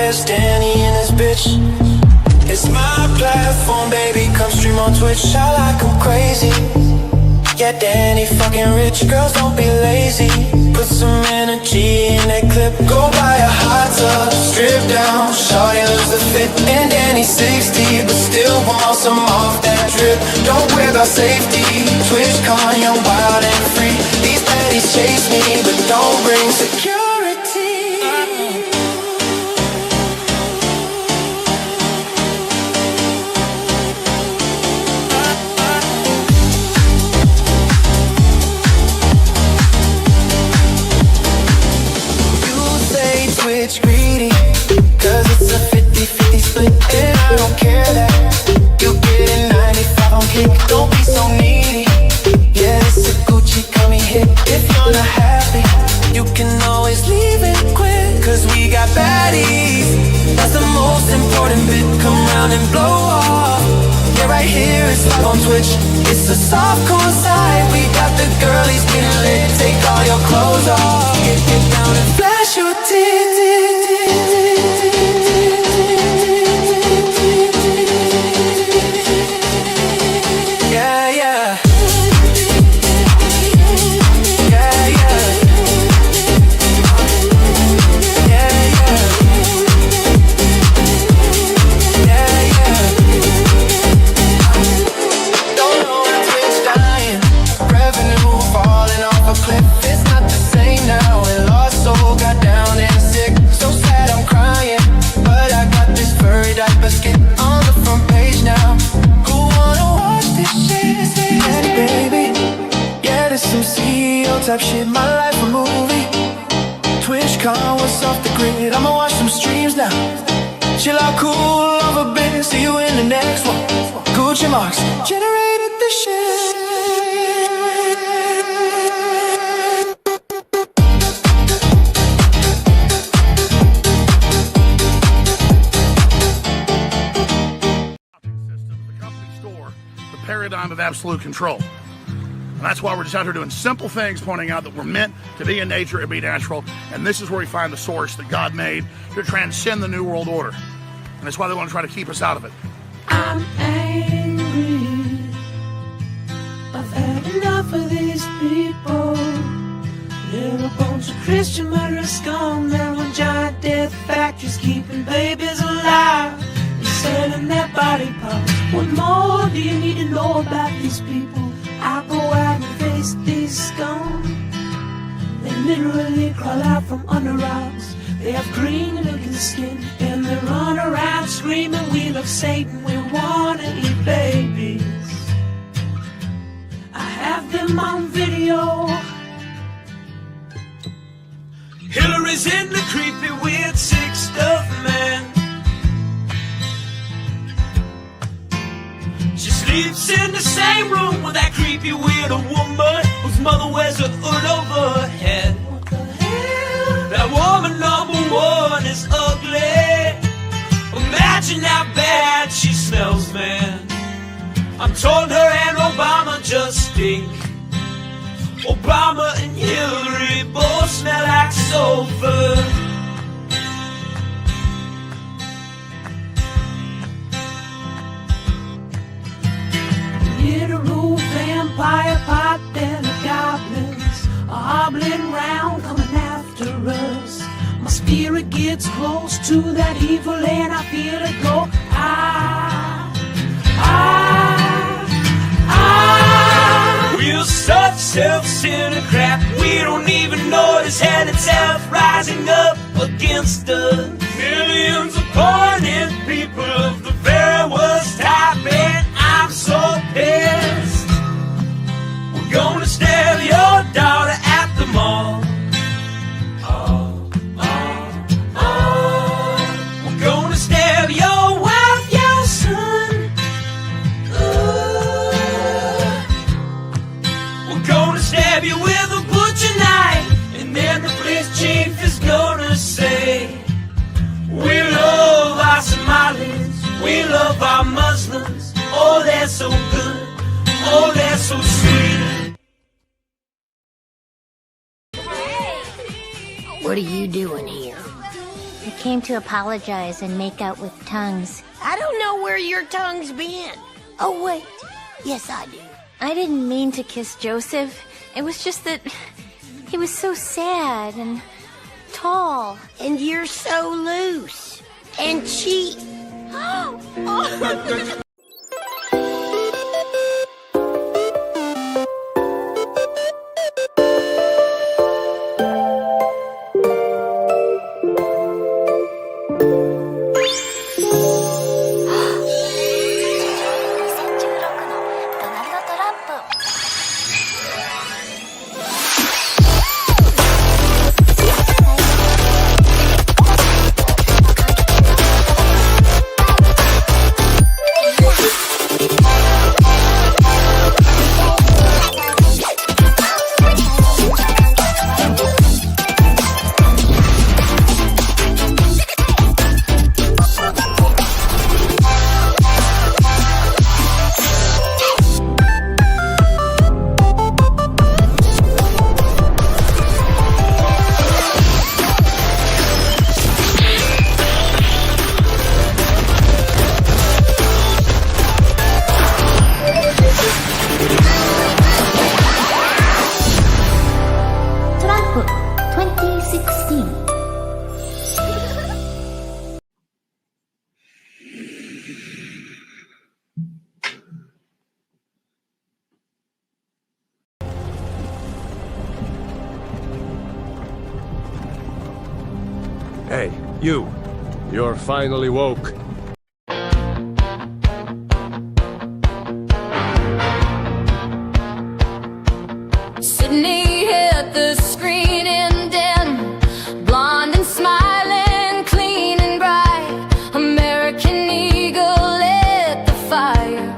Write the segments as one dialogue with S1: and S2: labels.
S1: there's Danny and his bitch. It's my platform, baby, come stream on Twitch. I like 'em crazy. Yeah, Danny fucking rich, girls don't be lazy. Put some energy in that clip. Go buy a hot tub, strip down, shawty loves the fit. And Danny's 60, but still wants some off that drip. Don't worry about safety, Twitch con, young, wild and free. These baddies chase me, but don't bring security. Greedy, cause it's a 50-50 split. And I don't care that you get a 95 on kick. Don't be so needy. Yeah, this a Gucci coming hit. If you're not happy, you can always leave it quick. Cause we got baddies, that's the most important bit. Come round and blow off. Yeah, right here it's live on Twitch. It's a soft core side. We got the girlies getting lit. Take all your clothes off. Get down and flash your tits. Type shit, my life a movie. TwitchCon was off the grid. I'ma watch some streams now. Chill out, cool off a bit. See you in the next one. Gucci marks generated the shit.
S2: Systems, the company store, the paradigm of absolute control. And that's why we're just out here doing simple things, pointing out that we're meant to be in nature and be natural. And this is where we find the source that God made to transcend the New World Order. And that's why they want to try to keep us out of it.
S3: I'm angry. I've had enough of these people. They're a bunch of Christian murderers, scum. They're on giant death factories, keeping babies alive and selling their body parts. What more do you need to know about these people? I go out and face these scum. They literally crawl out from under rocks. They have green looking skin and they run around screaming, we love Satan, we wanna eat babies. I have them on video. Hillary's in the creepy weird sick stuff, man. She sleeps in the same room with that creepy weird woman whose mother wears a hood over her head. What the hell? That woman number one is ugly. Imagine how bad she smells, man. I'm told her and Obama just stink. Obama and Hillary both smell like sulfur. Literal vampire pot, then the goblins are hobbling round, coming after us. My spirit gets close to that evil and I feel it go. We're such self-centered crap, we don't even notice hell itself rising up against us. Millions of pointed people of the very worst type, and I'm so pissed. We're gonna stab your daughter at the mall. We're gonna stab your wife, your son. We're gonna stab you with a butcher knife, and then the police chief is gonna say, we love our Somalis, we love our Muslims. Oh, they're so good, oh, they're so sweet.
S4: What are you doing here? I came to apologize and make out with tongues.
S5: I don't know where your tongue's been. Oh, wait. Yes, I do.
S4: I didn't mean to kiss Joseph. It was just that he was so sad and tall.
S5: And you're so loose and cheap.
S6: Hey, you. You're finally woke.
S7: Sydney hit the screen and den, blonde and smiling, clean and bright. American Eagle lit the fire,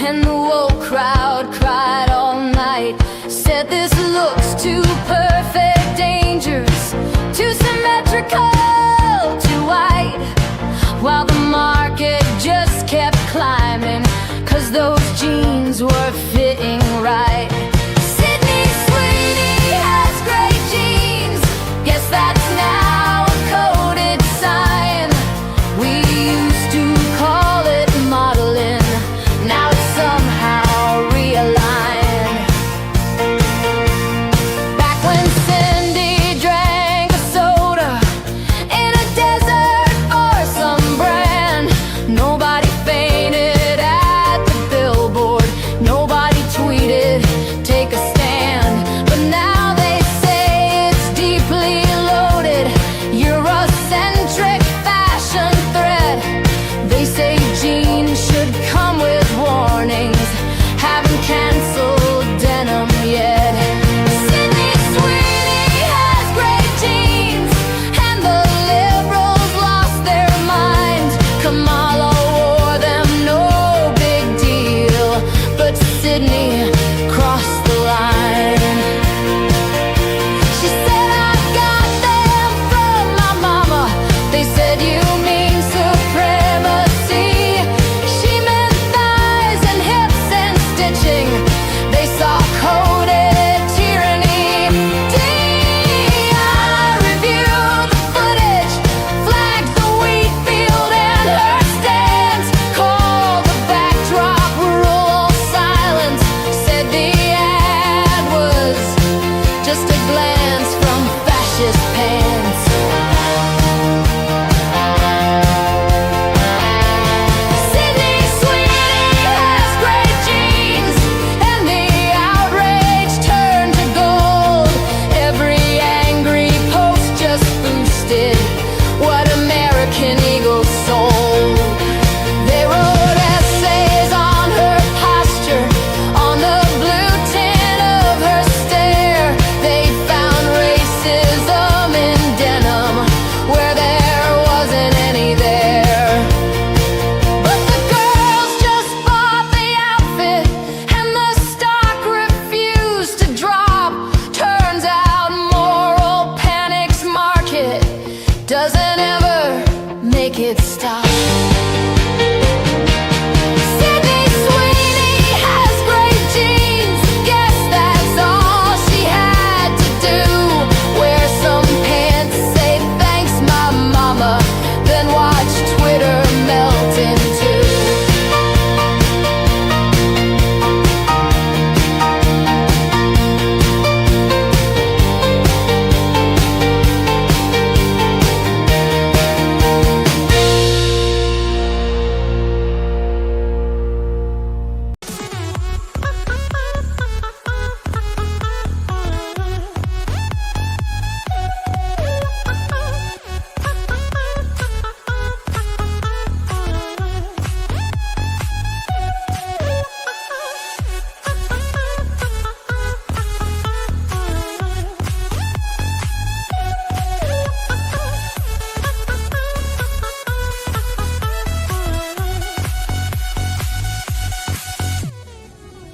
S7: and the woke crowd cried all night. Said this looks too perfect, dangerous, too symmetrical, too white. While the market just kept climbing, 'cause those jeans were fitting right. Sydney Sweeney has great jeans. Guess that's now a coded sign. We used to call it modeling. Now it's somehow realigned. Back when Cindy drank a soda in a desert for some brand, nobody fainted at the billboard. Nobody tweeted, take a stand. But now they say it's deeply loaded, Eurocentric fashion threat. They say jeans should come with warnings. Haven't canceled denim yet. Sydney Sweeney has great jeans, and the liberals lost their minds. Kamala wore them, no big deal, but Sydney crossed the line. She said, I got them from my mama. They said, you mean supremacy. She meant thighs and hips and stitching. They saw coded tyranny. I reviewed the footage, flagged the wheat field and her stance, called the backdrop rural silence, said the ad was just a glance from fascist pants. Sydney Sweeney has great jeans,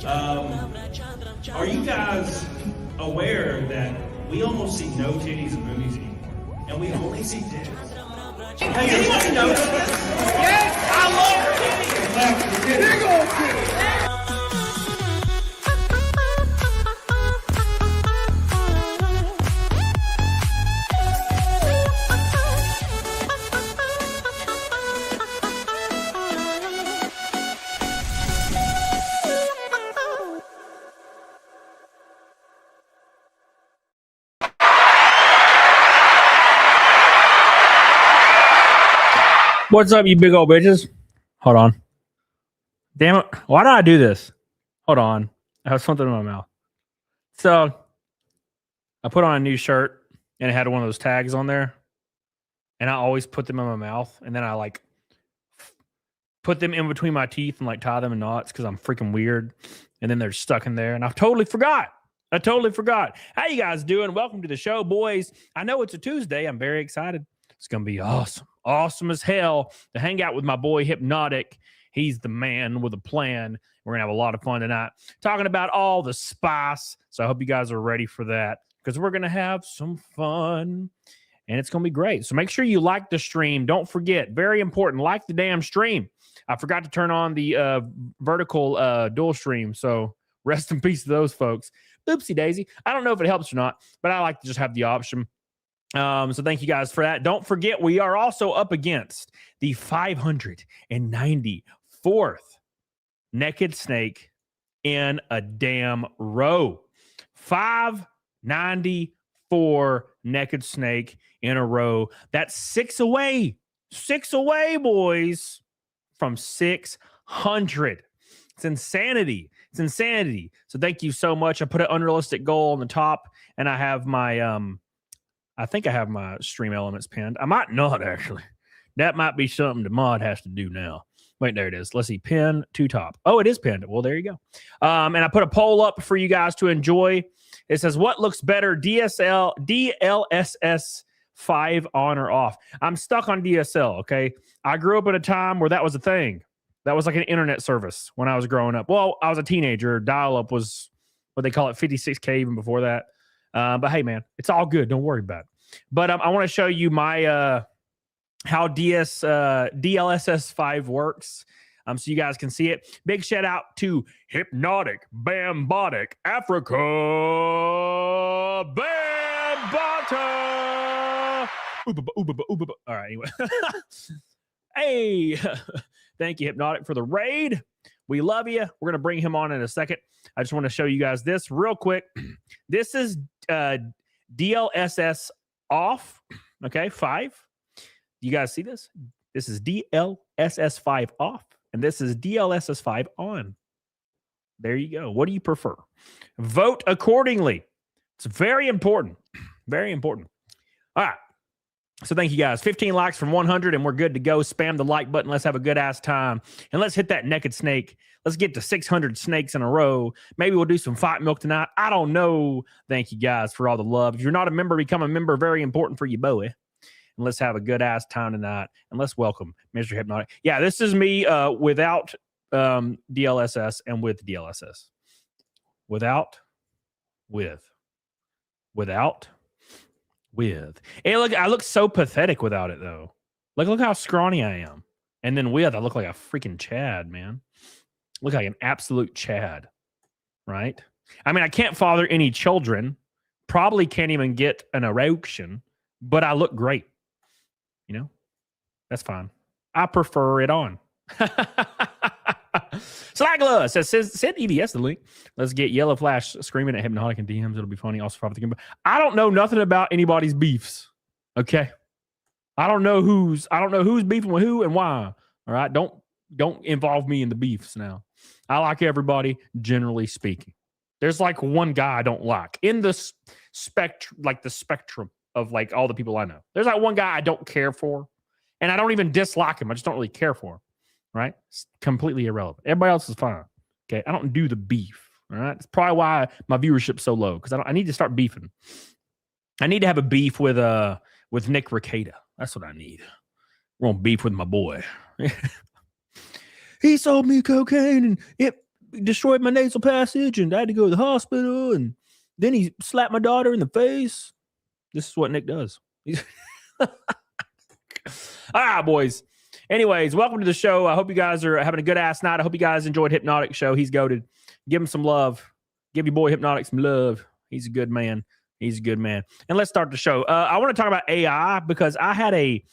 S8: Are you guys aware that we almost see no titties in movies anymore? And we only see titties. Has anybody noticed this? Yes, I love titties. Big old titties.
S9: What's up, you big old bitches? Hold on. Damn it. Why did I do this? Hold on. I have something in my mouth. So, I put on a new shirt, and it had one of those tags on there. And I always put them in my mouth. And then I, like, put them in between my teeth and, like, tie them in knots because I'm freaking weird. And then they're stuck in there. And I totally forgot. How you guys doing? Welcome to the show, boys. I know it's a Tuesday. I'm very excited. It's going to be awesome. Awesome as hell to hang out with my boy Hypnotic. He's the man with a plan. We're going to have a lot of fun tonight talking about all the spice. So I hope you guys are ready for that because we're going to have some fun and it's going to be great. So make sure you like the stream. Don't forget, very important, like the damn stream. I forgot to turn on the vertical dual stream. So rest in peace to those folks. Oopsie daisy. I don't know if it helps or not, but I like to just have the option. So thank you guys for that. Don't forget, we are also up against the 594th naked snake in a damn row. 594 naked snake in a row. That's 6 away. 6 away, boys, from 600. It's insanity. It's insanity. So thank you so much. I put an unrealistic goal on the top, and I have my I think I have my stream elements pinned. I might not, actually. That might be something the mod has to do now. Wait, there it is. Let's see. Pin to top. Oh, it is pinned. Well, there you go. And I put a poll up for you guys to enjoy. It says, what looks better, DLSS 5 on or off? I'm stuck on DSL, okay? I grew up in a time where that was a thing. That was like an internet service when I was growing up. Well, I was a teenager. Dial-up was what they call it, 56K even before that. But hey, man, it's all good. Don't worry about it. But I want to show you my how DLSS 5 works, so you guys can see it. Big shout out to Hypnotic, Bambotic, Africa, Bambata. All right, anyway. Hey, thank you, Hypnotic, for the raid. We love you. We're going to bring him on in a second. I just want to show you guys this real quick. This is DLSS off, okay, 5. You guys see this? This is DLSS 5 off, and this is DLSS 5 on. There you go. What do you prefer? Vote accordingly. It's very important. Very important. All right. So thank you guys. 15 likes from 100 and we're good to go. Spam the like button. Let's have a good ass time. And let's hit that naked snake. Let's get to 600 snakes in a row. Maybe we'll do some fight milk tonight. I don't know. Thank you guys for all the love. If you're not a member, become a member. Very important for you, boy. And let's have a good ass time tonight. And let's welcome Mr. Hypnotic. Yeah, this is me without DLSS and with DLSS. Without. Hey, look, I look so pathetic without it, though. Look how scrawny I am. And then with, I look like a freaking Chad, man. Look like an absolute Chad, right? I mean, I can't father any children. Probably can't even get an erection, but I look great. You know? That's fine. I prefer it on. Slagla says, send EBS the link. Let's get Yellow Flash screaming at Hypnotic and DMs. It'll be funny. Also, probably thinking, I don't know nothing about anybody's beefs. Okay, I don't know who's beefing with who and why. All right, don't involve me in the beefs now. I like everybody, generally speaking. There's like one guy I don't like in the spectrum of like all the people I know. There's like one guy I don't care for, and I don't even dislike him. I just don't really care for him. Right? It's completely irrelevant. Everybody else is fine. Okay. I don't do the beef. All right. It's probably why my viewership's so low. Because I need to start beefing. I need to have a beef with Nick Rekieta. That's what I need. We're gonna beef with my boy. He sold me cocaine and destroyed my nasal passage, and I had to go to the hospital. And then he slapped my daughter in the face. This is what Nick does. All right, boys. Anyways, welcome to the show. I hope you guys are having a good ass night. I hope you guys enjoyed Hypnotic show. He's goated. Give him some love. Give your boy Hypnotic some love. He's a good man. He's a good man. And let's start the show. I want to talk about AI because I had a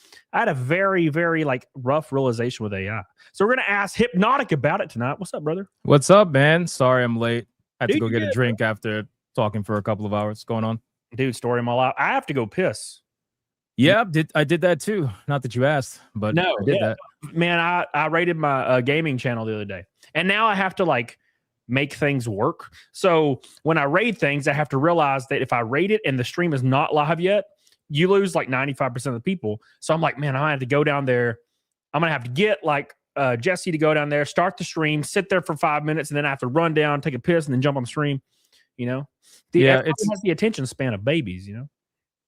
S9: very, very like rough realization with AI. So we're gonna ask Hypnotic about it tonight. What's up, brother?
S10: What's up, man? Sorry I'm late. Had
S9: Dude,
S10: to go get
S9: yeah.
S10: a drink after talking for a couple of hours. What's going on?
S9: Dude, story them all out. I have to go piss.
S10: Yeah, I did that too. Not that you asked, but
S9: No,
S10: I did that.
S9: Man, I rated my gaming channel the other day, and now I have to like make things work. So when I raid things, I have to realize that if I rate it and the stream is not live yet, you lose like 95% of the people. So I'm like, man, I have to go down there. I'm gonna have to get like Jesse to go down there, start the stream, sit there for 5 minutes, and then I have to run down, take a piss, and then jump on the stream. You know, it has the attention span of babies. You know.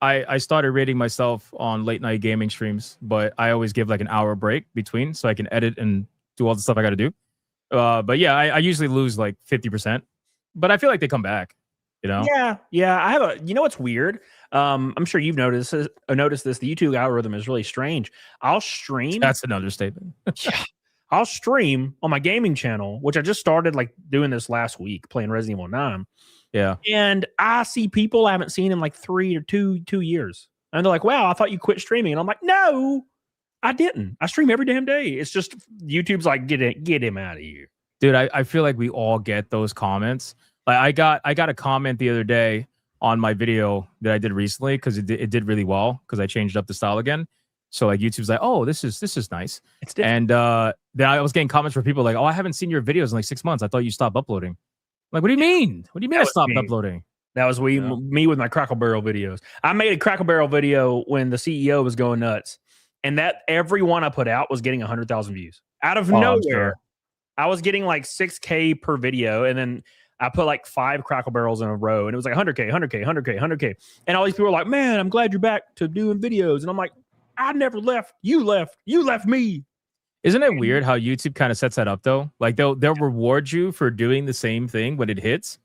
S10: I started rating myself on late night gaming streams, but I always give like an hour break between so I can edit and do all the stuff I got to do. But yeah, I usually lose like 50%, but I feel like they come back, you know?
S9: Yeah. I have you know what's weird? I'm sure you've noticed this. The YouTube algorithm is really strange. I'll stream.
S10: That's an understatement.
S9: Yeah. I'll stream on my gaming channel, which I just started like doing this last week, playing Resident Evil 9.
S10: Yeah.
S9: And I see people I haven't seen in like 2 years. And they're like, wow, I thought you quit streaming. And I'm like, no, I didn't. I stream every damn day. It's just YouTube's like, get him out of here.
S10: Dude, I feel like we all get those comments. Like I got a comment the other day on my video that I did recently because it did really well because I changed up the style again. So like YouTube's like, oh, this is nice.
S9: It's different.
S10: And then I was getting comments from people like, oh, I haven't seen your videos in like 6 months. I thought you stopped uploading. Like, what do you mean? What do you mean I stopped uploading?
S9: That was me with my Crackle Barrel videos. I made a Crackle Barrel video when the CEO was going nuts, and that every one I put out was getting 100,000 views out of nowhere.
S10: Sure.
S9: I was getting like 6K per video, and then I put like 5 Crackle Barrels in a row, and it was like 100K, 100K, 100K, 100K. And all these people were like, "Man, I'm glad you're back to doing videos." And I'm like, "I never left. You left. You left me."
S10: Isn't it weird how YouTube kind of sets that up though? Like they'll reward you for doing the same thing when it hits,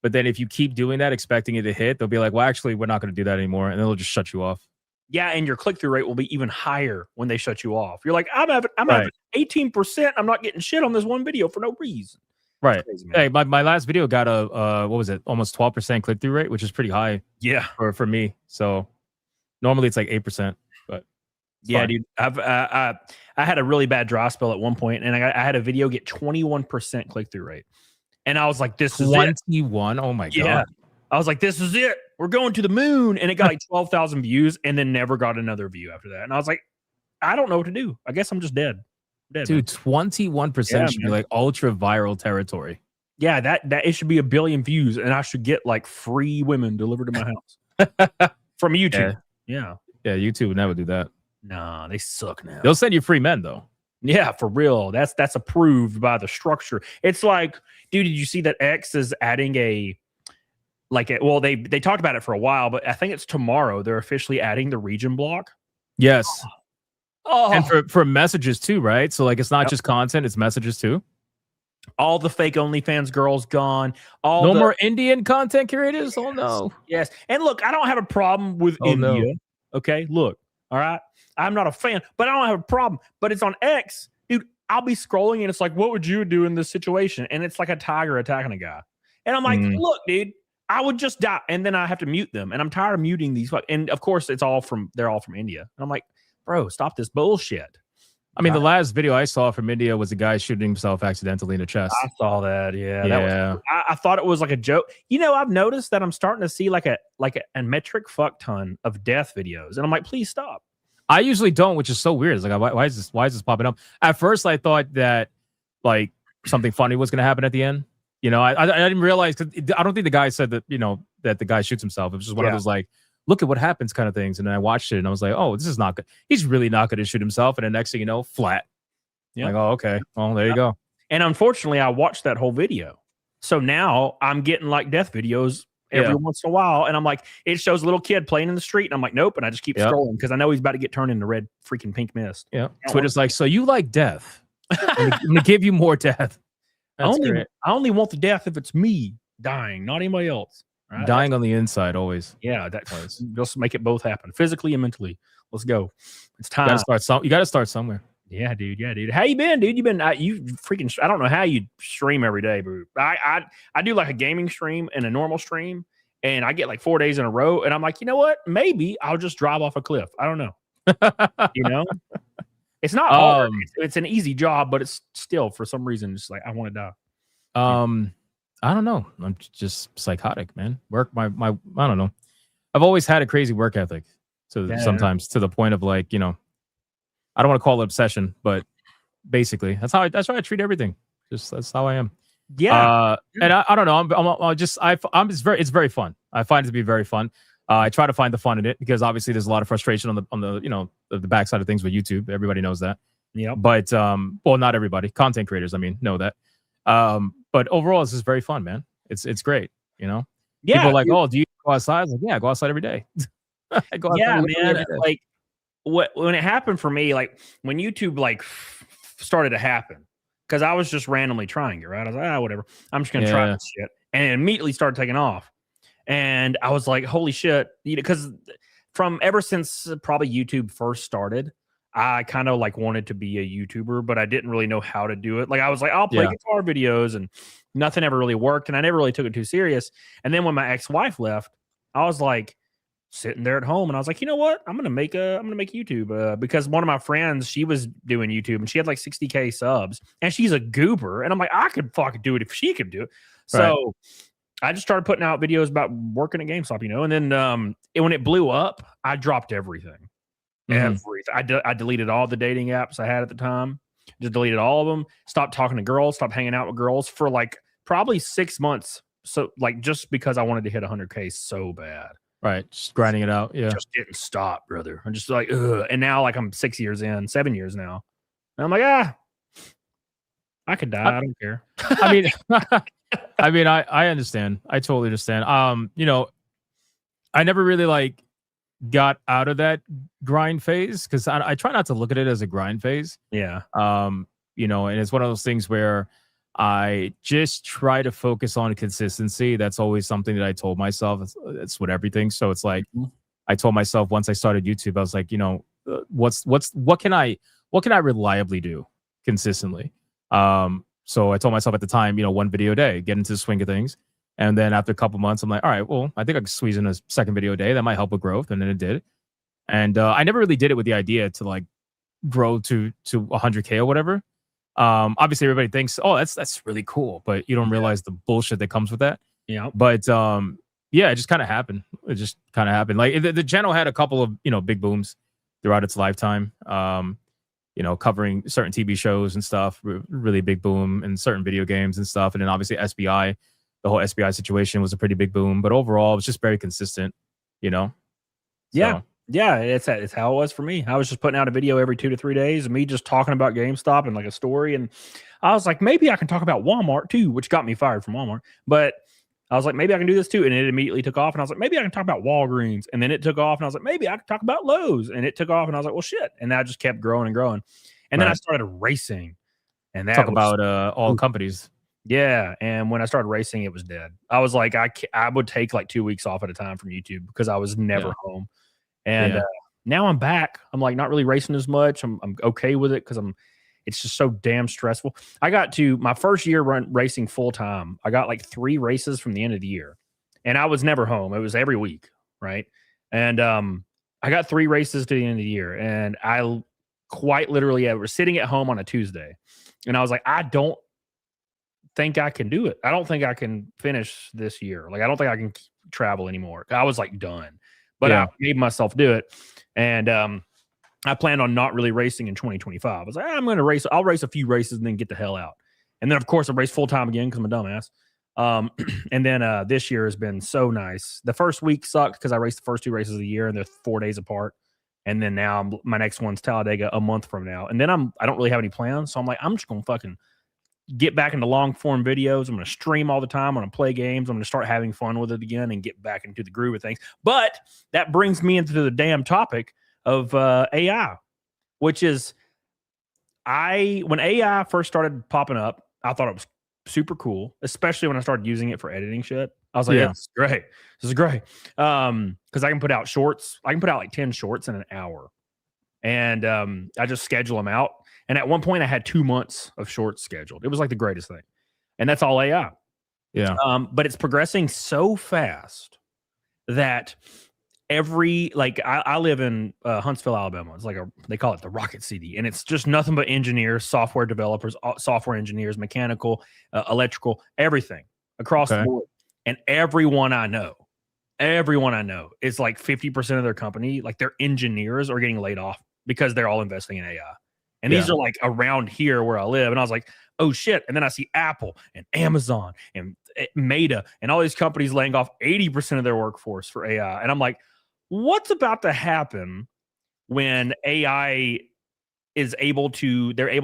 S10: but then if you keep doing that, expecting it to hit, they'll be like, "Well, actually, we're not going to do that anymore," and they'll just shut you off.
S9: Yeah, and your click-through rate will be even higher when they shut you off. You're like, I'm having 18%. I'm not getting shit on this one video for no reason.
S10: Right.
S9: Crazy,
S10: hey, my last video got a what was it? Almost 12% click-through rate, which is pretty high.
S9: Yeah,
S10: for me. So normally it's like 8%, but
S9: yeah,
S10: fine.
S9: dude. I had a really bad dry spell at one point, and I had a video get 21% click-through rate, and I was like, "This is
S10: 21." Oh my god!
S9: I was like, "This is it. We're going to the moon," and it got like 12,000 views, and then never got another view after that. And I was like, "I don't know what to do. I guess I'm just dead."
S10: Dude, 21% should be like ultra viral territory.
S9: Yeah, that it should be 1 billion views, and I should get like free women delivered to my house from YouTube. Yeah,
S10: YouTube would never do that.
S9: Nah, they suck now.
S10: They'll send you free men though.
S9: Yeah, for real. That's approved by the structure. It's like, dude, did you see that X is adding they talked about it for a while, but I think it's tomorrow they're officially adding the region block.
S10: Yes.
S9: Oh.
S10: And for messages too, right? So like it's not just content, it's messages too.
S9: All the fake OnlyFans girls gone.
S10: No more Indian content creators? Oh no.
S9: Yes. And look, I don't have a problem with India. No. Okay, look. All right. I'm not a fan, but I don't have a problem. But it's on X. Dude, I'll be scrolling and it's like, what would you do in this situation? And it's like a tiger attacking a guy. And I'm like, look, dude, I would just die. And then I have to mute them. And I'm tired of muting these. And of course, they're all from India. And I'm like, bro, stop this bullshit.
S10: I mean, the last video I saw from India was a guy shooting himself accidentally in the chest.
S9: I saw that. Yeah. I thought it was like a joke. You know, I've noticed that I'm starting to see like a metric fuck ton of death videos. And I'm like, please stop.
S10: I usually don't, which is so weird. It's like, why is this popping up? At first, I thought that like something funny was going to happen at the end. You know, I didn't realize, because I don't think the guy said that, you know, that the guy shoots himself. It was just one of those like, look at what happens kind of things. And then I watched it and I was like, oh, this is not good. He's really not going to shoot himself. And the next thing you know, flat. Yeah. Like, oh, okay. Well, there you go.
S9: And unfortunately, I watched that whole video. So now I'm getting like death videos every once in a while. And I'm like, it shows a little kid playing in the street. And I'm like, nope. And I just keep scrolling because I know he's about to get turned into red freaking pink mist.
S10: Yeah. Twitter's like, so you like death. I'm going to give you more death. That's great.
S9: I only want the death if it's me dying, not anybody else. Right?
S10: Dying on the inside always.
S9: Yeah, that's just make it both happen, physically and mentally. Let's go. It's
S10: You
S9: time.
S10: gotta start somewhere.
S9: Yeah, dude. Yeah, dude. How you been, dude? You been you freaking? I don't know how you stream every day, bro. I do like a gaming stream and a normal stream, and I get like 4 days in a row, and I'm like, you know what? Maybe I'll just drive off a cliff. I don't know. You know, it's not hard. It's an easy job, but it's still for some reason just like I want to die.
S10: I don't know. I'm just psychotic, man. Work my I don't know. I've always had a crazy work ethic. So sometimes to the point of like, you know, I don't want to call it obsession, but basically that's how I treat everything. Just that's how I am.
S9: Yeah.
S10: And I don't know. It's very fun. I find it to be very fun. I try to find the fun in it because obviously there's a lot of frustration on the you know the backside of things with YouTube. Everybody knows that.
S9: Yeah.
S10: But well, not everybody. Content creators, I mean, know that. But overall, it's just very fun, man. It's great. You know.
S9: Yeah.
S10: People are like, oh, do you go outside? I was like, yeah, I go outside every day. I go outside
S9: man.
S10: every day.
S9: Like when it happened for me, like when YouTube like started to happen, because I was just randomly trying it, right? I was like, whatever. I'm just gonna try this shit, and it immediately started taking off. And I was like, holy shit, you know, because from ever since probably YouTube first started, I kind of like wanted to be a YouTuber, but I didn't really know how to do it. Like I was like, I'll play guitar videos, and nothing ever really worked, and I never really took it too serious. And then when my ex-wife left, I was like sitting there at home, and I was like, you know what? I'm gonna make YouTube because one of my friends, she was doing YouTube, and she had like 60K subs, and she's a goober, and I'm like, I could fucking do it if she could do it. So I just started putting out videos about working at GameStop, you know, and then when it blew up, I dropped everything. Everything. I deleted all the dating apps I had at the time. Just deleted all of them. Stopped talking to girls. Stopped hanging out with girls for like probably 6 months. So like just because I wanted to hit 100K so bad.
S10: Right, just grinding it out. Yeah,
S9: just didn't stop, brother. I'm just like, ugh. And now like I'm 6 years in, 7 years now. And I'm like, I could die. I don't care.
S10: I mean, I understand. I totally understand. You know, I never really like got out of that grind phase because I try not to look at it as a grind phase.
S9: Yeah.
S10: You know, and it's one of those things where I just try to focus on consistency. That's always something that I told myself. It's with everything. So it's like I told myself once I started YouTube, I was like, you know, what can I reliably do consistently? So I told myself at the time, you know, 1 video a day, get into the swing of things. And then after a couple months, I'm like, all right, well, I think I can squeeze in a second video a day. That might help with growth. And then it did. And I never really did it with the idea to like grow to 100K or whatever. Obviously everybody thinks, oh, that's really cool, but you don't realize the bullshit that comes with that.
S9: Yeah.
S10: But yeah, it just kind of happened. Like the channel had a couple of, you know, big booms throughout its lifetime. You know, covering certain TV shows and stuff, really big boom, and certain video games and stuff. And then obviously SBI, the whole SBI situation was a pretty big boom. But overall, it was just very consistent, you know?
S9: Yeah. Yeah, it's how it was for me. I was just putting out a video every 2 to 3 days, and me just talking about GameStop and like a story. And I was like, maybe I can talk about Walmart too, which got me fired from Walmart. But I was like, maybe I can do this too. And it immediately took off. And I was like, maybe I can talk about Walgreens. And then it took off. And I was like, maybe I can talk about Lowe's. And it took off. And I was like, well, shit. And I just kept growing and growing. And then I started racing. And that
S10: talk about all companies.
S9: Yeah. And when I started racing, it was dead. I was like, I would take like 2 weeks off at a time from YouTube because I was never home. And now I'm back. I'm like not really racing as much. I'm okay with it because it's just so damn stressful. I got to my first year racing full time. I got like 3 races from the end of the year, and I was never home. It was every week, right? And I got 3 races to the end of the year, and I quite literally was sitting at home on a Tuesday, and I was like, I don't think I can do it. I don't think I can finish this year. Like I don't think I can travel anymore. I was like done, but I made myself do it, and I planned on not really racing in 2025. I was like, I'm going to race. I'll race a few races and then get the hell out. And then, of course, I race full time again because I'm a dumbass. And then this year has been so nice. The first week sucked because I raced the first 2 races of the year and they're 4 days apart. And then now my next one's Talladega a month from now. And then I don't really have any plans. So I'm like, I'm just going to fucking get back into long form videos. I'm going to stream all the time. I'm going to play games. I'm going to start having fun with it again and get back into the groove of things. But that brings me into the damn topic of AI, which is when AI first started popping up, I thought it was super cool, especially when I started using it for editing shit. I was like,
S10: Yeah.
S9: this is great. This is great. Because I can put out shorts. I can put out like 10 shorts in an hour. And I just schedule them out. And at one point I had 2 months of shorts scheduled. It was like the greatest thing. And that's all AI.
S10: Yeah.
S9: But it's progressing so fast that I live in Huntsville, Alabama. It's like they call it the Rocket City, and it's just nothing but engineers, software developers, software engineers, mechanical, electrical, everything across the board. And everyone I know is like 50% of their company, like their engineers are getting laid off because they're all investing in AI. And these are like around here where I live. And I was like, oh shit. And then I see Apple and Amazon and Meta and all these companies laying off 80% of their workforce for AI. And I'm like, what's about to happen when AI they're able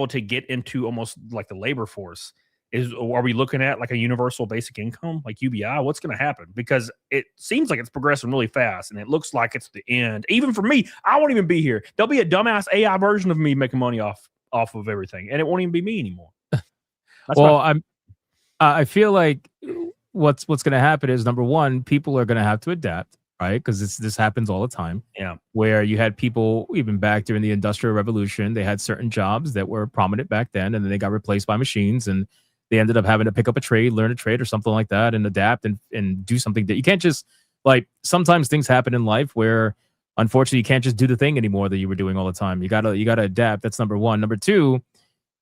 S9: to get into almost like the labor force? Are we looking at like a universal basic income, like UBI? What's going to happen? Because it seems like it's progressing really fast, and it looks like it's the end. Even for me, I won't even be here. There'll be a dumbass AI version of me making money off of everything, and it won't even be me anymore.
S10: I feel like what's going to happen is, number one, people are going to have to adapt, right? Because this happens all the time.
S9: Yeah,
S10: where you had people even back during the Industrial Revolution, they had certain jobs that were prominent back then, and then they got replaced by machines, and they ended up having to pick up a trade, learn a trade or something like that, and adapt and do something that you can't just, like, sometimes things happen in life where unfortunately you can't just do the thing anymore that you were doing all the time. You gotta adapt. That's number one. Number two,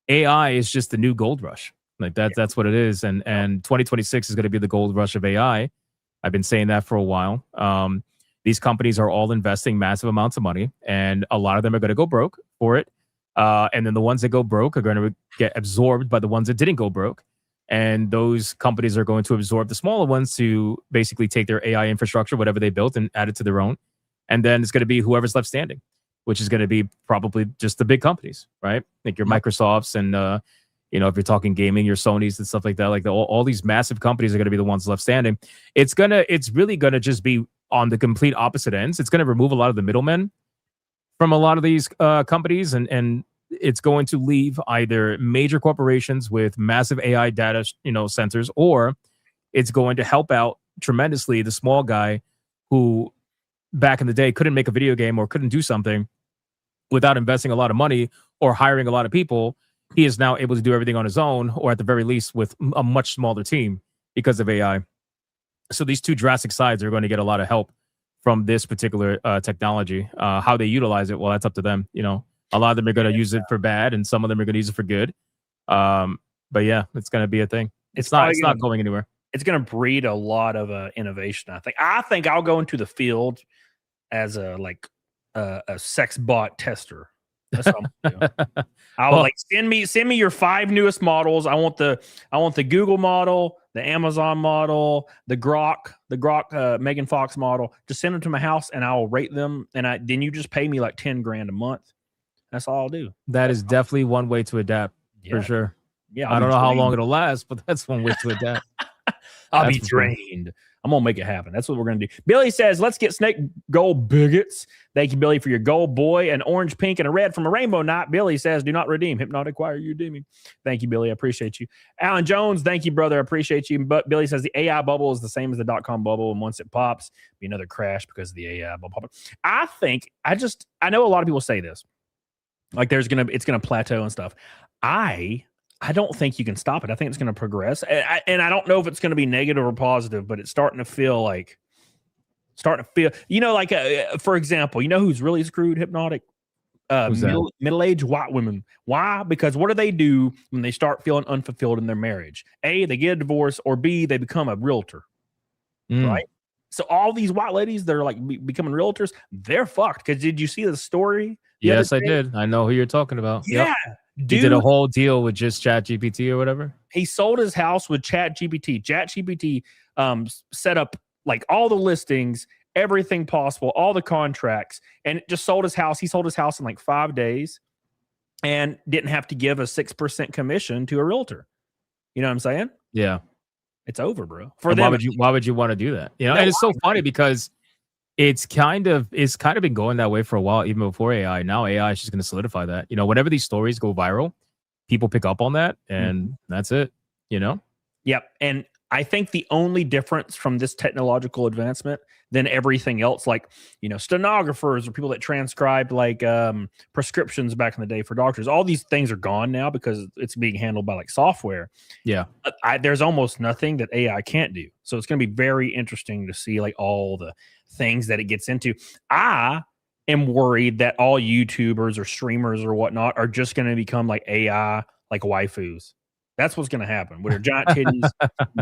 S10: AI is just the new gold rush. Like that's what it is. And 2026 is going to be the gold rush of AI. I've been saying that for a while. These companies are all investing massive amounts of money, and a lot of them are going to go broke for it. And then the ones that go broke are going to get absorbed by the ones that didn't go broke. And those companies are going to absorb the smaller ones to basically take their AI infrastructure, whatever they built, and add it to their own. And then it's going to be whoever's left standing, which is going to be probably just the big companies, right? Like your Microsofts and, if you're talking gaming, your Sonys and stuff like that, like all these massive companies are going to be the ones left standing. It's really going to just be on the complete opposite ends. It's going to remove a lot of the middlemen from a lot of these companies, and it's going to leave either major corporations with massive AI data, centers, or it's going to help out tremendously the small guy who back in the day couldn't make a video game or couldn't do something without investing a lot of money or hiring a lot of people. He is now able to do everything on his own, or at the very least with a much smaller team because of AI. So these two drastic sides are going to get a lot of help from this particular technology. How they utilize it, well, that's up to them. A lot of them are going to use it for bad, and some of them are going to use it for good. But yeah, it's going to be a not it's not going anywhere.
S9: It's going to breed a lot of innovation. I think I'll go into the field as a sex bot tester. That's what I'm gonna do. I'll send me your 5 newest models. I want the Google model, the Amazon model, the Grok Megan Fox model. Just send them to my house and I'll rate them. And then you just pay me like $10,000 a month. That's all I'll do.
S10: That is definitely one way to adapt for sure.
S9: Yeah,
S10: I don't know how long it'll last, but that's one way to adapt.
S9: I'll be drained. I'm gonna make it happen. That's what we're gonna do. Billy says, "Let's get snake gold bigots." Thank you, Billy, for your gold boy, an orange, pink, and a red from a rainbow knot. Billy says, "Do not redeem. Hypnotic, why are you redeeming?" Thank you, Billy. I appreciate you. Alan Jones, thank you, brother. I appreciate you. But Billy says the AI bubble is the same as the .com bubble, and once it pops, be another crash because of the AI bubble. I know a lot of people say this, like it's gonna plateau and stuff. I don't think you can stop it. I think it's going to progress. And I don't know if it's going to be negative or positive, but it's starting to feel, for example, who's really screwed, Hypnotic? Middle-aged white women. Why? Because what do they do when they start feeling unfulfilled in their marriage? A, they get a divorce, or B, they become a realtor, right? So all these white ladies that are becoming realtors, they're fucked. Because did you see the story?
S10: Yes, I did. I know who you're talking about.
S9: Yeah.
S10: Yep. Dude, he did a whole deal with just ChatGPT or whatever.
S9: He sold his house with ChatGPT. ChatGPT set up all the listings, everything possible, all the contracts, and it just sold his house. He sold his house in 5 days and didn't have to give a 6% commission to a realtor. You know what I'm saying?
S10: Yeah.
S9: It's over, bro.
S10: Why would you want to do that? And it's so funny because it's kind of been going that way for a while, even before AI. Now AI is just going to solidify that. Whenever these stories go viral, people pick up on that, and that's it.
S9: Yep. And I think the only difference from this technological advancement than everything else, like, stenographers or people that transcribed like prescriptions back in the day for doctors, all these things are gone now because it's being handled by like software.
S10: Yeah.
S9: But there's almost nothing that AI can't do. So it's going to be very interesting to see like all the things that it gets into. I am worried that all YouTubers or streamers or whatnot are just going to become like AI, like waifus. That's what's going to happen with their giant titties.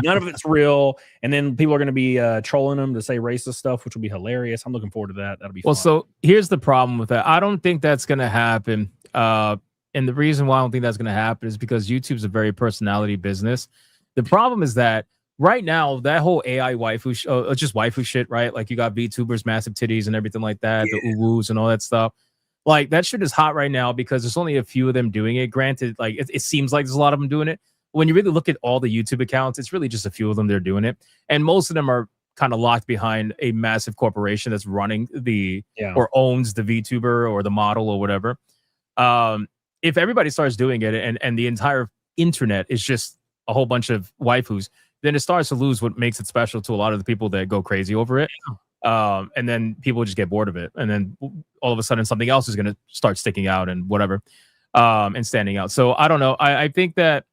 S9: None of it's real. And then people are going to be trolling them to say racist stuff, which will be hilarious. I'm looking forward to that. That'll be fun.
S10: So here's the problem with that. I don't think that's going to happen. And the reason why I don't think that's going to happen is because YouTube's a very personality business. The problem is that right now, that whole AI waifu, just waifu shit, right? Like you got VTubers, massive titties and everything like that, the uwus and all that stuff. Like that shit is hot right now because there's only a few of them doing it. Granted, like it seems like there's a lot of them doing it. When you really look at all the YouTube accounts, it's really just a few of them that are doing it. And most of them are kind of locked behind a massive corporation that's running or owns the VTuber or the model or whatever. If everybody starts doing it and the entire internet is just a whole bunch of waifus, then it starts to lose what makes it special to a lot of the people that go crazy over it. And then people just get bored of it. And then all of a sudden something else is going to start sticking out and whatever, and standing out. So I don't know. I think that,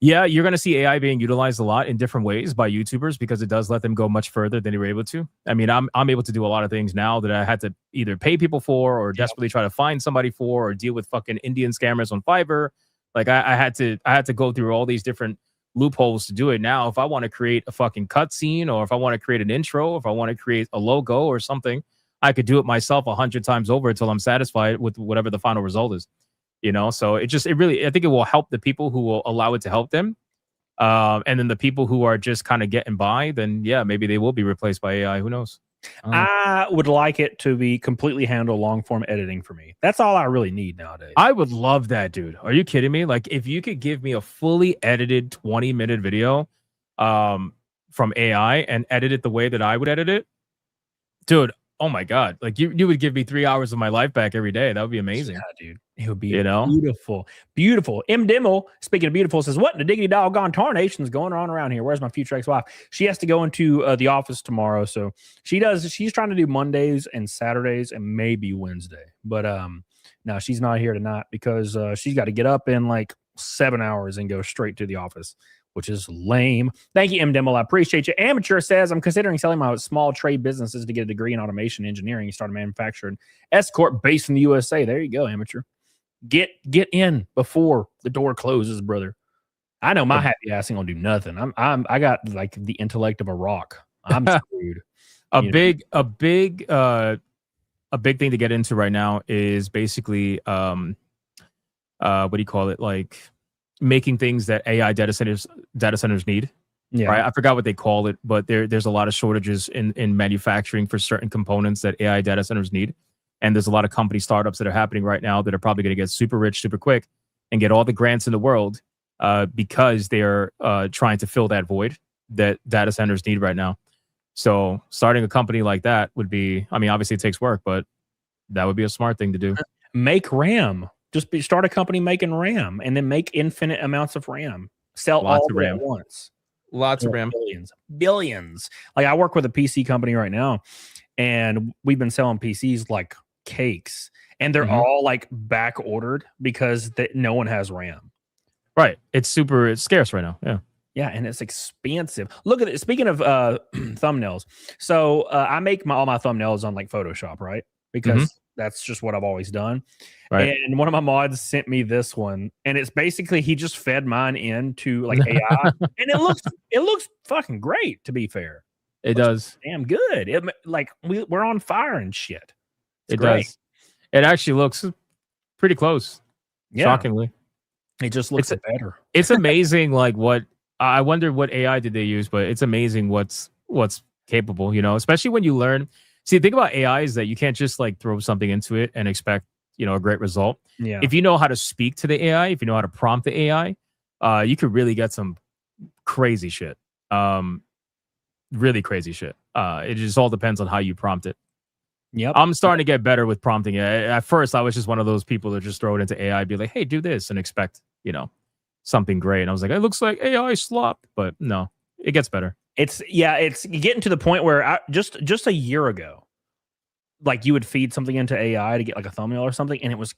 S10: yeah, you're going to see AI being utilized a lot in different ways by YouTubers because it does let them go much further than they were able to. I mean, I'm able to do a lot of things now that I had to either pay people for or desperately try to find somebody for or deal with fucking Indian scammers on Fiverr. Like I had to go through all these different loopholes to do it. Now, if I want to create a fucking cutscene or if I want to create an intro, if I want to create a logo or something, I could do it myself 100 times over until I'm satisfied with whatever the final result is. So it really, I think it will help the people who will allow it to help them. And then the people who are just kind of getting by, then yeah, maybe they will be replaced by AI. Who knows?
S9: I would like it to be completely handle long form editing for me. That's all I really need nowadays.
S10: I would love that, dude. Are you kidding me? Like if you could give me a fully edited 20-minute video from AI and edit it the way that I would edit it, dude. Oh my God. Like you would give me 3 hours of my life back every day. That would be amazing.
S9: Yeah, dude. It would be beautiful. Beautiful. M. Dimmel, speaking of beautiful, says, what in the diggity doggone tarnation is going on around here? Where's my future ex-wife? She has to go into the office tomorrow. So she's trying to do Mondays and Saturdays and maybe Wednesday. But no, she's not here tonight because she's got to get up in like 7 hours and go straight to the office, which is lame. Thank you, M. Dimmel. I appreciate you. Amateur says, I'm considering selling my small trade businesses to get a degree in automation engineering and start a manufacturing S Corp based in the USA. There you go, Amateur. Get in before the door closes, brother. I know my happy ass ain't gonna do nothing. I got like the intellect of a rock. I'm screwed.
S10: A big thing to get into right now is basically what do you call it? Like making things that AI data centers need. Yeah. Right. I forgot what they call it, but there's a lot of shortages in manufacturing for certain components that AI data centers need. And there's a lot of company startups that are happening right now that are probably going to get super rich super quick and get all the grants in the world because they're trying to fill that void that data centers need right now. So starting a company like that would be, I mean, obviously it takes work, but that would be a smart thing to do.
S9: Make RAM. Start a company making RAM and then make infinite amounts of RAM. Sell
S10: lots
S9: all
S10: of RAM
S9: at once.
S10: Lots of RAM.
S9: Billions. Like I work with a PC company right now and we've been selling PCs like cakes and they're all like back ordered because no one has RAM.
S10: Right. It's scarce right now. Yeah.
S9: Yeah, and it's expensive. Look at it. Speaking of thumbnails, so I make all my thumbnails on like Photoshop, right? Because that's just what I've always done. Right. And one of my mods sent me this one, and it's basically he just fed mine into like AI, and it looks fucking great. To be fair,
S10: it does
S9: damn good. We're on fire and shit.
S10: It does. It actually looks pretty close. Yeah. Shockingly,
S9: it just looks better.
S10: It's amazing. Like what I wonder what AI did they use, but it's amazing what's capable. Especially when you learn. See, the thing about AI is that you can't just like throw something into it and expect a great result.
S9: Yeah.
S10: If you know how to speak to the AI, if you know how to prompt the AI, you could really get some crazy shit. Really crazy shit. It just all depends on how you prompt it.
S9: Yep.
S10: I'm starting to get better with prompting it. At first, I was just one of those people that just throw it into AI, be like, "Hey, do this," and expect something great. And I was like, it looks like AI slop, but no, it gets better.
S9: It's getting to the point where just a year ago, like you would feed something into AI to get like a thumbnail or something, and it was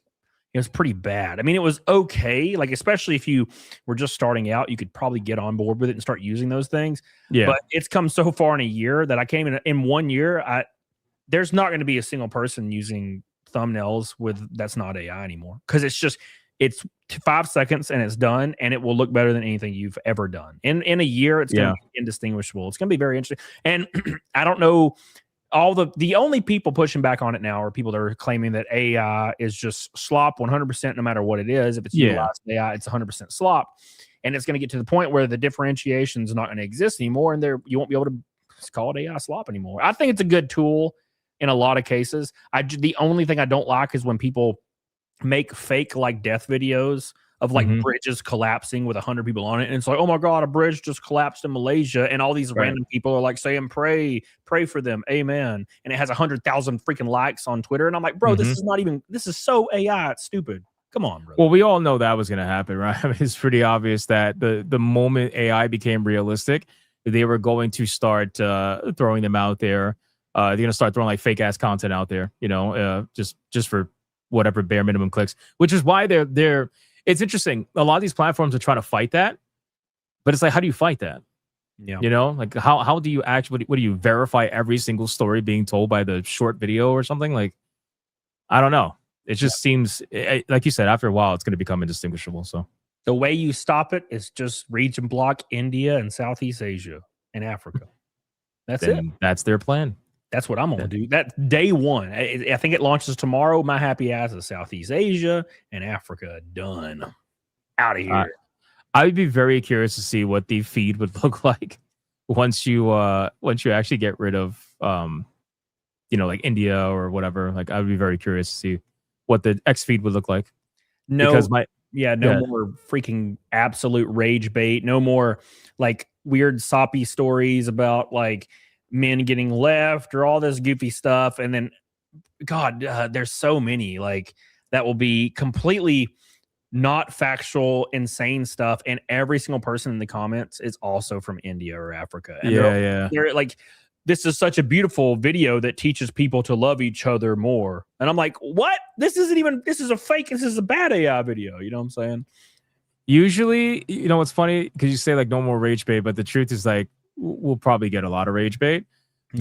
S9: pretty bad. I mean, it was okay, like especially if you were just starting out, you could probably get on board with it and start using those things.
S10: Yeah.
S9: But it's come so far in a year that I can't even in 1 year. There's not going to be a single person using thumbnails that's not AI anymore, because it's 5 seconds and it's done, and it will look better than anything you've ever done. In a year, it's going to be indistinguishable. It's going to be very interesting. And I don't know. The only people pushing back on it now are people that are claiming that AI is just slop 100% no matter what it is. If it's utilized AI, it's 100% slop. And it's going to get to the point where the differentiation is not going to exist anymore, and you won't be able to call it AI slop anymore. I think it's a good tool in a lot of cases. The only thing I don't like is when people make fake like death videos of like bridges collapsing with 100 people on it, and it's like, oh my god, a bridge just collapsed in Malaysia, and all these random people are like saying pray for them, amen, and it has 100,000 freaking likes on Twitter, and I'm like, bro, this is so AI, it's stupid. Come on, bro.
S10: Well, we all know that was going to happen, right? I mean, it's pretty obvious that the moment AI became realistic, they were going to start throwing them out there. They're going to start throwing like fake ass content out there, just for whatever bare minimum clicks, which is why they're. It's interesting. A lot of these platforms are trying to fight that, but it's like, how do you fight that?
S9: Yeah.
S10: Like how do you actually, what do you verify every single story being told by the short video or something? Like, I don't know. It just seems like you said, after a while, it's going to become indistinguishable. So
S9: the way you stop it is just region block India and Southeast Asia and Africa. That's it.
S10: That's their plan.
S9: That's what I'm going to do. That's day one. I think it launches tomorrow. My happy ass is Southeast Asia and Africa. Done. Out of here.
S10: I would be very curious to see what the feed would look like once you actually get rid of like India or whatever. Like, I would be very curious to see what the X feed would look like.
S9: No more freaking absolute rage bait. No more like weird soppy stories about like men getting left or all this goofy stuff. And then God, there's so many like that will be completely not factual, insane stuff. And every single person in the comments is also from India or Africa. And they're like, this is such a beautiful video that teaches people to love each other more. And I'm like, what? This is a fake. This is a bad AI video. You know what I'm saying?
S10: Usually, it's funny because you say like no more rage bait, but the truth is like, we'll probably get a lot of rage bait,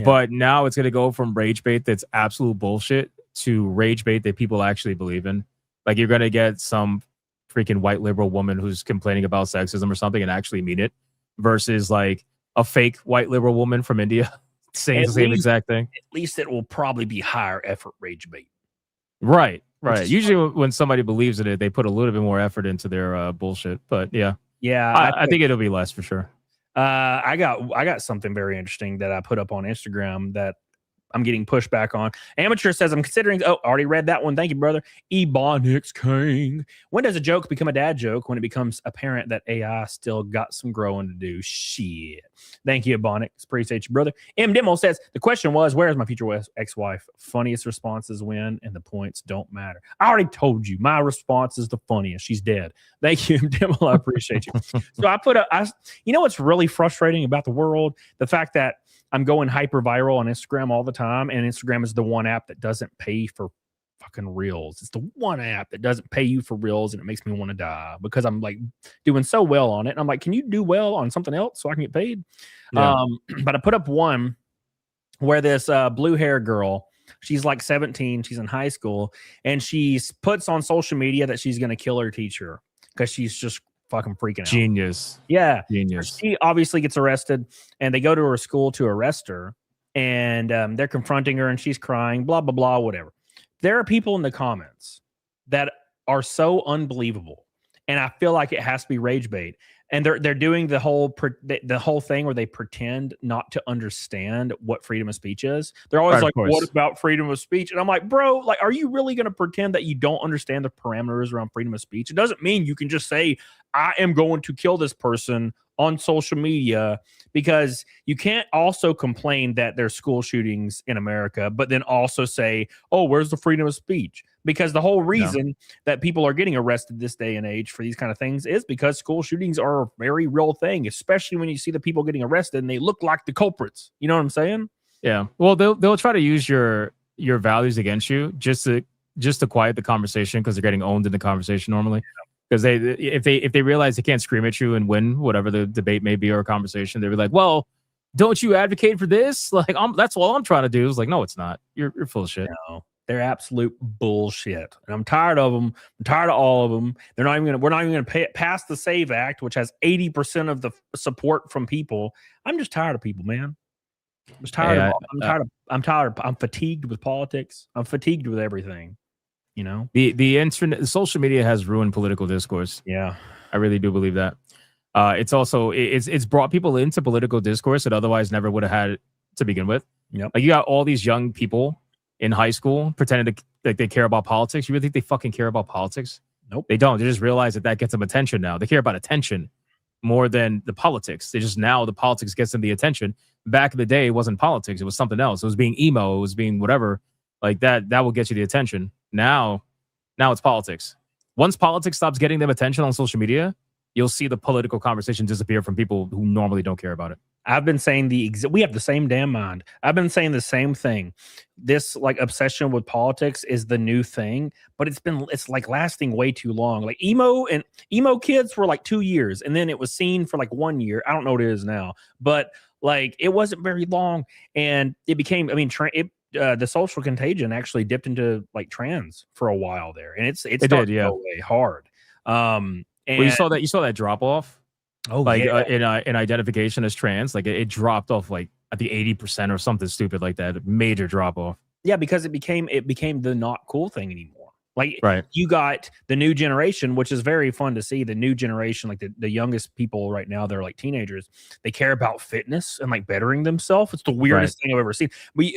S10: but now it's going to go from rage bait that's absolute bullshit to rage bait that people actually believe in. Like, you're going to get some freaking white liberal woman who's complaining about sexism or something and actually mean it, versus like a fake white liberal woman from India saying the same exact thing.
S9: At least it will probably be higher effort rage bait.
S10: Right. Usually when somebody believes in it, they put a little bit more effort into their bullshit. But yeah, I think it'll be less for sure.
S9: I got something very interesting that I put up on Instagram that I'm getting pushback on. Amateur says, I'm considering. Oh, already read that one. Thank you, brother. Ebonics King. When does a joke become a dad joke? When it becomes apparent that AI still got some growing to do. Shit. Thank you, Ebonics. Appreciate you, brother. M. Demo says, the question was, where is my future ex-wife? Funniest responses win, and the points don't matter. I already told you. My response is the funniest. She's dead. Thank you, M. Demo. I appreciate you. So I put you know what's really frustrating about the world? The fact that I'm going hyper viral on Instagram all the time, and Instagram is the one app that doesn't pay for fucking reels. It's the one app that doesn't pay you for reels, and it makes me want to die because I'm like doing so well on it. And I'm like, can you do well on something else so I can get paid? Yeah. But I put up one where this blue hair girl, she's like 17, she's in high school, and she puts on social media that she's going to kill her teacher because she's just fucking freaking out.
S10: Genius.
S9: Yeah.
S10: Genius.
S9: She obviously gets arrested, and they go to her school to arrest her, and they're confronting her, and she's crying, blah, blah, blah, whatever. There are people in the comments that are so unbelievable, and I feel like it has to be rage bait. And they're doing the whole thing where they pretend not to understand what freedom of speech is. They're always like, what about freedom of speech? And I'm like, bro, like, are you really going to pretend that you don't understand the parameters around freedom of speech? It doesn't mean you can just say, I am going to kill this person on social media, because you can't also complain that there's school shootings in America, but then also say, oh, where's the freedom of speech? Because the whole reason that people are getting arrested this day and age for these kind of things is because school shootings are a very real thing, especially when you see the people getting arrested and they look like the culprits. You know what I'm saying?
S10: Yeah. Well, they'll try to use your values against you just to quiet the conversation, because they're getting owned in the conversation normally. Because if they realize they can't scream at you and win whatever the debate may be or a conversation, they'll be like, well, don't you advocate for this? Like, that's all I'm trying to do. It's like, no, it's not. You're full of shit.
S9: No, they're absolute bullshit, and I'm tired of them. I'm tired of all of them. We're not even gonna pass the Save Act, which has 80% of the support from people. I'm just tired of people, man. I'm just tired. I'm tired. I'm fatigued with politics. I'm fatigued with everything. You know,
S10: the internet, social media has ruined political discourse.
S9: Yeah,
S10: I really do believe that. It's also it's brought people into political discourse that otherwise never would have had it to begin with.
S9: Yep.
S10: Like, you got all these young people in high school pretending like they care about politics. You really think they fucking care about politics?
S9: Nope.
S10: They don't. They just realize that gets them attention now. They care about attention more than the politics. They just, now the politics gets them the attention. Back in the day, it wasn't politics. It was something else. It was being emo. It was being whatever. Like that will get you the attention. Now it's politics. Once politics stops getting them attention on social media, you'll see the political conversation disappear from people who normally don't care about it.
S9: I've been saying we have the same damn mind. I've been saying the same thing. This like obsession with politics is the new thing, but it's like lasting way too long. Like emo kids were like 2 years, and then it was seen for like 1 year. I don't know what it is now, but like it wasn't very long, and it became. The social contagion actually dipped into like trans for a while there, and it started to go away hard. And
S10: you saw that drop off.
S9: Oh,
S10: like
S9: yeah.
S10: In identification as trans, like it dropped off like at the 80% or something stupid like that. Major drop off.
S9: Yeah, because it became the not cool thing anymore. Like,
S10: right.
S9: You got the new generation, which is very fun to see. The new generation, like the youngest people right now, they're like teenagers. They care about fitness and like bettering themselves. It's the weirdest thing I've ever seen.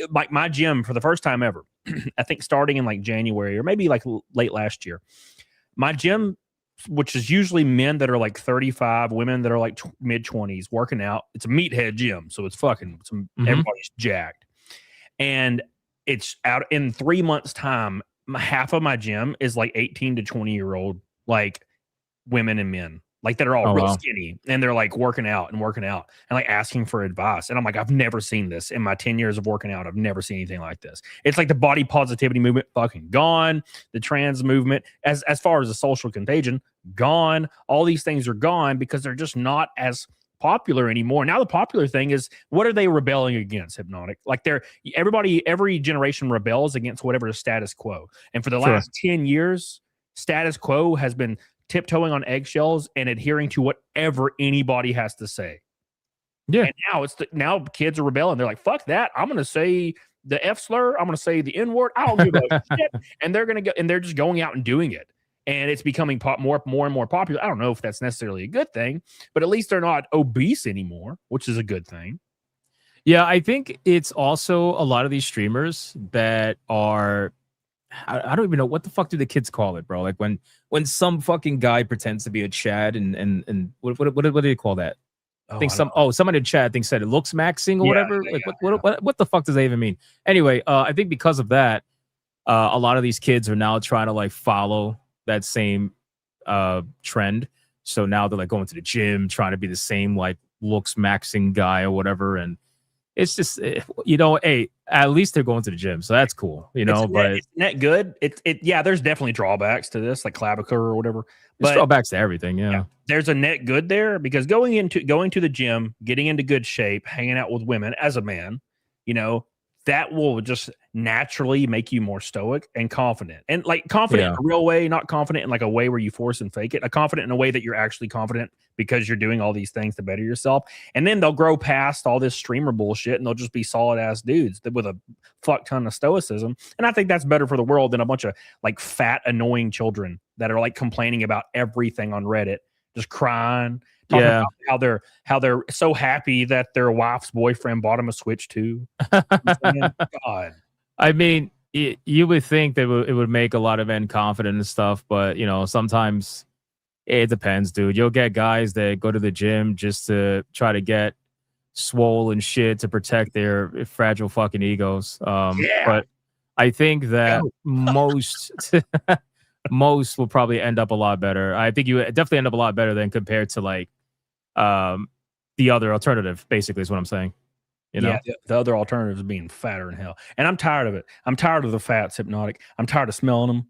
S9: Like my gym for the first time ever, I think starting in like January or maybe like late last year, my gym, which is usually men that are like 35, women that are like mid 20s working out. It's a meathead gym, so it's fucking everybody's jacked. And it's out in 3 months' time. Half of my gym is like 18 to 20-year-old like women and men, like that are all real skinny, and they're like working out and like asking for advice. And I'm like, I've never seen this in my 10 years of working out. I've never seen anything like this. It's like the body positivity movement fucking gone, the trans movement, as far as the social contagion, gone. All these things are gone because they're just not as popular anymore. Now the popular thing is, what are they rebelling against? Hypnotic. Like every generation rebels against whatever is status quo. And for the last 10 years, status quo has been tiptoeing on eggshells and adhering to whatever anybody has to say.
S10: Yeah.
S9: And now kids are rebelling. They're like, fuck that. I'm going to say the F slur. I'm going to say the N word. I don't give a shit. And they're going to go, and they're just going out and doing it. And it's becoming more and more popular. I don't know if that's necessarily a good thing, but at least they're not obese anymore, which is a good thing.
S10: Yeah, I think it's also a lot of these streamers that are, I don't even know, what the fuck do the kids call it, bro? Like when some fucking guy pretends to be a Chad and what do they call that? I think somebody in chat said it looks maxing or whatever. What the fuck does that even mean? Anyway, I think because of that, a lot of these kids are now trying to like follow that same trend. So now they're like going to the gym, trying to be the same like looks maxing guy or whatever. And it's just, hey, at least they're going to the gym, so that's cool, but
S9: isn't that good? There's definitely drawbacks to this, like clavicle or whatever.
S10: But drawbacks to everything, yeah.
S9: There's a net good there, because going to the gym, getting into good shape, hanging out with women as a man, that will just naturally make you more stoic and confident. And like confident in a real way, not confident in like a way where you force and fake it. Confident in a way that you're actually confident because you're doing all these things to better yourself. And then they'll grow past all this streamer bullshit and they'll just be solid ass dudes with a fuck ton of stoicism. And I think that's better for the world than a bunch of like fat, annoying children that are like complaining about everything on Reddit, just crying. Talking about how they're so happy that their wife's boyfriend bought them a Switch 2. God.
S10: I mean, you would think that it would make a lot of men confident and stuff, but sometimes It depends, dude. You'll get guys that go to the gym just to try to get swole and shit to protect their fragile fucking egos. But I think that most most will probably end up a lot better. I think you definitely end up a lot better than compared to like the other alternative. Basically, is what I'm saying. You know,
S9: yeah, the other alternative is being fatter than hell, and I'm tired of it. I'm tired of the fats, Hypnotic. I'm tired of smelling them.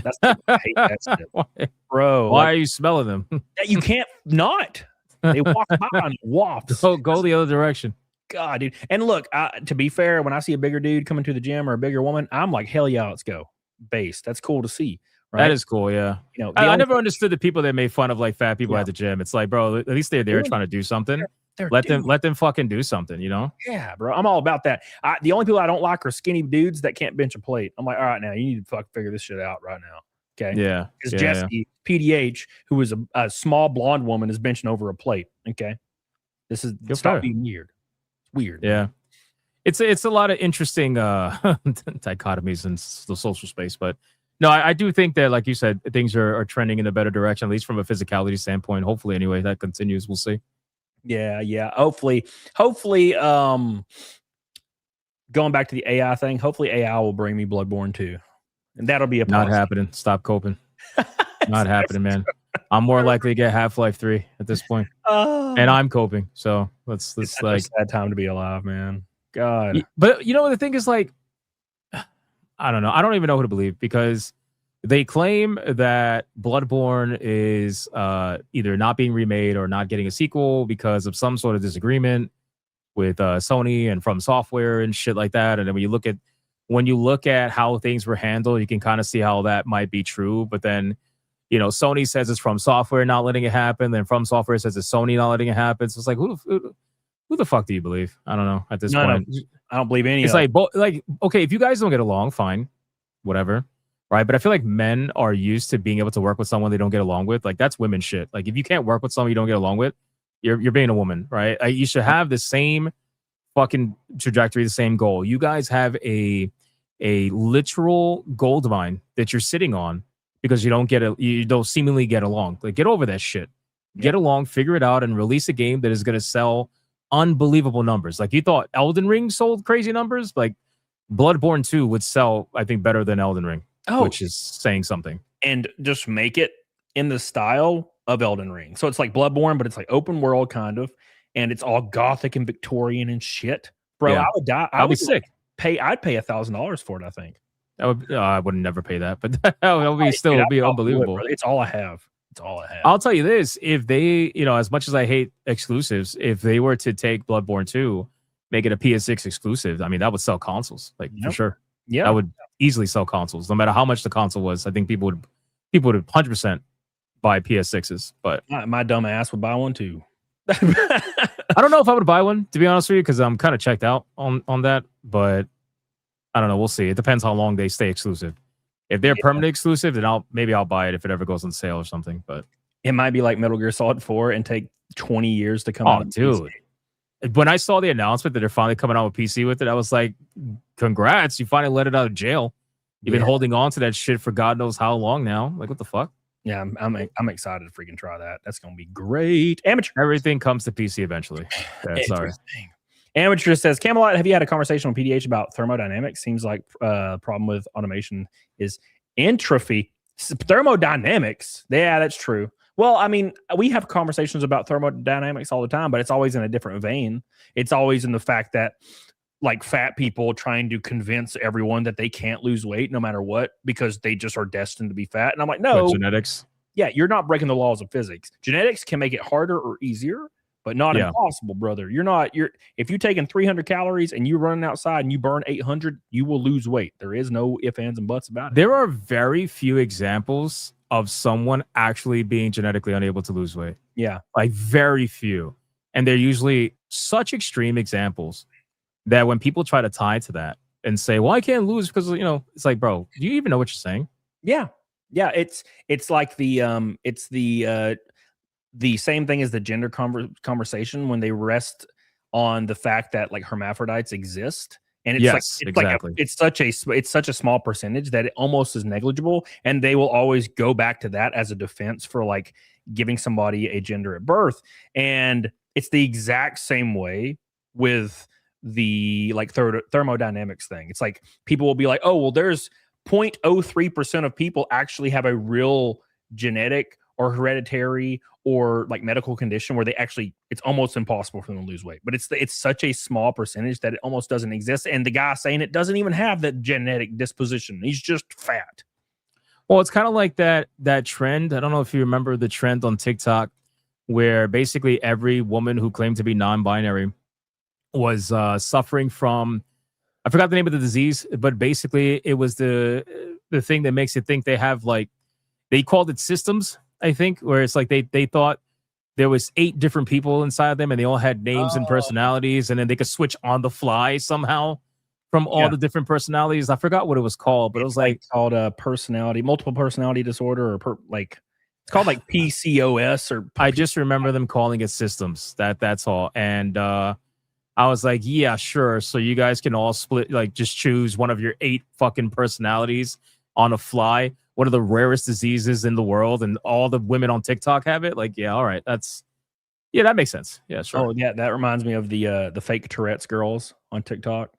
S9: That's I hate that shit, bro.
S10: Why are you smelling them?
S9: You can't not. They walk by on wafts.
S10: Go the other direction.
S9: God, dude. And look, to be fair, when I see a bigger dude coming to the gym or a bigger woman, I'm like, hell yeah, let's go. Base. That's cool to see. Right?
S10: That is cool, yeah.
S9: You know,
S10: I never understood the people that made fun of like fat people at the gym. It's like, bro, at least they're there trying to do something. Let them fucking do something, you know?
S9: Yeah, bro. I'm all about that. The only people I don't like are skinny dudes that can't bench a plate. I'm like, all right, now you need to fucking figure this shit out right now. Okay.
S10: Yeah.
S9: Because Jessie, PDH, who is a small blonde woman, is benching over a plate. Okay. This is stop being weird. It's weird.
S10: Yeah. It's a lot of interesting dichotomies in the social space, but no, I do think that, like you said, things are trending in a better direction, at least from a physicality standpoint. Hopefully, anyway, that continues. We'll see.
S9: Yeah. Hopefully, going back to the AI thing, hopefully AI will bring me Bloodborne 2. And that'll be a
S10: not happening. Stop coping. Not happening, man. I'm more likely to get Half-Life 3 at this point. And I'm coping. So let's like
S9: a sad time to be alive, man. God.
S10: But you know, the thing is, like, I don't know. I don't even know who to believe, because they claim that Bloodborne is either not being remade or not getting a sequel because of some sort of disagreement with Sony and From Software and shit like that. And then when you look at how things were handled, you can kind of see how that might be true. But then, you know, Sony says it's From Software not letting it happen. Then From Software says it's Sony not letting it happen. So it's like, who the fuck do you believe? I don't know at this point.
S9: No, I don't believe any.
S10: It's like, okay, if you guys don't get along, fine, whatever, right? But I feel like men are used to being able to work with someone they don't get along with. Like, that's women shit. Like, if you can't work with someone you don't get along with, you're being a woman, right? Like, you should have the same fucking trajectory, the same goal. You guys have a literal gold mine that you're sitting on because you don't seemingly get along. Like, get over that shit. Get along, figure it out, and release a game that is going to sell unbelievable numbers. Like, you thought Elden Ring sold crazy numbers, like Bloodborne 2 would sell, I think, better than Elden Ring, which is saying something.
S9: And just make it in the style of Elden Ring. So it's like Bloodborne, but it's like open world kind of, and it's all gothic and Victorian and shit. Bro, I would die.
S10: I'd be sick.
S9: I'd pay $1,000 for it, I think.
S10: I would never pay that, but that would be unbelievable.
S9: It's all I have. It's all I have.
S10: I'll tell you this: if they, you know, as much as I hate exclusives, if they were to take Bloodborne 2, make it a PS6 exclusive, I mean, that would sell consoles, like, for sure.
S9: Yeah,
S10: that would easily sell consoles, no matter how much the console was. I think people would 100% buy PS6s. But
S9: my dumb ass would buy one too.
S10: I don't know if I would buy one, to be honest with you, because I'm kind of checked out on that. But I don't know. We'll see. It depends how long they stay exclusive. If they're permanent exclusive, then I'll buy it if it ever goes on sale or something. But
S9: it might be like Metal Gear Solid 4 and take 20 years to come
S10: out.
S9: Oh,
S10: dude. When I saw the announcement that they're finally coming out with PC with it, I was like, congrats, you finally let it out of jail. You've been holding on to that shit for God knows how long now. Like, what the fuck?
S9: Yeah, I'm excited to freaking try that. That's gonna be great. Amateur.
S10: Everything comes to PC eventually. Yeah, sorry.
S9: Amateur says, Camelot, have you had a conversation with PDH about thermodynamics? Seems like problem with automation is entropy. Thermodynamics. Yeah, that's true. Well, I mean, we have conversations about thermodynamics all the time, but it's always in a different vein. It's always in the fact that, like, fat people trying to convince everyone that they can't lose weight no matter what because they just are destined to be fat. And I'm like, no.
S10: With genetics.
S9: Yeah, you're not breaking the laws of physics. Genetics can make it harder or easier, but not impossible, brother. If you're taking 300 calories and you're running outside and you burn 800, you will lose weight. There is no ifs, ands, and buts about it.
S10: There are very few examples of someone actually being genetically unable to lose weight.
S9: Yeah.
S10: Like, very few. And they're usually such extreme examples that when people try to tie to that and say, well, I can't lose because, you know, it's like, bro, do you even know what you're saying?
S9: Yeah. Yeah. It's like the same thing as the gender conversation when they rest on the fact that, like, hermaphrodites exist. And it's it's such a small percentage that it almost is negligible. And they will always go back to that as a defense for, like,
S11: giving somebody a gender at birth. And it's the exact same way with the like thermodynamics thing. It's like people will be like, oh, well, there's 0.03% of people actually have a real genetic or hereditary or like medical condition where they actually, it's almost impossible for them to lose weight. But it's such a small percentage that it almost doesn't exist. And the guy saying it doesn't even have that genetic disposition. He's just fat.
S10: Well, it's kind of like that trend. I don't know if you remember the trend on TikTok where basically every woman who claimed to be non-binary was suffering from, I forgot the name of the disease, but basically it was the thing that makes it think they have like, they called it systems, I think, where it's like they thought there was 8 different people inside of them and they all had names and personalities, and then they could switch on the fly somehow from all the different personalities. I forgot what it was called, but it was like
S11: called a multiple personality disorder, or it's called like PCOS or.
S10: I just remember them calling it systems. That's all. And I was like, yeah, sure. So you guys can all split, like just choose one of your 8 fucking personalities on a fly. One of the rarest diseases in the world, and all the women on TikTok have it. Like, yeah, all right, that makes sense. Yeah, sure.
S11: Oh yeah, that reminds me of the fake Tourette's girls on TikTok.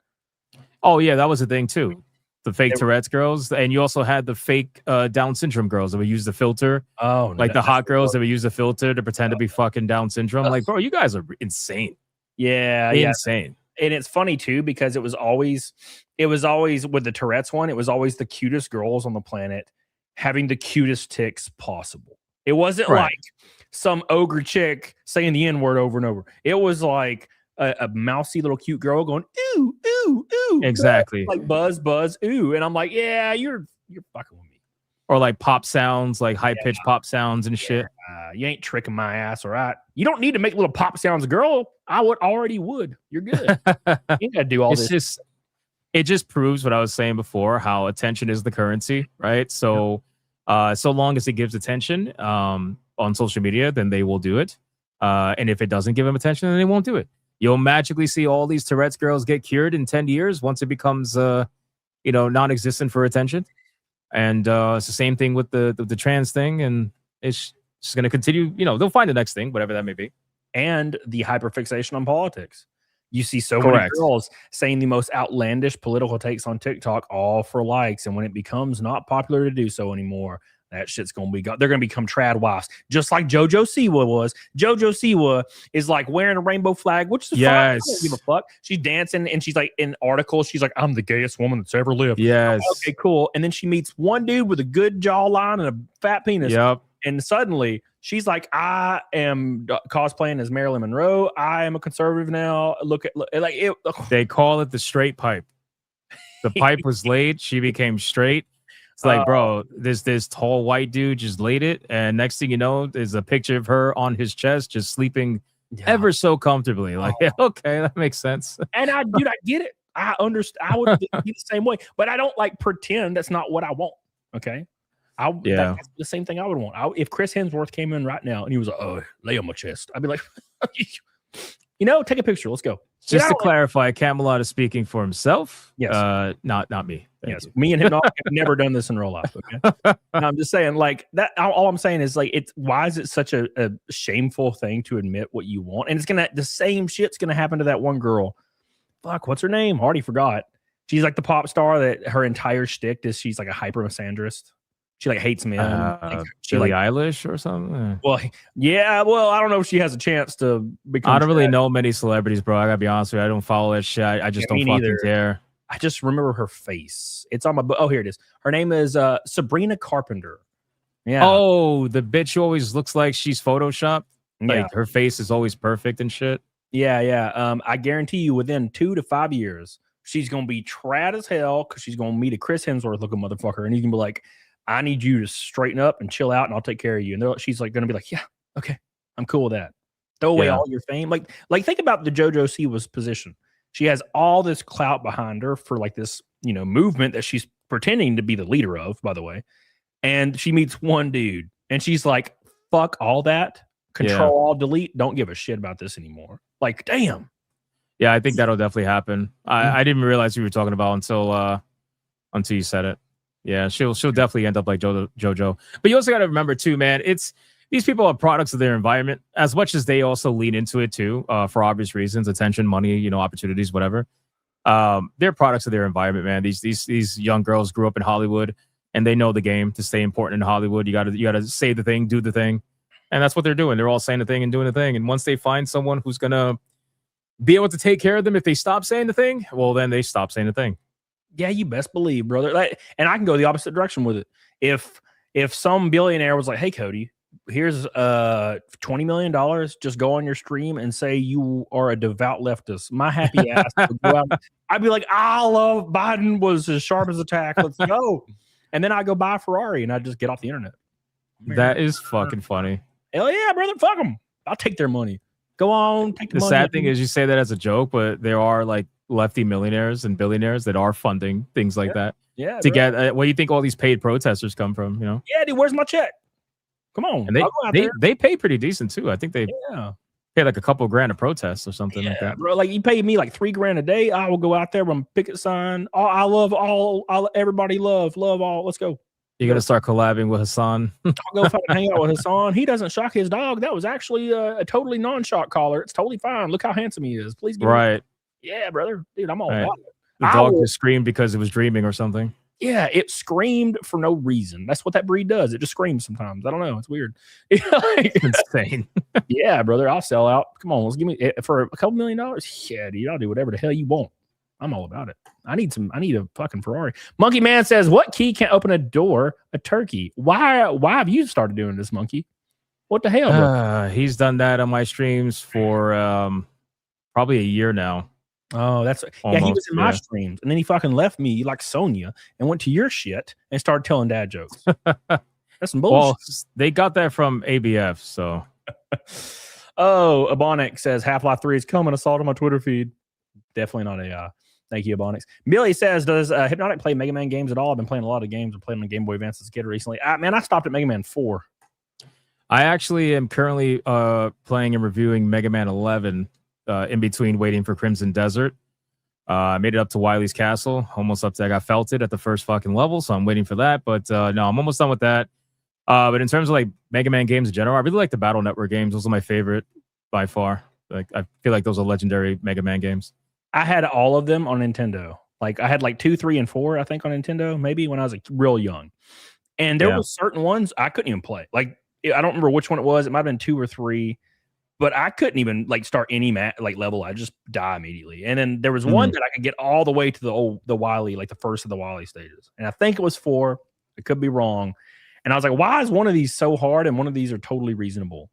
S10: Oh yeah, that was a thing too. The fake Tourette's girls, and you also had the fake Down syndrome girls that would use the filter.
S11: Oh,
S10: like the hot girls that would use the filter to pretend to be fucking Down syndrome. Like, bro, you guys are insane.
S11: Yeah,
S10: insane.
S11: And it's funny too because it was always with the Tourette's one. It was always the cutest girls on the planet having the cutest ticks possible. It wasn't like some ogre chick saying the N-word over and over. It was like a mousy little cute girl going ooh ooh ooh,
S10: exactly,
S11: like buzz buzz ooh, and I'm like, yeah, you're fucking with me.
S10: Or like pop sounds, like high pitched pop sounds and shit.
S11: You ain't tricking my ass, all right? You don't need to make little pop sounds, girl. I already would. You're good. You gotta do all this.
S10: It just proves what I was saying before, how attention is the currency, right? So, so long as it gives attention on social media, then they will do it. And if it doesn't give them attention, then they won't do it. You'll magically see all these Tourette's girls get cured in 10 years once it becomes, non-existent for attention. And it's the same thing with the trans thing, and it's just going to continue. They'll find the next thing, whatever that may be.
S11: And the hyperfixation on politics. You see so many girls saying the most outlandish political takes on TikTok, all for likes. And when it becomes not popular to do so anymore, that shit's going to be gone. They're going to become trad wives, just like JoJo Siwa was. JoJo Siwa is like wearing a rainbow flag, which is fine. I don't give a fuck. She's dancing and she's like in articles. She's like, I'm the gayest woman that's ever lived.
S10: Yes.
S11: Like, okay, cool. And then she meets one dude with a good jawline and a fat penis.
S10: Yep.
S11: And suddenly she's like, I am cosplaying as Marilyn Monroe. I am a conservative now. Look like it.
S10: They call it the straight pipe. The pipe was laid. She became straight. It's like, bro, this tall white dude just laid it. And next thing you know, there's a picture of her on his chest, just sleeping ever so comfortably. Like, okay, that makes sense.
S11: And I get it. I understand. I would be the same way, but I don't like pretend that's not what I want. Okay. That's the same thing I would want. If Chris Hemsworth came in right now and he was like, oh, lay on my chest, I'd be like, take a picture. Let's go.
S10: Just to clarify, Camelot is speaking for himself.
S11: Yes.
S10: Not me.
S11: Yes. Me and him have never done this in real life. Okay. I'm just saying, like that. All I'm saying is, like, why is it such a shameful thing to admit what you want? And the same shit's gonna happen to that one girl. Fuck, what's her name? Already forgot. She's like the pop star that her entire shtick is she's like a hyper misandrist. She like hates men.
S10: Billie Eilish or something.
S11: Well, yeah. Well, I don't know if she has a chance to become.
S10: I don't really know many celebrities, bro. I gotta be honest with you. I don't follow that shit. I just don't fucking care.
S11: I just remember her face. It's on my book. Oh, here it is. Her name is Sabrina Carpenter. Yeah.
S10: Oh, the bitch who always looks like she's photoshopped. Like her face is always perfect and shit.
S11: Yeah. I guarantee you, within 2 to 5 years, she's gonna be trad as hell because she's gonna meet a Chris Hemsworth looking motherfucker, and he's gonna be like, I need you to straighten up and chill out, and I'll take care of you. And she's like going to be like, yeah, okay, I'm cool with that. Throw away all your fame. Like think about the JoJo Siwa's position. She has all this clout behind her for like this, movement that she's pretending to be the leader of, by the way. And she meets one dude, and she's like, fuck all that. Control, all delete. Don't give a shit about this anymore. Like, damn.
S10: Yeah, I think that'll definitely happen. I didn't realize you were talking about until you said it. Yeah, she'll definitely end up like JoJo. But you also got to remember too, man. It's these people are products of their environment, as much as they also lean into it too, for obvious reasons, attention, money, opportunities, whatever. They're products of their environment, man. These young girls grew up in Hollywood, and they know the game to stay important in Hollywood. You gotta say the thing, do the thing, and that's what they're doing. They're all saying the thing and doing the thing. And once they find someone who's gonna be able to take care of them, if they stop saying the thing, well, then they stop saying the thing.
S11: Yeah, you best believe, brother. And I can go the opposite direction with it. If some billionaire was like, "Hey, Cody, here's $20 million. Just go on your stream and say you are a devout leftist," my happy ass would go out. I'd be like, "I love Biden was as sharp as a tack. Let's go." And then I go buy a Ferrari and I just get off the internet.
S10: That is fucking funny.
S11: Hell yeah, brother. Fuck them. I'll take their money. Go on. Take the money.
S10: Sad thing is, you say that as a joke, but there are like lefty millionaires and billionaires that are funding things like that.
S11: Yeah.
S10: To get where do you think all these paid protesters come from?
S11: Yeah, dude. Where's my check? Come on.
S10: And they pay pretty decent too. I think they pay like a couple grand a protest or something like that.
S11: Bro, like you pay me like $3,000 a day. I will go out there with a picket sign. I love all everybody love all. Let's go.
S10: You got to start collabing with Hassan.
S11: I'll go fucking hang out with Hassan. He doesn't shock his dog. That was actually a totally non-shock collar. It's totally fine. Look how handsome he is. Please give me. Yeah, brother. Dude, I'm all about it.
S10: The dog just screamed because it was dreaming or something.
S11: Yeah, it screamed for no reason. That's what that breed does. It just screams sometimes. I don't know. It's weird.
S10: Insane.
S11: Yeah, brother. I'll sell out. Come on, let's give me for a couple $1 million. Yeah, dude. I'll do whatever the hell you want. I'm all about it. I need a fucking Ferrari. Monkey Man says, "What key can't open a door? A turkey. Why have you started doing this, Monkey? What the hell, bro?"
S10: He's done that on my streams for probably a year now.
S11: Oh, that's
S10: almost,
S11: he was in my streams, and then he fucking left me like Sonya and went to your shit and started telling dad jokes. That's some bullshit.
S10: Well, they got that from ABF, so.
S11: Oh, Ebonic says Half-Life 3 is coming. I saw it on my Twitter feed. Definitely not AI. Thank you, Ebonics. Millie says, "Does Hypnotic play Mega Man games at all? I've been playing a lot of games. I'm playing on Game Boy Advance as a kid recently. I stopped at Mega Man 4.
S10: I actually am currently playing and reviewing Mega Man 11 in between waiting for Crimson Desert. I made it up to Wily's Castle, almost up to I got felted at the first fucking level, so I'm waiting for that. But no, I'm almost done with that. But in terms of like Mega Man games in general, I really like the Battle Network games. Those are my favorite by far. Like I feel like those are legendary Mega Man games.
S11: I had all of them on Nintendo. Like I had like 2, 3, and 4, I think, on Nintendo, maybe when I was like real young. And there were certain ones I couldn't even play. Like I don't remember which one it was. It might have been 2 or 3, but I couldn't even like start any level. I just die immediately. And then there was one that I could get all the way to the Wily, like the first of the Wily stages. And I think it was 4. It could be wrong. And I was like, why is one of these so hard and one of these are totally reasonable?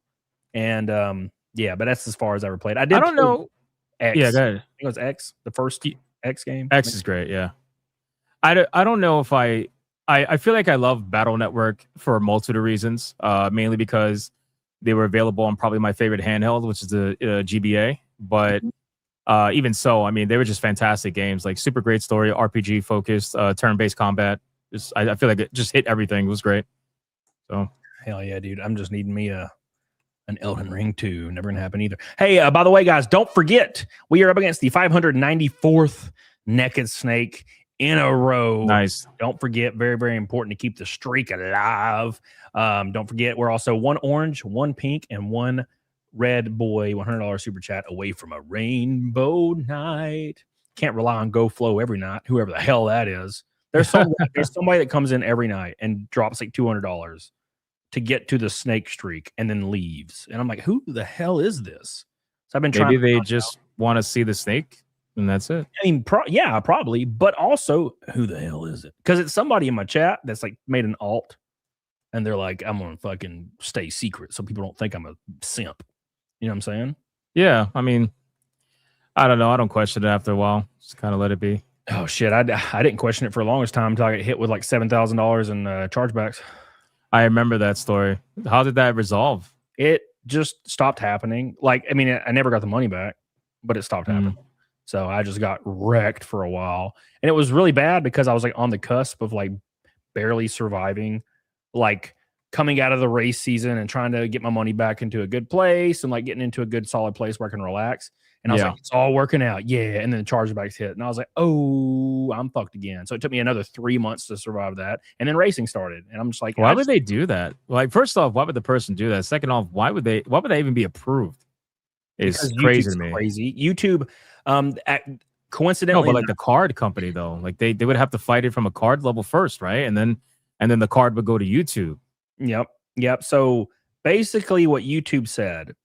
S11: And but that's as far as I ever played. I don't
S10: know.
S11: X.
S10: Yeah, go ahead.
S11: I think it was X, the first X game.
S10: X is great, yeah. I don't know if I feel like I love Battle Network for a multitude of reasons, mainly because they were available on probably my favorite handheld, which is the GBA. But even so, I mean, they were just fantastic games, like super great story, RPG focused, turn-based combat. I feel like it just hit everything. It was great. So
S11: hell yeah, dude. I'm just needing me an Elden Ring 2. Never gonna happen either. Hey, by the way, guys, don't forget we are up against the 594th Naked Snake in a row.
S10: Nice.
S11: Don't forget, very, very important to keep the streak alive. Don't forget, we're also 1 orange, 1 pink, and 1 red boy $100 super chat away from a rainbow night. Can't rely on GoFlow every night, whoever the hell that is. There's somebody that comes in every night and drops like $200 to get to the snake streak and then leaves. And I'm like, who the hell is this? So I've been trying.
S10: Maybe they just want to see the snake and that's it.
S11: I mean, probably. But also, who the hell is it? Because it's somebody in my chat that's like made an alt and they're like, I'm going to fucking stay secret so people don't think I'm a simp. You know what I'm saying?
S10: Yeah. I mean, I don't know. I don't question it after a while. Just kind of let it be.
S11: Oh, shit. I didn't question it for the longest time until I got hit with like $7,000 in chargebacks.
S10: I remember that story. How did that resolve?
S11: It just stopped happening. Like, I mean, I never got the money back, but it stopped happening. So I just got wrecked for a while. And it was really bad because I was like on the cusp of like barely surviving, like coming out of the race season and trying to get my money back into a good place and like getting into a good solid place where I can relax. And I was like, it's all working out. Yeah. And then the chargebacks hit. And I was like, oh, ooh, I'm fucked again. So it took me another 3 months to survive that. And then racing started. And I'm just like,
S10: Why would they do that? Like, first off, why would the person do that? Second off, why would they even be approved? It's crazy to me.
S11: Crazy. YouTube, coincidentally,
S10: no, but like the card company though, like they would have to fight it from a card level first, right? And then the card would go to YouTube.
S11: Yep. So basically, what YouTube said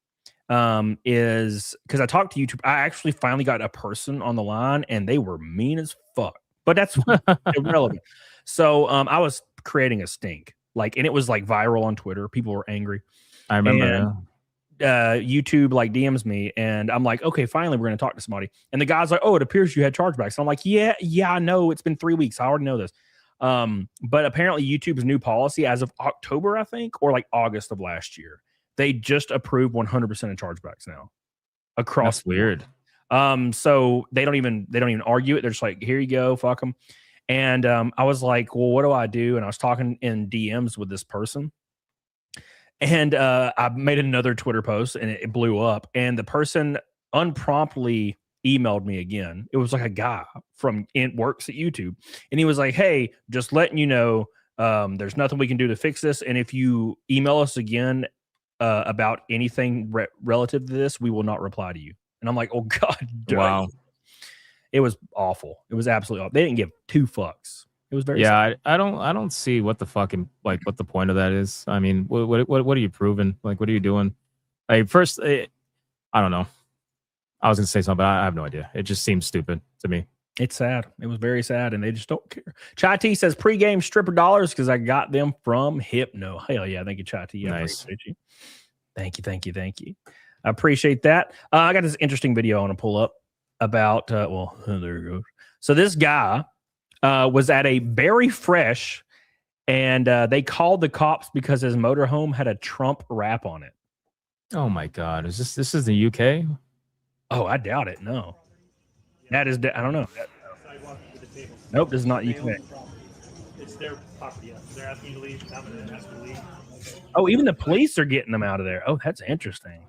S11: is because I talked to YouTube, I actually finally got a person on the line, and they were mean as fuck. But that's irrelevant. So I was creating a stink, like, and it was like viral on Twitter. People were angry.
S10: I remember.
S11: YouTube like DMs me, and I'm like, okay, finally we're gonna talk to somebody. And the guy's like, oh, it appears you had chargebacks. I'm like, yeah, I know. It's been 3 weeks. I already know this. But apparently YouTube's new policy as of October, I think, or like August of last year, they just approved 100% of chargebacks now across.
S10: That's weird.
S11: So they don't even argue it. They're just like, here you go, fuck them. And I was like, well, what do I do? And I was talking in DMs with this person. And I made another Twitter post, and it blew up. And the person unpromptly emailed me again. It was like a guy works at YouTube, and he was like, "Hey, just letting you know, there's nothing we can do to fix this. And if you email us again about anything relative to this, we will not reply to you." And I'm like, "Oh God,
S10: wow!"
S11: It was awful. It was absolutely awful. They didn't give 2 fucks. It was very
S10: sad. I don't see what the fucking what the point of that is. I mean, what are you proving? Like, what are you doing? Like, first, I don't know. I was gonna say something, but I have no idea. It just seems stupid to me.
S11: It's sad. It was very sad, and they just don't care. Chai T says pregame stripper dollars because I got them from Hypno. Hell yeah, thank you, Chai T.
S10: Nice.
S11: You. Thank you. I appreciate that. I got this interesting video I want to pull up about. Well, there it goes. So this guy was at a Berry Fresh, and they called the cops because his motorhome had a Trump wrap on it.
S10: Oh my God! This is the UK?
S11: Oh, I doubt it. No, that is. I don't know. Nope, this is not UK.
S8: It's their property. They're asking you to leave. I'm going to ask you to leave.
S11: Oh, even the police are getting them out of there. Oh, that's interesting.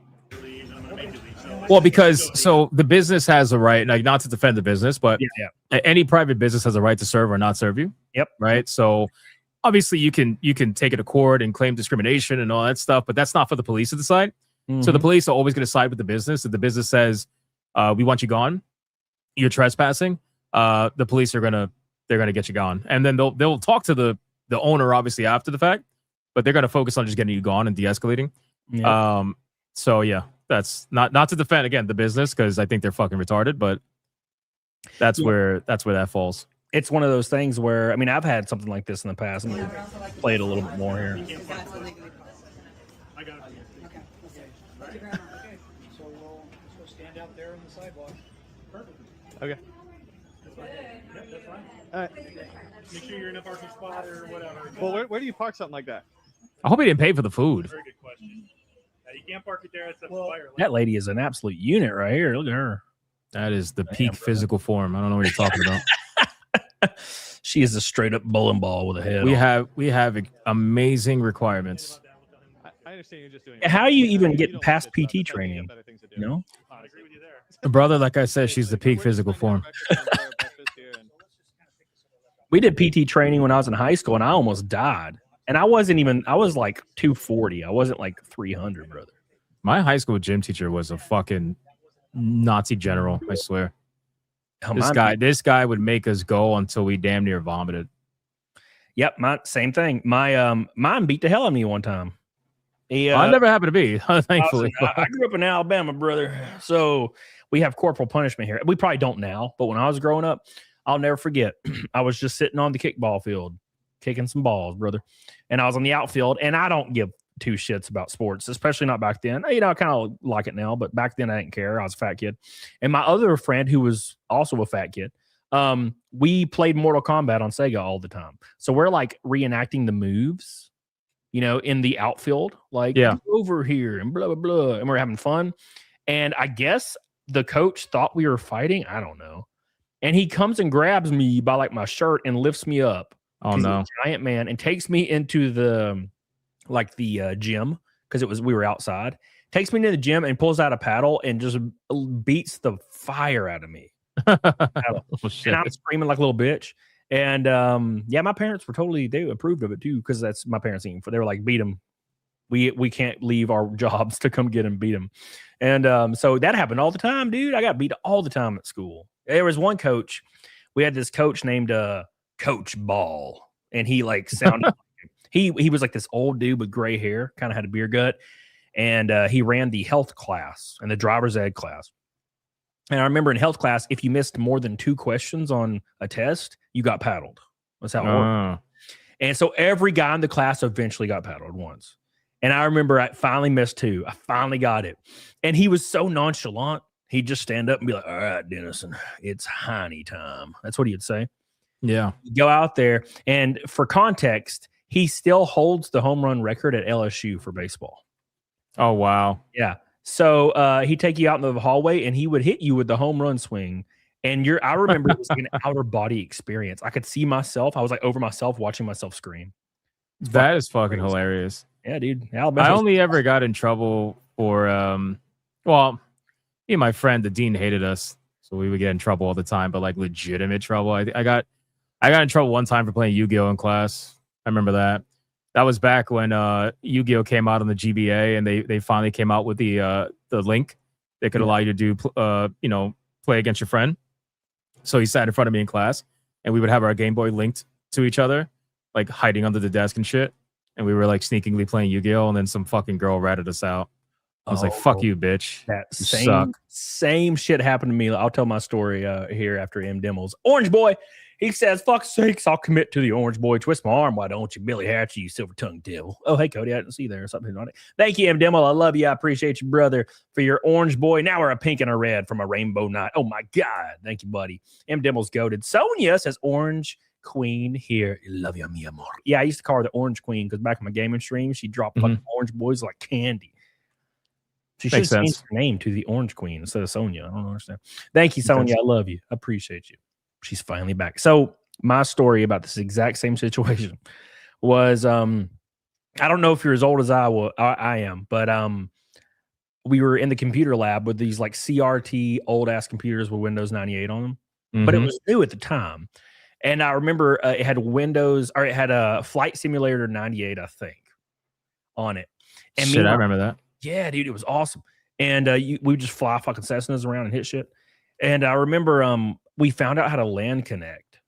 S10: Well, because the business has a right, like, not to defend the business, but any private business has a right to serve or not serve you.
S11: Yep.
S10: Right. So obviously you can take it to court and claim discrimination and all that stuff, but that's not for the police to decide. Mm-hmm. So the police are always going to side with the business. If the business says, we want you gone, you're trespassing, the police they're gonna get you gone. And then they'll talk to the owner, obviously, after the fact, but they're gonna focus on just getting you gone and de-escalating.
S11: Yep.
S10: So yeah, that's not to defend again the business, because I think they're fucking retarded, but that's where that falls.
S11: It's one of those things where, I mean, I've had something like this in the past. I'm gonna play it a little bit more here.
S8: I got it. Okay. So we'll stand out there on the sidewalk. Perfect.
S12: Okay.
S8: That's fine.
S12: All right.
S8: Make sure you're in a parking spot or whatever.
S12: Well, where do you park something like that?
S10: I hope he didn't pay for the food.
S8: Very good question. You can't park it there. It's a fire.
S11: That lady is an absolute unit right here. Look at her.
S10: That is the peak physical form. I don't know what you're talking about.
S11: She is a straight up bowling ball with a head.
S10: We have amazing requirements.
S12: I understand you're just doing.
S11: How do you even get past PT training? No,
S8: I agree with you there.
S10: Brother, like I said, she's the peak physical form.
S11: We did PT training when I was in high school, and I almost died. And I was like 240. I wasn't like 300, brother.
S10: My high school gym teacher was a fucking Nazi general, I swear. This guy would make us go until we damn near vomited.
S11: Yep, same thing. Mine beat the hell out of me one time.
S10: I never happened to be, thankfully.
S11: I grew up in Alabama, brother. So we have corporal punishment here. We probably don't now, but when I was growing up, I'll never forget. I was just sitting on the kickball field, kicking some balls, brother. And I was on the outfield, and I don't give 2 shits about sports, especially not back then. You know, I kind of like it now, but back then I didn't care. I was a fat kid. And my other friend, who was also a fat kid, we played Mortal Kombat on Sega all the time. So we're like reenacting the moves, you know, in the outfield, like over here and blah, blah, blah. And we're having fun. And I guess the coach thought we were fighting. I don't know. And he comes and grabs me by like my shirt and lifts me up.
S10: Oh no.
S11: He's a giant man, and takes me into the gym, because we were outside. Takes me into the gym and pulls out a paddle and just beats the fire out of me. Paddle.
S10: Oh, shit.
S11: And I'm screaming like a little bitch. And yeah, my parents were they approved of it too, because that's my parents eating for. They were like, beat him. We can't leave our jobs to come get him, beat him. And so that happened all the time, dude. I got beat all the time at school. There was one coach. We had this coach named Coach Ball, and he like sounded he was like this old dude with gray hair, kind of had a beer gut, and he ran the health class and the driver's ed class. And I remember in health class, if you missed more than 2 questions on a test, you got paddled. That's how it worked. And so every guy in the class eventually got paddled once. And I remember I finally missed 2. I finally got it. And he was so nonchalant. He'd just stand up and be like, all right, Dennison, it's Heine time. That's what he'd say.
S10: Yeah.
S11: Go out there. And for context, he still holds the home run record at LSU for baseball.
S10: Oh, wow.
S11: Yeah. So he'd take you out in the hallway and he would hit you with the home run swing. And I remember it was like an outer body experience. I could see myself. I was like over myself, watching myself scream.
S10: That is fucking hilarious.
S11: Yeah, dude.
S10: I only ever got in trouble for, well, me and my friend, the dean hated us. So we would get in trouble all the time, but like legitimate trouble. I got in trouble one time for playing Yu-Gi-Oh! In class. I remember that. That was back when Yu-Gi-Oh! Came out on the GBA, and they finally came out with the link that could allow you to do, play against your friend. So he sat in front of me in class, and we would have our Game Boy linked to each other, like hiding under the desk and shit. And we were like sneakingly playing Yu-Gi-Oh! And then some fucking girl ratted us out. I was like, fuck you, bitch.
S11: That
S10: You
S11: same shit happened to me. I'll tell my story here after M. Dimmels. Orange Boy, he says, fuck's sakes, I'll commit to the Orange Boy. Twist my arm, why don't you? Billy Hatcher, you silver-tongued devil. Oh, hey, Cody, I didn't see you there or something on it. Thank you, M. Dimmel. I love you. I appreciate you, brother, for your Orange Boy. Now we're a pink and a red from a rainbow night. Oh, my God. Thank you, buddy. M. Dimmel's goated. Sonia says, Orange Queen here. Love you, mi amor. Yeah, I used to call her the Orange Queen because back in my gaming stream, she dropped fucking Orange Boys like candy. She should change her name to the Orange Queen instead of Sonia. I don't understand. Thank you, Sonia. I love you. I appreciate you. She's finally back. So my story about this exact same situation was I don't know if you're as old as I am, but we were in the computer lab with these like CRT old ass computers with Windows 98 on them, but it was new at the time. And I remember it had it had a Flight Simulator 98, I think, on it. And
S10: I remember that.
S11: Yeah, dude, it was awesome. And we would just fly fucking Cessnas around and hit shit. And I remember we found out how to LAN connect.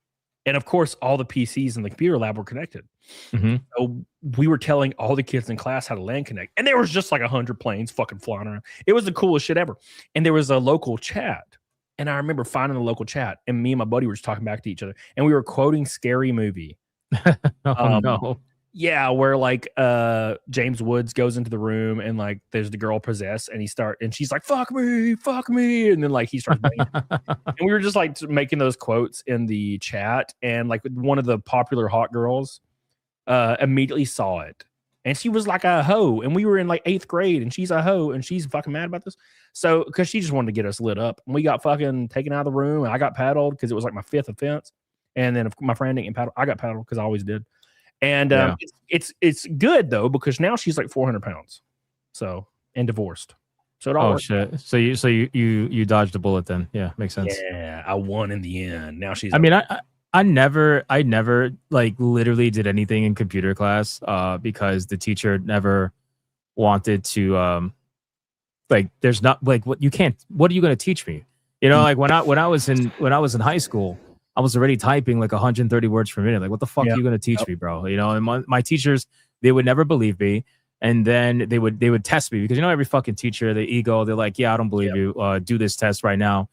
S11: And of course, all the PCs in the computer lab were connected. So we were telling all the kids in class how to LAN connect. And there was just like 100 planes fucking flying around. It was the coolest shit ever. And there was a local chat. And I remember finding the local chat. And me and my buddy were just talking back to each other. And we were quoting Scary Movie.
S10: No.
S11: Yeah, where like James Woods goes into the room and like there's the girl possessed and she's like, fuck me. And then like he starts banging. And we were just like making those quotes in the chat. And like one of the popular hot girls immediately saw it. And she was like a hoe. And we were in like 8th grade and she's a hoe and she's fucking mad about this. So because she just wanted to get us lit up. And we got fucking taken out of the room and I got paddled because it was like my 5th offense. And then if my friend didn't get paddled, I got paddled because I always did. And it's good though because now she's like 400 pounds, and divorced. So it all worked.
S10: Shit. So you dodged a bullet then? Yeah, makes sense.
S11: Yeah, I won in the end. Now she's.
S10: I mean, I never like literally did anything in computer class because the teacher never wanted to like. There's not like what you can't. What are you going to teach me? You know, like when I was in high school. I was already typing like 130 words per minute. Like, what the fuck are you going to teach me, bro? You know, and my teachers, they would never believe me. And then they would test me because, you know, every fucking teacher, the ego, they're like, yeah, I don't believe you. Do this test right now.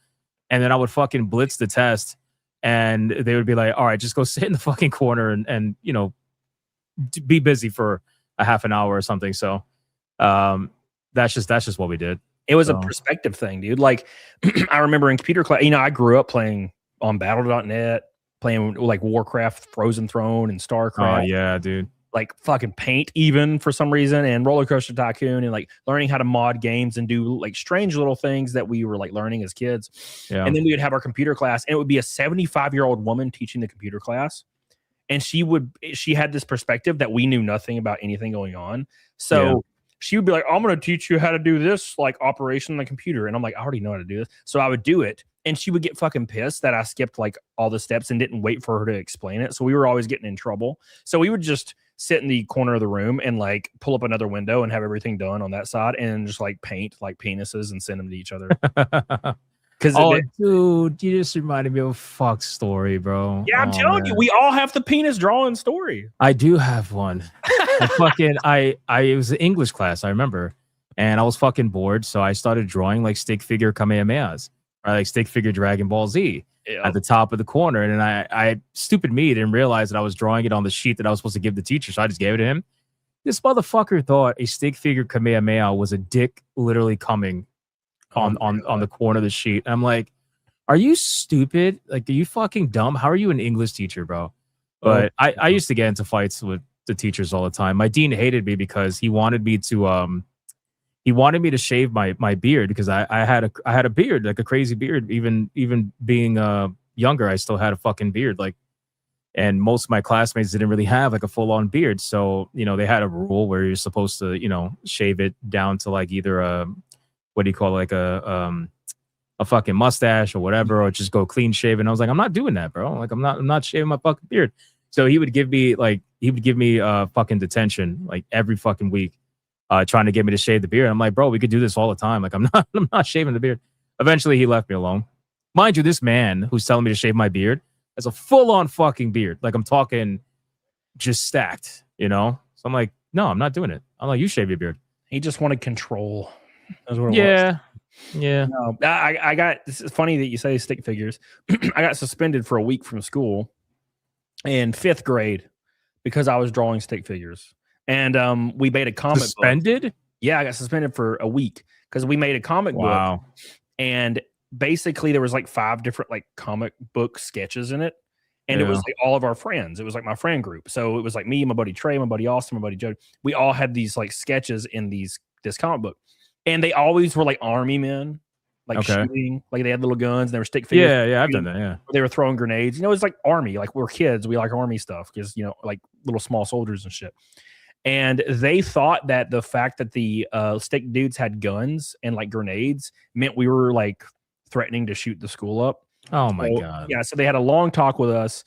S10: And then I would fucking blitz the test and they would be like, all right, just go sit in the fucking corner and you know, be busy for a half an hour or something. So that's just what we did.
S11: It was a perspective thing, dude. Like I remember in computer class, you know, I grew up playing on battle.net, playing like Warcraft, Frozen Throne, and StarCraft.
S10: Oh, yeah, dude.
S11: Like fucking Paint even for some reason, and Roller Coaster Tycoon, and like learning how to mod games and do like strange little things that we were like learning as kids. Yeah. And then we would have our computer class, and it would be a 75-year-old woman teaching the computer class. And she had this perspective that we knew nothing about anything going on. So she would be like, I'm going to teach you how to do this like operation on the computer. And I'm like, I already know how to do this. So I would do it. And she would get fucking pissed that I skipped like all the steps and didn't wait for her to explain it. So we were always getting in trouble. So we would just sit in the corner of the room and like pull up another window and have everything done on that side and just like paint like penises and send them to each other.
S10: Because dude, you just reminded me of a fuck story, bro.
S11: Yeah, I'm telling you, we all have the penis drawing story.
S10: I do have one. It was an English class, I remember, and I was fucking bored, so I started drawing like stick figure Kamehamehas or like stick figure Dragon Ball Z at the top of the corner, and then I stupid me didn't realize that I was drawing it on the sheet that I was supposed to give the teacher, so I just gave it to him. This motherfucker thought a stick figure Kamehameha was a dick literally coming on the corner of the sheet. I'm like, are you stupid? Like, are you fucking dumb? How are you an English teacher, bro? But I used to get into fights with the teachers all the time. My dean hated me because he wanted me to shave my beard because I had a beard, like a crazy beard. Even being younger, I still had a fucking beard. Like, and most of my classmates didn't really have like a full on beard. So, they had a rule where you're supposed to, shave it down to like either a, what do you call it, like a fucking mustache or whatever, or just go clean shaven. I was like, I'm not doing that, bro. Like, I'm not shaving my fucking beard. So he would give me fucking detention like every fucking week, trying to get me to shave the beard. I'm like, bro, we could do this all the time. Like, I'm not shaving the beard. Eventually he left me alone. Mind you, this man who's telling me to shave my beard has a full on fucking beard. Like, I'm talking just stacked, So I'm like, no, I'm not doing it. I'm like, you shave your beard.
S11: He just wanted control. That's what it
S10: was.
S11: Yeah. No, I got, this is funny that you say stick figures. I got suspended for a week from school in 5th grade because I was drawing stick figures. And we made a comic
S10: suspended
S11: book. Yeah, I got suspended for a week because we made a comic book. And basically there was like 5 different like comic book sketches in it. And it was like all of our friends. It was like my friend group. So it was like me, my buddy Trey, my buddy Austin, my buddy Joe. We all had these like sketches in this comic book. And they always were like army men, like shooting, like they had little guns and they were stick figures.
S10: Yeah, I've done that. Yeah,
S11: they were throwing grenades. It's like army. Like we're kids, we like army stuff because like little small soldiers and shit. And they thought that the fact that the stick dudes had guns and like grenades meant we were like threatening to shoot the school up.
S10: Oh my god!
S11: Yeah, so they had a long talk with us.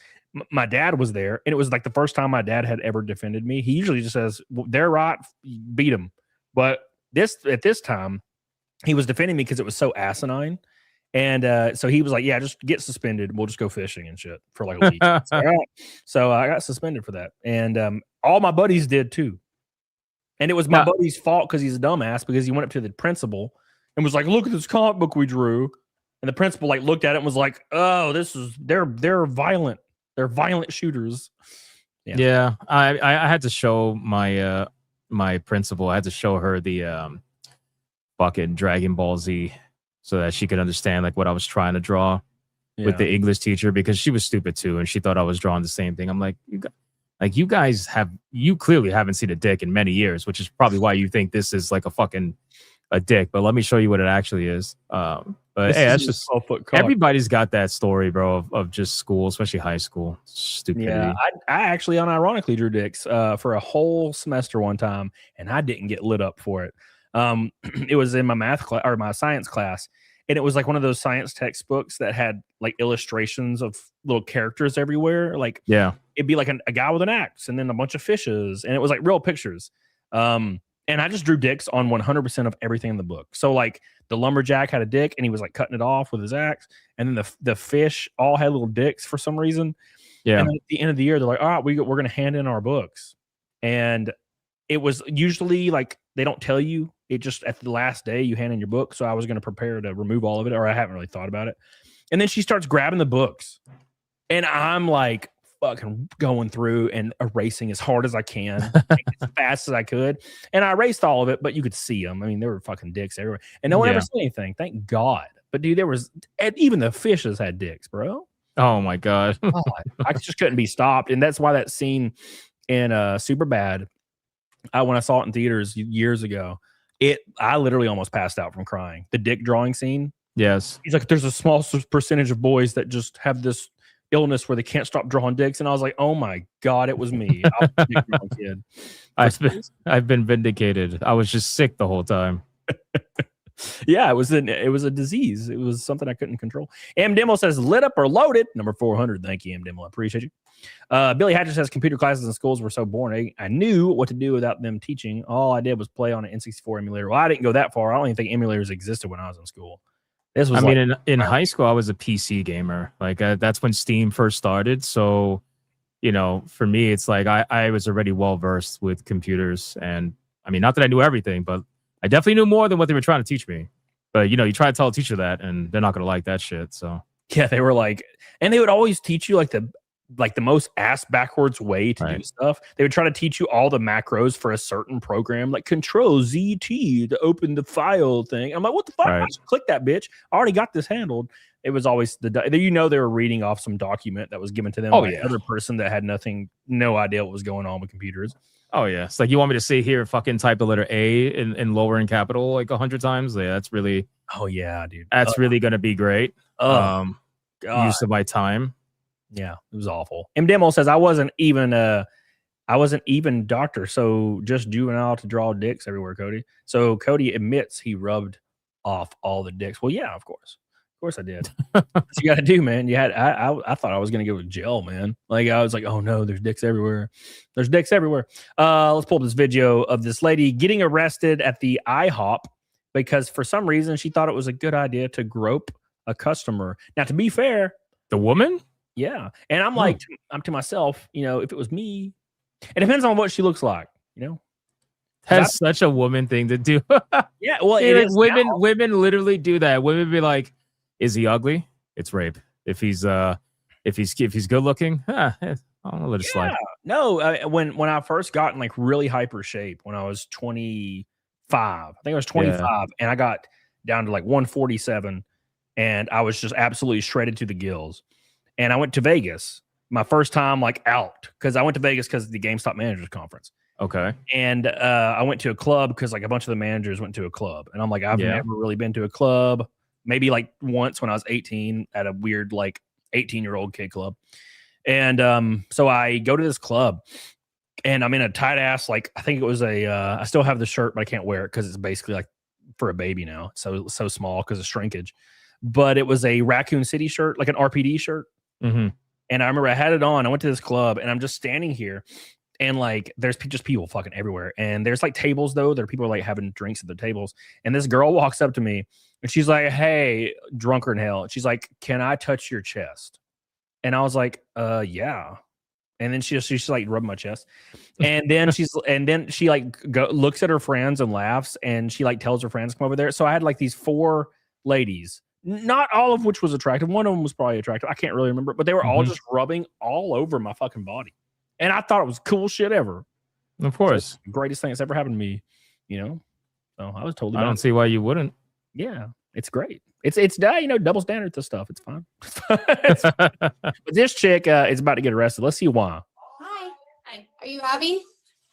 S11: My dad was there, and it was like the first time my dad had ever defended me. He usually just says, well, "They're right, beat them," but at this time, he was defending me because it was so asinine. And so he was like, yeah, just get suspended. We'll just go fishing and shit for like a week. So I got suspended for that. And all my buddies did too. And it was my buddy's fault because he's a dumbass because he went up to the principal and was like, look at this comic book we drew. And the principal like looked at it and was like, oh, they're violent. They're violent shooters.
S10: Yeah. I had to show my my principal, I had to show her the fucking Dragon Ball Z so that she could understand like what I was trying to draw with the English teacher because she was stupid too and she thought I was drawing the same thing. I'm like, you clearly haven't seen a dick in many years, which is probably why you think this is like a dick. But let me show you what it actually is. But hey, that's just everybody's got that story, bro, of just school, especially high school stupidity.
S11: Yeah, I actually unironically drew dicks for a whole semester one time, and I didn't get lit up for it. It was in my math class or my science class, and it was like one of those science textbooks that had like illustrations of little characters everywhere. Like, it'd be like a guy with an axe, and then a bunch of fishes, and it was like real pictures. And I just drew dicks on 100% of everything in the book. So like the lumberjack had a dick and he was like cutting it off with his axe. And then the fish all had little dicks for some reason.
S10: Yeah.
S11: And at the end of the year, they're like, all right, we're going to hand in our books. And it was usually like, they don't tell you. It just at the last day you hand in your book. So I was going to prepare to remove all of it, or I haven't really thought about it. And then she starts grabbing the books. And I'm like, fucking going through and erasing as hard as I can, as fast as I could. And I erased all of it, but you could see them. I mean, there were fucking dicks everywhere. And no one ever said anything. Thank God. But dude, even the fishes had dicks, bro.
S10: Oh my God.
S11: I just couldn't be stopped. And that's why that scene in Superbad, when I saw it in theaters years ago, I literally almost passed out from crying. The dick drawing scene.
S10: Yes.
S11: He's like, there's a small percentage of boys that just have this illness where they can't stop drawing dicks, and I was like, oh my god, it was me. I was a dick drawing kid.
S10: I've been vindicated. I was just sick the whole time.
S11: Yeah, it was a disease. It was something I couldn't control. M Demo says lit up or loaded. Number 400. Thank you, M Demo. I appreciate you. Billy Hatcher says computer classes in schools were so boring. I knew what to do without them teaching. All I did was play on an N64 emulator. Well, I didn't go that far. I don't even think emulators existed when I was in school. This was
S10: in high school, I was a PC gamer. Like that's when Steam first started. So, for me, it's like I was already well versed with computers. And I mean, not that I knew everything, but I definitely knew more than what they were trying to teach me. But, you try to tell a teacher that and they're not going to like that shit. So,
S11: yeah, they were like, and they would always teach you like the most ass backwards way to do stuff. They would try to teach you all the macros for a certain program, like Control ZT to open the file thing. I'm like, what the fuck? I should click that bitch. I already got this handled. It was always they were reading off some document that was given to them by another person that had no idea what was going on with computers.
S10: Oh yeah, it's like you want me to sit here and fucking type the letter A in lower in capital like 100 times. Yeah, that's really.
S11: Oh yeah, dude.
S10: That's really gonna be great.
S11: God.
S10: Use of my time.
S11: Yeah, it was awful. M Demo says I wasn't even doctor, so just juvenile to draw dicks everywhere, Cody. So Cody admits he rubbed off all the dicks. Well, yeah, of course I did. What you got to do, man. I thought I was gonna go to jail, man. Like I was like, oh no, there's dicks everywhere. There's dicks everywhere. Let's pull up this video of this lady getting arrested at the IHOP because for some reason she thought it was a good idea to grope a customer. Now, to be fair,
S10: the woman.
S11: Yeah. And I'm like, I'm to myself, if it was me, it depends on what she looks like,
S10: That's such a woman thing to do.
S11: Yeah. Well,
S10: women literally do that. Women be like, is he ugly? It's rape. If he's good looking, I'll let it slide.
S11: No, when I first got in like really hyper shape when I was 25, I think I was 25 and I got down to like 147 and I was just absolutely shredded to the gills. And I went to Vegas, my first time like out, because I went to Vegas because of the GameStop Managers Conference.
S10: Okay.
S11: And I went to a club because like a bunch of the managers went to a club. And I'm like, I've never really been to a club. Maybe like once when I was 18 at a weird like 18-year-old kid club. And so I go to this club and I'm in a tight ass, like I think it was I still have the shirt, but I can't wear it because it's basically like for a baby now. So small because of shrinkage. But it was a Raccoon City shirt, like an RPD shirt.
S10: Mm-hmm.
S11: And I remember I had it on. I went to this club and I'm just standing here and like there's just people fucking everywhere. And there's like tables though. There are people like having drinks at their tables. And this girl walks up to me and she's like, hey, drunker in hell. She's like, can I touch your chest? And I was like, yeah. And then she's like rubbing my chest. And then she like looks at her friends and laughs and she like tells her friends to come over there. So I had like these 4 ladies. Not all of which was attractive. One of them was probably attractive. I can't really remember, but they were all just rubbing all over my fucking body. And I thought it was cool shit ever.
S10: Of course.
S11: The greatest thing that's ever happened to me, So I was totally.
S10: I don't see why you wouldn't.
S11: Yeah, it's great. It's double standard to stuff. It's fine. But this chick is about to get arrested. Let's see why.
S13: Hi. Are you Abby?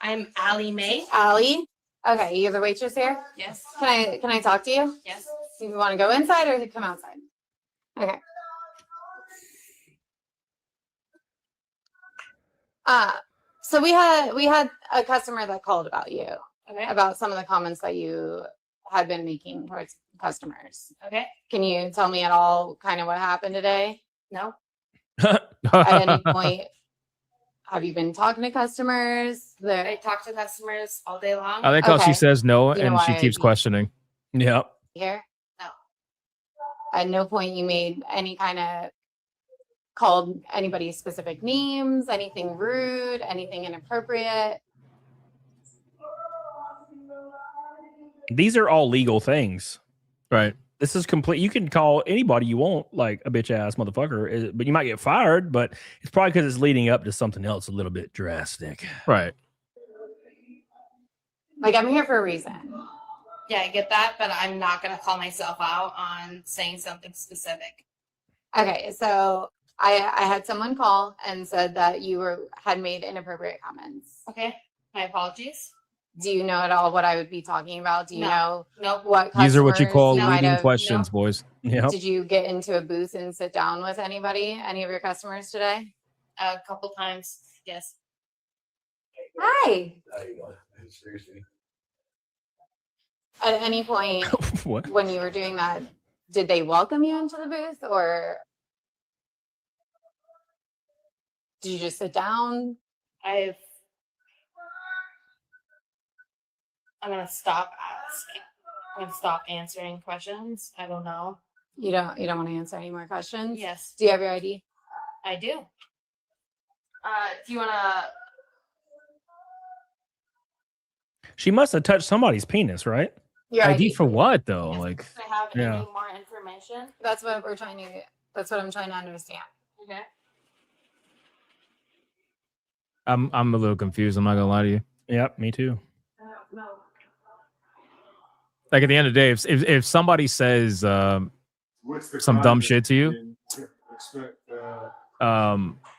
S13: I'm Allie Mae. Allie. Okay, you're the waitress here? Yes. Can I talk to you? Yes. Do you want to go inside or come outside? Okay. So we had a customer that called about you. Okay. About some of the comments that you had been making towards customers. Okay. Can you tell me at all kind of what happened today? No. At any point, have you been talking to customers? I talk to customers all day long.
S10: I like how she says no and she keeps questioning.
S11: Yep.
S13: Here? No. At no point you made any kind of called anybody specific names, anything rude, anything inappropriate.
S11: These are all legal things.
S10: Right.
S11: This is complete. You can call anybody you want, like a bitch ass motherfucker, but you might get fired, but it's probably because it's leading up to something else a little bit drastic.
S10: Right.
S13: Like, I'm here for a reason.
S14: Yeah, I get that, but I'm not going to call myself out on saying something specific.
S13: Okay, so I had someone call and said that you had made inappropriate comments.
S14: Okay, my apologies.
S13: Do you know at all what I would be talking about? Do you
S14: No.
S13: know what
S10: These are what you call
S13: customers might
S10: leading
S13: have-
S10: questions, boys.
S11: Yep.
S13: Did you get into a booth and sit down with anybody, any of your customers today?
S14: A couple times, yes.
S13: Hi. At any point
S11: What?
S13: when you were doing that, did they welcome you into the booth or did you just sit down?
S14: I'm gonna stop asking. I'm gonna stop answering questions. I don't know.
S13: You don't want to answer any more questions?
S14: Yes,
S13: Do you have your ID?
S14: I do. Do you wanna?
S11: She must have touched somebody's penis, right?
S13: Your
S10: ID
S13: ID.
S10: for what though? Like,
S14: I have
S11: Yeah.
S14: any more information?
S13: That's what I'm trying to understand.
S14: Okay.
S10: I'm a little confused. I'm not gonna lie to you.
S11: Yep, me too.
S14: No.
S10: Like at the end of the day, if somebody says some dumb shit to you,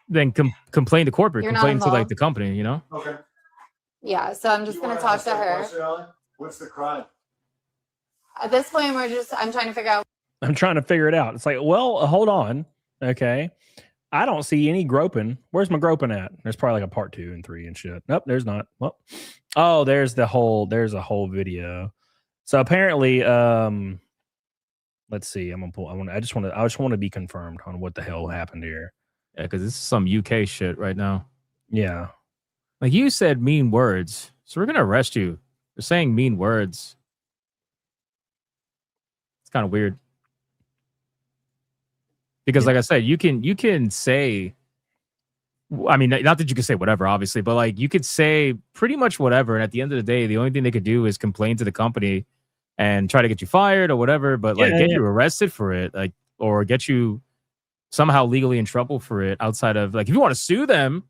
S10: then complain to corporate,
S13: You're not
S10: complain to like
S13: involved?
S10: the company, you know?
S1: Okay.
S13: Yeah, so I'm just gonna talk to her.
S1: What's the crime?
S13: At this point, I'm trying to figure out.
S11: I'm trying to figure it out. It's like, well, hold on. Okay. I don't see any groping. Where's my groping at? There's probably like a part 2 and 3 and shit. Nope, there's not. Well, oh, there's a whole video. So apparently, let's see. I'm gonna pull. I just want to be confirmed on what the hell happened here.
S10: Yeah, because this is some UK shit right now.
S11: Yeah.
S10: Like you said mean words, so we're gonna arrest you. You're saying mean words. It's kind of weird. Because like I said, you can say, I mean, not that you can say whatever, obviously, but like you could say pretty much whatever. And at the end of the day, the only thing they could do is complain to the company and try to get you fired or whatever, but like get you arrested for it, like, or get you somehow legally in trouble for it outside of like, if you want to sue them,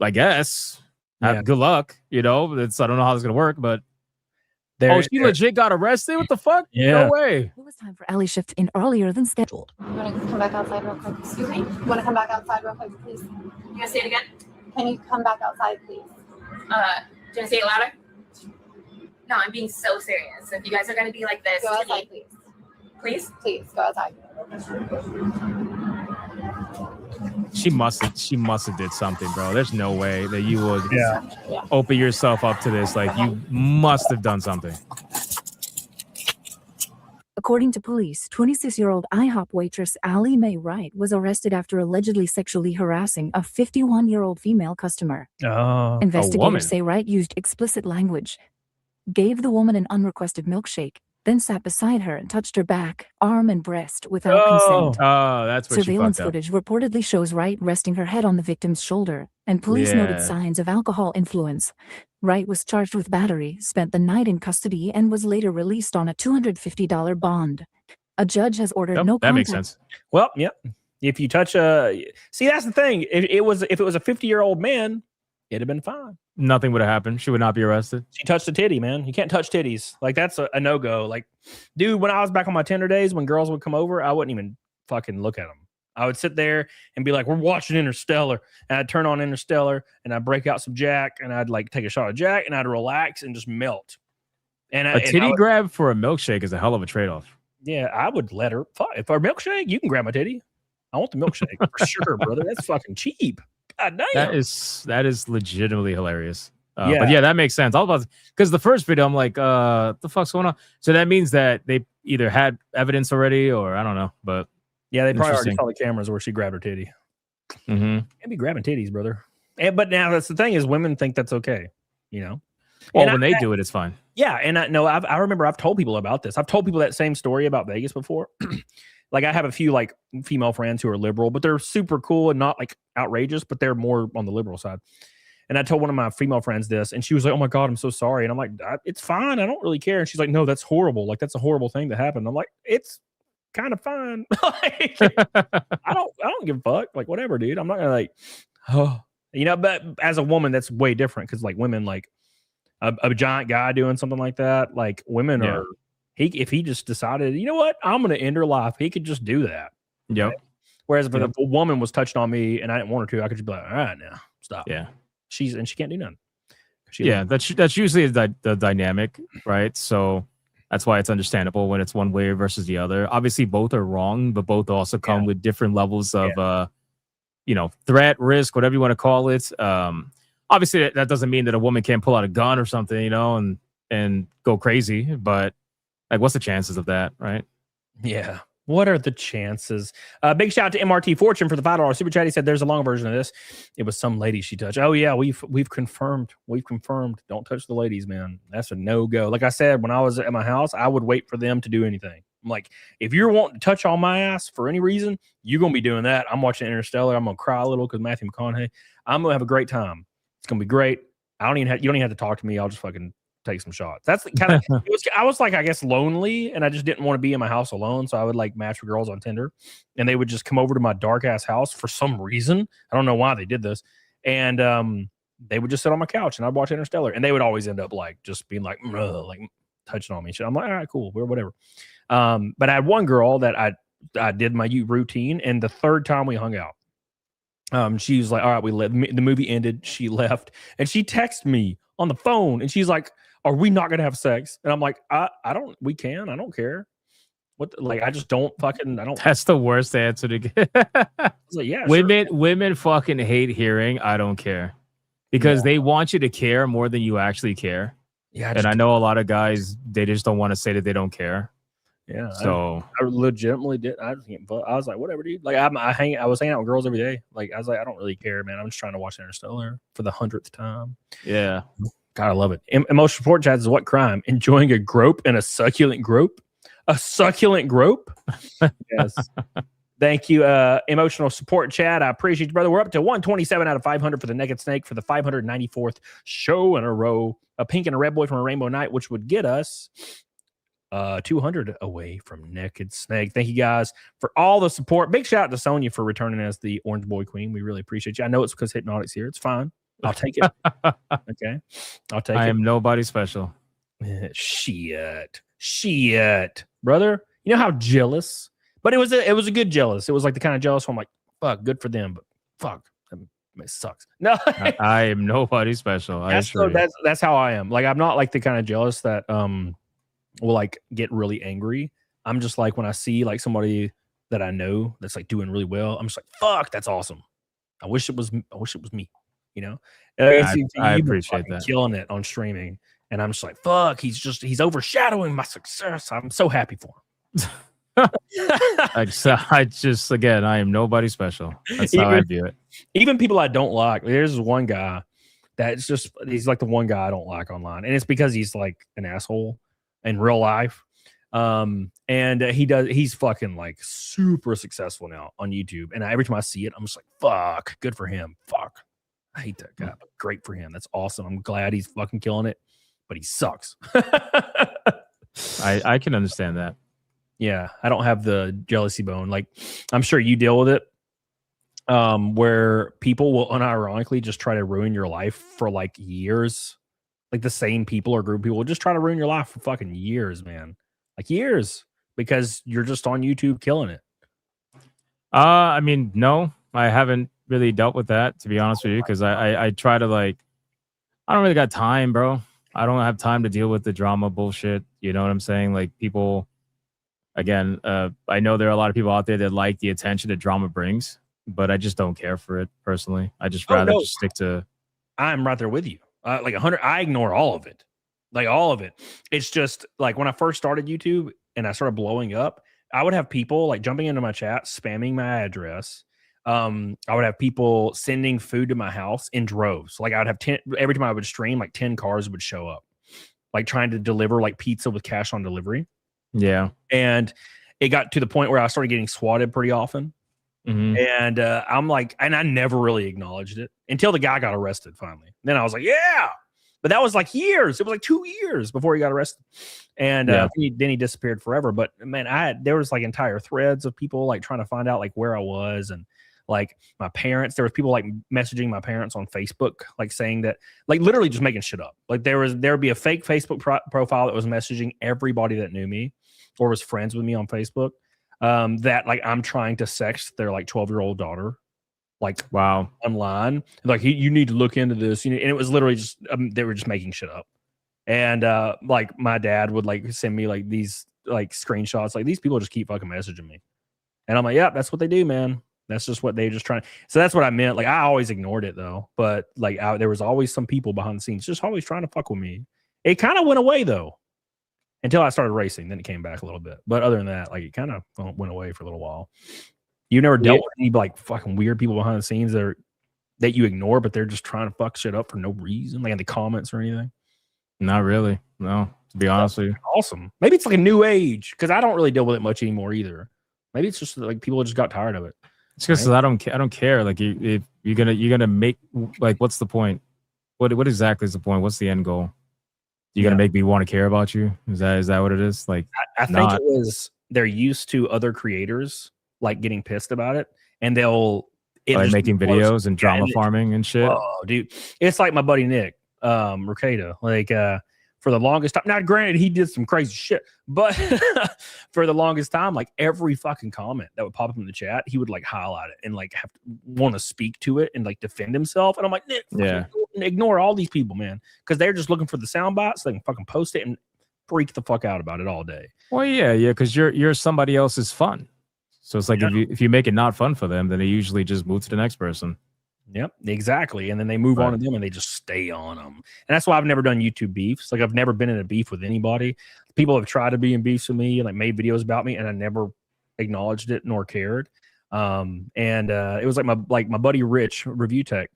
S10: I guess, good luck, you know, I don't know how it's going to work, but she legit got arrested? What the fuck?
S11: Yeah.
S10: No way.
S15: It was time for Ellie shift in earlier than scheduled.
S13: You want to come back outside real quick? Excuse me? You want to come back outside real quick, please?
S14: You gonna say it again?
S13: Can you come back outside, please?
S14: Do you wanna say it louder? No, I'm being so serious. If you guys are gonna be like this,
S13: Go
S14: to
S13: outside,
S14: me-
S13: please.
S14: please.
S13: Please, go outside.
S10: She must have did something, bro. There's no way that you would
S11: Yeah.
S10: open yourself up to this. Like you must have done something.
S15: According to police, 26-year-old IHOP waitress Allie Mae Wright was arrested after allegedly sexually harassing a 51-year-old female customer.
S11: Oh,
S15: Investigators say Wright used explicit language, gave the woman an unrequested milkshake, then sat beside her and touched her back, arm, and breast without consent.
S10: Oh, that's where
S15: Surveillance
S10: she fucked up.
S15: footage reportedly shows Wright resting her head on the victim's shoulder, and police noted
S10: Yeah.
S15: signs of alcohol influence. Wright was charged with battery, spent the night in custody, and was later released on a $250 bond. A judge has ordered
S10: Yep,
S15: no
S10: that makes
S15: contact.
S10: sense.
S11: Well, yep. If you touch see, that's the thing. If it was a 50-year-old man, it'd have been fine.
S10: Nothing would have happened. She would not be arrested.
S11: She touched a titty, man. You can't touch titties. Like that's a no-go. Like, dude, when I was back on my Tinder days, when girls would come over, I wouldn't even fucking look at them. I would sit there and be like, we're watching Interstellar. And I'd turn on Interstellar and I'd break out some Jack and I'd like take a shot of Jack and I'd relax and just melt. And
S10: A titty grab for a milkshake is a hell of a trade-off.
S11: Yeah, I would let her. If our milkshake, you can grab my titty. I want the milkshake for sure, brother. That's fucking cheap. God damn.
S10: That is legitimately hilarious.
S11: Yeah.
S10: But yeah, that makes sense. Because the first video, I'm like, what the fuck's going on? So that means that they either had evidence already or I don't know. But
S11: Yeah, they probably already
S10: Interesting.
S11: saw the cameras where she grabbed her titty.
S10: Mhm.
S11: Can't be grabbing titties, brother. But now that's the thing is women think that's okay, you know?
S10: Well,
S11: And
S10: when they do it, it's fine.
S11: Yeah, and I remember I've told people about this. I've told people that same story about Vegas before. Like I have a few like female friends who are liberal, but they're super cool and not like outrageous, but they're more on the liberal side. And I told one of my female friends this, and she was like, "Oh my god, I'm so sorry." And I'm like, "It's fine. I don't really care." And she's like, "No, that's horrible. Like that's a horrible thing that happened." I'm like, "It's kind of fine. Like, I don't give a fuck. Like whatever, dude. I'm not gonna like, oh, you know." But as a woman, that's way different because like women, like a giant guy doing something like that, like women
S10: Yeah.
S11: are. If he just decided, you know what, I'm gonna end her life, he could just do that.
S10: Yep.
S11: Right? Whereas if a woman was touching on me and I didn't want her to, I could just be like, all right, now stop.
S10: Yeah.
S11: She can't do nothing.
S10: Yeah, that's usually the dynamic, right? So that's why it's understandable when it's one way versus the other. Obviously, both are wrong, but both also come with different levels of, threat, risk, whatever you want to call it. Obviously, that doesn't mean that a woman can't pull out a gun or something, and go crazy. But like, what's the chances of that, right?
S11: Yeah. What are the chances? Big shout out to MRT Fortune for the $5 super chat. He said there's a long version of this. It was some lady she touched. Oh yeah, we've confirmed. We've confirmed. Don't touch the ladies, man. That's a no-go. Like I said, when I was at my house, I would wait for them to do anything. I'm like, if you're wanting to touch on my ass for any reason, you're gonna be doing that. I'm watching Interstellar. I'm gonna cry a little because Matthew McConaughey. I'm gonna have a great time. It's gonna be great. You don't even have to talk to me. I'll just fucking take some shots. That's the kind of I was like, I guess, lonely, and I just didn't want to be in my house alone. So I would like match with girls on Tinder, and they would just come over to my dark ass house for some reason. I don't know why they did this. And they would just sit on my couch and I'd watch Interstellar, and they would always end up like just being like touching on me. I'm like, all right, cool, whatever. But I had one girl that I did my routine, and the third time we hung out, she was like, all right, the movie ended. She left, and she texted me on the phone, and she's like, are we not gonna have sex? And I'm like, we can. I don't care. I just don't fucking, I don't.
S10: That's the worst answer to get.
S11: Like, yeah,
S10: women fucking hate hearing I don't care, because they want you to care more than you actually care.
S11: Yeah.
S10: And I know a lot of guys, they just don't want to say that they don't care.
S11: Yeah.
S10: So
S11: I legitimately did. I was like, whatever, dude. Like I was hanging out with girls every day. Like I was like, I don't really care, man. I'm just trying to watch Interstellar for the 100th time.
S10: Yeah.
S11: God, I love it. Emotional support chat is what crime? Enjoying a grope and a succulent grope? A succulent grope? Yes. Thank you, emotional support chat. I appreciate you, brother. We're up to 127 out of 500 for the Naked Snake for the 594th show in a row. A pink and a red boy from a rainbow night, which would get us 200 away from Naked Snake. Thank you guys for all the support. Big shout out to Sonya for returning as the Orange Boy Queen. We really appreciate you. I know it's because Hypnotic's here. It's fine. I'll take it. Okay. I'll take it.
S10: I am nobody special.
S11: Shit, brother. You know how jealous? But it was a good jealous. It was like the kind of jealous where I'm like, fuck, good for them, but fuck, it sucks. No,
S10: I am nobody special.
S11: That's how I am. Like, I'm not like the kind of jealous that will like get really angry. I'm just like, when I see like somebody that I know that's like doing really well, I'm just like, fuck, that's awesome. I wish it was me. I
S10: appreciate that.
S11: Killing it on streaming, and I'm just like, fuck, he's overshadowing my success. I'm so happy for him.
S10: I am nobody special. That's how I view it.
S11: Even people I don't like. There's one guy he's like the one guy I don't like online, and it's because he's like an asshole in real life. And he's fucking like super successful now on YouTube, and every time I see it, I'm just like, fuck, good for him. Fuck, I hate that guy, but great for him. That's awesome. I'm glad he's fucking killing it, but he sucks.
S10: I can understand that.
S11: Yeah, I don't have the jealousy bone. Like, I'm sure you deal with it, where people will unironically just try to ruin your life for like years. Like the same people or group of people will just try to ruin your life for fucking years, man. Like years, because you're just on YouTube killing it.
S10: I mean, no, I haven't really dealt with that, to be honest with you, because I try to I don't really got time, bro. I don't have time to deal with the drama bullshit. You know what I'm saying? Like, people, again, I know there are a lot of people out there that like the attention that drama brings, but I just don't care for it personally. I just rather just stick to.
S11: I'm right there with you. Like 100, I ignore all of it. Like all of it. It's just like when I first started YouTube and I started blowing up, I would have people like jumping into my chat, spamming my address. I would have people sending food to my house in droves. Like I would have 10, every time I would stream, like 10 cars would show up, like trying to deliver like pizza with cash on delivery.
S10: Yeah.
S11: And it got to the point where I started getting swatted pretty often.
S10: Mm-hmm.
S11: And I'm like, and I never really acknowledged it until the guy got arrested finally. Then I was like, yeah. But that was like years. It was like 2 years before he got arrested. And then he disappeared forever. But man, there was like entire threads of people like trying to find out like where I was, and like my parents. There was people like messaging my parents on Facebook, like saying that, like literally just making shit up. Like there would be a fake Facebook profile that was messaging everybody that knew me or was friends with me on Facebook. That like I'm trying to sex their like 12-year-old daughter. like
S10: wow
S11: online. Like you need to look into this. And it was literally just they were just making shit up. And like my dad would like send me like these like screenshots. Like these people just keep fucking messaging me, and I'm like, yeah, that's what they do, man. That's just what they just trying. So that's what I meant. Like I always ignored it though, but like there was always some people behind the scenes just always trying to fuck with me. It kind of went away though, until I started racing. Then it came back a little bit. But other than that, like it kind of went away for a little while. You never dealt with any like fucking weird people behind the scenes that you ignore, but they're just trying to fuck shit up for no reason, like in the comments or anything?
S10: Not really. No, to be honest with you.
S11: Awesome. Maybe it's like a new age because I don't really deal with it much anymore either. Maybe it's just like people just got tired of it.
S10: It's because I don't care. Like you're gonna make like what's the point? What exactly is the point? What's the end goal? You're gonna make me want to care about you? Is that what it is? Like
S11: I think it was they're used to other creators like getting pissed about it, and they'll
S10: like making videos and drama farming and shit.
S11: Oh, dude, it's like my buddy Nick Mercado. Like for the longest time. Now, granted, he did some crazy shit, but for the longest time, like every fucking comment that would pop up in the chat, he would like highlight it and like have to want to speak to it and like defend himself. And I'm like, Nick, ignore all these people, man, because they're just looking for the sound bites so they can fucking post it and freak the fuck out about it all day.
S10: Well, yeah, because you're somebody else's fun. So it's like if you make it not fun for them, then they usually just move to the next person.
S11: Yep, exactly. And then they move on to them and they just stay on them. And that's why I've never done YouTube beefs. Like I've never been in a beef with anybody. People have tried to be in beefs with me and like made videos about me, and I never acknowledged it nor cared. It was like my buddy Rich, Review Tech.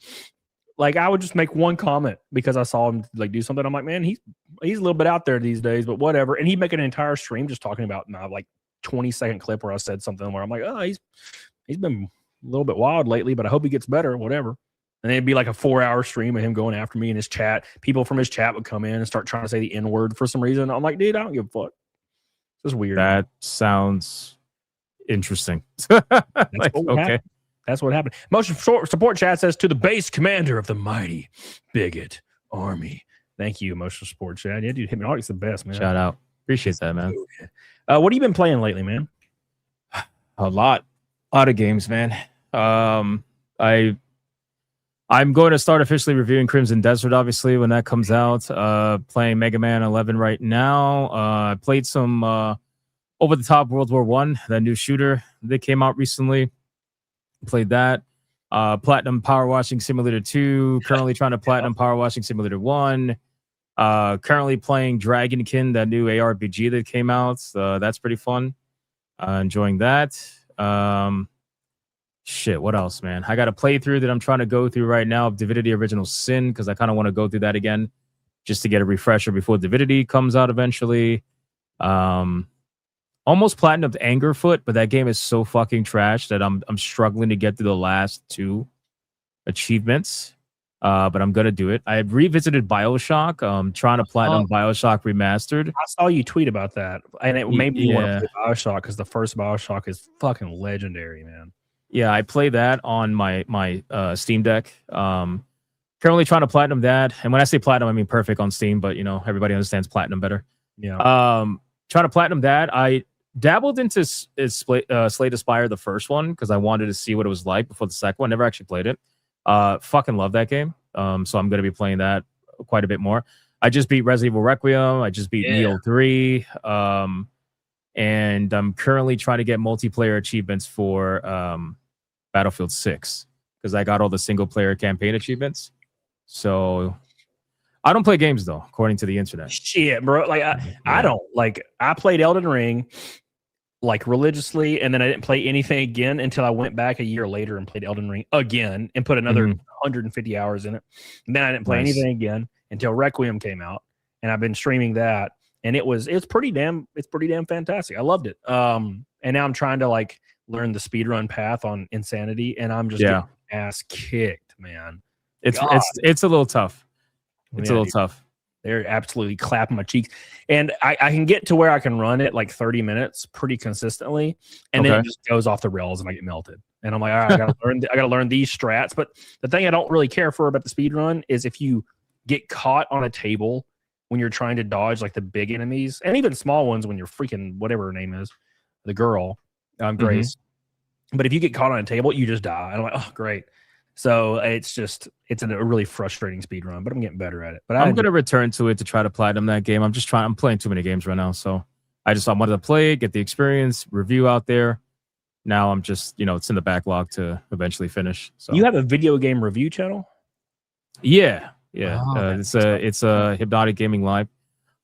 S11: Like I would just make one comment because I saw him like do something. I'm like, man, he's a little bit out there these days, but whatever. And he'd make an entire stream just talking about my like 20-second clip where I said something where I'm like, oh, he's been a little bit wild lately, but I hope he gets better, whatever. And it'd be like a 4-hour stream of him going after me in his chat. People from his chat would come in and start trying to say the N-word for some reason. I'm like, dude, I don't give a fuck. It's just weird.
S10: That sounds interesting.
S11: Like, okay. That's what happened. Motion support chat says, to the base commander of the mighty bigot army. Thank you, emotional support chat. Yeah, dude, Hypnotic's the best, man.
S10: Shout out. Appreciate that, man.
S11: What have you been playing lately, man?
S10: A lot of games, man. I'm going to start officially reviewing Crimson Desert, obviously, when that comes out. Playing Mega Man 11 right now. I played some Over the Top World War One, that new shooter that came out recently. Played that. Platinum Power Washing Simulator 2. Currently trying to Platinum Power Washing Simulator 1. Currently playing Dragonkin, that new ARPG that came out. That's pretty fun. Enjoying that. Shit, what else, man? I got a playthrough that I'm trying to go through right now of Divinity Original Sin, because I kind of want to go through that again just to get a refresher before Divinity comes out eventually. Almost platinumed Angerfoot, but that game is so fucking trash that I'm struggling to get through the last 2 achievements. But I'm gonna do it. I revisited BioShock. Trying to platinum BioShock Remastered.
S11: I saw you tweet about that, and it made me want to play BioShock because the first BioShock is fucking legendary, man.
S10: Yeah, I play that on my Steam Deck. Currently trying to platinum that, and when I say platinum, I mean perfect on Steam. But you know, everybody understands platinum better.
S11: Yeah.
S10: Trying to platinum that. I dabbled into Slay the Spire, the first one, because I wanted to see what it was like before the second one. Never actually played it. Fucking love that game. So I'm going to be playing that quite a bit more. I just beat Resident Evil Requiem. I just beat Neo 3. And I'm currently trying to get multiplayer achievements for Battlefield 6 because I got all the single player campaign achievements. So I don't play games though, according to the internet.
S11: Shit, bro. Like I don't like. I played Elden Ring like religiously, and then I didn't play anything again until I went back a year later and played Elden Ring again and put another 150 hours in it. And then I didn't play anything again until Requiem came out, and I've been streaming that, and it's pretty damn fantastic. I loved it. And now I'm trying to like learn the speedrun path on Insanity, and I'm just getting ass kicked, man.
S10: It's a little tough. It's a little tough.
S11: They're absolutely clapping my cheeks. And I can get to where I can run it like 30 minutes pretty consistently. And then it just goes off the rails and I get melted. And I'm like, all right, I gotta learn these strats. But the thing I don't really care for about the speed run is if you get caught on a table when you're trying to dodge like the big enemies and even small ones when you're freaking whatever her name is, the girl, Grace. But if you get caught on a table, you just die. And I'm like, oh, great. So it's a really frustrating speed run, but I'm getting better at it. But
S10: I'm gonna return to it to try to platinum that game. I'm playing too many games right now, so I wanted to play it, get the experience, review out there. Now I'm just, it's in the backlog to eventually finish. So
S11: you have a video game review channel?
S10: Yeah.
S11: Oh,
S10: It's a Hypnotic Gaming Live.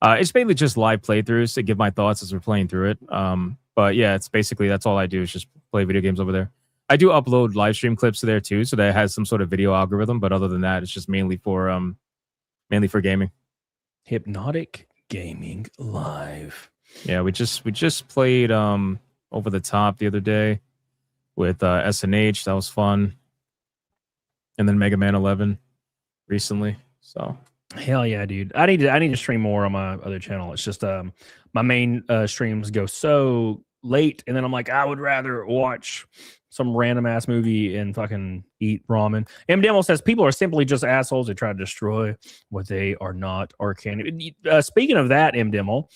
S10: It's mainly just live playthroughs to give my thoughts as we're playing through it. But yeah, it's basically that's all I do is just play video games over there. I do upload live stream clips to there too, so that it has some sort of video algorithm. But other than that, it's just mainly for gaming.
S11: Hypnotic Gaming Live.
S10: Yeah, we just played Over the Top the other day with SNH. That was fun. And then Mega Man 11 recently. So
S11: hell yeah, dude. I need to stream more on my other channel. It's just my main streams go so late, and then I'm like, I would rather watch some random ass movie and fucking eat ramen. M-Demo says people are simply just assholes who try to destroy what they are not or can. Speaking of that, M-Demo,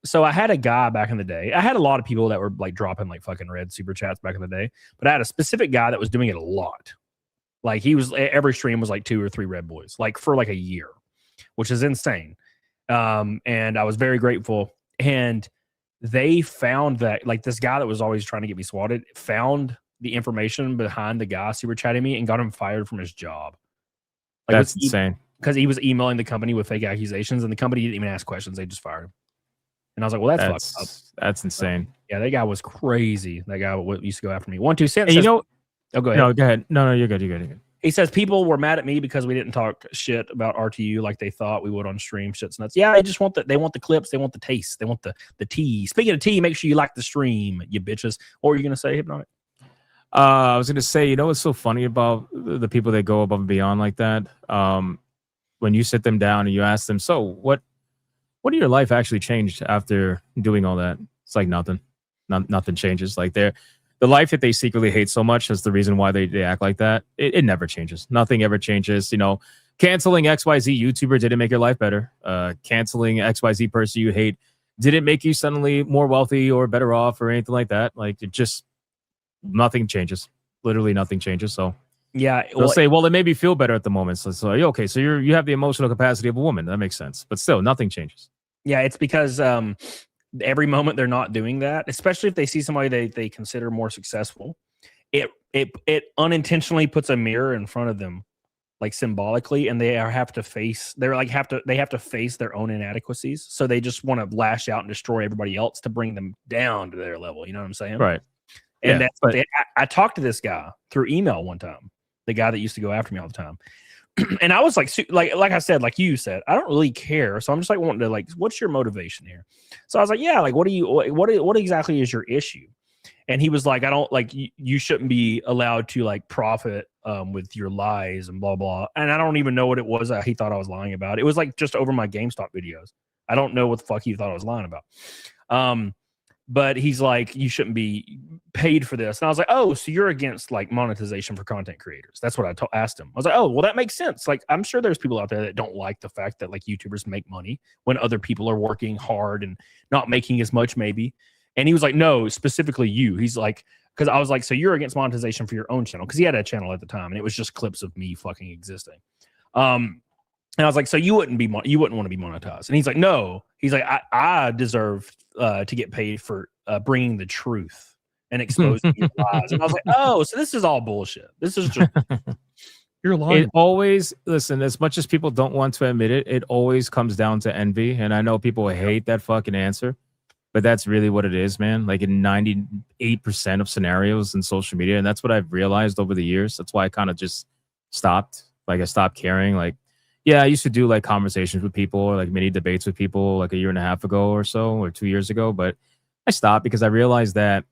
S11: so I had a guy back in the day. I had a lot of people that were like dropping like fucking red super chats back in the day, but I had a specific guy that was doing it a lot. Like every stream was like 2 or 3 red boys, like for like a year, which is insane. And I was very grateful. And they found that like this guy that was always trying to get me swatted found the information behind the guy super chatting me and got him fired from his job. Like,
S10: that's insane.
S11: Because he was emailing the company with fake accusations, and the company didn't even ask questions; they just fired him. And I was like, "Well, that's fucked up."
S10: That's insane.
S11: Yeah, that guy was crazy. That guy used to go after me. 1-2 cents.
S10: And
S11: oh, go ahead.
S10: No, go ahead. No, you're good. You're good.
S11: He says people were mad at me because we didn't talk shit about RTU like they thought we would on stream. Shit's nuts. Yeah, they just want they want the clips, they want the taste, they want the tea. Speaking of tea, make sure you like the stream, you bitches. What were you gonna say, Hypnotic?
S10: I was gonna say, what's so funny about the people that go above and beyond like that? When you sit them down and you ask them, so what in your life actually changed after doing all that? It's like nothing. Nothing changes. Like the life that they secretly hate so much is the reason why they act like that. It never changes. Nothing ever changes. Canceling XYZ YouTuber didn't make your life better. Canceling XYZ person you hate didn't make you suddenly more wealthy or better off or anything like that. Like nothing changes. Literally nothing changes. So
S11: yeah,
S10: they'll say, well, it made me feel better at the moment. So it's like, okay, so you have the emotional capacity of a woman. That makes sense. But still, nothing changes.
S11: Yeah, it's because every moment they're not doing that, especially if they see somebody they consider more successful, it unintentionally puts a mirror in front of them, like symbolically, and they have to face their own inadequacies. So they just want to lash out and destroy everybody else to bring them down to their level. You know what I'm saying?
S10: Right.
S11: And I talked to this guy through email one time, the guy that used to go after me all the time. And I was like I said, like you said, I don't really care. So I'm just like wanting to like, what's your motivation here? So I was like, yeah, like what exactly is your issue? And he was like, I don't like you shouldn't be allowed to like profit with your lies and blah blah. And I don't even know what it was that he thought I was lying about. It was like just over my GameStop videos. I don't know what the fuck he thought I was lying about. But he's like, you shouldn't be paid for this. And I was like, oh, so you're against like monetization for content creators. That's what I asked him. I was like, oh, well, that makes sense. Like, I'm sure there's people out there that don't like the fact that like YouTubers make money when other people are working hard and not making as much maybe. And he was like, no, specifically you. He's like, because I was like, so you're against monetization for your own channel. Because he had a channel at the time and it was just clips of me fucking existing. And I was like, so you wouldn't want to be monetized. And he's like, no. He's like, I deserve to get paid for bringing the truth and exposing your lies. And I was like, oh, so this is all bullshit. This is just you're lying.
S10: It always, listen, as much as people don't want to admit it, it always comes down to envy. And I know people hate that fucking answer, but that's really what it is, man. Like in 98% of scenarios in social media. And that's what I've realized over the years. That's why I kind of just stopped. Like I stopped caring. Like, yeah, I used to do like conversations with people or like mini debates with people like a year and a half ago or so, or 2 years ago. But I stopped because I realized that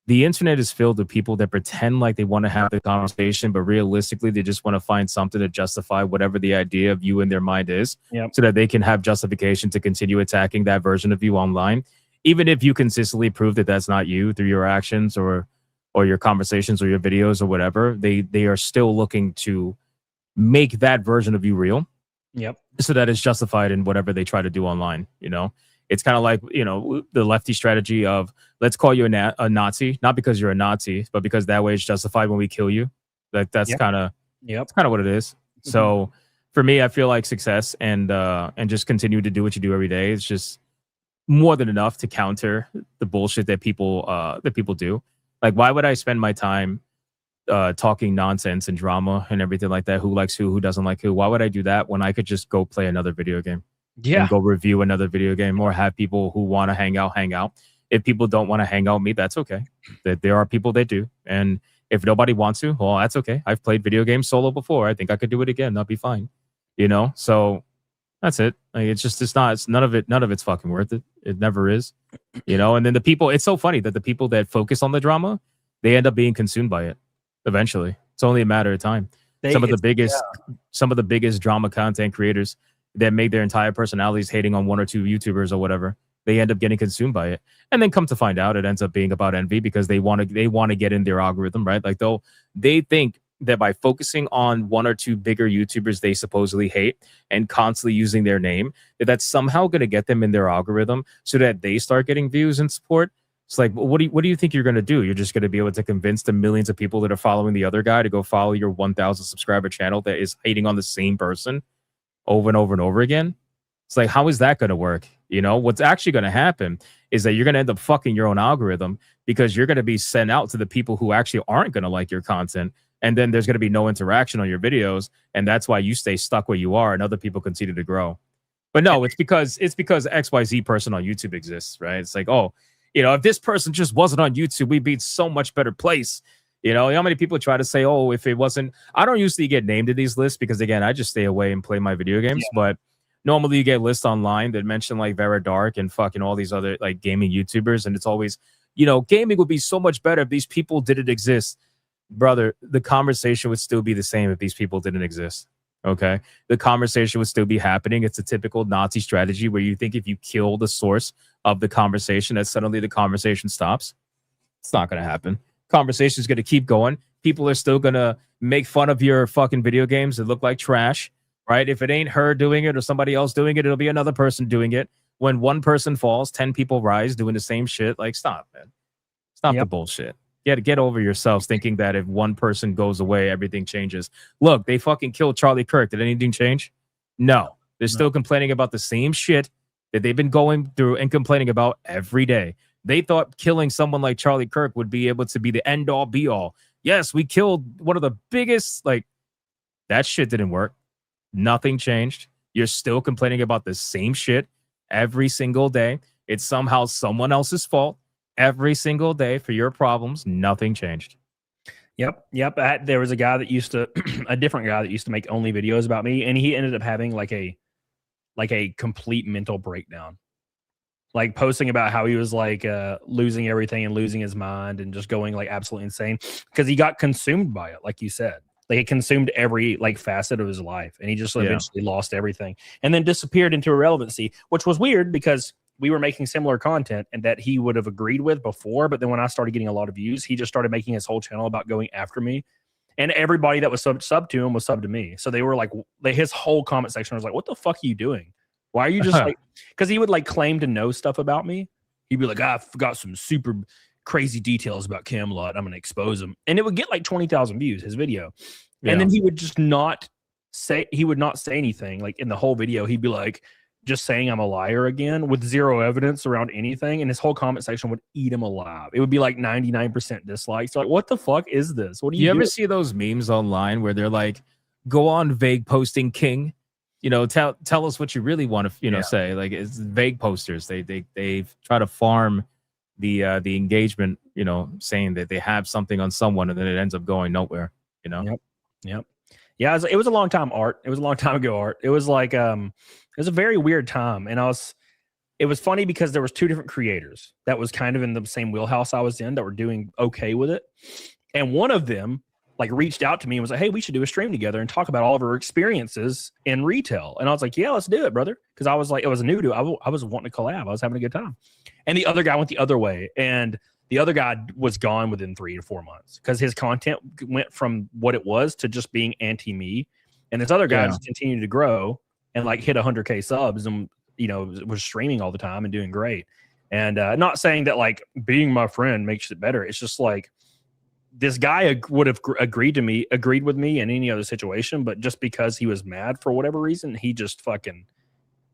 S10: the internet is filled with people that pretend like they want to have the conversation, but realistically, they just want to find something to justify whatever the idea of you in their mind is, so that they can have justification to continue attacking that version of you online. Even if you consistently prove that that's not you through your actions or your conversations or your videos or whatever, they are still looking to make that version of you real.
S11: Yep.
S10: So that it's justified in whatever they try to do online, you know? It's kind of like, you know, the lefty strategy of let's call you a Nazi, not because you're a Nazi, but because that way it's justified when we kill you. Like that's kind of what it is. So for me, I feel like success and just continue to do what you do every day is just more than enough to counter the bullshit that people do. Like, why would I spend my time talking nonsense and drama and everything like that? Who likes who doesn't like who? Why would I do that when I could just go play another video game? And go review another video game, or have people who want to hang out. If people don't want to hang out with me, that's okay. That there are people that do. And if nobody wants to, well, that's okay. I've played video games solo before. I think I could do it again. That'll be fine. You know? So that's it. Like, it's none of it's fucking worth it. It never is. You know, and then the people, it's so funny that the people that focus on the drama, they end up being consumed by it eventually. It's only a matter of time. Some of the biggest drama content creators that make their entire personalities hating on one or two YouTubers or whatever, they end up getting consumed by it. And then come to find out, it ends up being about envy because they want to get in their algorithm, right? Like they think that by focusing on one or two bigger YouTubers they supposedly hate and constantly using their name, that's somehow going to get them in their algorithm so that they start getting views and support. It's like, what do you think you're going to do? You're just going to be able to convince the millions of people that are following the other guy to go follow your 1,000 subscriber channel that is hating on the same person over and over and over again? It's like, how is that going to work? You know, what's actually going to happen is that you're going to end up fucking your own algorithm because you're going to be sent out to the people who actually aren't going to like your content. And then there's going to be no interaction on your videos. And that's why you stay stuck where you are and other people continue to grow. But no, it's because XYZ person on YouTube exists, right? It's like, oh, you know, if this person just wasn't on YouTube, we'd be in so much better place. You know how many people try to say, oh, if it wasn't, I don't usually get named in these lists because, again, I just stay away and play my video games. But normally you get lists online that mention like Vera Dark and fucking all these other like gaming YouTubers. And it's always, you know, gaming would be so much better if these people didn't exist. Brother, the conversation would still be the same if these people didn't exist. Okay. The conversation would still be happening. It's a typical Nazi strategy where you think if you kill the source of the conversation, that suddenly the conversation stops. It's not going to happen. Conversation is going to keep going. People are still going to make fun of your fucking video games that look like trash, right? If it ain't her doing it or somebody else doing it, it'll be another person doing it. When one person falls, 10 people rise doing the same shit. Like, stop, man. Stop the bullshit. Get over yourselves thinking that if one person goes away, everything changes. Look, they fucking killed Charlie Kirk. Did anything change? No. They're still complaining about the same shit that they've been going through and complaining about every day. They thought killing someone like Charlie Kirk would be able to be the end all be all. Yes, we killed one of the biggest, like, that shit didn't work. Nothing changed. You're still complaining about the same shit every single day. It's somehow someone else's fault every single day for your problems. Nothing changed.
S11: Yep. There was a guy that used to, a different guy that used to make only videos about me, and he ended up having like a complete mental breakdown. Like posting about how he was like losing everything and losing his mind and just going like absolutely insane because he got consumed by it, like you said. Like it consumed every like facet of his life, and he just eventually lost everything and then disappeared into irrelevancy, which was weird because we were making similar content and that he would have agreed with before. But then when I started getting a lot of views, he just started making his whole channel about going after me. And everybody that was sub to him was sub to me. So they were like, his whole comment section was like, what the fuck are you doing? Why are you just like, because he would like claim to know stuff about me. He'd be like, I forgot some super crazy details about Camelot. I'm going to expose him. And it would get like 20,000 views, his video. Yeah. And then he would just not say anything. Like in the whole video, he'd be like, just saying I'm a liar again with zero evidence around anything. And his whole comment section would eat him alive. It would be like 99% dislikes. So like, what the fuck is this? What do you
S10: ever see those memes online where they're like, go on vague posting king, you know, tell us what you really want to, say. Like it's vague posters. They try to farm the engagement, saying that they have something on someone and then it ends up going nowhere,
S11: Yep. Yeah, it was a long time, Art. It was a long time ago, Art. It was like it was a very weird time, and it was funny because there was two different creators that was kind of in the same wheelhouse I was in that were doing okay with it, and one of them like reached out to me and was like, "Hey, we should do a stream together and talk about all of our experiences in retail." And I was like, "Yeah, let's do it, brother," because I was like, it was new to I was wanting to collab. I was having a good time, and the other guy went the other way, and the other guy was gone within 3 to 4 months because his content went from what it was to just being anti-me. And this other guy just continued to grow and like hit 100K subs and was streaming all the time and doing great. And not saying that like being my friend makes it better. It's just like this guy would have agreed with me in any other situation, but just because he was mad for whatever reason, he just fucking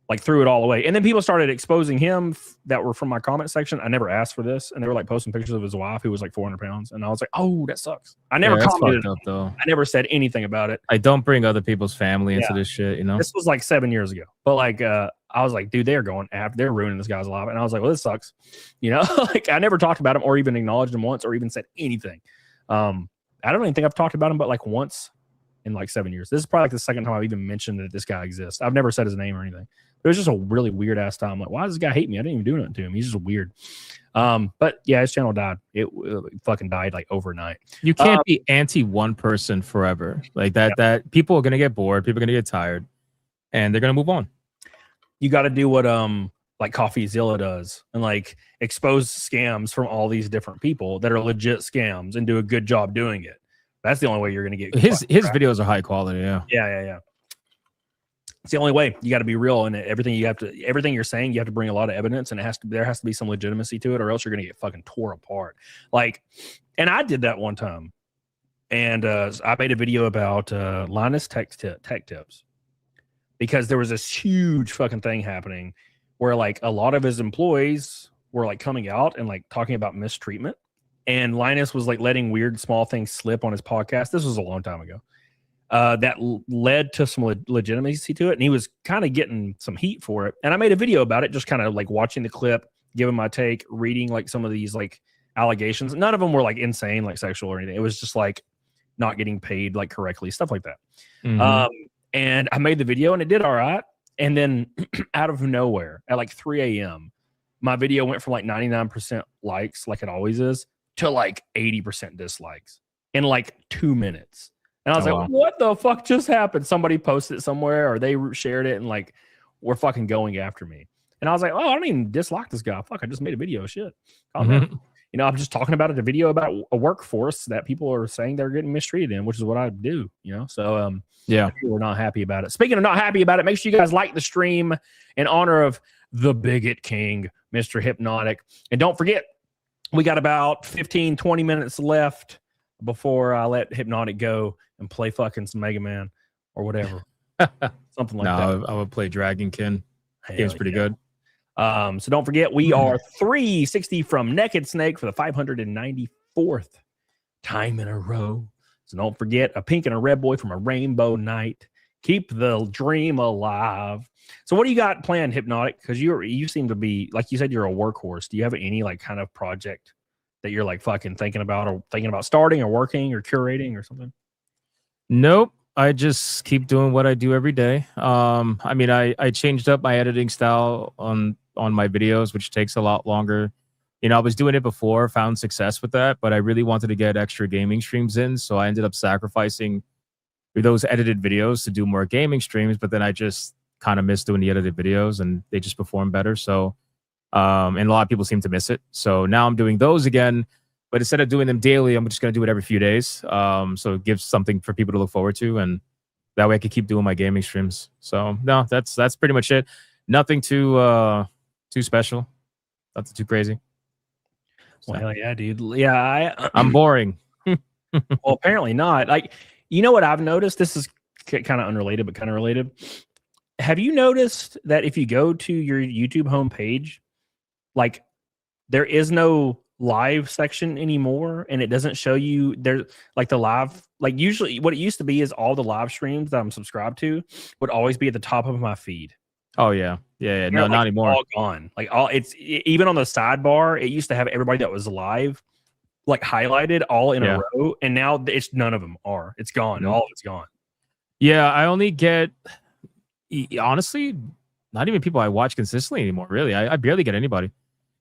S11: like threw it all away. And then people started exposing him that were from my comment section. I never asked for this, and they were like posting pictures of his wife who was like 400 pounds, and I was like, oh, that sucks. I never commented
S10: up, though.
S11: I never said anything about it.
S10: I don't bring other people's family into this shit, you know.
S11: This was like 7 years ago, but like I was like, dude, they're ruining this guy's life, and I was like, well, this sucks, you know. Like I never talked about him or even acknowledged him once or even said anything. I don't even think I've talked about him, but like once in like 7 years. This is probably like the second time I've even mentioned that this guy exists. I've never said his name or anything. It was just a really weird ass time. Like, why does this guy hate me? I didn't even do nothing to him. He's just weird. But yeah, his channel died. It fucking died like overnight.
S10: You can't be anti one person forever. Like that. That people are gonna get bored. People are gonna get tired, and they're gonna move on.
S11: You got to do what like CoffeeZilla does and like expose scams from all these different people that are legit scams and do a good job doing it. That's the only way you're gonna get
S10: his videos are high quality.
S11: Yeah. It's the only way. You got to be real, and everything you're saying, you have to bring a lot of evidence, and there has to be some legitimacy to it, or else you're gonna get fucking tore apart. Like, and I did that one time, and I made a video about Linus Tech Tips because there was this huge fucking thing happening where like a lot of his employees were like coming out and like talking about mistreatment, and Linus was like letting weird small things slip on his podcast. This was a long time ago. That led to some legitimacy to it, and he was kind of getting some heat for it. And I made a video about it, just kind of like watching the clip, giving my take, reading like some of these like allegations. None of them were like insane, like sexual or anything. It was just like not getting paid like correctly, stuff like that. And I made the video, and it did all right. And then out of nowhere, at like 3 a.m., my video went from like 99% likes, like it always is, to like 80% dislikes in like 2 minutes. And I was like, what the fuck just happened? Somebody posted it somewhere, or they shared it, and like, we're fucking going after me. And I was like, oh, I don't even dislike this guy. Fuck, I just made a video. Shit. You know, I'm just talking about a video about a workforce that people are saying they're getting mistreated in, which is what I do, you know? So,
S10: yeah,
S11: we're not happy about it. Speaking of not happy about it, make sure you guys like the stream in honor of the Bigot King, Mr. Hypnotic. And don't forget, we got about 15, 20 minutes left before I let Hypnotic go and play fucking some Mega Man or whatever. Something like that.
S10: I would play Dragonkin. Game's pretty good.
S11: So don't forget, we are 360 from Naked Snake for the 594th time in a row. So don't forget, a pink and a red boy from a rainbow night. Keep the dream alive. So what do you got planned, Hypnotic? Because you seem to be, like you said, you're a workhorse. Do you have any like kind of project that you're like fucking thinking about starting or working or curating or something?
S10: Nope. I just keep doing what I do every day. I mean, I changed up my editing style on my videos, which takes a lot longer. You know, I was doing it before, found success with that, but I really wanted to get extra gaming streams in, so I ended up sacrificing those edited videos to do more gaming streams, but then I just kind of missed doing the edited videos, and they just perform better. So, and a lot of people seem to miss it. So now I'm doing those again, but instead of doing them daily, I'm just going to do it every few days. So it gives something for people to look forward to, and that way I can keep doing my gaming streams. So no, that's pretty much it. Nothing too special. Nothing too crazy.
S11: Well, hell yeah, dude. Yeah,
S10: I'm boring.
S11: Well, apparently not. Like, you know what I've noticed? This is kind of unrelated, but kind of related. Have you noticed that if you go to your YouTube homepage, like there is no live section anymore, and it doesn't show you there like the live, like usually what it used to be is all the live streams that I'm subscribed to would always be at the top of my feed.
S10: Oh yeah. No,
S11: like,
S10: not anymore.
S11: All gone. Like it's even on the sidebar, it used to have everybody that was live like highlighted all in a row, and now it's none of them are. It's gone. All of it's gone.
S10: Yeah, I only get, honestly, not even people I watch consistently anymore. Really, I barely get anybody.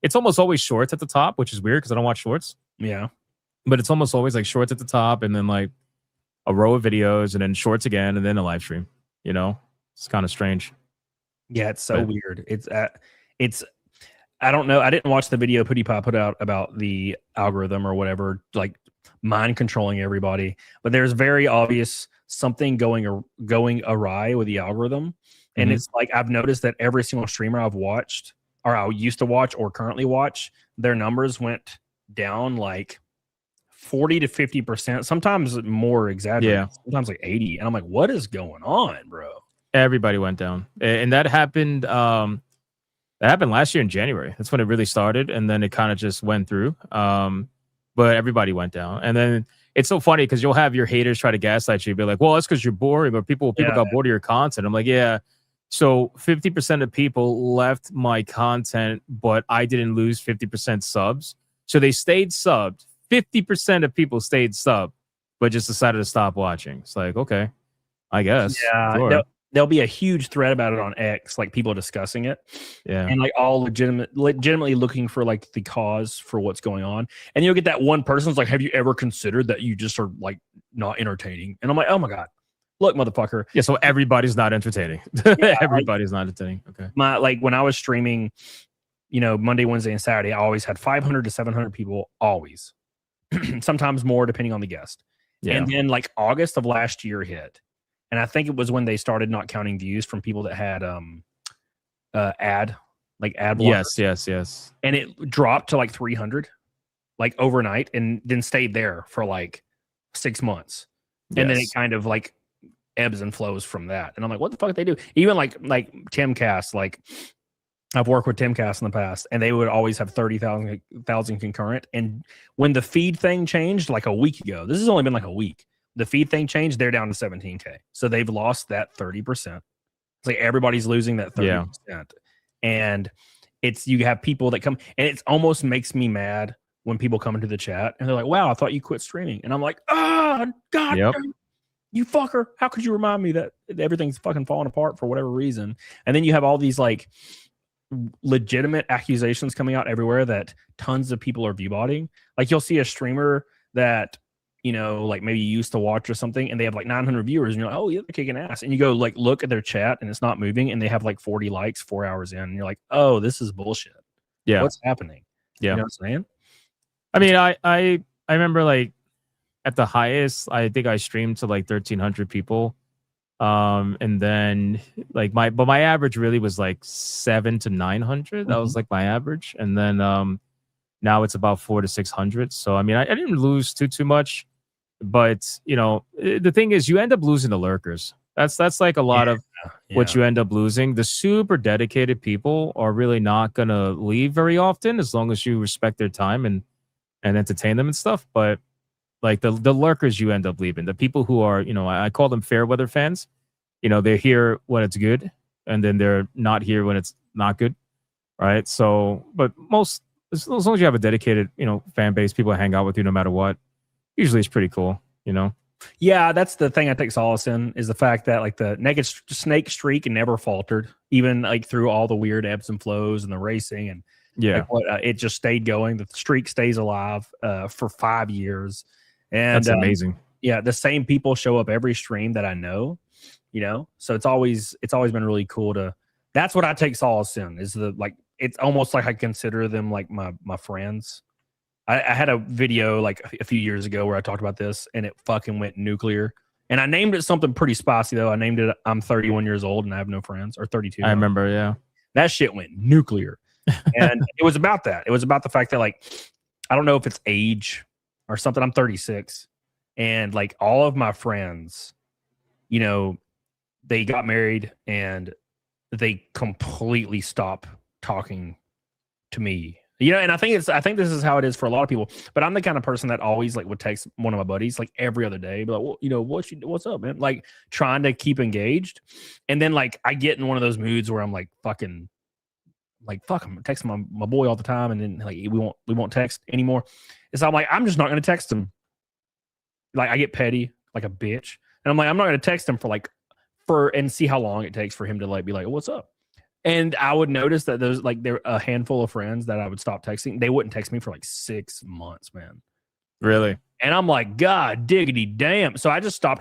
S10: It's almost always shorts at the top, which is weird because I don't watch shorts.
S11: Yeah,
S10: but it's almost always like shorts at the top, and then like a row of videos, and then shorts again, and then a live stream. You know, it's kind of strange.
S11: Yeah, it's so weird. It's I don't know. I didn't watch the video PewDiePie put out about the algorithm or whatever, like mind controlling everybody. But there's very obvious something going awry with the algorithm. And
S10: Mhm.
S11: it's like I've noticed that every single streamer I've watched, or I used to watch, or currently watch, their numbers went down like 40 to 50%, sometimes more exaggerated,
S10: Yeah.
S11: sometimes like 80. And I'm like, what is going on, bro?
S10: Everybody went down, and that happened. That happened last year in January. That's when it really started, and then it kind of just went through. But everybody went down, and then it's so funny because you'll have your haters try to gaslight you, be like, "Well, that's because you're boring," or people
S11: Yeah,
S10: got bored of your content. I'm like, yeah. So 50% of people left my content, but I didn't lose 50% subs. So they stayed subbed. 50% of people stayed subbed, but just decided to stop watching. It's like, okay, I guess.
S11: Yeah,
S10: Sure.
S11: there'll be a huge thread about it on X, like people discussing it,
S10: Yeah.
S11: and like all legitimately looking for like the cause for what's going on. And you'll get that one person's like, "Have you ever considered that you just are like not entertaining?" And I'm like, "Oh my god, look, motherfucker."
S10: Yeah. So everybody's not entertaining. Everybody's not entertaining. Okay.
S11: My like when I was streaming, Monday, Wednesday, and Saturday, I always had 500 to 700 people, always. Sometimes more depending on the guest.
S10: Yeah.
S11: And then like August of last year hit. And I think it was when they started not counting views from people that had ad blockers.
S10: Yes.
S11: And it dropped to like 300 like overnight, and then stayed there for like 6 months. And then it
S10: Yes.
S11: kind of like ebbs and flows from that. And I'm like, what the fuck did they do? Even like Timcast, like I've worked with Timcast in the past, and they would always have 30,000 concurrent. And when the feed thing changed like a week ago, this has only been like a week, the feed thing changed, they're down to 17K. So they've lost that 30%. It's like everybody's losing that 30%.
S10: Yeah.
S11: And you have people that come, and it almost makes me mad when people come into the chat and they're like, "Wow, I thought you quit streaming." And I'm like, "Oh, God,
S10: Yep.
S11: you fucker. How could you remind me that everything's fucking falling apart for whatever reason?" And then you have all these like legitimate accusations coming out everywhere that tons of people are viewbotting. Like you'll see a streamer that like maybe you used to watch or something, and they have like 900 viewers, and you're like, "Oh yeah, they're kicking ass." And you go like look at their chat, and it's not moving, and they have like 40 likes 4 hours in, and you're like, "Oh, this is bullshit.
S10: Yeah.
S11: What's happening?"
S10: Yeah.
S11: You know what I'm saying?
S10: I mean, I remember like at the highest, I think I streamed to like 1,300 people. And then like my average really was like 700 to 900. That was like my average. And then now it's about 400 to 600. So I mean, I didn't lose too much, but the thing is, you end up losing the lurkers. That's like a lot of what you end up losing. The super dedicated people are really not gonna leave very often, as long as you respect their time and entertain them and stuff. But like the lurkers, you end up leaving. The people who are, I call them fair weather fans. They're here when it's good, and then they're not here when it's not good, right? So, but as long as you have a dedicated, fan base, people hang out with you no matter what. Usually, it's pretty cool,
S11: Yeah, that's the thing I take solace in, is the fact that like the naked snake streak never faltered, even like through all the weird ebbs and flows and the racing, and
S10: Yeah.
S11: it just stayed going. The streak stays alive for 5 years. And
S10: That's amazing.
S11: Yeah, the same people show up every stream that I know, so it's always been really cool to. That's what I take solace in, is it's almost like I consider them like my friends. I had a video like a few years ago where I talked about this, and it fucking went nuclear. And I named it something pretty spicy though. I named it "I'm 31 years old and I have no friends," or 32.
S10: I remember, yeah.
S11: That shit went nuclear. And it was about that. It was about the fact that like, I don't know if it's age or something. I'm 36, and like all of my friends, they got married and they completely stopped talking to me. And I think this is how it is for a lot of people. But I'm the kind of person that always like would text one of my buddies like every other day, be like, "Well, what's up, man?" Like trying to keep engaged. And then like I get in one of those moods where I'm like fucking like, fuck, I'm texting my boy all the time, and then like we won't text anymore. And so I'm like, I'm just not gonna text him. Like I get petty like a bitch. And I'm like, I'm not gonna text him and see how long it takes for him to like be like, "What's up?" And I would notice that there were a handful of friends that I would stop texting. They wouldn't text me for like 6 months, man.
S10: Really?
S11: And I'm like, God diggity damn. So I just I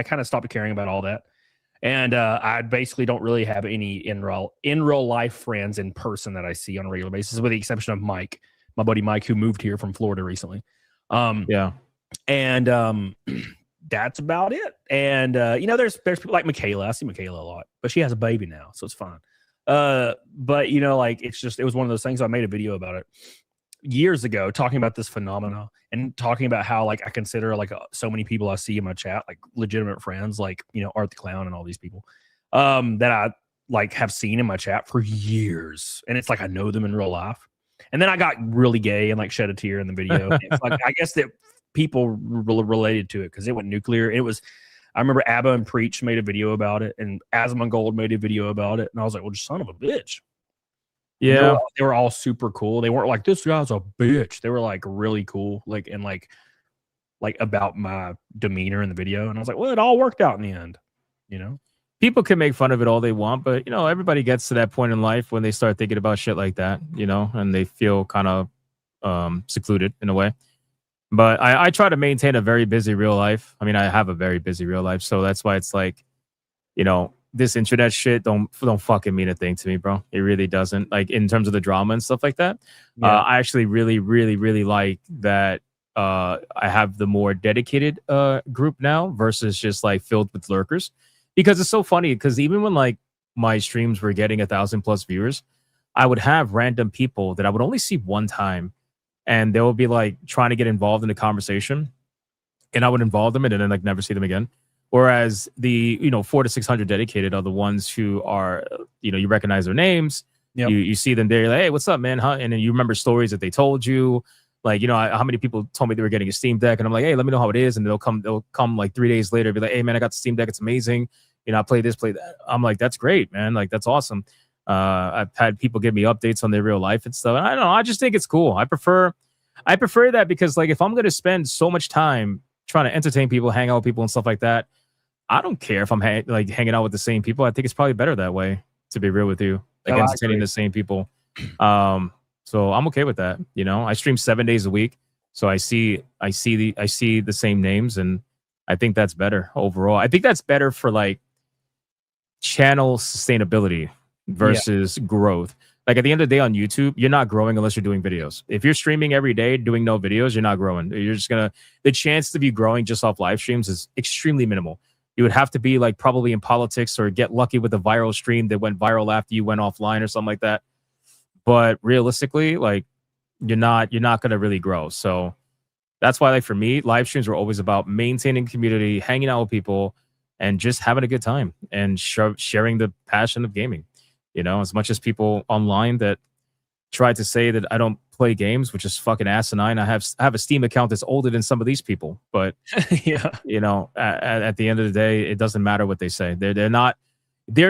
S11: kind of stopped caring about all that. And I basically don't really have any in real life friends in person that I see on a regular basis, with the exception of Mike, my buddy Mike, who moved here from Florida recently.
S10: Yeah.
S11: And that's about it. And you know, there's people like Michaela. I see Michaela a lot, but she has a baby now, so it's fine. But you know, like it was one of those things. I made a video about it years ago, talking about this phenomena and talking about how like I consider like so many people I see in my chat like legitimate friends, like you know, Art the Clown and all these people that I like have seen in my chat for years, and it's like I know them in real life. And then I got really gay and like shed a tear in the video. It's like I guess that people related to it because it went nuclear. It was, I remember ABBA and Preach made a video about it, and Asmongold made a video about it, and I was like, well, son of a bitch.
S10: Yeah,
S11: they were all super cool. They weren't like, this guy's a bitch. They were like really cool, like and like about my demeanor in the video. And I was like, well, it all worked out in the end, you know.
S10: People can make fun of it all they want, but you know, everybody gets to that point in life when they start thinking about shit like that, you know, and they feel kind of secluded in a way. But I try to maintain a very busy real life. I mean, I have a very busy real life, so that's why it's like, you know, this internet shit don't fucking mean a thing to me, bro. It really doesn't. Like in terms of the drama and stuff like that.
S11: Yeah.
S10: I actually really like that. I have the more dedicated group now versus just like filled with lurkers. Because it's so funny, because even when like my streams were getting 1,000+ viewers, I would have random people that I would only see one time, and they would be like trying to get involved in the conversation, and I would involve them and then like never see them again. Whereas the 400 to 600 dedicated are the ones who are, you know, you recognize their names, you see them there, like, hey, what's up, man? Huh? And then you remember stories that they told you. Like, you know, how many people told me they were getting a Steam Deck, and I'm like, hey, let me know how it is. And they'll come like 3 days later, be like, hey, man, I got the Steam Deck. It's amazing. You know, I play this, play that. I'm like, that's great, man. Like, that's awesome. I've had people give me updates on their real life and stuff. And I don't know. I just think it's cool. I prefer that because, like, if I'm going to spend so much time trying to entertain people, hang out with people and stuff like that, I don't care if I'm hanging out with the same people. I think it's probably better that way, to be real with you. Like, entertaining the same people. So I'm okay with that. You know, I stream 7 days a week, so I see the same names, and I think that's better overall. I think that's better for like channel sustainability versus growth. Like at the end of the day on YouTube, you're not growing unless you're doing videos. If you're streaming every day doing no videos, you're not growing. You're just the chance to be growing just off live streams is extremely minimal. You would have to be like probably in politics or get lucky with a viral stream that went viral after you went offline or something like that. But realistically, like you're not going to really grow. So that's why, like, for me, live streams were always about maintaining community, hanging out with people, and just having a good time and sharing the passion of gaming. You know, as much as people online that try to say that I don't play games, which is fucking asinine. I have a Steam account that's older than some of these people, but
S11: yeah,
S10: you know, at the end of the day, it doesn't matter what they say. They're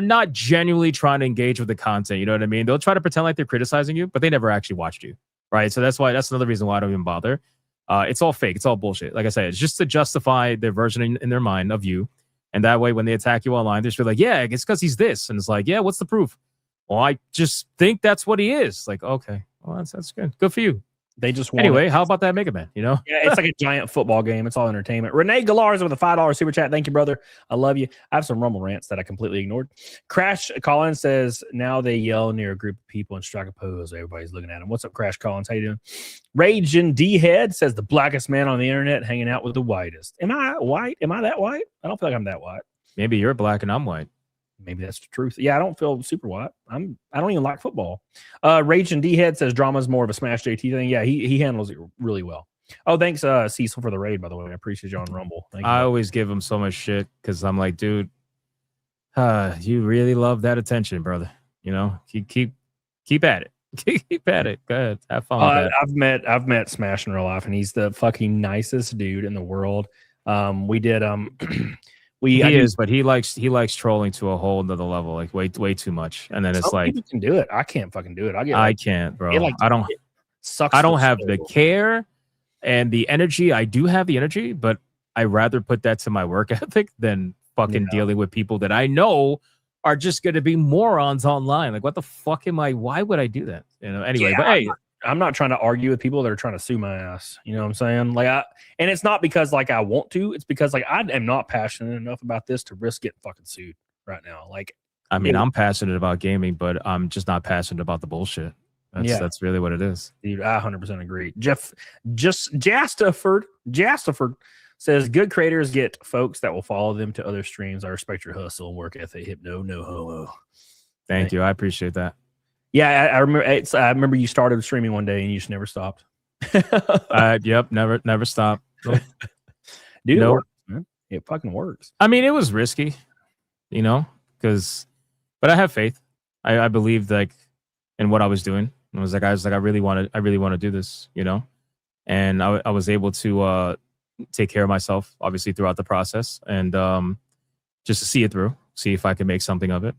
S10: not genuinely trying to engage with the content. You know what I mean? They'll try to pretend like they're criticizing you, but they never actually watched you, right? So that's another reason why I don't even bother. It's all fake. It's all bullshit. Like I said, it's just to justify their version in their mind of you. And that way, when they attack you online, they're just like, yeah, it's because he's this. And it's like, yeah, what's the proof? Well, I just think that's what he is. Like, okay, well, that's good. Good for you.
S11: They just
S10: anyway. How about that Mega Man? You know,
S11: yeah, it's like a giant football game. It's all entertainment. Renee Galars with a $5 super chat. Thank you, brother. I love you. I have some Rumble rants that I completely ignored. Crash Collins says now they yell near a group of people and strike a pose. Everybody's looking at him. What's up, Crash Collins? How you doing? Raging D Head says the blackest man on the internet hanging out with the whitest. Am I white? Am I that white? I don't feel like I'm that white.
S10: Maybe you're black and I'm white.
S11: Maybe that's the truth. Yeah, I don't feel super white. I don't even like football. Raging D Head says drama's more of a Smash JT thing. Yeah, he handles it really well. Oh, thanks, Cecil, for the raid, by the way. I appreciate you on Rumble. Thank you.
S10: I always give him so much shit because I'm like, dude, you really love that attention, brother. You know, keep at it. Keep at it. Go ahead. Have fun with that.
S11: I've met Smash in real life, and he's the fucking nicest dude in the world. We did
S10: but he likes trolling to a whole nother level, like way too much. And then it's like
S11: people can do it. I can't fucking do it.
S10: I can't, bro. I don't have the care and the energy. I do have the energy, but I rather put that to my work ethic than fucking dealing with people that I know are just going to be morons online. Like, what the fuck am I? Why would I do that? You know. Anyway, but hey.
S11: I'm not trying to argue with people that are trying to sue my ass. You know what I'm saying? Like and it's not because like I want to. It's because like I am not passionate enough about this to risk getting fucking sued right now. Like,
S10: I mean, I'm passionate about gaming, but I'm just not passionate about the bullshit. That's really what it is.
S11: Dude, I 100% agree. Jastaford Says good creators get folks that will follow them to other streams. I respect your hustle and work ethic. Hypno, no homo.
S10: Thank you. I appreciate that.
S11: Yeah, I remember. I remember you started streaming one day and you just never stopped.
S10: Yep, never stop.
S11: Dude, it works, man. It fucking works.
S10: I mean, it was risky, but I have faith. I believed like in what I was doing. I was like, I really want to do this, and I was able to take care of myself, obviously, throughout the process, and just to see it through, see if I could make something of it,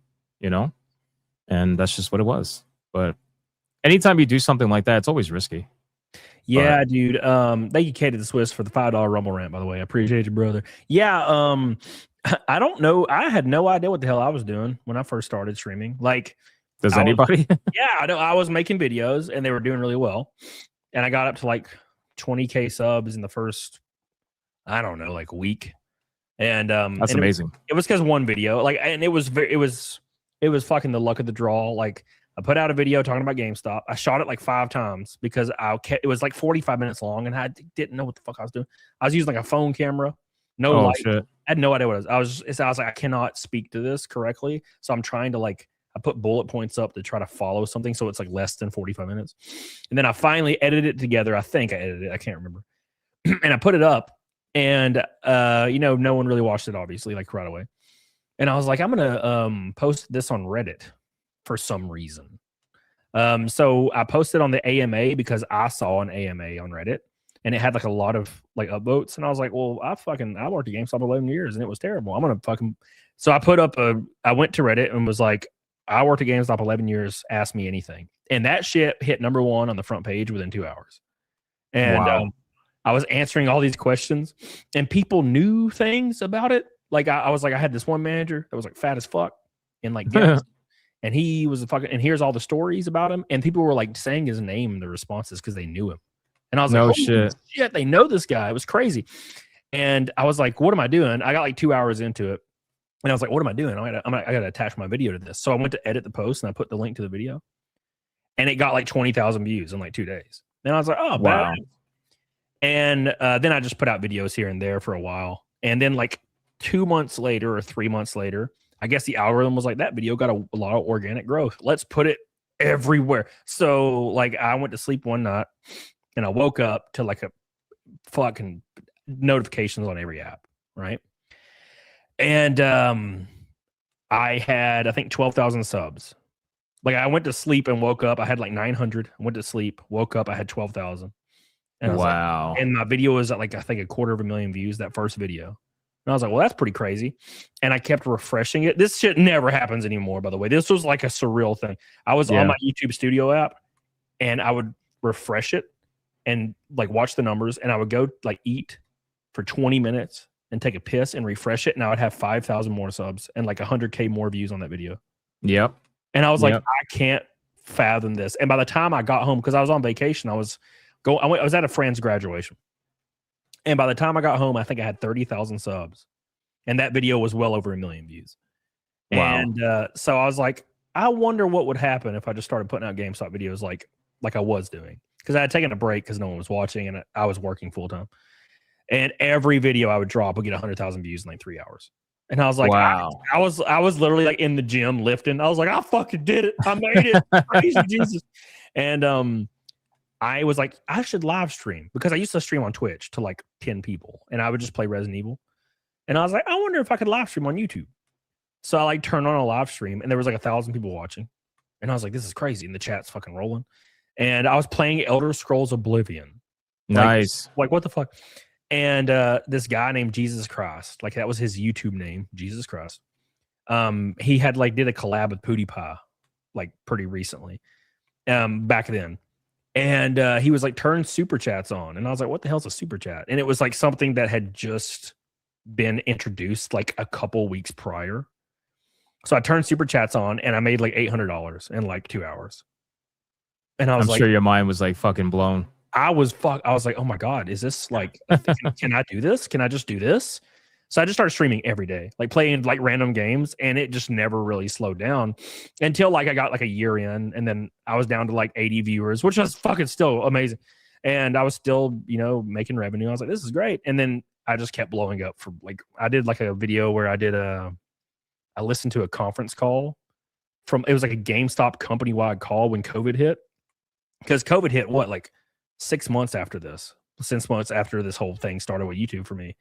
S10: and that's just what it was. But anytime you do something like that, it's always risky.
S11: Yeah, dude. Thank you, Katie the Swiss, for the $5 Rumble rant, by the way. I appreciate you, brother. Yeah, I don't know. I had no idea what the hell I was doing when I first started streaming. Like,
S10: does anybody?
S11: Yeah, I know. I was making videos and they were doing really well. And I got up to like 20K subs in the first, I don't know, like week. And
S10: that's amazing.
S11: It was because one video, like, and it was fucking the luck of the draw. Like, I put out a video talking about GameStop. I shot it like 5 times because it was like 45 minutes long and I didn't know what the fuck I was doing. I was using like a phone camera, no light.
S10: Shit.
S11: I had no idea what it was. I was like, I cannot speak to this correctly. So I'm trying to I put bullet points up to try to follow something. So it's like less than 45 minutes. And then I finally edited it together. I think I edited it. I can't remember. And I put it up and, no one really watched it, obviously, like right away. And I was like, I'm going to post this on Reddit for some reason. So I posted on the AMA because I saw an AMA on Reddit and it had like a lot of like upvotes. And I was like, well, I worked at GameStop 11 years and it was terrible. I'm going to fucking, so I went to Reddit and was like, I worked at GameStop 11 years, ask me anything. And that shit hit #1 on the front page within 2 hours. And I was answering all these questions and people knew things about it. Like I was like, I had this one manager that was like fat as fuck and like, and he was and here's all the stories about him. And people were like saying his name in the responses because they knew him. And I was like,
S10: shit,
S11: they know this guy. It was crazy. And I was like, what am I doing? I got like 2 hours into it. And I was like, what am I doing? I got to attach my video to this. So I went to edit the post and I put the link to the video. And it got like 20,000 views in like 2 days. And I was like, oh, wow. And then I just put out videos here and there for a while. And then like 2 months later or 3 months later, I guess the algorithm was like, that video got a lot of organic growth. Let's put it everywhere. So like I went to sleep one night and I woke up to like a fucking notifications on every app, right? And I had, I think, 12,000 subs. Like I went to sleep and woke up. I had like 900. I went to sleep, woke up. I had 12,000.
S10: Wow.
S11: And my video was at like, I think 250,000 views, that first video. And I was like, well, that's pretty crazy. And I kept refreshing it. This shit never happens anymore, by the way. This was like a surreal thing. I was on my YouTube Studio app and I would refresh it and like watch the numbers. And I would go like eat for 20 minutes and take a piss and refresh it. And I would have 5,000 more subs and like 100K more views on that video.
S10: Yep.
S11: And I was like, I can't fathom this. And by the time I got home, because I was on vacation, I was at a friend's graduation. And by the time I got home, I think I had 30,000 subs. And that video was well over 1 million views. Wow. And so I was like, I wonder what would happen if I just started putting out GameStop videos like I was doing. Because I had taken a break because no one was watching and I was working full time. And every video I would drop would get 100,000 views in like 3 hours. And I was like, wow. I was literally like in the gym lifting. I was like, I fucking did it. I made it. Praise you, Jesus. And I was like, I should live stream because I used to stream on Twitch to like 10 people and I would just play Resident Evil. And I was like, I wonder if I could live stream on YouTube. So I like turned on a live stream and there was like 1,000 people watching. And I was like, this is crazy. And the chat's fucking rolling. And I was playing Elder Scrolls Oblivion.
S10: Nice.
S11: Like what the fuck? And this guy named Jesus Christ, like that was his YouTube name, Jesus Christ. He had like did a collab with PewDiePie like pretty recently, back then. And he was like, turn super chats on. And I was like, what the hell's a super chat? And it was like something that had just been introduced like a couple weeks prior. So I turned super chats on and I made like $800 in like 2 hours. And I was
S10: I'm sure your mind was like fucking blown.
S11: I was like, oh my God, is this like, can I do this? Can I just do this? So I just started streaming every day, like playing like random games, and it just never really slowed down until like I got like a year in, and then I was down to like 80 viewers, which was fucking still amazing. And I was still, making revenue. I was like, this is great. And then I just kept blowing up for like I did like a video where I listened to a conference call from it was like a GameStop company wide call when COVID hit. Because COVID hit what, like 6 months after this, 6 months after this whole thing started with YouTube for me.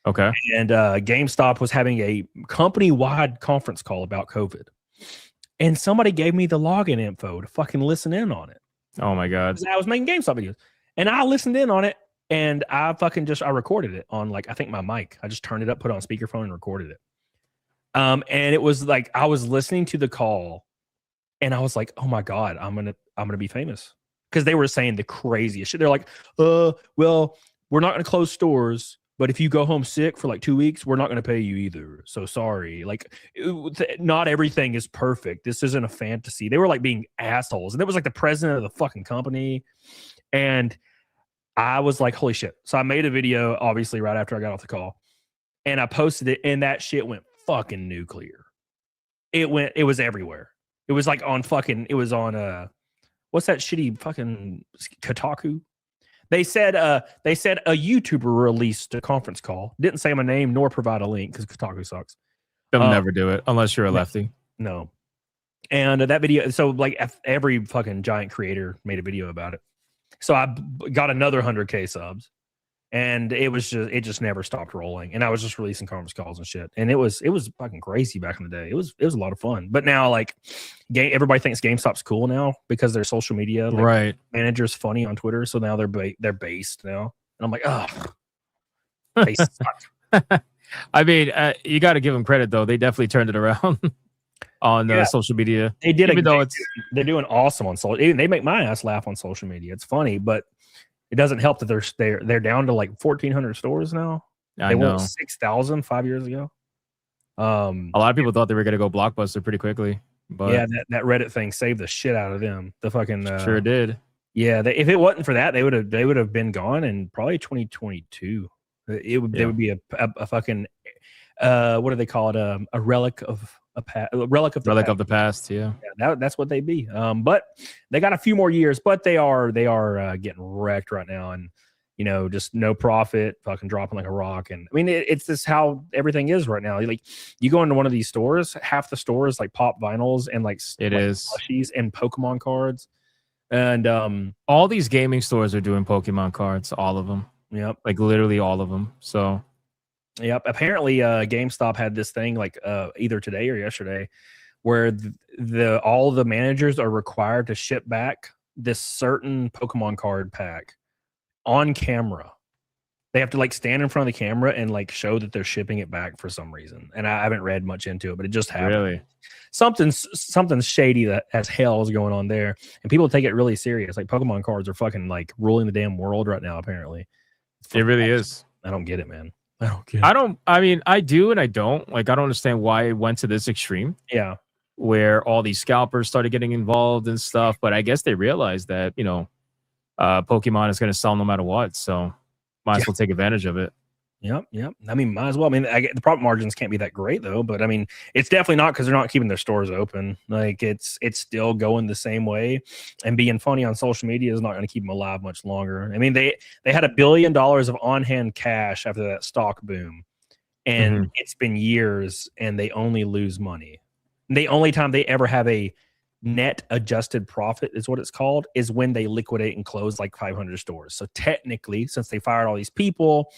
S10: Okay.
S11: And GameStop was having a company wide conference call about COVID. And somebody gave me the login info to fucking listen in on it.
S10: Oh my God.
S11: I was making GameStop videos. And I listened in on it and I recorded it on like I think my mic. I just turned it up, put it on speakerphone and recorded it. And it was like I was listening to the call and I was like, oh my God, I'm gonna be famous. Because they were saying the craziest shit. They're like, well, we're not gonna close stores, but if you go home sick for like 2 weeks, we're not gonna pay you either. So sorry. Like not everything is perfect. This isn't a fantasy. They were like being assholes. And it was like the president of the fucking company. And I was like, holy shit. So I made a video, obviously, right after I got off the call. And I posted it, and that shit went fucking nuclear. It was everywhere. It was like on what's that shitty fucking Kotaku? They said a YouTuber released a conference call. Didn't say my name nor provide a link because Kotaku sucks.
S10: They'll never do it unless you're a lefty.
S11: No. And that video, so like every fucking giant creator made a video about it. So I got another 100K subs, and it just never stopped rolling. And I was just releasing conference calls and shit. And it was fucking crazy back in the day. It was a lot of fun. But now like everybody thinks GameStop's cool now because their social media
S10: right
S11: manager's funny on Twitter. So now they're based now. And I'm like, oh, they suck.
S10: I mean, you got to give them credit though. They definitely turned it around on social media.
S11: They did,
S10: even though
S11: they're doing awesome on social. They make my ass laugh on social media. It's funny, but it doesn't help that they're down to like 1,400 stores now.
S10: I
S11: they
S10: know.
S11: went 6,000 5 years ago.
S10: A lot of people thought they were going to go blockbuster pretty quickly, but
S11: yeah, that Reddit thing saved the shit out of them. The fucking
S10: sure did.
S11: Yeah, if it wasn't for that, they would have been gone in probably 2022. They would be a fucking what do they call it? A relic of the past.
S10: Yeah,
S11: that's what they'd be. But they got a few more years, but they are getting wrecked right now, and just no profit, fucking dropping like a rock. And I mean, it's just how everything is right now. Like you go into one of these stores, half the stores like pop vinyls and like plushies and Pokemon cards, and
S10: all these gaming stores are doing Pokemon cards, all of them.
S11: Yep,
S10: like literally all of them. So.
S11: Yep. Apparently, GameStop had this thing like either today or yesterday, where all the managers are required to ship back this certain Pokemon card pack on camera. They have to like stand in front of the camera and like show that they're shipping it back for some reason. And I haven't read much into it, but it just happened.
S10: Really,
S11: something shady that as hell is going on there, and people take it really serious. Like Pokemon cards are fucking like ruling the damn world right now. Apparently,
S10: it really is.
S11: I don't get it, man.
S10: I mean, I do and I don't. Like, I don't understand why it went to this extreme.
S11: Yeah.
S10: Where all these scalpers started getting involved and stuff. But I guess they realized that, Pokemon is going to sell no matter what. So might as well take advantage of it.
S11: Yep. I mean, might as well. I mean, the profit margins can't be that great though. But I mean, it's definitely not because they're not keeping their stores open. Like it's still going the same way, and being funny on social media is not going to keep them alive much longer. I mean, they had $1 billion of on hand cash after that stock boom, and it's been years, and they only lose money. The only time they ever have a net adjusted profit is what it's called is when they liquidate and close like 500 stores. So technically, since they fired all these people,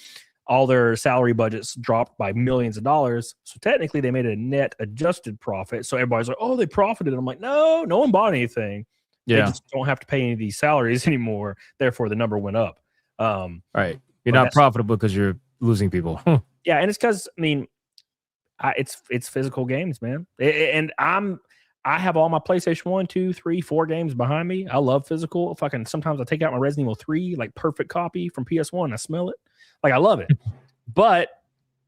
S11: all their salary budgets dropped by millions of dollars. So technically they made a net adjusted profit. So everybody's like, oh, they profited. I'm like, no one bought anything.
S10: Yeah.
S11: They just don't have to pay any of these salaries anymore. Therefore, the number went up.
S10: Right. You're not profitable because you're losing people.
S11: Yeah. And it's because, I mean, it's physical games, man. And I have all my PlayStation 1, 2, 3, 4 games behind me. I love physical. Sometimes I take out my Resident Evil 3, like perfect copy from PS1. I smell it. Like, I love it. But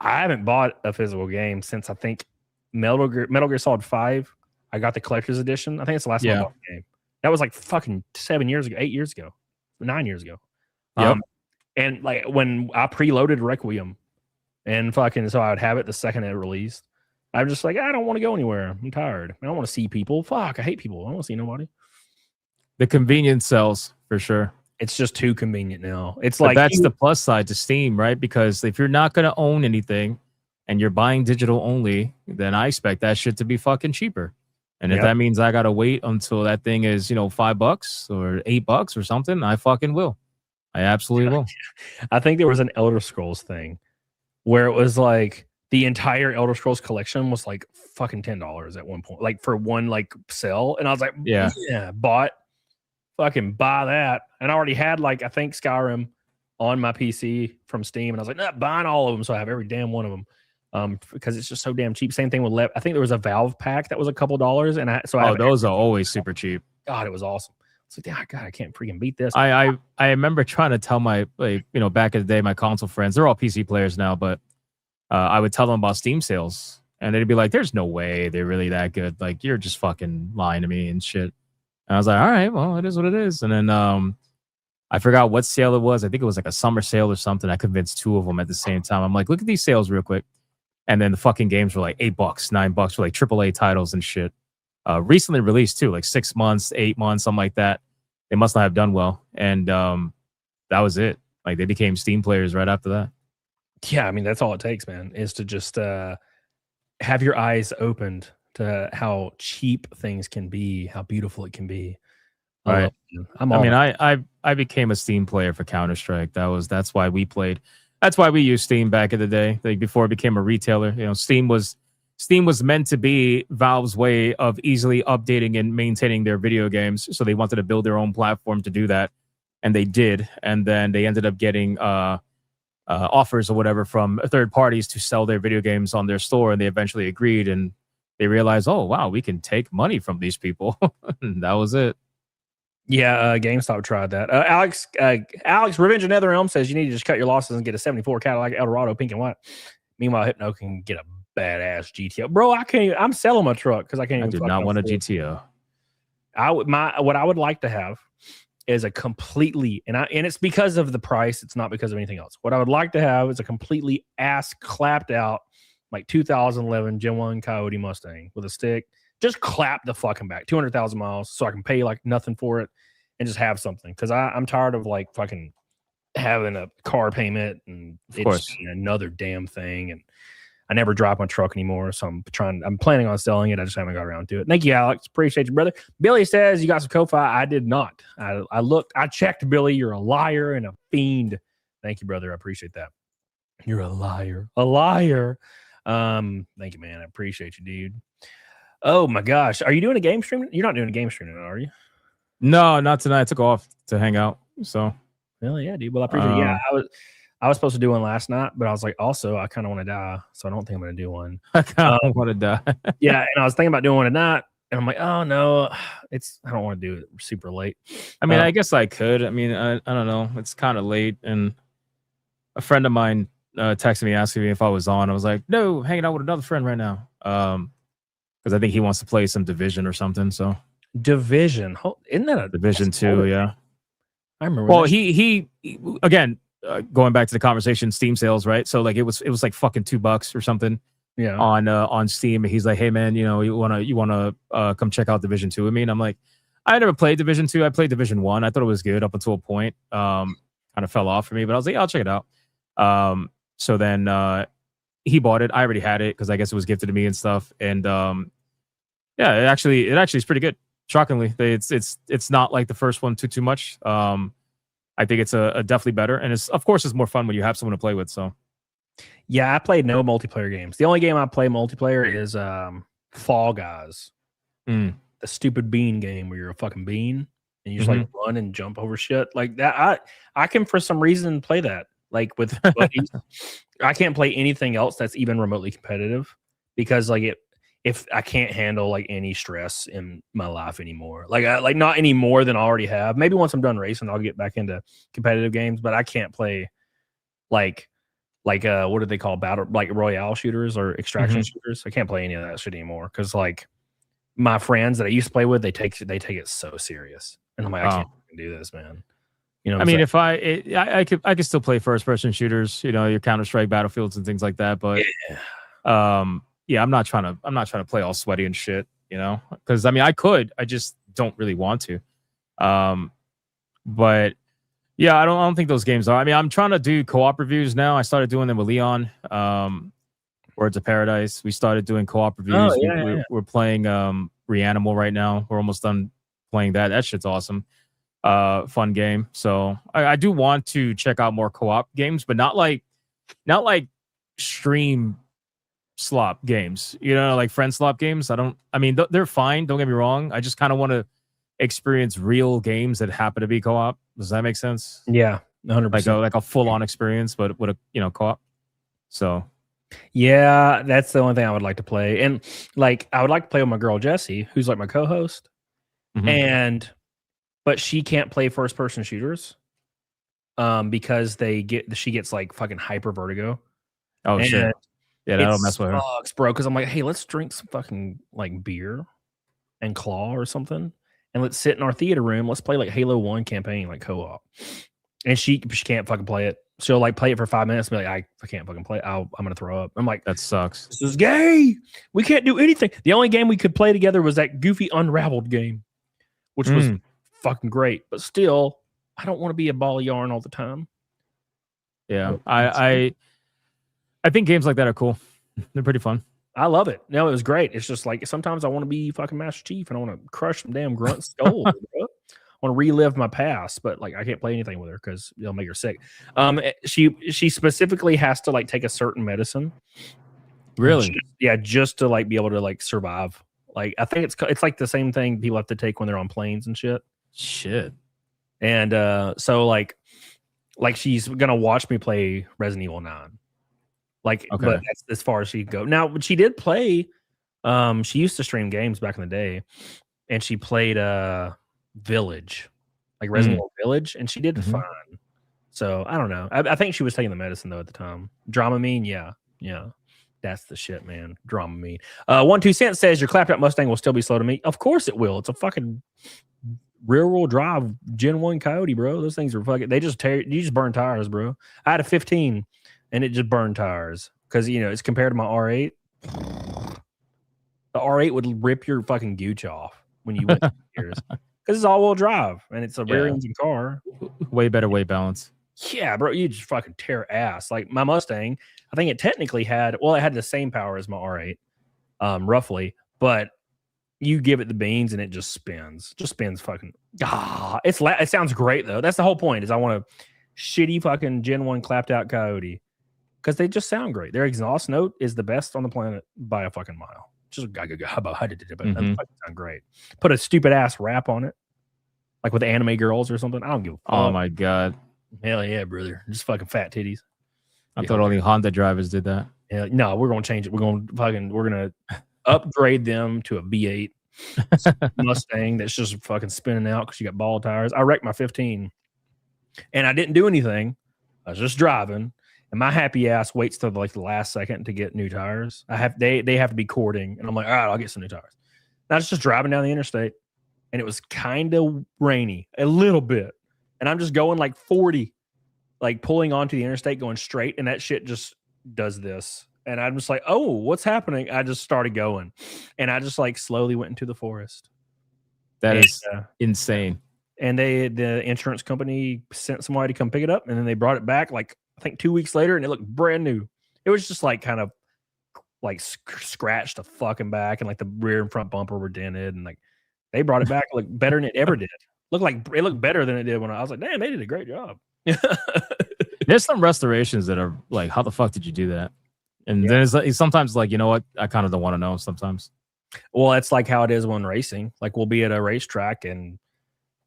S11: I haven't bought a physical game since I think Metal Gear Solid 5. I got the collector's edition. I think it's the last time I bought the game. That was like fucking 7 years ago, 8 years ago, 9 years ago.
S10: Yep.
S11: And like when I preloaded Requiem and fucking so I would have it the second it released. I'm just like, I don't want to go anywhere. I'm tired. I don't want to see people. Fuck, I hate people. I don't want to see nobody.
S10: The convenience sells for sure.
S11: It's just too convenient now. It's
S10: But
S11: like
S10: that's the plus side to Steam, right? Because if you're not going to own anything and you're buying digital only, then I expect that shit to be fucking cheaper. And if
S11: Yep.
S10: that means I got to wait until that thing is, $5 or $8 or something, I fucking will. I absolutely will.
S11: I think there was an Elder Scrolls thing where it was like the entire Elder Scrolls collection was like fucking $10 at one point, like for one like sale. And I was like,
S10: Yeah.
S11: fucking buy that. And I already had like I think Skyrim on my PC from Steam, and I was like, not buying all of them, so I have every damn one of them. Because it's just so damn cheap. Same thing with I think there was a Valve pack that was a couple dollars, and I
S10: those are always super cheap.
S11: God, it was awesome. It's like, yeah, God, I can't freaking beat this.
S10: I remember trying to tell my back in the day, my console friends, they're all PC players now, but I would tell them about Steam sales, and they'd be like, "There's no way they're really that good. Like, you're just fucking lying to me and shit." And I was like, "All right, well, it is what it is." And then I forgot what sale it was. I think it was like a summer sale or something. I convinced two of them at the same time. I'm like, "Look at these sales real quick." And then the fucking games were like $8, $9 for like AAA titles and shit. Recently released too, like 6 months, 8 months, something like that. They must not have done well. And that was it. Like they became Steam players right after that.
S11: Yeah, I mean that's all it takes, man, is to just have your eyes opened to how cheap things can be, how beautiful it can be.
S10: Right. I became a Steam player for Counter-Strike. That's why we played. That's why we used Steam back in the day, like before it became a retailer. Steam was meant to be Valve's way of easily updating and maintaining their video games. So they wanted to build their own platform to do that, and they did. And then they ended up getting offers or whatever from third parties to sell their video games on their store, and they eventually agreed. And they realized, oh wow, we can take money from these people. And that was it.
S11: Yeah, GameStop tried that. Alex, Revenge of Netherrealm says you need to just cut your losses and get a 74 Cadillac Eldorado, pink and white. Meanwhile, Hypno can get a badass GTO. Bro, I can't even, I'm selling my truck because I can't even.
S10: I do not want a GTO.
S11: What I would like to have is a completely, and it's because of the price. It's not because of anything else. What I would like to have is a completely ass clapped out, like 2011 Gen 1 Coyote Mustang with a stick. Just clap the fucking back, 200,000 miles, so I can pay like nothing for it and just have something. Because I'm tired of like fucking having a car payment and it's another damn thing. And I never drive my truck anymore, so I'm planning on selling it. I just haven't got around to it. Thank you, Alex. Appreciate you, brother. Billy says you got some Ko-Fi. I did not. I looked. I checked, Billy. You're a liar and a fiend. Thank you, brother. I appreciate that. You're a liar. A liar. Thank you, man. I appreciate you, dude. Oh my gosh. Are you doing a game stream? You're not doing a game stream tonight, are you?
S10: No, not tonight. I took off to hang out. So
S11: hell yeah, dude. Well, I appreciate it. Yeah, I was supposed to do one last night, but I was like, also, I kind of want to die, so I don't think I'm going to do one.
S10: I kind of want to die.
S11: Yeah, and I was thinking about doing one tonight, and I'm like, oh no, I don't want to do it super late.
S10: I mean, I guess I could. I mean, I don't know. It's kind of late, and a friend of mine texted me asking me if I was on. I was like, no, hanging out with another friend right now. Because I think he wants to play some Division or something. So
S11: Division, isn't that a
S10: Division 2? Yeah,
S11: I remember.
S10: Well, he again going back to the conversation, Steam sales, right? So like it was like fucking $2 or something.
S11: Yeah.
S10: On Steam. He's like, hey man, you wanna come check out Division 2 with me? And I'm like, I never played Division 2. I played Division 1. I thought it was good up until a point. Kind of fell off for me, but I was like, yeah, I'll check it out. So then he bought it. I already had it because I guess it was gifted to me and stuff. And yeah, it actually is pretty good. Shockingly, it's not like the first one too much. I think it's a definitely better, and it's more fun when you have someone to play with. So
S11: yeah, I played no multiplayer games. The only game I play multiplayer is Fall Guys, the stupid bean game where you're a fucking bean and you just like run and jump over shit like that. I can for some reason play that like with buddies. I can't play anything else that's even remotely competitive because like if I can't handle like any stress in my life anymore, like not any more than I already have. Maybe once I'm done racing, I'll get back into competitive games, but I can't play like what do they call battle, like royale shooters or extraction shooters. I can't play any of that shit anymore because like my friends that I used to play with, they take it so serious, and I'm like, I can't do this, man. You know,
S10: I mean, if I could still play first person shooters, your Counter-Strike, Battlefields, and things like that, but yeah, I'm not trying to play all sweaty and shit, because I mean I just don't really want to. But Yeah, I don't think those games are. I mean, I'm trying to do co-op reviews now. I started doing them with Leon. Words of Paradise. We started doing co-op reviews. We're playing Reanimal right now. We're almost done playing that. That shit's awesome. Fun game. So I do want to check out more co-op games, but not like stream slop games. You know, like friend slop games. I mean, they're fine. Don't get me wrong. I just kind of want to experience real games that happen to be co-op. Does that make sense?
S11: Yeah, 100%.
S10: Like a full-on experience, but with a co-op. So
S11: yeah, that's the only thing I would like to play. And like I would like to play with my girl Jessie, who's like my co-host. But she can't play first-person shooters because she gets like fucking hyper vertigo.
S10: Oh shit. Yeah, that'll mess with her.
S11: Sucks, bro. Because I'm like, hey, let's drink some fucking like beer and claw or something. And let's sit in our theater room. Let's play like Halo 1 campaign, like co-op. And she can't fucking play it. She'll like play it for 5 minutes and be like, I can't fucking play it. I'm going to throw up. I'm like,
S10: that sucks.
S11: This is gay. We can't do anything. The only game we could play together was that goofy Unraveled game, which was fucking great. But still, I don't want to be a ball of yarn all the time.
S10: Yeah. I think games like that are cool. They're pretty fun.
S11: I love it. No, it was great. It's just like sometimes I want to be fucking Master Chief and I want to crush some damn grunt skulls. Bro. I want to relive my past, but like I can't play anything with her because it'll make her sick. She specifically has to like take a certain medicine.
S10: Really?
S11: Just to like be able to like survive. Like I think it's like the same thing people have to take when they're on planes and shit.
S10: Shit.
S11: And so like she's gonna watch me play Resident Evil 9. Like, okay. But that's as far as she could go. Now, she did play. She used to stream games back in the day, and she played Village, like Resident Evil Village, and she did fine. So I don't know. I think she was taking the medicine though at the time. Dramamine, yeah, that's the shit, man. Dramamine. 12 Cent says your clapped out Mustang will still be slow to me. Of course it will. It's a fucking rear-wheel drive Gen 1 Coyote, bro. Those things are fucking. You just burn tires, bro. I had a 15. And it just burned tires because, you know, it's compared to my R8. The R8 would rip your fucking gooch off when you went gears because it's all-wheel drive and it's a rear-engine car.
S10: Way better weight balance.
S11: Yeah, bro, you just fucking tear ass. Like my Mustang, I think it technically had the same power as my R8, roughly, but you give it the beans and it just spins. Just spins fucking. It sounds great though. That's the whole point. Is I want a shitty fucking Gen 1 clapped out Coyote. Because they just sound great. Their exhaust note is the best on the planet by a fucking mile. Just but that fucking sound great. Put a stupid ass rap on it, like with anime girls or something. I don't give a fuck.
S10: Oh my god,
S11: hell yeah, brother! Just fucking fat titties.
S10: I thought only Honda drivers did that.
S11: Yeah, no, we're gonna change it. We're gonna upgrade them to a V8 Mustang that's just fucking spinning out because you got ball tires. I wrecked my 15, and I didn't do anything. I was just driving. And my happy ass waits till like the last second to get new tires. They have to be cording, and I'm like, all right, I'll get some new tires. And I was just driving down the interstate, and it was kind of rainy, a little bit, and I'm just going like 40, like pulling onto the interstate, going straight, and that shit just does this, and I'm just like, oh, what's happening? I just started going, and I just like slowly went into the forest.
S10: That is insane.
S11: And the insurance company sent somebody to come pick it up, and then they brought it back like. I think 2 weeks later, and it looked brand new. It was just like kind of like scratched the fucking back, and like the rear and front bumper were dented, and like they brought it back look better than it ever did. It looked better than it did when I was like, damn, they did a great job.
S10: There's some restorations that are like, how the fuck did you do that? And then it's sometimes like, you know what? I kind of don't want to know sometimes.
S11: Well, it's like how it is when racing. Like we'll be at a racetrack and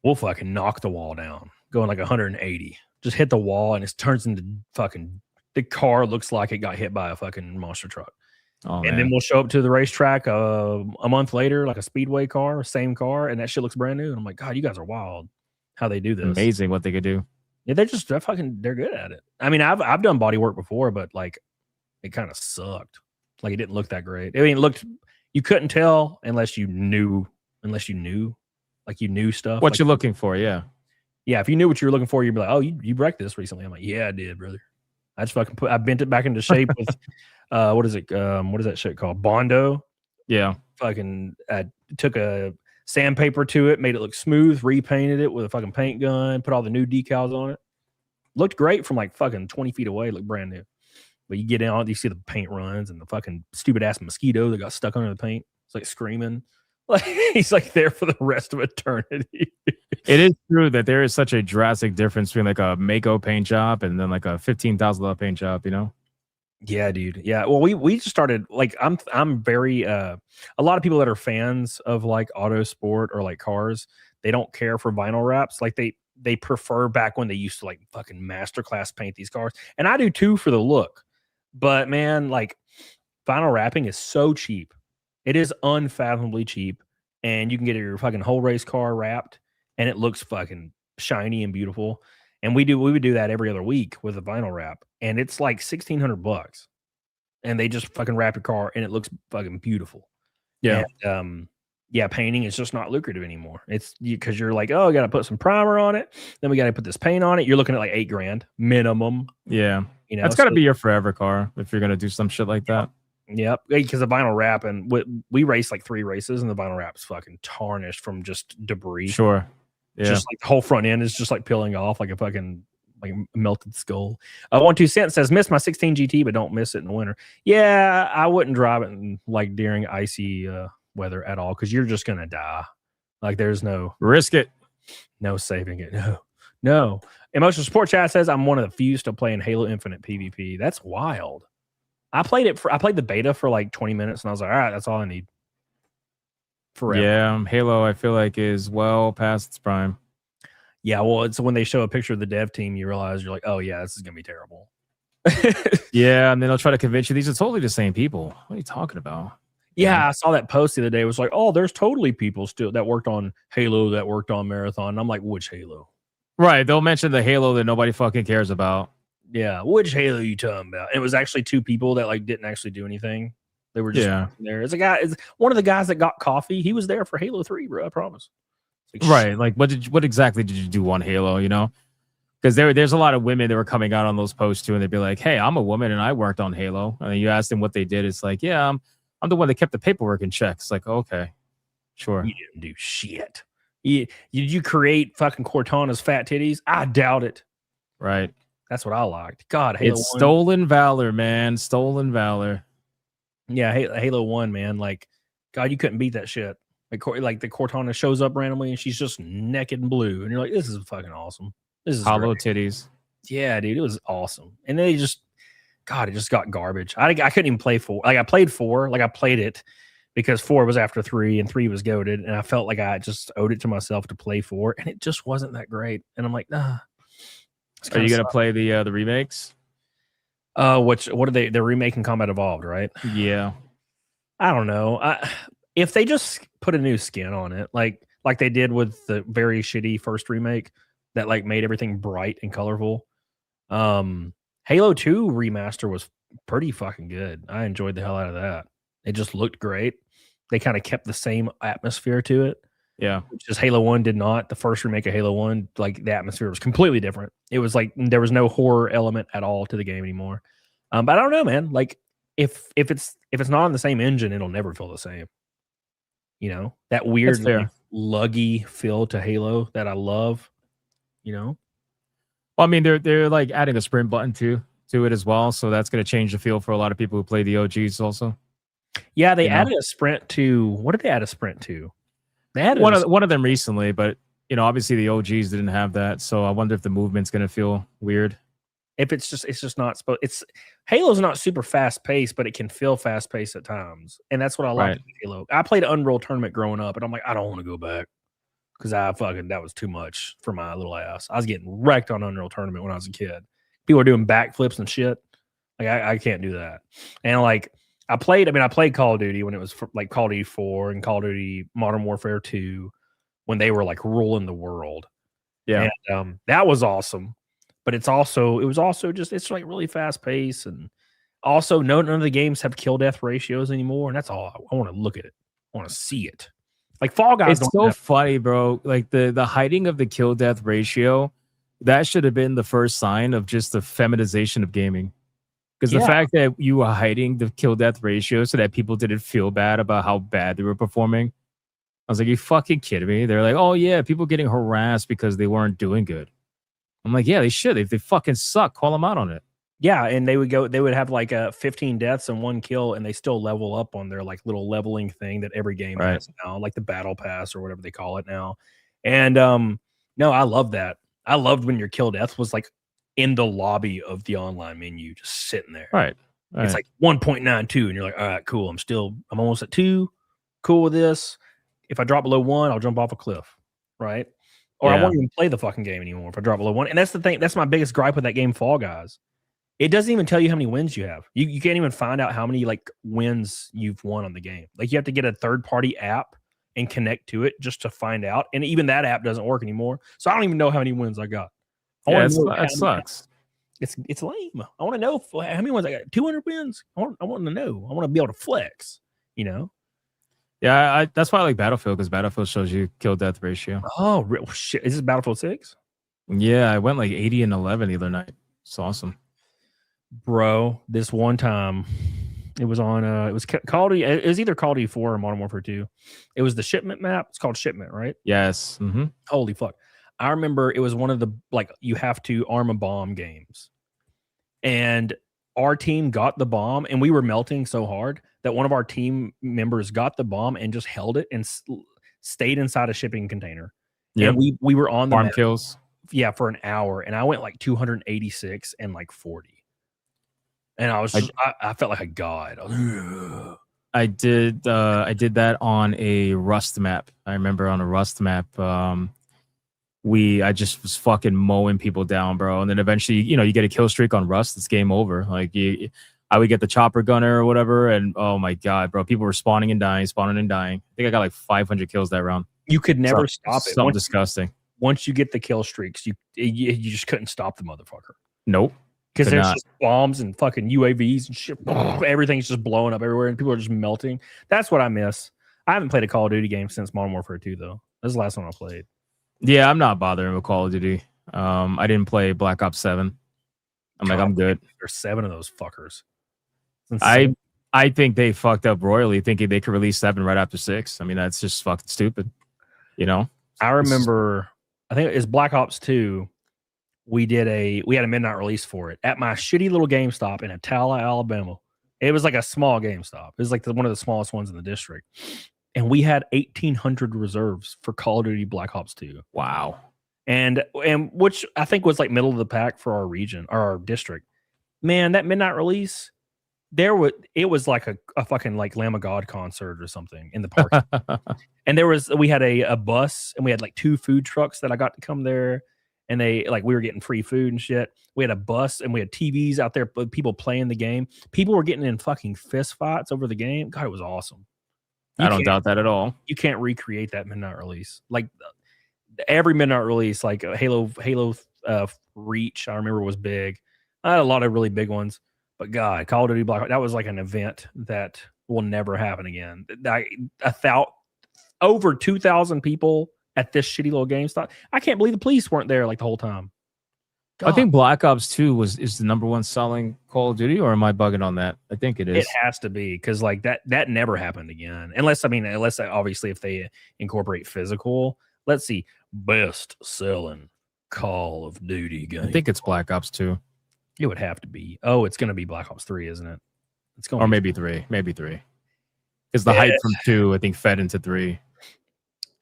S11: we'll fucking knock the wall down, going like 180. Just hit the wall and it turns into fucking the car looks like it got hit by a fucking monster truck.
S10: Oh,
S11: and then we'll show up to the racetrack a month later, like a speedway car, same car, and that shit looks brand new. And I'm like, God, you guys are wild. How they do this?
S10: Amazing what they could do.
S11: Yeah, they're good at it. I mean, I've done body work before, but like it kind of sucked. Like it didn't look that great. I mean, you couldn't tell unless you knew, like you knew stuff.
S10: What you're looking for, yeah.
S11: Yeah, if you knew what you were looking for, you'd be like, "Oh, you wrecked this recently." I'm like, "Yeah, I did, brother. I just fucking I bent it back into shape with what is it? What is that shit called? Bondo."
S10: Yeah.
S11: Fucking took a sandpaper to it, made it look smooth, repainted it with a fucking paint gun, put all the new decals on it. Looked great from like fucking 20 feet away, looked brand new. But you get out, you see the paint runs and the fucking stupid ass mosquito that got stuck under the paint. It's like screaming. Like he's like there for the rest of eternity.
S10: It is true that there is such a drastic difference between like a Mako paint job and then like a $15,000 paint job, you know?
S11: Yeah, dude. Yeah. Well, we just started like I'm very a lot of people that are fans of like auto sport or like cars, they don't care for vinyl wraps. Like they prefer back when they used to like fucking masterclass paint these cars. And I do too for the look. But man, like vinyl wrapping is so cheap. It is unfathomably cheap. And you can get your fucking whole race car wrapped and it looks fucking shiny and beautiful. And we would do that every other week with a vinyl wrap. And it's like $1,600. And they just fucking wrap your car and it looks fucking beautiful.
S10: Yeah.
S11: And, yeah, painting is just not lucrative anymore. It's because you're like, oh, I got to put some primer on it. Then we got to put this paint on it. You're looking at like $8,000 minimum.
S10: Yeah.
S11: You know,
S10: that's got to be your forever car if you're going to do some shit like that.
S11: Yep. Because the vinyl wrap, and we raced like 3 races and the vinyl wrap is fucking tarnished from just debris.
S10: Sure. Yeah.
S11: Just like the whole front end is just like peeling off like a fucking like a melted skull. 1-2 says, miss my 16 GT, but don't miss it in the winter. Yeah, I wouldn't drive it in, like during icy weather at all because you're just going to die. Like there's no
S10: risk it.
S11: No saving it. No. Emotional Support Chat says, I'm one of the few still playing Halo Infinite PvP. That's wild. I played the beta for like 20 minutes and I was like, all right, that's all I need. Forever.
S10: Yeah, Halo, I feel like is well past its prime.
S11: Yeah, well, it's when they show a picture of the dev team, you realize you're like, oh yeah, this is gonna be terrible.
S10: Yeah, and then they'll try to convince you these are totally the same people. What are you talking about?
S11: Yeah, I saw that post the other day. It was like, oh, there's totally people still that worked on Halo, that worked on Marathon. And I'm like, which Halo?
S10: Right, they'll mention the Halo that nobody fucking cares about.
S11: Yeah, which Halo you talking about? And it was actually 2 people that like didn't actually do anything. They were just there. It's a guy. It's one of the guys that got coffee. He was there for Halo 3, bro. I promise.
S10: Like, right. Like, what exactly did you do on Halo? You know, because there's a lot of women that were coming out on those posts too, and they'd be like, "Hey, I'm a woman and I worked on Halo." And then you ask them what they did. It's like, "Yeah, I'm the one that kept the paperwork in check." It's like, okay, sure.
S11: You didn't do shit. Did you create fucking Cortana's fat titties? I doubt it.
S10: Right.
S11: That's what I liked. God, Halo
S10: it's
S11: 1.
S10: Stolen valor, man. Stolen valor.
S11: Yeah, Halo 1, man. Like, God, you couldn't beat that shit. Like the Cortana shows up randomly and she's just naked and blue, and you're like, "This is fucking awesome. This is
S10: hollow
S11: great."
S10: titties."
S11: Yeah, dude, it was awesome. And then it just got garbage. I couldn't even play 4. Like I played 4, like I played it because 4 was after 3 and 3 was goated, and I felt like I just owed it to myself to play 4, and it just wasn't that great. And I'm like, nah.
S10: Are you gonna play the remakes?
S11: What are they? They're remaking Combat Evolved, right?
S10: Yeah.
S11: I don't know. If they just put a new skin on it, like they did with the very shitty first remake that like made everything bright and colorful. Halo 2 remaster was pretty fucking good. I enjoyed the hell out of that. It just looked great. They kind of kept the same atmosphere to it.
S10: Yeah.
S11: Which is Halo 1 did not. The first remake of Halo 1, like the atmosphere was completely different. It was like there was no horror element at all to the game anymore. But I don't know, man. Like if it's not on the same engine, it'll never feel the same. You know, that weird like, luggy feel to Halo that I love. You know?
S10: Well, I mean, they're like adding a sprint button to it as well, so that's going to change the feel for a lot of people who play the OGs also.
S11: Yeah, they added a sprint to. What did they add a sprint to? They added
S10: one of them recently, but you know, obviously the OGs didn't have that, so I wonder if the movement's going to feel weird.
S11: If it's just not supposed. It's Halo's not super fast paced, but it can feel fast paced at times, and that's what I like. Halo. I played Unreal Tournament growing up, and I'm like, I don't want to go back because that was too much for my little ass. I was getting wrecked on Unreal Tournament when I was a kid. People are doing backflips and shit. Like I can't do that. And like I played Call of Duty when it was like Call of Duty 4 and Call of Duty Modern Warfare 2 when they were like ruling the world.
S10: Yeah,
S11: and that was awesome. But it was also just it's like really fast paced, and also none of the games have kill death ratios anymore, and that's all I want to look at it. I want to see it. Like Fall Guys.
S10: It's so funny, bro. Like the hiding of the kill death ratio, that should have been the first sign of just the feminization of gaming. Because the fact that you were hiding the kill death ratio so that people didn't feel bad about how bad they were performing. I was like, you fucking kidding me? They're like, oh yeah, people getting harassed because they weren't doing good. I'm like, yeah, they should. If they fucking suck, call them out on it.
S11: Yeah, and they would have like 15 deaths and 1 kill, and they still level up on their like little leveling thing that every game has now, like the battle pass or whatever they call it now. And no, I love that. I loved when your kill death was like in the lobby of the online menu, just sitting there.
S10: Right.
S11: It's like 1.92, and you're like, all right, cool. I'm almost at 2. Cool with this. If I drop below 1, I'll jump off a cliff. Right. Or I won't even play the fucking game anymore if I drop below 1. And that's the thing. That's my biggest gripe with that game, Fall Guys. It doesn't even tell you how many wins you have. You can't even find out how many like wins you've won on the game. Like you have to get a third-party app and connect to it just to find out. And even that app doesn't work anymore. So I don't even know how many wins I got.
S10: That sucks.
S11: It's lame. I want to know how many wins I got. 200 wins. I want to know. I want to be able to flex. You know.
S10: Yeah, that's why I like Battlefield, because Battlefield shows you kill death ratio.
S11: Oh real shit! Is this Battlefield 6?
S10: Yeah, I went like 80 and 11 the other night. It's awesome.
S11: Bro, this one time it was on it was Call of Duty. It was either Call of Duty 4 or Modern Warfare 2. It was the Shipment map. It's called Shipment, right?
S10: Yes. Mm-hmm.
S11: Holy fuck. I remember it was one of the like you have to arm a bomb games. And our team got the bomb, and we were melting so hard that one of our team members got the bomb and just held it and stayed inside a shipping container.
S10: Yeah,
S11: and we were on the
S10: farm
S11: map,
S10: kills.
S11: Yeah, for an hour, and I went like 286 and like 40. And I was just, I felt like a god.
S10: I did that on a Rust map. I remember on a Rust map, I just was fucking mowing people down, bro. And then eventually, you get a kill streak on Rust, it's game over. Like I would get the chopper gunner or whatever, and oh my god, bro, people were spawning and dying. I think I got like 500 kills that round.
S11: You could never stop it.
S10: Something disgusting.
S11: Once you get the kill streaks, you just couldn't stop the motherfucker.
S10: Nope.
S11: Because there's just bombs and fucking UAVs and shit. Everything's just blowing up everywhere, and people are just melting. That's what I miss. I haven't played a Call of Duty game since Modern Warfare 2, though. That's the last one I played.
S10: Yeah, I'm not bothering with Call of Duty. I didn't play Black Ops 7. I'm good.
S11: There's 7 of those fuckers.
S10: I think they fucked up royally, thinking they could release 7 right after 6. I mean, that's just fucking stupid.
S11: I remember, I think it was Black Ops 2. We had a midnight release for it at my shitty little GameStop in Atala, Alabama. It was like a small GameStop. It was like one of the smallest ones in the district. And we had 1,800 reserves for Call of Duty Black Ops 2.
S10: Wow.
S11: And which I think was like middle of the pack for our region or our district. Man, that midnight release, it was like a fucking like Lamb of God concert or something in the park. And we had a bus, and we had like 2 food trucks that I got to come there. And we were getting free food and shit. We had a bus, and we had TVs out there, people playing the game. People were getting in fucking fist fights over the game. God, it was awesome.
S10: I don't doubt that at all.
S11: You can't recreate that midnight release. Like every midnight release, like Halo Reach, I remember was big. I had a lot of really big ones, but God, Call of Duty Black Ops, that was like an event that will never happen again. Over 2,000 people at this shitty little GameStop. I can't believe the police weren't there like the whole time. God.
S10: I think Black Ops 2 is the #1 selling Call of Duty, or am I bugging on that? I think it is.
S11: It has to be, because like that never happened again. Unless obviously if they incorporate physical. Let's see. Best selling Call of Duty game.
S10: I think it's Black Ops 2.
S11: It would have to be. Oh, it's going to be Black Ops 3, isn't it? It's going,
S10: or maybe 3. Maybe 3. Because the hype from 2, I think, fed into 3.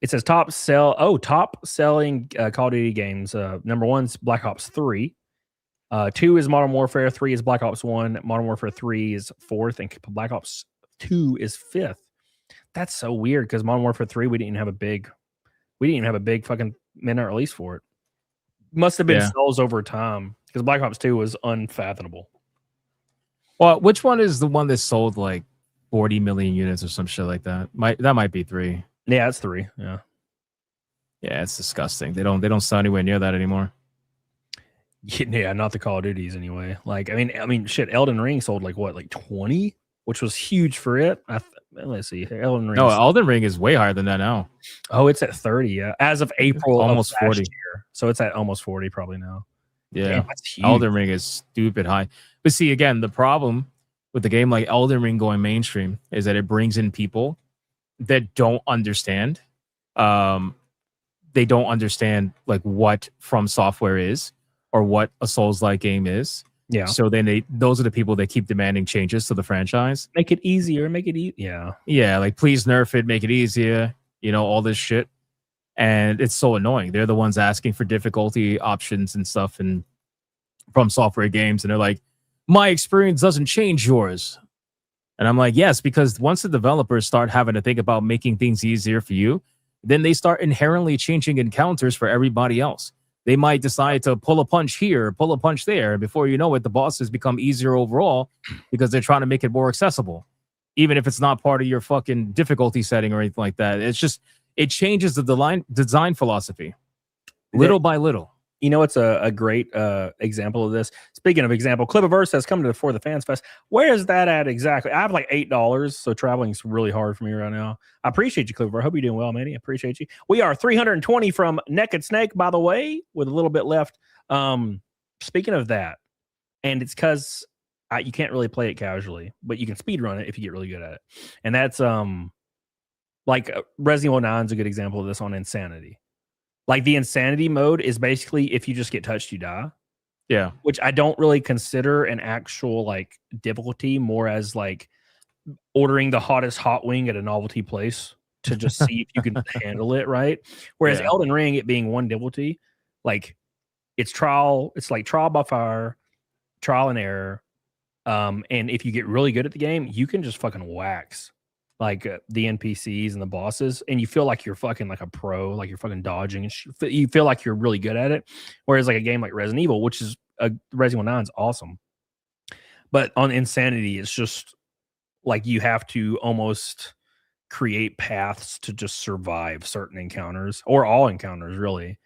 S11: It says top selling Call of Duty games. #1's Black Ops 3. 2 is Modern Warfare. 3 is Black Ops 1. Modern Warfare 3 is 4th, and Black Ops 2 is 5th. That's so weird, because Modern Warfare 3 we didn't even have a big fucking midnight release for it. Must have been sales over time, because Black Ops 2 was unfathomable.
S10: Well, which one is the one that sold like 40 million units or some shit like that? That might be 3.
S11: Yeah, it's 3. Yeah.
S10: Yeah, it's disgusting. They don't sell anywhere near that anymore.
S11: Yeah, not the Call of Duties anyway. Like, I mean, shit. Elden Ring sold like 20, which was huge for it. Let's see. Elden Ring.
S10: No, Elden Ring is way higher than that now.
S11: Oh, it's at 30. Yeah, as of April,
S10: almost 40.
S11: Year. So it's at almost 40 probably now.
S10: Yeah,
S11: damn, that's huge.
S10: Elden Ring is stupid high. But see, again, the problem with a game like Elden Ring going mainstream is that it brings in people that don't understand. They don't understand like what From Software is, or what a Souls-like game is.
S11: Yeah.
S10: So then those are the people that keep demanding changes to the franchise.
S11: Make it easier. Make it Yeah.
S10: Yeah, like please nerf it, make it easier. All this shit, and it's so annoying. They're the ones asking for difficulty options and stuff, and from software games, and they're like, my experience doesn't change yours. And I'm like, yes, because once the developers start having to think about making things easier for you, then they start inherently changing encounters for everybody else. They might decide to pull a punch here, pull a punch there. And before you know it, the bosses become easier overall because they're trying to make it more accessible, even if it's not part of your fucking difficulty setting or anything like that. It's just, it changes the design philosophy little by little.
S11: It's a great example of this. Speaking of example, Clipiverse has come to For the Fans Fest. Where is that at exactly? I have like $8, so traveling's really hard for me right now. I appreciate you, Clipiverse. I hope you're doing well, Manny. I appreciate you. We are 320 from Naked Snake, by the way, with a little bit left. Speaking of that, and it's because you can't really play it casually, but you can speed run it if you get really good at it. And that's like Resident Evil 9 is a good example of this on Insanity. Like the Insanity mode is basically if you just get touched, you die.
S10: Yeah.
S11: Which I don't really consider an actual like difficulty, more as like ordering the hottest hot wing at a novelty place to just see if you can handle it, right? Whereas Elden Ring, it being one difficulty, like it's like trial by fire, trial and error. And if you get really good at the game, you can just fucking wax like the NPCs and the bosses, and you feel like you're fucking like a pro, like you're fucking dodging, and you feel like you're really good at it. Whereas like a game like Resident Evil, which is Resident Evil 9 is awesome, but on Insanity, it's just like you have to almost create paths to just survive certain encounters or all encounters, really.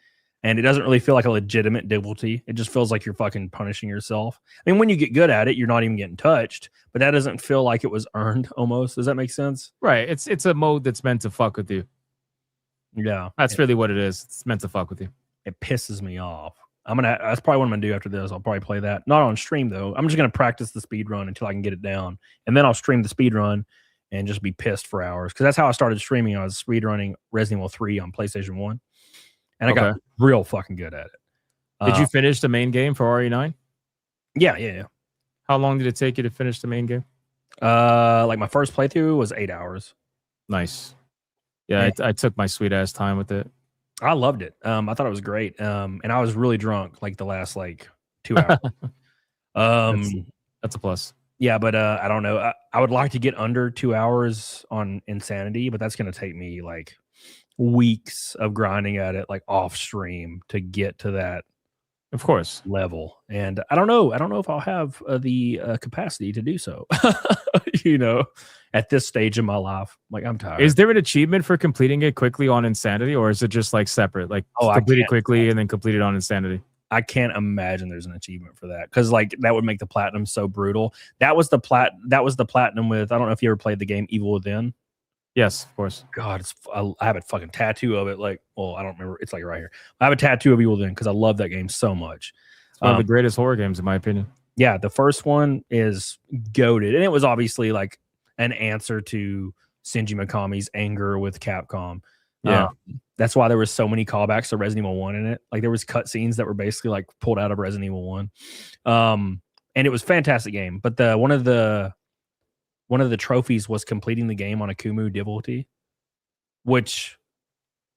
S11: And it doesn't really feel like a legitimate difficulty. It just feels like you're fucking punishing yourself. I mean, when you get good at it, you're not even getting touched, but that doesn't feel like it was earned almost. Does that make sense?
S10: Right. It's a mode that's meant to fuck with you.
S11: Yeah.
S10: That's really what it is. It's meant to fuck with you.
S11: It pisses me off. That's probably what I'm gonna do after this. I'll probably play that. Not on stream though. I'm just gonna practice the speed run until I can get it down. And then I'll stream the speed run and just be pissed for hours. Because that's how I started streaming. I was speed running Resident Evil 3 on PlayStation 1. And I got real fucking good at it.
S10: Did you finish the main game for RE9?
S11: Yeah.
S10: How long did it take you to finish the main game?
S11: Like my first playthrough was 8 hours.
S10: Nice. Yeah, I took my sweet ass time with it.
S11: I loved it. I thought it was great. And I was really drunk like the last like 2 hours.
S10: That's a plus.
S11: Yeah, but I don't know. I would like to get under 2 hours on Insanity, but that's going to take me like weeks of grinding at it like off stream to get to that,
S10: of course,
S11: level. And I don't know if I'll have the capacity to do so. At this stage in my life, like I'm tired.
S10: Is there an achievement for completing it quickly on Insanity, or is it just like separate, like complete it quickly and then complete it on Insanity?
S11: I can't imagine there's an achievement for that, because like that would make the platinum so brutal. That was the platinum with, I don't know if you ever played the game Evil Within.
S10: Yes, of course.
S11: God, I have a fucking tattoo of it. Like, well, I don't remember. It's like right here. I have a tattoo of Evil Within because I love that game so much.
S10: It's one of the greatest horror games, in my opinion.
S11: Yeah, the first one is goated, and it was obviously like an answer to Shinji Mikami's anger with Capcom.
S10: Yeah,
S11: that's why there were so many callbacks to Resident Evil 1 in it. Like there was cutscenes that were basically like pulled out of Resident Evil 1, and it was a fantastic game. But one of the trophies was completing the game on a Kumu difficulty, which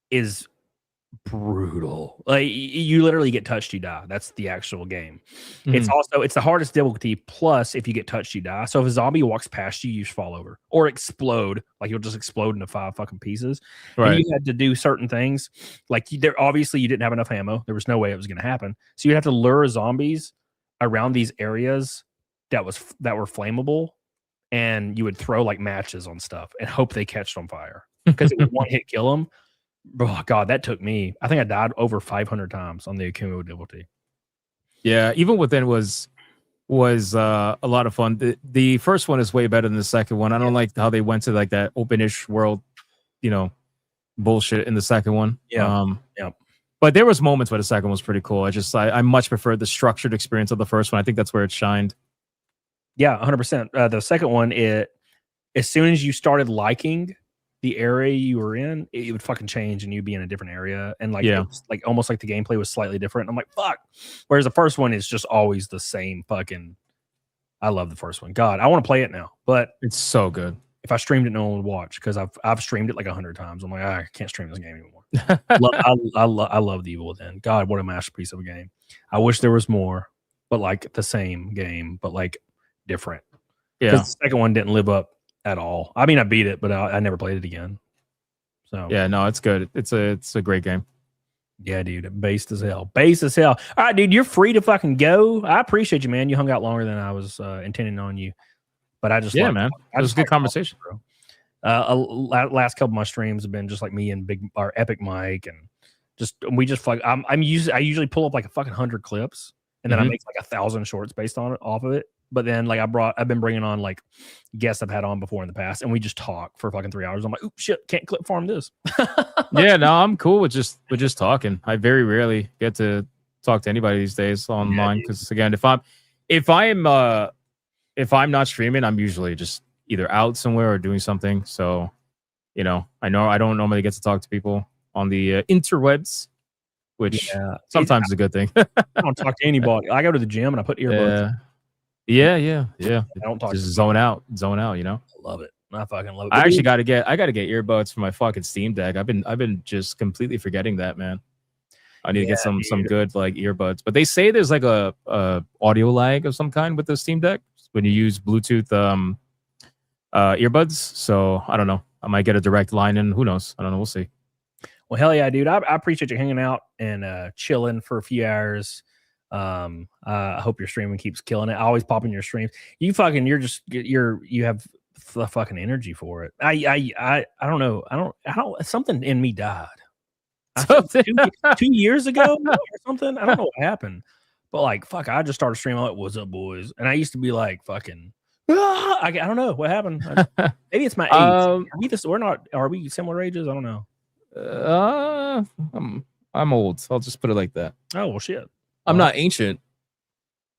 S11: is brutal. Like you literally get touched, you die. That's the actual game.
S10: Mm-hmm.
S11: It's the hardest difficulty. Plus, if you get touched, you die. So if a zombie walks past you, you just fall over or explode. Like you'll just explode into 5 fucking pieces.
S10: Right.
S11: And you had to do certain things. Like obviously you didn't have enough ammo. There was no way it was going to happen. So you have to lure zombies around these areas that were flammable. And you would throw like matches on stuff and hope they catch on fire because it would one hit kill them. Oh God, that took me. I think I died over 500 times on the Akumo difficulty.
S10: Yeah, Even Within was a lot of fun. The first one is way better than the second one. I don't like how they went to like that open-ish world, bullshit in the second one.
S11: Yeah.
S10: But there was moments where the second one was pretty cool. I much preferred the structured experience of the first one. I think that's where it shined.
S11: Yeah, 100%. The second one, as soon as you started liking the area you were in, it would fucking change and you'd be in a different area. And like,
S10: Yeah.
S11: it's like almost like the gameplay was slightly different. I'm like, fuck. Whereas the first one is just always the same fucking. I love the first one. God, I want to play it now, but
S10: it's so good.
S11: If I streamed it, no one would watch because I've streamed it like 100 times. I'm like, I can't stream this game anymore. I love the Evil Within. God, what a masterpiece of a game. I wish there was more, but like the same game, but like different.
S10: Yeah.
S11: The second one didn't live up at all. I mean, I beat it, but I never played it again. So
S10: Yeah, no, it's good. It's a great game.
S11: Yeah, dude, based as hell. Based as hell. All right, dude, you're free to fucking go. I appreciate you, man. You hung out longer than I was intending on you. But I just
S10: man. It was a good conversation,
S11: bro. Last couple of my streams have been just like me and Epic Mike, and we just like I usually pull up like a fucking 100 clips, and then I make like 1,000 shorts based on it off of it. But then like I've been bringing on like guests I've had on before in the past, and we just talk for fucking 3 hours. I'm like, oop, shit, can't clip farm this.
S10: Yeah, no, I'm cool with just talking. I very rarely get to talk to anybody these days online because again, if I'm not streaming, I'm usually just either out somewhere or doing something. So, I know I don't normally get to talk to people on the interwebs, which sometimes is a good thing.
S11: I don't talk to anybody. I go to the gym and I put earbuds.
S10: Yeah.
S11: I don't talk.
S10: Just zone out. I
S11: love it. I fucking love it.
S10: I actually got to get earbuds for my fucking Steam Deck. I've been just completely forgetting that, man. I need to get some good like earbuds. But they say there's like a audio lag of some kind with the Steam Deck when you use Bluetooth earbuds. So I don't know. I might get a direct line in. Who knows? I don't know. We'll see.
S11: Well, hell yeah, dude. I appreciate you hanging out and chilling for a few hours. I hope your streaming keeps killing it. I always pop in your streams. You have the fucking energy for it. I don't know. I don't something in me died. I think 2 years ago or something. I don't know what happened. But like, fuck, I just started streaming like, "What's up, boys?" And I used to be like, "Fucking," I don't know what happened. Maybe it's my age. Are we similar ages? I don't know.
S10: I'm old. I'll just put it like that.
S11: Oh well, shit.
S10: I'm not ancient.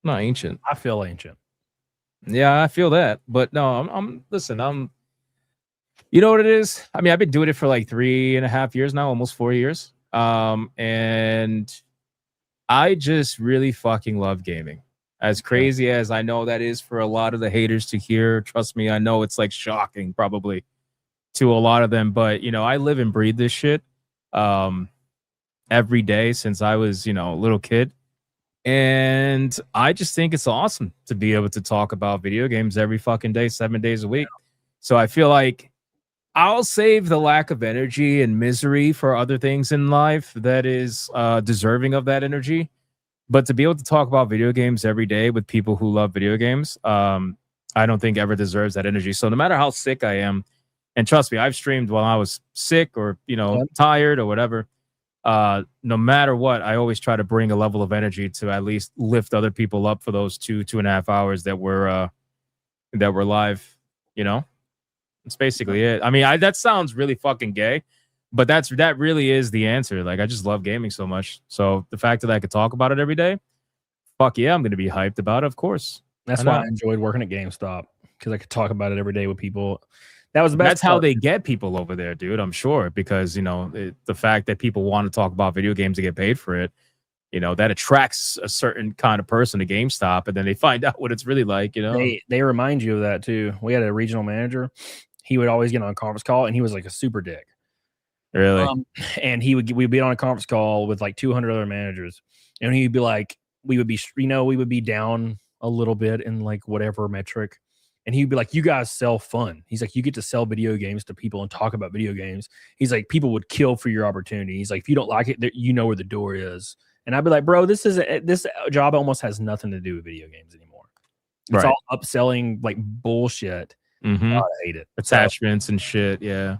S11: I feel ancient.
S10: Yeah, I feel that. But no, listen. You know what it is? I mean, I've been doing it for like 3.5 years now, almost 4 years. And I just really fucking love gaming. As crazy as I know that is for a lot of the haters to hear, trust me, I know it's like shocking probably to a lot of them. But, I live and breathe this shit every day since I was, a little kid. And I just think it's awesome to be able to talk about video games every fucking day, 7 days a week. So I feel like I'll save the lack of energy and misery for other things in life that is deserving of that energy. But to be able to talk about video games every day with people who love video games, I don't think ever deserves that energy. So no matter how sick I am, and trust me, I've streamed while I was sick or, tired or whatever. No matter what, I always try to bring a level of energy to at least lift other people up for those 2.5 hours that were live, It's basically it. I mean, that sounds really fucking gay, but that really is the answer. Like, I just love gaming so much. So the fact that I could talk about it every day, fuck yeah, I'm going to be hyped about it, of course.
S11: That's why I enjoyed working at GameStop, because I could talk about it every day with people. That was the best.
S10: That's how they get people over there, dude. I'm sure, because the fact that people want to talk about video games and get paid for it, that attracts a certain kind of person to GameStop, and then they find out what it's really like.
S11: They remind you of that too. We had a regional manager. He would always get on a conference call, and he was like a super dick.
S10: Really?
S11: And we'd be on a conference call with like 200 other managers, and he'd be like, we would be down a little bit in like whatever metric. And he'd be like, "You guys sell fun." He's like, "You get to sell video games to people and talk about video games." He's like, "People would kill for your opportunity." He's like, "If you don't like it, you know where the door is." And I'd be like, "Bro, this job almost has nothing to do with video games anymore. It's all upselling like bullshit."
S10: Mm-hmm.
S11: God, I hate it.
S10: Attachments and shit. Yeah.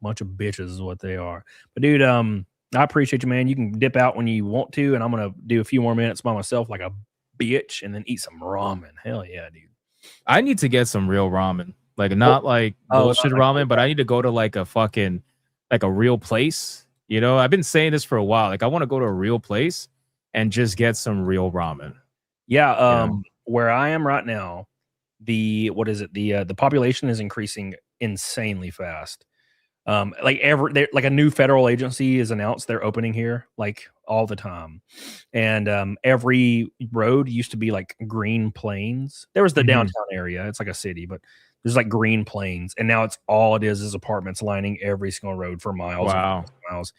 S11: Bunch of bitches is what they are. But dude, I appreciate you, man. You can dip out when you want to, and I'm gonna do a few more minutes by myself like a bitch, and then eat some ramen. Hell yeah, dude.
S10: I need to get some real ramen, like not like bullshit ramen, but I need to go to like a fucking like a real place. I've been saying this for a while. Like, I want to go to a real place and just get some real ramen.
S11: Yeah. Where I am right now, the population is increasing insanely fast. Like like a new federal agency is announced they're opening here like all the time, and every road used to be like green plains. There was the downtown area; it's like a city, but there's like green plains, and now it's all it is apartments lining every single road for miles.
S10: Wow.
S11: And miles,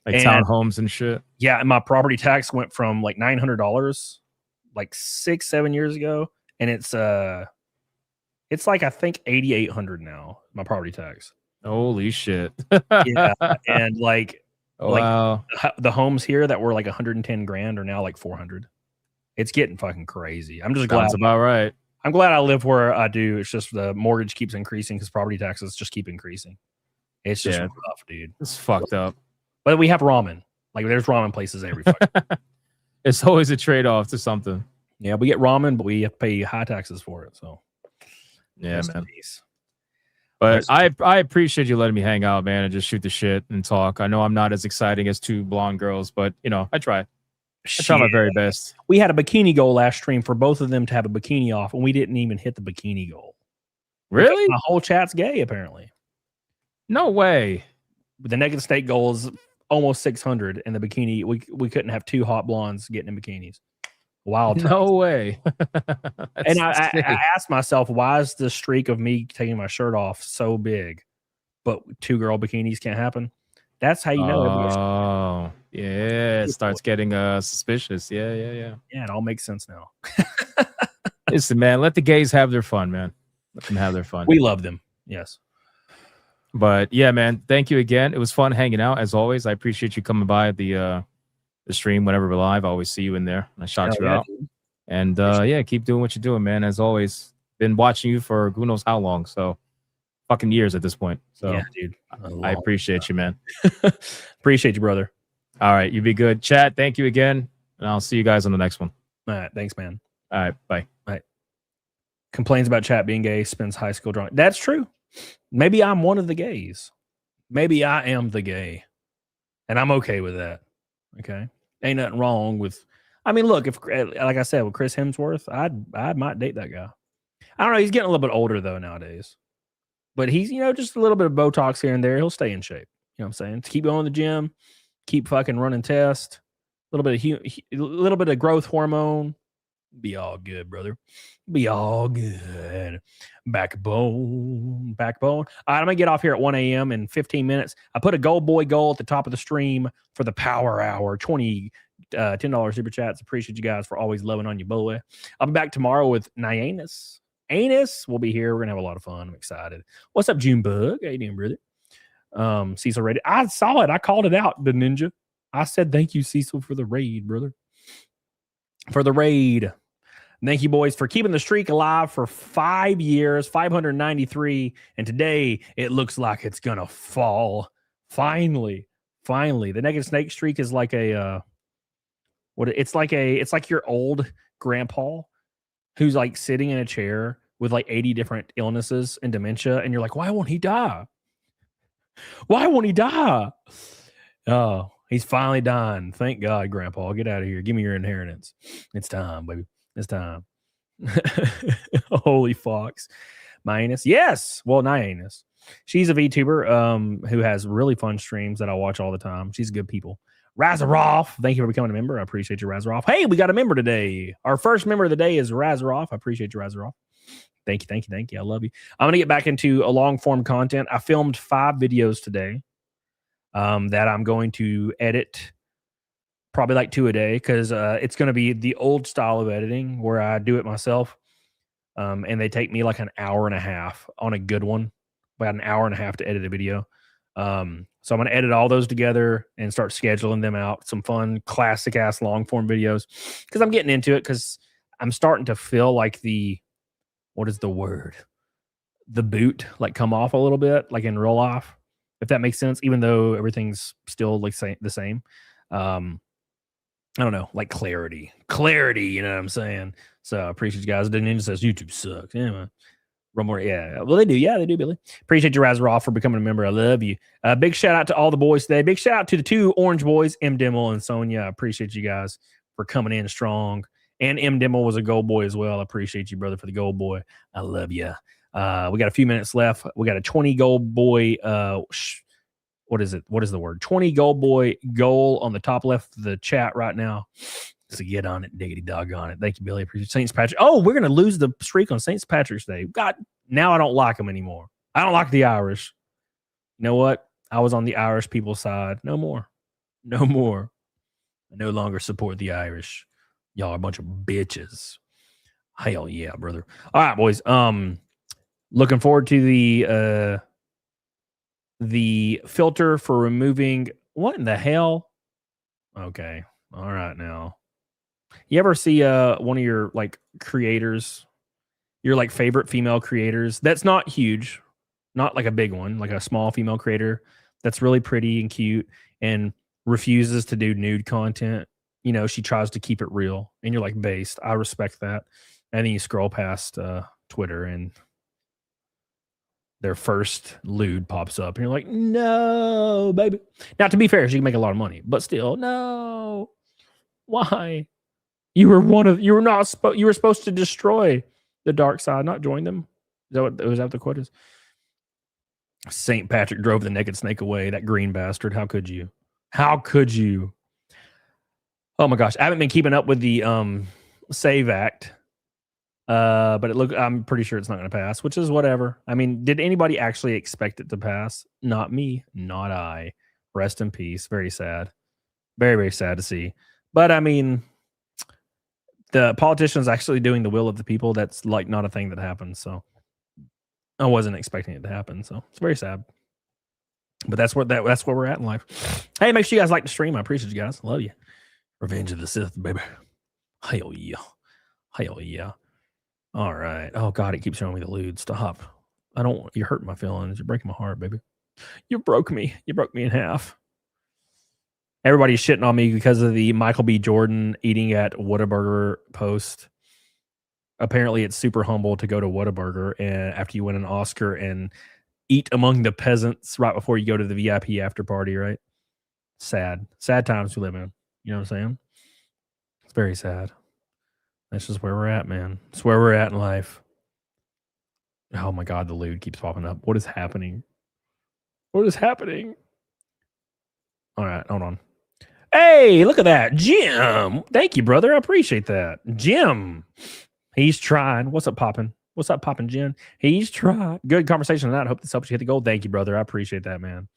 S10: Like
S11: and,
S10: townhomes and shit.
S11: Yeah, and my property tax went from like $900 like 6-7 years ago, and it's like I think $8,800 now. My property tax.
S10: Holy shit.
S11: Yeah, and like
S10: wow.
S11: the homes here that were like 110 grand are now like 400. It's getting fucking crazy. I'm just
S10: Sounds
S11: glad.
S10: about right.
S11: I'm glad I live where I do. It's just the mortgage keeps increasing because property taxes just keep increasing. It's just rough, dude.
S10: It's fucked up.
S11: But we have ramen. Like there's ramen places every fucking.
S10: It's always a trade-off to something.
S11: Yeah, we get ramen, but we have to pay high taxes for it. So
S10: yeah, man. But I appreciate you letting me hang out, man, and just shoot the shit and talk. I know I'm not as exciting as two blonde girls, but you know, I try. I try my very best.
S11: We had a bikini goal last stream for both of them to have a bikini off, and we didn't even hit the bikini goal.
S10: Really?
S11: My whole chat's gay, apparently.
S10: No way.
S11: The naked state goal is almost 600, and the bikini we couldn't have two hot blondes getting in bikinis. Wild.
S10: No way.
S11: And I asked myself, why is the streak of me taking my shirt off so big, but two girl bikinis can't happen? That's how you know.
S10: Oh, yeah. It starts getting suspicious. Yeah.
S11: Yeah, it all makes sense now.
S10: Listen, man, let the gays have their fun, man. Let them have their fun.
S11: We love them. Yes.
S10: But yeah, man, thank you again. It was fun hanging out as always. I appreciate you coming by the stream whenever we're live. I always see you in there. I shout you out.
S11: Dude.
S10: And yeah, keep doing what you're doing, man. As always, been watching you for who knows how long. So fucking years at this point. So
S11: yeah, dude.
S10: I appreciate you, man.
S11: Appreciate you, brother.
S10: All right, you be good. Chat, thank you again. And I'll see you guys on the next one.
S11: All right, thanks, man.
S10: All right, bye.
S11: Bye. Complains about chat being gay, spends high school drawing. That's true. Maybe I'm one of the gays. Maybe I am the gay. And I'm okay with that. Okay. Ain't nothing wrong with. I mean, look, if like I said with Chris Hemsworth, I might date that guy. I don't know. He's getting a little bit older though nowadays, but he's just a little bit of Botox here and there. He'll stay in shape. You know what I'm saying? To keep going to the gym, keep fucking running tests, a little bit of growth hormone. Be all good, brother. Be all good. Backbone. All right, I'm gonna get off here at 1 a.m. in 15 minutes. I put a gold boy goal at the top of the stream for the power hour. $10 super chats. Appreciate you guys for always loving on your boy. I'll be back tomorrow with Nyanus. Anus will be here. We're gonna have a lot of fun. I'm excited. What's up, Junebug? How you doing, brother? Cecil raid. I saw it. I called it out, the ninja. I said thank you, Cecil, for the raid, brother. For the raid. Thank you, boys, for keeping the streak alive for 5 years, 593. And today it looks like it's gonna fall. Finally. The naked snake streak is like it's like your old grandpa who's like sitting in a chair with like 80 different illnesses and dementia, and you're like, why won't he die? Why won't he die? Oh, he's finally dying. Thank God, Grandpa. Get out of here. Give me your inheritance. It's time, baby. It's time. Holy fox. Nyanus. Yes. Well, Nyanus. She's a VTuber who has really fun streams that I watch all the time. She's good people. Razaroff. Thank you for becoming a member. I appreciate you, Razaroff. Hey, we got a member today. Our first member of the day is Razaroff. I appreciate you, Razaroff. Thank you. I love you. I'm going to get back into a long form content. I filmed 5 videos today that I'm going to edit probably like 2 a day because it's going to be the old style of editing where I do it myself. And they take me like an hour and a half on a good one, about an hour and a half to edit a video. So I'm going to edit all those together and start scheduling them out. Some fun, classic ass long form videos because I'm getting into it because I'm starting to feel like what is the word? The boot, like come off a little bit, like in real life, if that makes sense, even though everything's still like the same. I don't know, like clarity, you know what I'm saying? So I appreciate you guys. The Ninja says YouTube sucks. Yeah, man. More, yeah. Well, they do. Yeah, they do, Billy. Appreciate you, Razaroff, for becoming a member. I love you. Big shout out to all the boys today. Big shout out to the 2 orange boys, M. Dimmel and Sonia. I appreciate you guys for coming in strong. And M. Dimmel was a gold boy as well. I appreciate you, brother, for the gold boy. I love you. We got a few minutes left. We got a 20 gold boy what is it? What is the word? 20 gold boy goal on the top left of the chat right now. So get on it, diggity doggone it. Thank you, Billy. Appreciate Saint Patrick. Oh, we're gonna lose the streak on Saint Patrick's Day. God, now I don't like them anymore. I don't like the Irish. You know what? I was on the Irish people's side. No more. No more. I no longer support the Irish. Y'all are a bunch of bitches. Hell yeah, brother. All right, boys. Looking forward to the filter for removing what in the hell? Okay. All right now. You ever see one of your like creators, your like favorite female creators that's not huge, not like a big one, like a small female creator that's really pretty and cute and refuses to do nude content. You know, she tries to keep it real, and you're like, based. I respect that. And then you scroll past Twitter, and their first lewd pops up, and you're like, no, baby. Now, to be fair, she can make a lot of money, but still, no. Why? You were supposed to destroy the dark side, not join them. Was that what the quote is? St. Patrick drove the naked snake away, that green bastard. How could you? How could you? Oh my gosh. I haven't been keeping up with the Save Act. But I'm pretty sure it's not going to pass, which is whatever. I mean, did anybody actually expect it to pass? Not me, not I. Rest in peace. Very sad. Very, very sad to see. But I mean, the politicians actually doing the will of the people, that's like not a thing that happens. So I wasn't expecting it to happen. So it's very sad. But that's where we're at in life. Hey, make sure you guys like the stream. I appreciate you guys. Love you. Revenge of the Sith, baby. Hell yeah. Hell yeah. All right. Oh God, it keeps showing me the lewd. Stop. You're hurting my feelings. You're breaking my heart, baby. You broke me. You broke me in half. Everybody's shitting on me because of the Michael B. Jordan eating at Whataburger post. Apparently, it's super humble to go to Whataburger and after you win an Oscar and eat among the peasants right before you go to the VIP after party, right? Sad. Sad times we live in. You know what I'm saying? It's very sad. That's just where we're at, man. It's where we're at in life. Oh my God, the lewd keeps popping up. What is happening? What is happening? All right, hold on. Hey, look at that. Jim. Thank you, brother. I appreciate that. Jim. He's trying. What's up, popping? What's up, popping, Jim? He's trying. Good conversation tonight. I hope this helps you hit the goal. Thank you, brother. I appreciate that, man.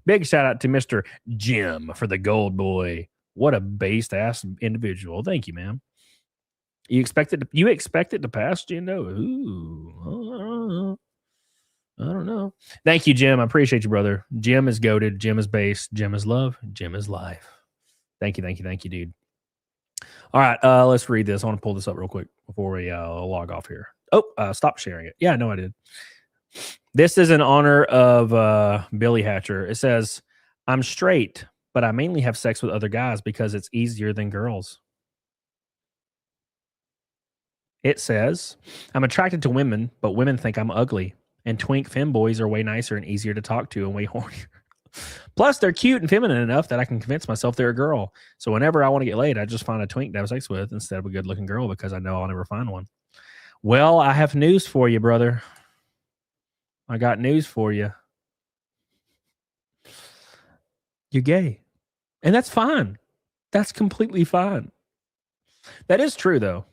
S11: Big shout out to Mr. Jim for the gold boy. What a based ass individual. Thank you, man. You expect it to pass, Jim? Ooh, I don't know. Thank you, Jim. I appreciate you, brother. Jim is goated. Jim is based. Jim is love. Jim is life. Thank you, dude. All right, let's read this. I want to pull this up real quick before we log off here. Oh, stop sharing it. Yeah, no, I did. This is in honor of Billy Hatcher. It says, I'm straight, but I mainly have sex with other guys because it's easier than girls. It says, I'm attracted to women, but women think I'm ugly. And twink femboys are way nicer and easier to talk to and way hornier. Plus, they're cute and feminine enough that I can convince myself they're a girl. So whenever I want to get laid, I just find a twink to have sex with instead of a good-looking girl because I know I'll never find one. Well, I have news for you, brother. I got news for you. You're gay. And that's fine. That's completely fine. That is true, though.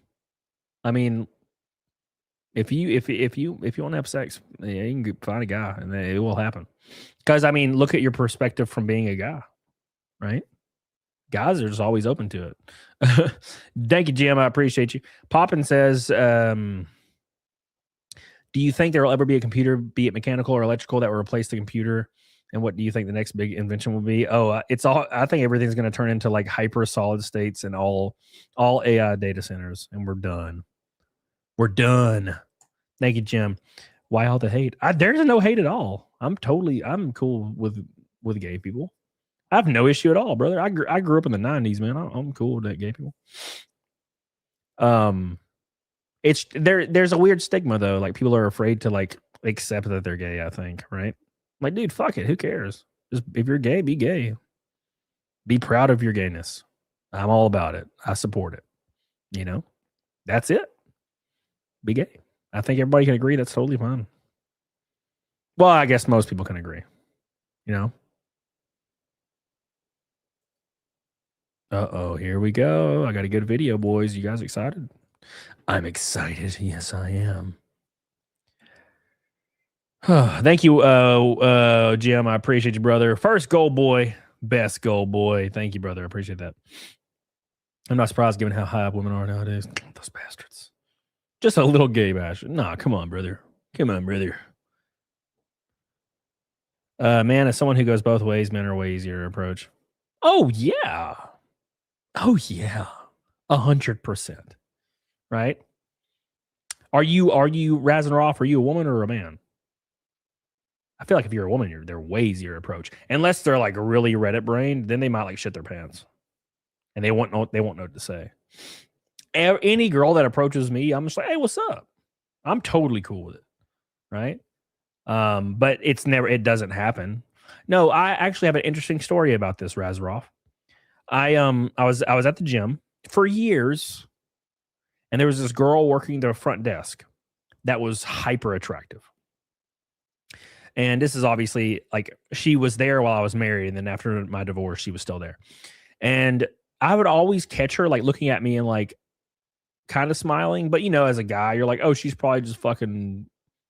S11: I mean, if you want to have sex, yeah, you can find a guy, and it will happen. Because I mean, look at your perspective from being a guy, right? Guys are just always open to it. Thank you, Jim. I appreciate you. Poppin says, "Do you think there will ever be a computer, be it mechanical or electrical, that will replace the computer? And what do you think the next big invention will be?" Oh, it's all. I think everything's going to turn into like hyper solid states and all AI data centers, and we're done. We're done. Thank you, Jim. Why all the hate? There's no hate at all. I'm cool with gay people. I have no issue at all, brother. I grew up in the 90s, man. I'm cool with that gay people. It's there's a weird stigma though. Like people are afraid to like accept that they're gay, I think, right? Like, dude, fuck it. Who cares? Just if you're gay, be gay. Be proud of your gayness. I'm all about it. I support it. You know? That's it. Be gay. I think everybody can agree that's totally fine. Well, I guess most people can agree. You know? Uh-oh, here we go. I got a good video, boys. You guys excited? I'm excited. Yes, I am. Thank you, Jim. I appreciate you, brother. First goal boy, best goal boy. Thank you, brother. I appreciate that. I'm not surprised given how high up women are nowadays. Those bastards. Just a little gay bash. Nah, come on, brother. Come on, brother. Man, as someone who goes both ways, men are way easier to approach. Oh, yeah. Oh, yeah. 100%. Right? Are you Raz and Roth? Are you a woman or a man? I feel like if you're a woman, they're way easier to approach. Unless they're like really Reddit brained, then they might like shit their pants. And they won't know what to say. Any girl that approaches me, I'm just like, hey, what's up? I'm totally cool with it. Right? But it doesn't happen. No, I actually have an interesting story about this, Razroff. I was at the gym for years, and there was this girl working the front desk that was hyper attractive. And this is obviously like she was there while I was married, and then after my divorce, she was still there. And I would always catch her like looking at me and like kind of smiling, but as a guy, you're like, oh, she's probably just fucking,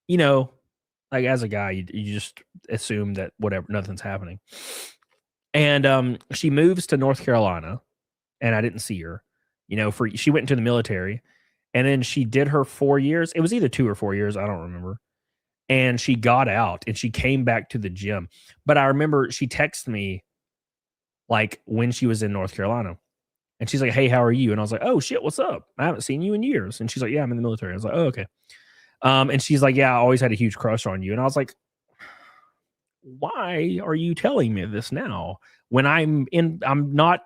S11: like as a guy, you just assume that whatever, nothing's happening. And she moves to North Carolina, and I didn't see her. She went into the military, and then she did her 4 years. It was either 2 or 4 years, I don't remember. And she got out, and she came back to the gym. But I remember she texted me like when she was in North Carolina, and she's like, "Hey, how are you?" And I was like, "Oh shit, what's up? I haven't seen you in years." And she's like, "Yeah, I'm in the military." I was like, "Oh, okay." And she's like, "Yeah, I always had a huge crush on you." And I was like, why are you telling me this now when I'm not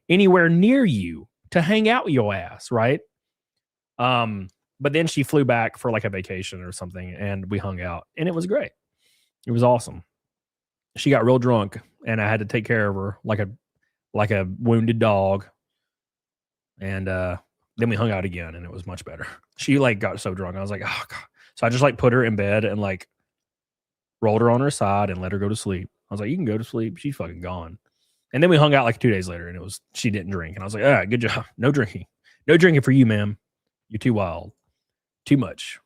S11: anywhere near you to hang out with your ass, right? But then she flew back for like a vacation or something, and we hung out, and it was great. It was awesome. She got real drunk, and I had to take care of her like a wounded dog. And then we hung out again, and it was much better. She like got so drunk, I was like, oh god. So I just like put her in bed and like rolled her on her side and let her go to sleep. I was like, you can go to sleep. She's fucking gone. And then we hung out like 2 days later, and she didn't drink. And I was like, all right, good job. No drinking. No drinking for you, ma'am. You're too wild. Too much.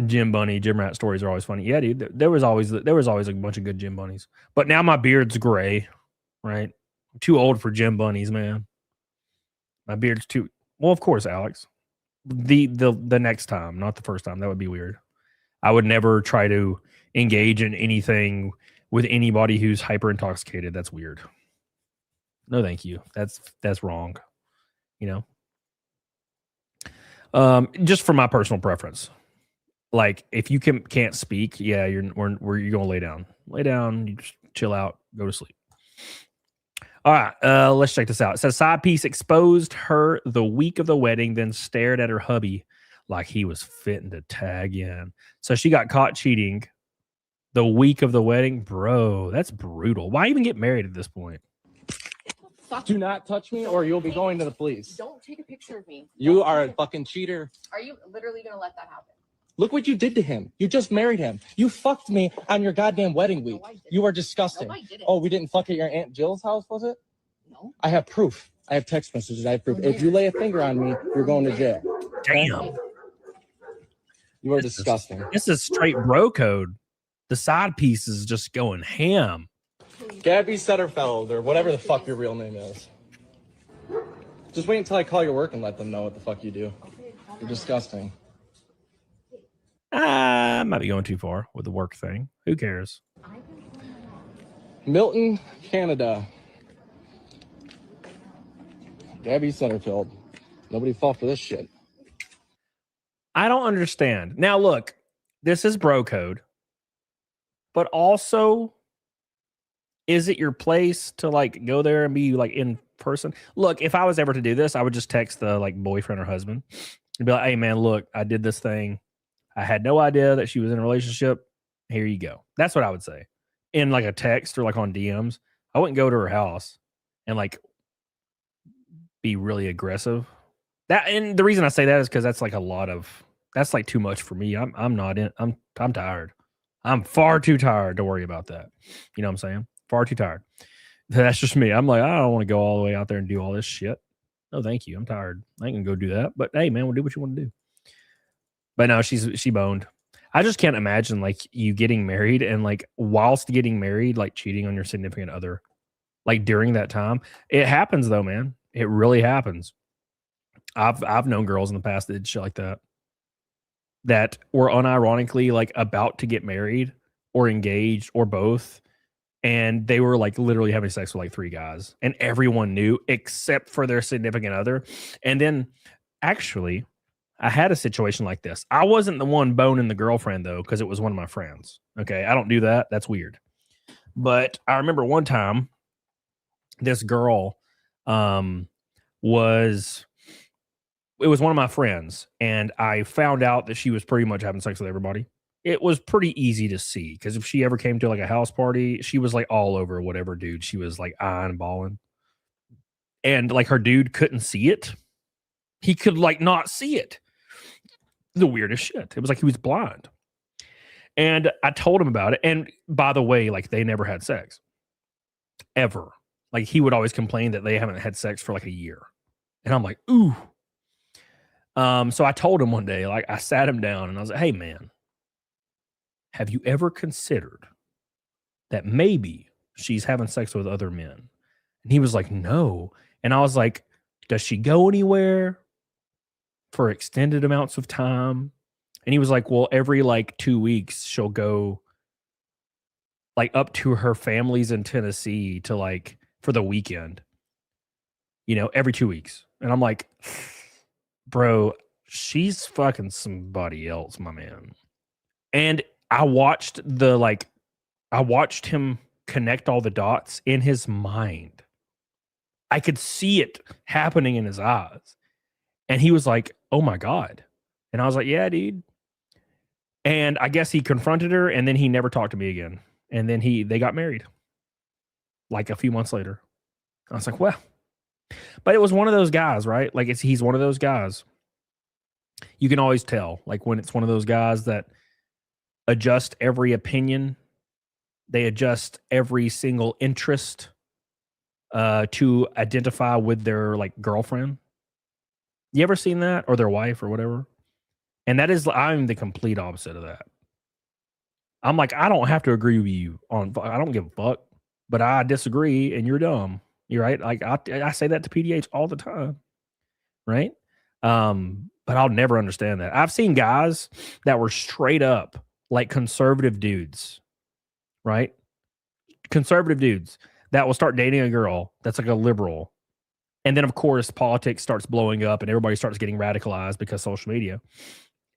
S11: Gym rat stories are always funny. Yeah, dude. There was always a bunch of good gym bunnies. But now my beard's gray, right? I'm too old for gym bunnies, man. My beard's too well, of course, Alex. The next time, not the first time. That would be weird. I would never try to engage in anything with anybody who's hyper intoxicated. That's weird. No, thank you. That's wrong. Just for my personal preference. Like if you can't speak, yeah, you're gonna lay down. Lay down, you just chill out, go to sleep. All right, let's check this out. It says side piece exposed her the week of the wedding, then stared at her hubby like he was fitting to tag in. So she got caught cheating the week of the wedding. Bro, that's brutal. Why even get married at this point?
S16: Do not touch me or you'll be going to the police.
S17: Don't take a picture of me.
S16: You are a fucking cheater.
S17: Are you literally going to let that happen?
S16: Look what you did to him. You just married him. You fucked me on your goddamn wedding week. No, you are disgusting. No, I didn't. Oh, we didn't fuck at your Aunt Jill's house, was it?
S17: No.
S16: I have proof. I have text messages. I have proof. If you lay a finger on me, you're going to jail.
S11: Damn.
S16: You are disgusting.
S11: This is straight bro code. The side piece is just going ham.
S16: Gabby Setterfeld, or whatever the fuck your real name is. Just wait until I call your work and let them know what the fuck you do. You're disgusting.
S11: I might be going too far with the work thing. Who cares?
S16: Milton, Canada. Gabby Setterfield. Nobody fought for this shit.
S11: I don't understand. Now, look, this is bro code, but also, is it your place to like go there and be like in person? Look, if I was ever to do this, I would just text the like boyfriend or husband and be like, hey man, look, I did this thing. I had no idea that she was in a relationship. Here you go. That's what I would say in like a text or like on DMs. I wouldn't go to her house and like be really aggressive. And the reason I say that is because that's like that's like too much for me. I'm tired. I'm far too tired to worry about that. You know what I'm saying? Far too tired. That's just me. I'm like, I don't want to go all the way out there and do all this shit. No, thank you. I'm tired. I ain't gonna go do that. But hey, man, we'll do what you want to do. But no, she boned. I just can't imagine like you getting married and like whilst getting married, like cheating on your significant other, like during that time. It happens though, man. It really happens. I've known girls in the past that did shit like that were unironically like about to get married or engaged or both. And they were like literally having sex with like 3 guys, and everyone knew except for their significant other. And then actually, I had a situation like this. I wasn't the one boning the girlfriend though, because it was one of my friends. Okay. I don't do that. That's weird. But I remember one time this girl was one of my friends, and I found out that she was pretty much having sex with everybody. It was pretty easy to see because if she ever came to like a house party, she was like all over whatever dude she was like eyeballing. And like her dude couldn't see it. He could like not see it. The weirdest shit. It was like he was blind. And I told him about it. And by the way, like they never had sex. Ever. Like he would always complain that they haven't had sex for like a year. And I'm like, ooh. So I told him one day, like I sat him down and I was like, hey man, have you ever considered that maybe she's having sex with other men? And he was like, no. And I was like, does she go anywhere for extended amounts of time? And he was like, well, every like 2 weeks she'll go like up to her family's in Tennessee to like for the weekend, you know, every 2 weeks. And I'm like, bro, she's fucking somebody else, my man. And I watched him connect all the dots in his mind. I could see it happening in his eyes. And he was like, oh my God. And I was like, yeah, dude. And I guess he confronted her and then he never talked to me again. And then they got married like a few months later. I was like, well, but it was one of those guys, right? Like he's one of those guys. You can always tell like when it's one of those guys that adjust every opinion. They adjust every single interest to identify with their like girlfriend. You ever seen that? Or their wife or whatever? And I'm the complete opposite of that. I'm like, I don't have to agree with you I don't give a fuck, but I disagree and you're dumb. You're right. Like I say that to PDH all the time. Right. But I'll never understand that. I've seen guys that were straight up like conservative dudes, right? Conservative dudes that will start dating a girl that's like a liberal. And then, of course, politics starts blowing up and everybody starts getting radicalized because social media.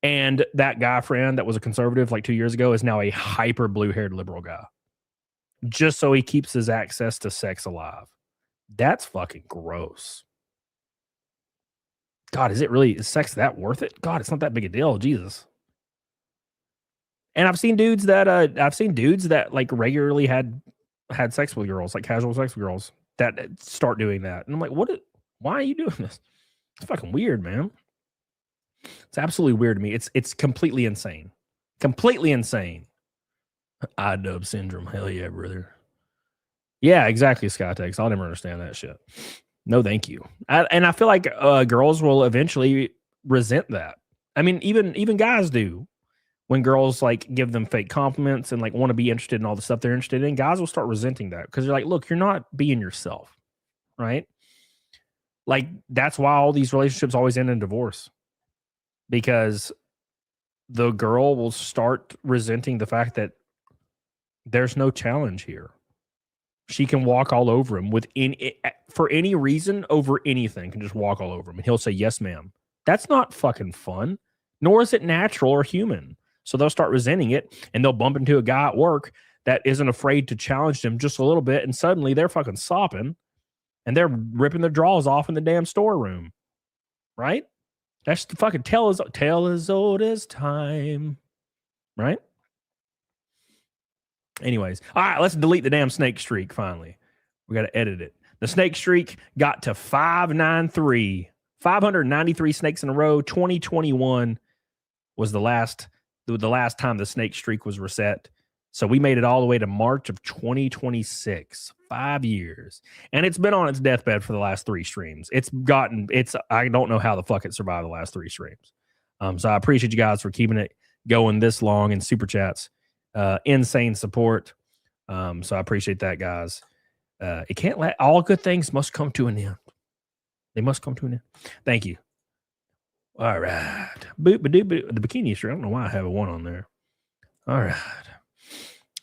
S11: And that guy friend that was a conservative like 2 years ago is now a hyper blue-haired liberal guy. Just so he keeps his access to sex alive. That's fucking gross. God, is sex that worth it? God, it's not that big a deal. Jesus. And I've seen dudes that like regularly had sex with girls, like casual sex with girls that start doing that. And I'm like, why are you doing this? It's fucking weird, man. It's absolutely weird to me. It's completely insane. Completely insane. iDub syndrome. Hell yeah, brother. Yeah, exactly, Skytex. I'll never understand that shit. No, thank you. And I feel like girls will eventually resent that. I mean, even guys do. When girls like give them fake compliments and like want to be interested in all the stuff they're interested in, guys will start resenting that because they're like, look, you're not being yourself, right? Like that's why all these relationships always end in divorce, because the girl will start resenting the fact that there's no challenge here. She can walk all over him for any reason over anything, can just walk all over him. And he'll say, yes, ma'am. That's not fucking fun, nor is it natural or human. So they'll start resenting it and they'll bump into a guy at work that isn't afraid to challenge them just a little bit. And suddenly they're fucking sopping and they're ripping their drawers off in the damn storeroom. Right? That's the fucking tale as old as time. Right? Anyways. All right, let's delete the damn snake streak finally. We got to edit it. The snake streak got to 593. 593 snakes in a row. 2021 was the last time the snake streak was reset. So we made it all the way to March of 2026, 5 years. And it's been on its deathbed for the last 3 streams. I don't know how the fuck it survived the last 3 streams. So I appreciate you guys for keeping it going this long in super chats. Insane support. So I appreciate that, guys. It can't let all good things must come to an end. They must come to an end. Thank you. All right. The bikini shirt. I don't know why I have a 1 on there. All right.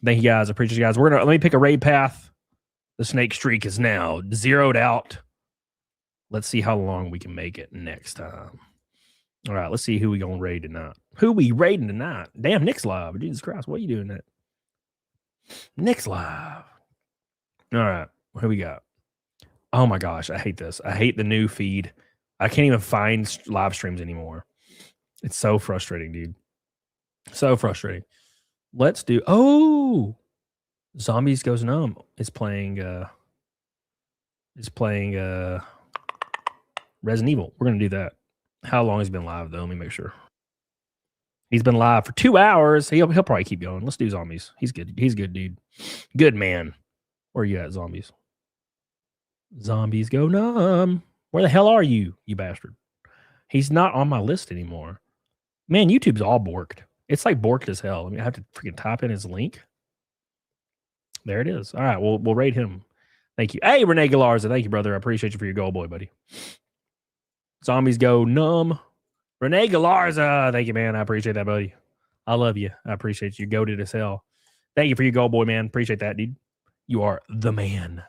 S11: Thank you guys. I appreciate you guys. Let me pick a raid path. The snake streak is now zeroed out. Let's see how long we can make it next time. All right. Let's see who we gonna raid tonight. Who we raiding tonight? Damn, Nick's live. Jesus Christ, what are you doing that? Nick's live. All right. Who we got? Oh my gosh, I hate this. I hate the new feed. I can't even find live streams anymore. It's so frustrating, dude. So frustrating. Let's do. Oh, Zombies Goes Numb is playing. Resident Evil. We're gonna do that. How long has he been live though? Let me make sure. He's been live for 2 hours. He'll probably keep going. Let's do Zombies. He's good. He's good, dude. Good man. Where you at, Zombies? Zombies Go Numb. Where the hell are you, you bastard? He's not on my list anymore. Man, YouTube's all borked. It's like borked as hell. I mean, I have to freaking type in his link. There it is. All right, we'll rate him. Thank you. Hey, Renee Galarza. Thank you, brother. I appreciate you for your goal, boy, buddy. Zombies Go Numb. Renee Galarza. Thank you, man. I appreciate that, buddy. I love you. I appreciate you. Goated as hell. Thank you for your goal, boy, man. Appreciate that, dude. You are the man.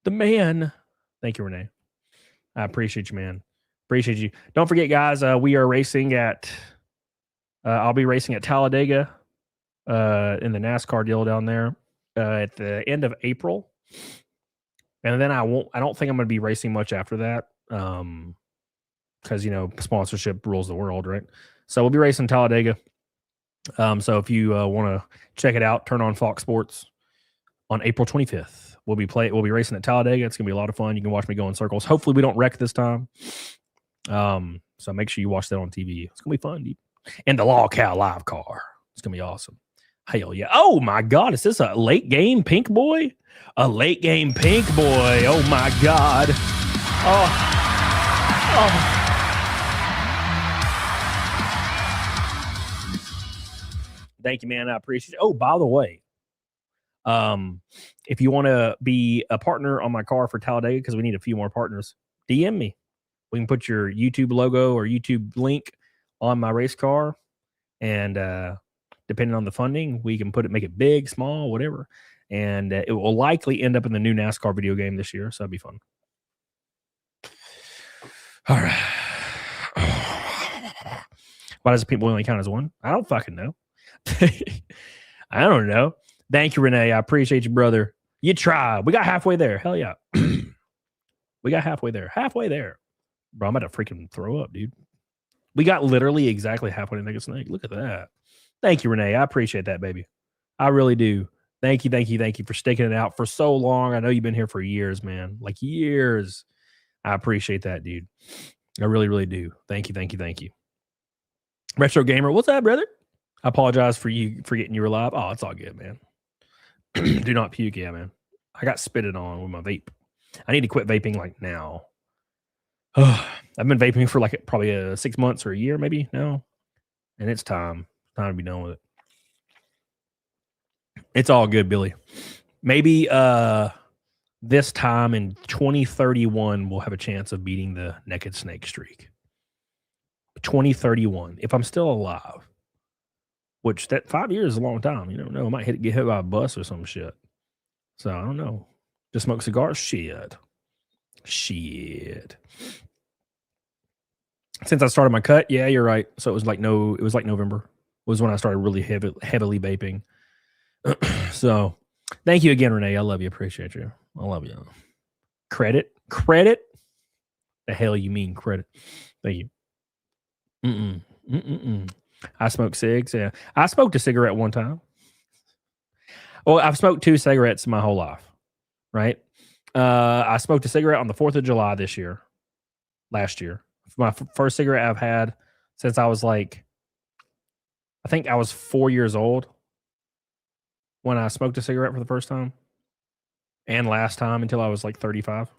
S11: The man. Thank you, Renee. I appreciate you, man. Appreciate you. Don't forget, guys, we are racing at I'll be racing at Talladega in the NASCAR deal down there at the end of April. And then I don't think I'm going to be racing much after that. Because, sponsorship rules the world, right? So we'll be racing Talladega. So if you want to check it out, turn on Fox Sports on April 25th. We'll be racing at Talladega. It's going to be a lot of fun. You can watch me go in circles. Hopefully we don't wreck this time. So make sure you watch that on TV. It's going to be fun, dude. And the Law Cow live car. It's going to be awesome. Hell yeah. Oh my God. Is this a late game pink boy? A late game pink boy. Oh my God. Oh. Thank you, man. I appreciate it. Oh, by the way, if you want to be a partner on my car for Talladega, because we need a few more partners, DM me. We can put your YouTube logo or YouTube link on my race car, and depending on the funding, we can make it big, small, whatever, and it will likely end up in the new NASCAR video game this year, so that'd be fun. All right. Why does people only count as one? I don't fucking know. I don't know. Thank you, Renee. I appreciate you, brother. You tried. We got halfway there. Hell yeah. We got halfway there. Halfway there. Bro, I'm about to freaking throw up, dude. We got literally exactly halfway to Naked a Snake. Look at that. Thank you, Renee. I appreciate that, baby. I really do. Thank you for sticking it out for so long. I know you've been here for years, man. Like years. I appreciate that, dude. I really, really do. Thank you. Retro Gamer, what's up, brother? I apologize for forgetting you were live. Oh, it's all good, man. Do not puke, yeah, man. I got spitted on with my vape. I need to quit vaping like now. I've been vaping for like probably 6 months or a year, maybe now, and it's time to be done with it. It's all good, Billy. Maybe this time in 2031 we'll have a chance of beating the Naked Snake streak. 2031, if I'm still alive. Which that 5 years is a long time. You don't know. I might get hit by a bus or some shit. So I don't know. Just smoke cigars? Shit. Since I started my cut, yeah, you're right. So it was like November. Was when I started really heavily vaping. So thank you again, Renee. I love you. Appreciate you. I love you. Credit? The hell you mean credit? Thank you. I smoke cigs. Yeah, I smoked a cigarette one time. Well, I've smoked 2 cigarettes my whole life. Right? I smoked a cigarette on the 4th of July last year. My first cigarette I've had since I was I think I was 4 years old. when I smoked a cigarette for the first time and last time until I was like 35.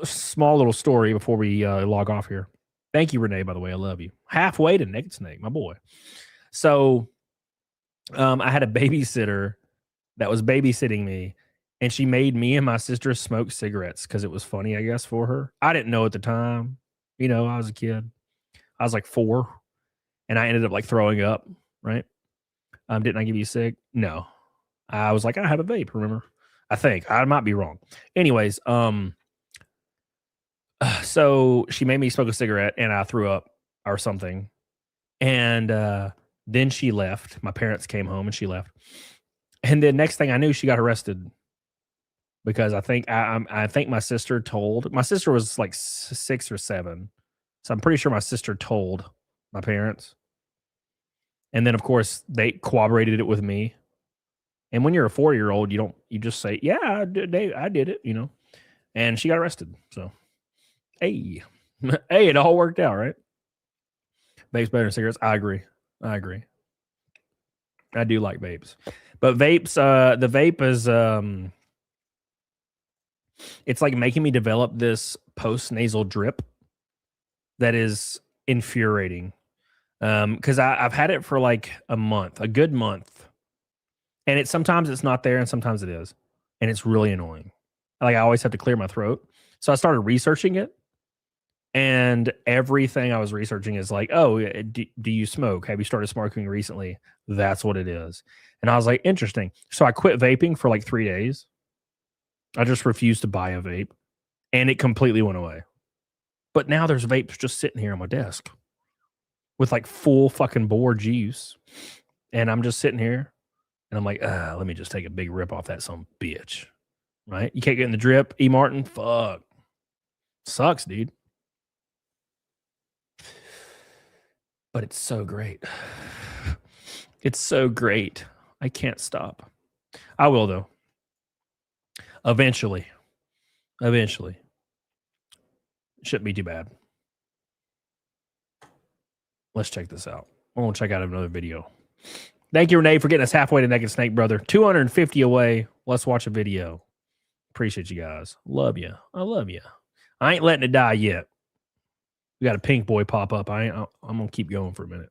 S11: Small little story before we log off here. Thank you, Renee, by the way. I love you. Halfway to Naked Snake, my boy. So I had a babysitter that was babysitting me, and she made me and my sister smoke cigarettes because it was funny, I guess, for her. I didn't know at the time. You know, I was a kid. I was like 4, and I ended up like throwing up, right? Didn't I give you sick? No. I was like, I have a vape, remember? I think. I might be wrong. Anyways, so she made me smoke a cigarette and I threw up or something. And then she left. My parents came home and she left. And then next thing I knew, she got arrested because I think my sister told. My sister was like 6 or 7, so I'm pretty sure my sister told my parents. And then of course they corroborated it with me. And when you're a 4-year-old, you just say, "Yeah, I did it," you know. And she got arrested. So, hey, hey, it all worked out, right? Vapes better than cigarettes. I agree. I do like vapes, but vapes. The vape is it's like making me develop this post nasal drip that is infuriating. Because I've had it for like a good month. And sometimes it's not there and sometimes it is. And it's really annoying. Like I always have to clear my throat. So I started researching it. And everything I was researching is like, oh, do you smoke? Have you started smoking recently? That's what it is. And I was like, interesting. So I quit vaping for like 3 days. I just refused to buy a vape. And it completely went away. But now there's vapes just sitting here on my desk with like full fucking bore juice. And I'm just sitting here. And I'm like, let me just take a big rip off that some bitch. Right? You can't get in the drip. E. Martin, fuck. Sucks, dude. But it's so great. It's so great. I can't stop. I will, though. Eventually. Shouldn't be too bad. Let's check this out. We're going to check out another video. Thank you, Renee, for getting us halfway to Naked Snake, brother. 250 away. Let's watch a video. Appreciate you guys. Love you. I love you. I ain't letting it die yet. We got a pink boy pop up. I'm going to keep going for a minute.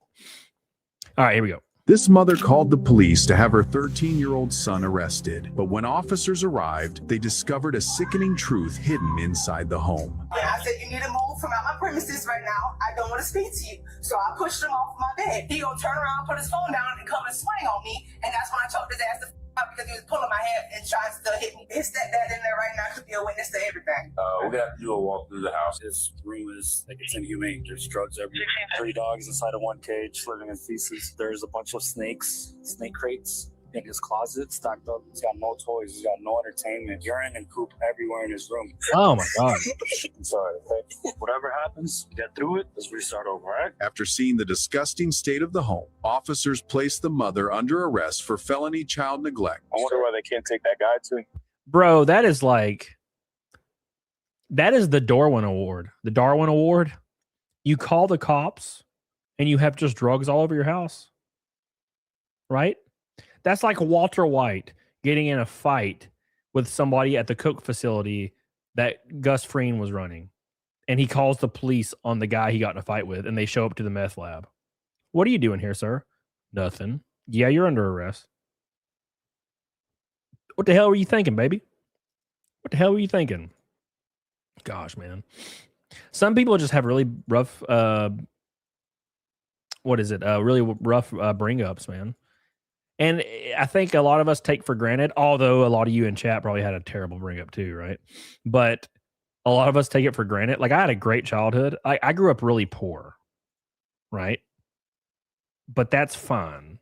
S11: All right, here we go.
S18: This mother called the police to have her 13-year-old son arrested. But when officers arrived, they discovered a sickening truth hidden inside the home.
S19: Yeah, I said, you need to move from out my premises right now. I don't want to speak to you. So I pushed him off my bed. He gonna turn around, put his phone down, and come and swing on me. And that's when I choked his ass the up because he was pulling my hair and trying to still hit me. His stepdad in there right now could be a witness to everything.
S20: We're gonna have to do a walk through the house. His room is like it's inhumane. There's drugs everywhere. 3 dogs inside of 1 cage living in feces. There's a bunch of snake crates in his closet stacked up. He's got no toys. He's got no entertainment. Urine and poop everywhere in his room.
S11: Oh my God.
S20: I'm sorry. Whatever happens, get through it. Let's restart over, right?
S18: After seeing the disgusting state of the home, officers placed the mother under arrest for felony child neglect.
S20: I wonder why they can't take that guy too.
S11: Bro, that is the Darwin Award. The Darwin Award. You call the cops and you have just drugs all over your house. Right? That's like Walter White getting in a fight with somebody at the Coke facility that Gus Fring was running. And he calls the police on the guy he got in a fight with, and they show up to the meth lab. What are you doing here, sir? Nothing. Yeah, you're under arrest. What the hell were you thinking, baby? What the hell were you thinking? Gosh, man. Some people just have really rough, really rough bring-ups, man. And I think a lot of us take for granted, although a lot of you in chat probably had a terrible bring up too, right? But a lot of us take it for granted. Like I had a great childhood. I grew up really poor, right? But that's fine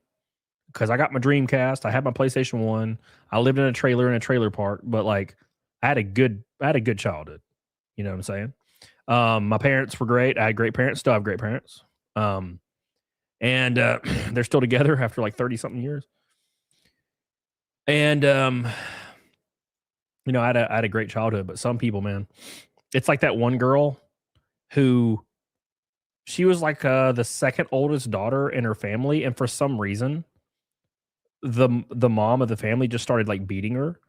S11: because I got my Dreamcast. I had my PlayStation 1. I lived in a trailer park, but like I had a good childhood. You know what I'm saying? My parents were great. I had great parents. Still have great parents. And they're still together after like 30 something years. And, I had a great childhood, but some people, man, it's like that one girl who she was like the second oldest daughter in her family. And for some reason, the mom of the family just started like beating her,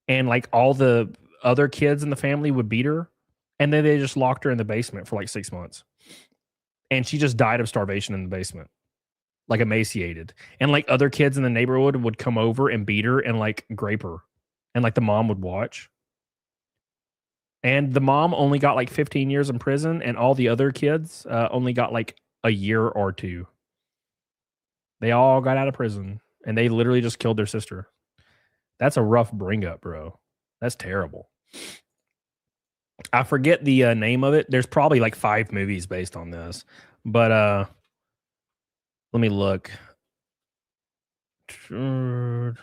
S11: and like all the other kids in the family would beat her, and then they just locked her in the basement for like 6 months, and she just died of starvation in the basement, like emaciated. And like other kids in the neighborhood would come over and beat her and like grape her, and like the mom would watch. And the mom only got like 15 years in prison, and all the other kids only got like a year or two. They all got out of prison, and they literally just killed their sister. That's a rough bring up, bro. That's terrible. I forget the name of it. There's probably like 5 movies based on this, but let me look. Turpin.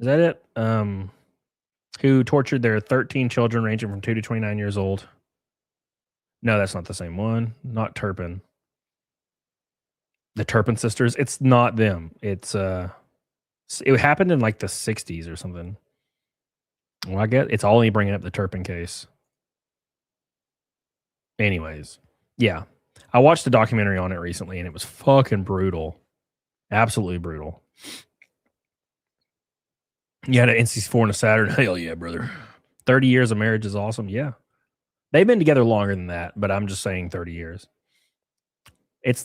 S11: Is that it? Who tortured their 13 children ranging from 2 to 29 years old. No, that's not the same one. Not Turpin. The Turpin sisters. It's not them. It's it happened in like the 60s or something. Well, I get it's only bringing up the Turpin case. Anyways, yeah. I watched a documentary on it recently, and it was fucking brutal. Absolutely brutal. You had an NC4 and a Saturn. Hell yeah, brother. 30 years of marriage is awesome. Yeah. They've been together longer than that, but I'm just saying 30 years.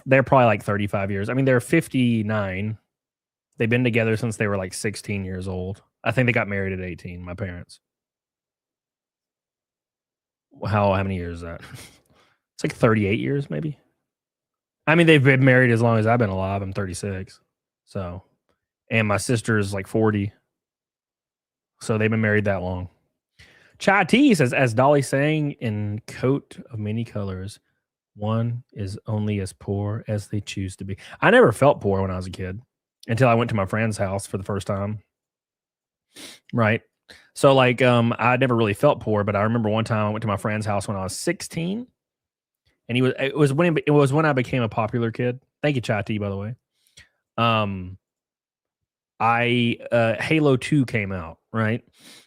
S11: They're probably like 35 years. I mean, they're 59. They've been together since they were like 16 years old. I think they got married at 18, my parents. How many years is that? It's like 38 years, maybe. I mean, they've been married as long as I've been alive. I'm 36. So, and my sister is like 40. So they've been married that long. Chai T says, as Dolly sang in Coat of Many Colors, one is only as poor as they choose to be. I never felt poor when I was a kid until I went to my friend's house for the first time. Right. So like I never really felt poor, but I remember one time I went to my friend's house when I was 16. And it was when I became a popular kid. Thank you, Chai T, by the way. Halo 2 came out, right?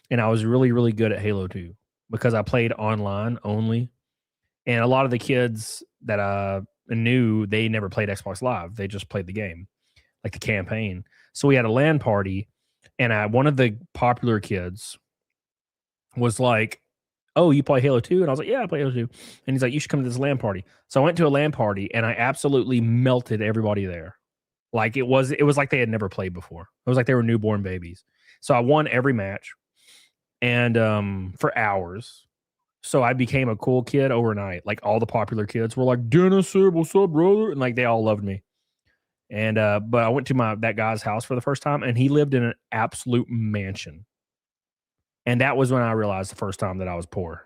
S11: And I was really, really good at Halo 2 because I played online only. And a lot of the kids that I knew, they never played Xbox Live. They just played the game, like the campaign. So we had a LAN party, and one of the popular kids was like, oh, you play Halo 2? And I was like, yeah, I play Halo 2. And he's like, you should come to this LAN party. So I went to a LAN party, and I absolutely melted everybody there. Like it was like they had never played before. It was like they were newborn babies. So I won every match, and for hours. So I became a cool kid overnight. Like all the popular kids were like, Dennis, what's up, brother? And like they all loved me. And but I went to that guy's house for the first time, and he lived in an absolute mansion. And that was when I realized the first time that I was poor.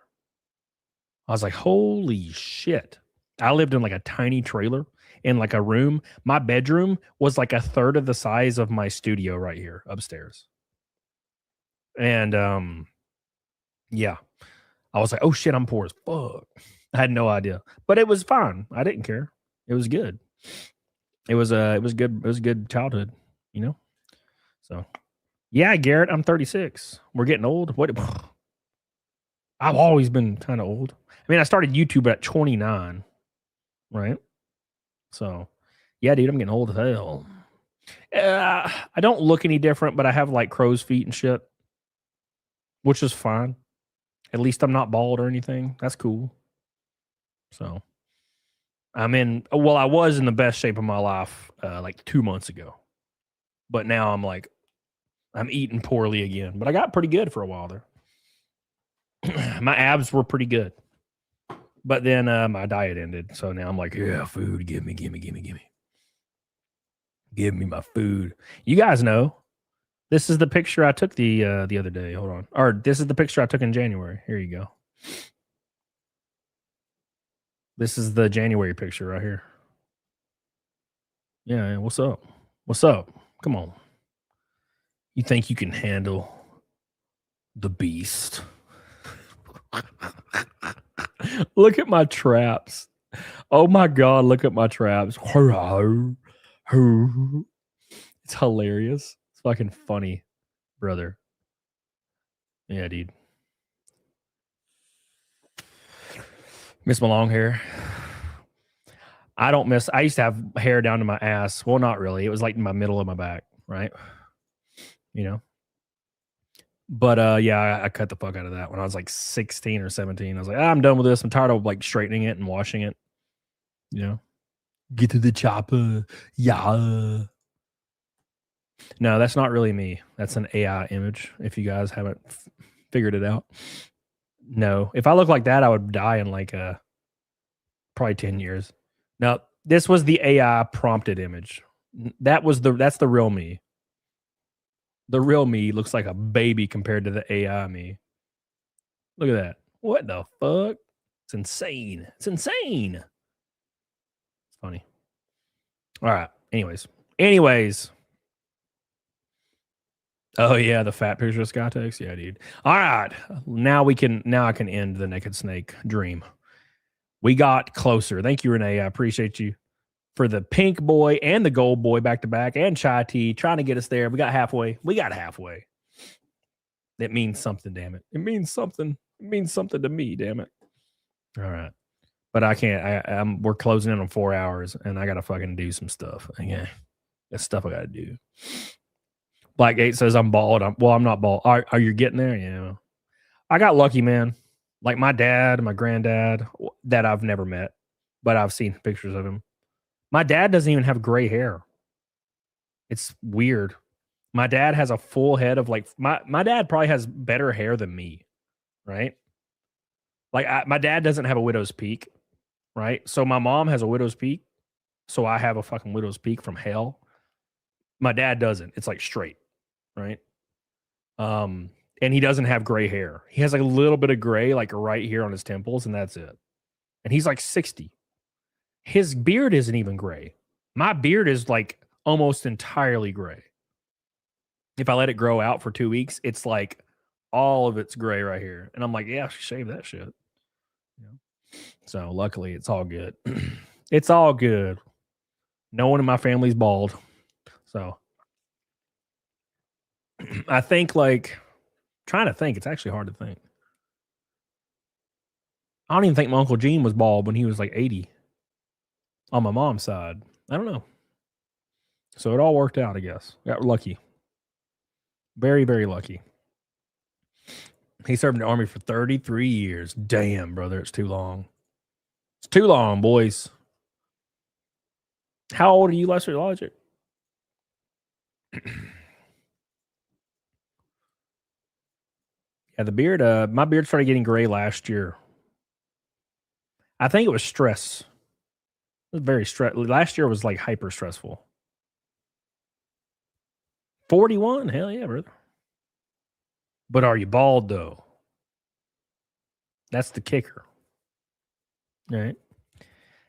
S11: I was like, holy shit. I lived in like a tiny trailer in like a room. My bedroom was like a third of the size of my studio right here upstairs. And yeah. I was like, oh shit, I'm poor as fuck. I had no idea. But it was fine. I didn't care. It was good. It was good. It was a good childhood, you know? So yeah, Garrett, I'm 36. We're getting old. What? I've always been kind of old. I mean, I started YouTube at 29, right? So, yeah, dude, I'm getting old as hell. I don't look any different, but I have like crow's feet and shit, which is fine. At least I'm not bald or anything. That's cool. So, I was in the best shape of my life like 2 months ago, but now I'm eating poorly again. But I got pretty good for a while there. My abs were pretty good, but then my diet ended. So now I'm like, yeah, food, give me my food. You guys know, this is the picture I took the other day. Hold on, or this is the picture I took in January. Here you go. This is the January picture right here. Yeah, what's up? What's up? Come on. You think you can handle the beast? Look at my traps. Oh my God, look at my traps. It's hilarious. It's fucking funny, brother. Yeah, dude. Miss my long hair. I don't miss. I used to have hair down to my ass. Well, not really. It was like in my middle of my back, right? You know. But yeah, I cut the fuck out of that when I was like 16 or 17. I was like, I'm done with this. I'm tired of like straightening it and washing it. You know, get to the chopper. Yeah. No, that's not really me. That's an AI image. If you guys haven't figured it out. No, if I look like that, I would die in like probably 10 years. No, this was the AI prompted image. That's the real me. The real me looks like a baby compared to the AI me. Look at that. What the fuck? It's insane. It's insane. It's funny. All right. Anyways. Oh yeah, the fat picture of Scotex. Yeah, dude. All right. Now I can end the Naked Snake dream. We got closer. Thank you, Renee. I appreciate you for the pink boy and the gold boy back to back and Chai Tea trying to get us there. We got halfway. It means something, damn it. It means something. It means something to me, damn it. All right. But I can't. We're closing in on 4 hours and I got to fucking do some stuff. Yeah. That's stuff I got to do. Blackgate says I'm bald. I'm not bald. Are you getting there? Yeah. I got lucky, man. Like my dad, my granddad, that I've never met, but I've seen pictures of him. My dad doesn't even have gray hair. It's weird. My dad has a full head of like my dad probably has better hair than me, right? Like my dad doesn't have a widow's peak, right? So my mom has a widow's peak, so I have a fucking widow's peak from hell. My dad doesn't. It's like straight, right? And he doesn't have gray hair. He has like a little bit of gray, like right here on his temples, and that's it. And he's like 60. His beard isn't even gray. My beard is like almost entirely gray. If I let it grow out for 2 weeks, it's like all of it's gray right here. And I'm like, yeah, shave that shit. Yeah. So luckily, it's all good. It's all good. No one in my family's bald. So I think trying to think, it's actually hard to think. I don't even think my Uncle Gene was bald when he was like 80 on my mom's side. I don't know. So it all worked out, I guess. Got lucky. Very, very lucky. He served in the Army for 33 years. Damn, brother, it's too long. It's too long, boys. How old are you, Lesser Logic? Yeah, the beard, my beard started getting gray last year. I think it was stress. It was very stressful. Last year was like hyper stressful. 41? Hell yeah, brother. But are you bald though? That's the kicker. All right.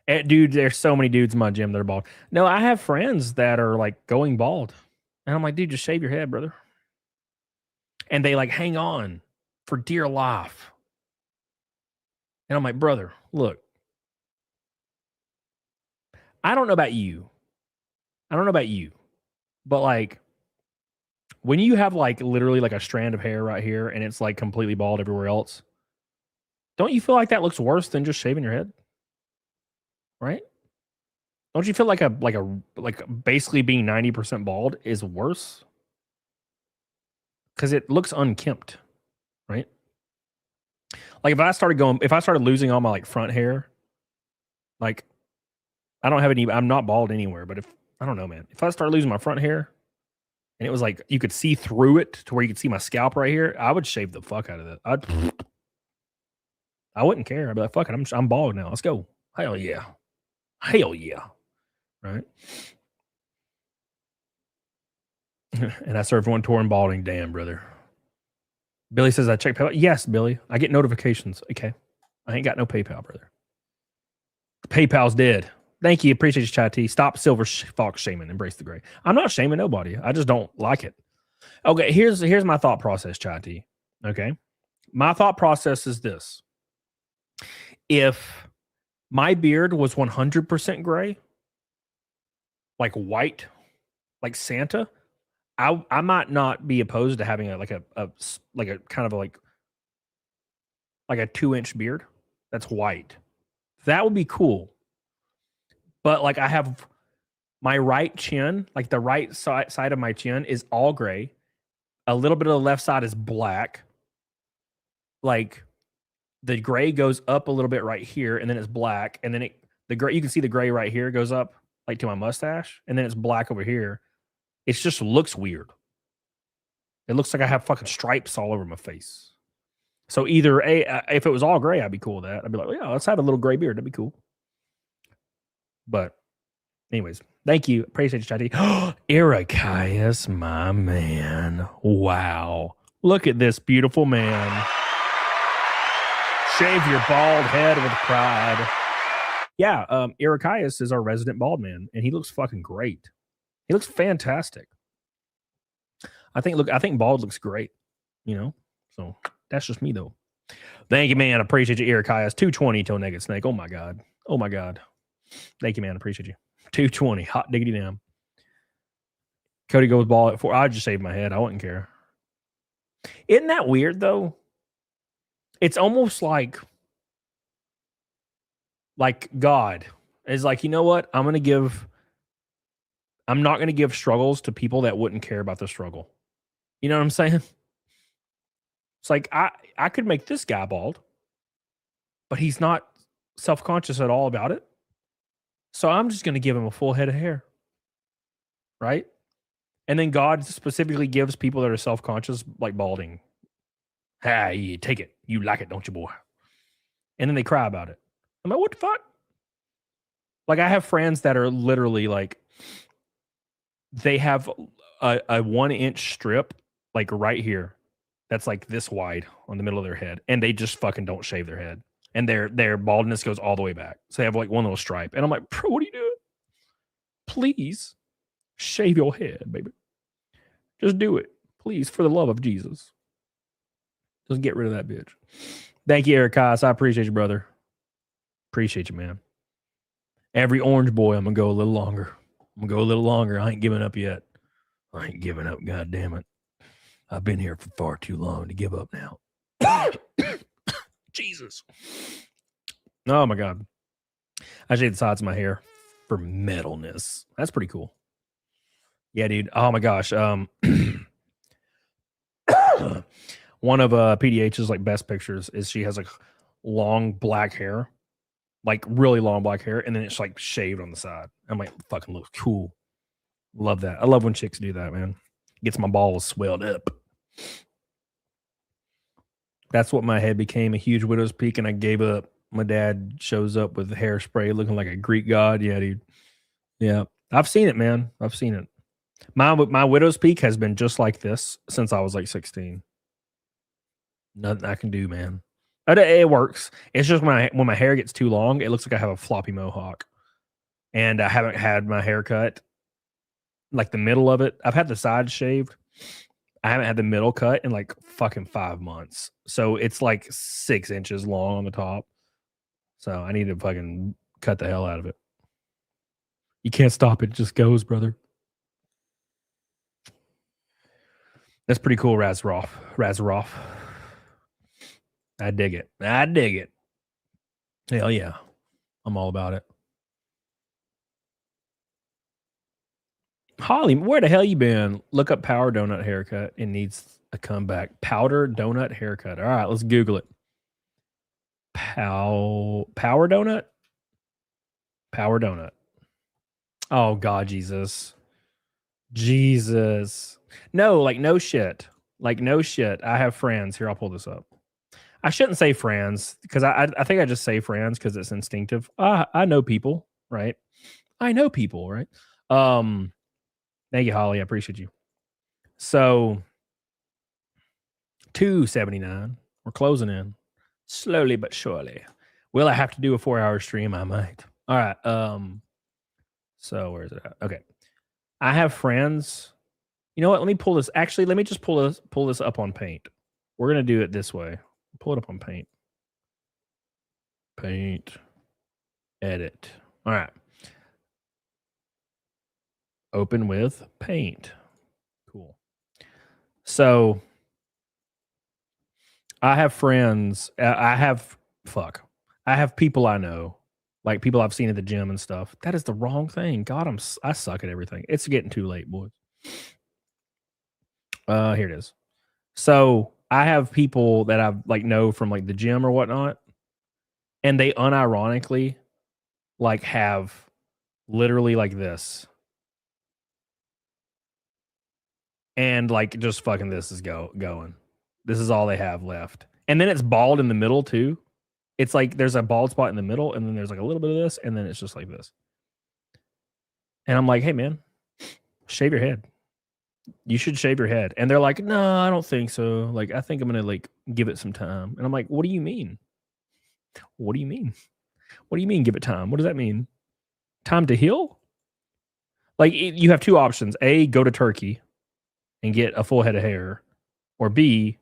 S11: And dude, there's so many dudes in my gym that are bald. No, I have friends that are like going bald. And I'm like, dude, just shave your head, brother. And they like hang on for dear life. And I'm like, brother, look. I don't know about you. But like when you have like literally like a strand of hair right here and it's like completely bald everywhere else, don't you feel like that looks worse than just shaving your head? Right? Don't you feel like basically being 90% bald is worse? Because it looks unkempt, right? Like if I started losing all my like front hair, like I don't have any, I'm not bald anywhere, but I don't know, man. If I start losing my front hair and it was like you could see through it to where you could see my scalp right here, I would shave the fuck out of that. I wouldn't care. I'd be like, fuck it, I'm bald now. Let's go. Hell yeah. Hell yeah. Right? And I served one tour in balding. Damn, brother. Billy says I check PayPal. Yes, Billy. I get notifications. Okay. I ain't got no PayPal, brother. PayPal's dead. Thank you. Appreciate you, Chai T. Stop silver fox shaming. Embrace the gray. I'm not shaming nobody. I just don't like it. Okay, here's my thought process, Chai T. Okay. My thought process is this. If my beard was 100% gray, like white, like Santa, I might not be opposed to having a kind of like a 2-inch beard that's white. That would be cool. But like I have my right chin, like the right side of my chin is all gray. A little bit of the left side is black. Like the gray goes up a little bit right here, and then it's black, and then the gray, you can see the gray right here goes up like to my mustache, and then it's black over here. It just looks weird. It looks like I have fucking stripes all over my face. So either if it was all gray, I'd be cool with that. I'd be like, yeah, let's have a little gray beard. That'd be cool. But anyways, thank you. Appreciate you, Chatty. Irakias, my man. Wow. Look at this beautiful man. Shave your bald head with pride. Yeah, Irakias is our resident bald man, and he looks fucking great. He looks fantastic. I think bald looks great, you know? So that's just me though. Thank you, man. I appreciate you, Irakias. 220 toe naked snake. Oh my God. Oh my God. Thank you, man. I appreciate you. 220. Hot diggity damn. Cody goes bald at 4. I just shaved my head. I wouldn't care. Isn't that weird though? It's almost like God is like, you know what? I'm not going to give struggles to people that wouldn't care about the struggle. You know what I'm saying? It's like I could make this guy bald, but he's not self-conscious at all about it. So I'm just going to give him a full head of hair. Right? And then God specifically gives people that are self-conscious like balding. Hey, you take it. You like it, don't you, boy? And then they cry about it. I'm like, what the fuck? Like I have friends that are literally like, they have a 1-inch strip like right here that's like this wide on the middle of their head, and they just fucking don't shave their head, and their baldness goes all the way back. So they have like one little stripe, and I'm like, bro, what are you doing? Please shave your head, baby. Just do it, please, for the love of Jesus. Just get rid of that bitch. Thank you, Eric Haas. I appreciate you, brother. Appreciate you, man. Every orange boy, I'm gonna go a little longer. I ain't giving up yet. I ain't giving up, god damn it. I've been here for far too long to give up now. Jesus. Oh my God. I shave the sides of my hair for metalness. That's pretty cool. Yeah, dude. Oh my gosh. One of PDH's like best pictures is she has like long black hair, like really long black hair, and then it's like shaved on the side. I'm like, fucking looks cool. Love that. I love when chicks do that, man. Gets my balls swelled up. That's what my head became, a huge widow's peak, and I gave up. My dad shows up with hairspray looking like a Greek god. Yeah, dude. Yeah. I've seen it, man. I've seen it. My widow's peak has been just like this since I was like 16. Nothing I can do, man. It works. It's just when my hair gets too long, it looks like I have a floppy mohawk. And I haven't had my hair cut, like the middle of it. I've had the sides shaved. I haven't had the middle cut in like fucking 5 months. So it's like 6 inches long on the top. So I need to fucking cut the hell out of it. You can't stop it. It just goes, brother. That's pretty cool, Razaroff. I dig it. Hell yeah. I'm all about it. Holly, where the hell you been? Look up Power Donut haircut. It needs a comeback. Powder Donut haircut. All right, let's Google it. Power Donut? Power Donut. Oh, God, Jesus. No, like no shit. Like no shit. I have friends. Here, I'll pull this up. I shouldn't say friends because I think I just say friends because it's instinctive. I know people, right? Thank you, Holly. I appreciate you. So, $2.79. We're closing in slowly but surely. Will I have to do a 4-hour stream? I might. All right. So where is it at? Okay. I have friends. You know what? Let me pull this. Actually, let me just pull this up on Paint. We're gonna do it this way. Pull it up on Paint. Paint. Edit. All right. Open with Paint. Cool. So I have friends. I have people I know. like people I've seen at the gym and stuff. That is the wrong thing. God, I suck at everything. It's getting too late, boys. Here it is. So I have people that I like know from like the gym or whatnot, and they unironically like have literally like this. And like just fucking this is going. This is all they have left. And then it's bald in the middle too. It's like there's a bald spot in the middle, and then there's like a little bit of this, and then it's just like this. And I'm like, hey man, shave your head. You should shave your head. And they're like, no, I don't think so. Like, I think I'm gonna like give it some time. And I'm like, what do you mean? What do you mean? What do you mean give it time? What does that mean? Time to heal? Like you have two options. A, go to Turkey and get a full head of hair, or B,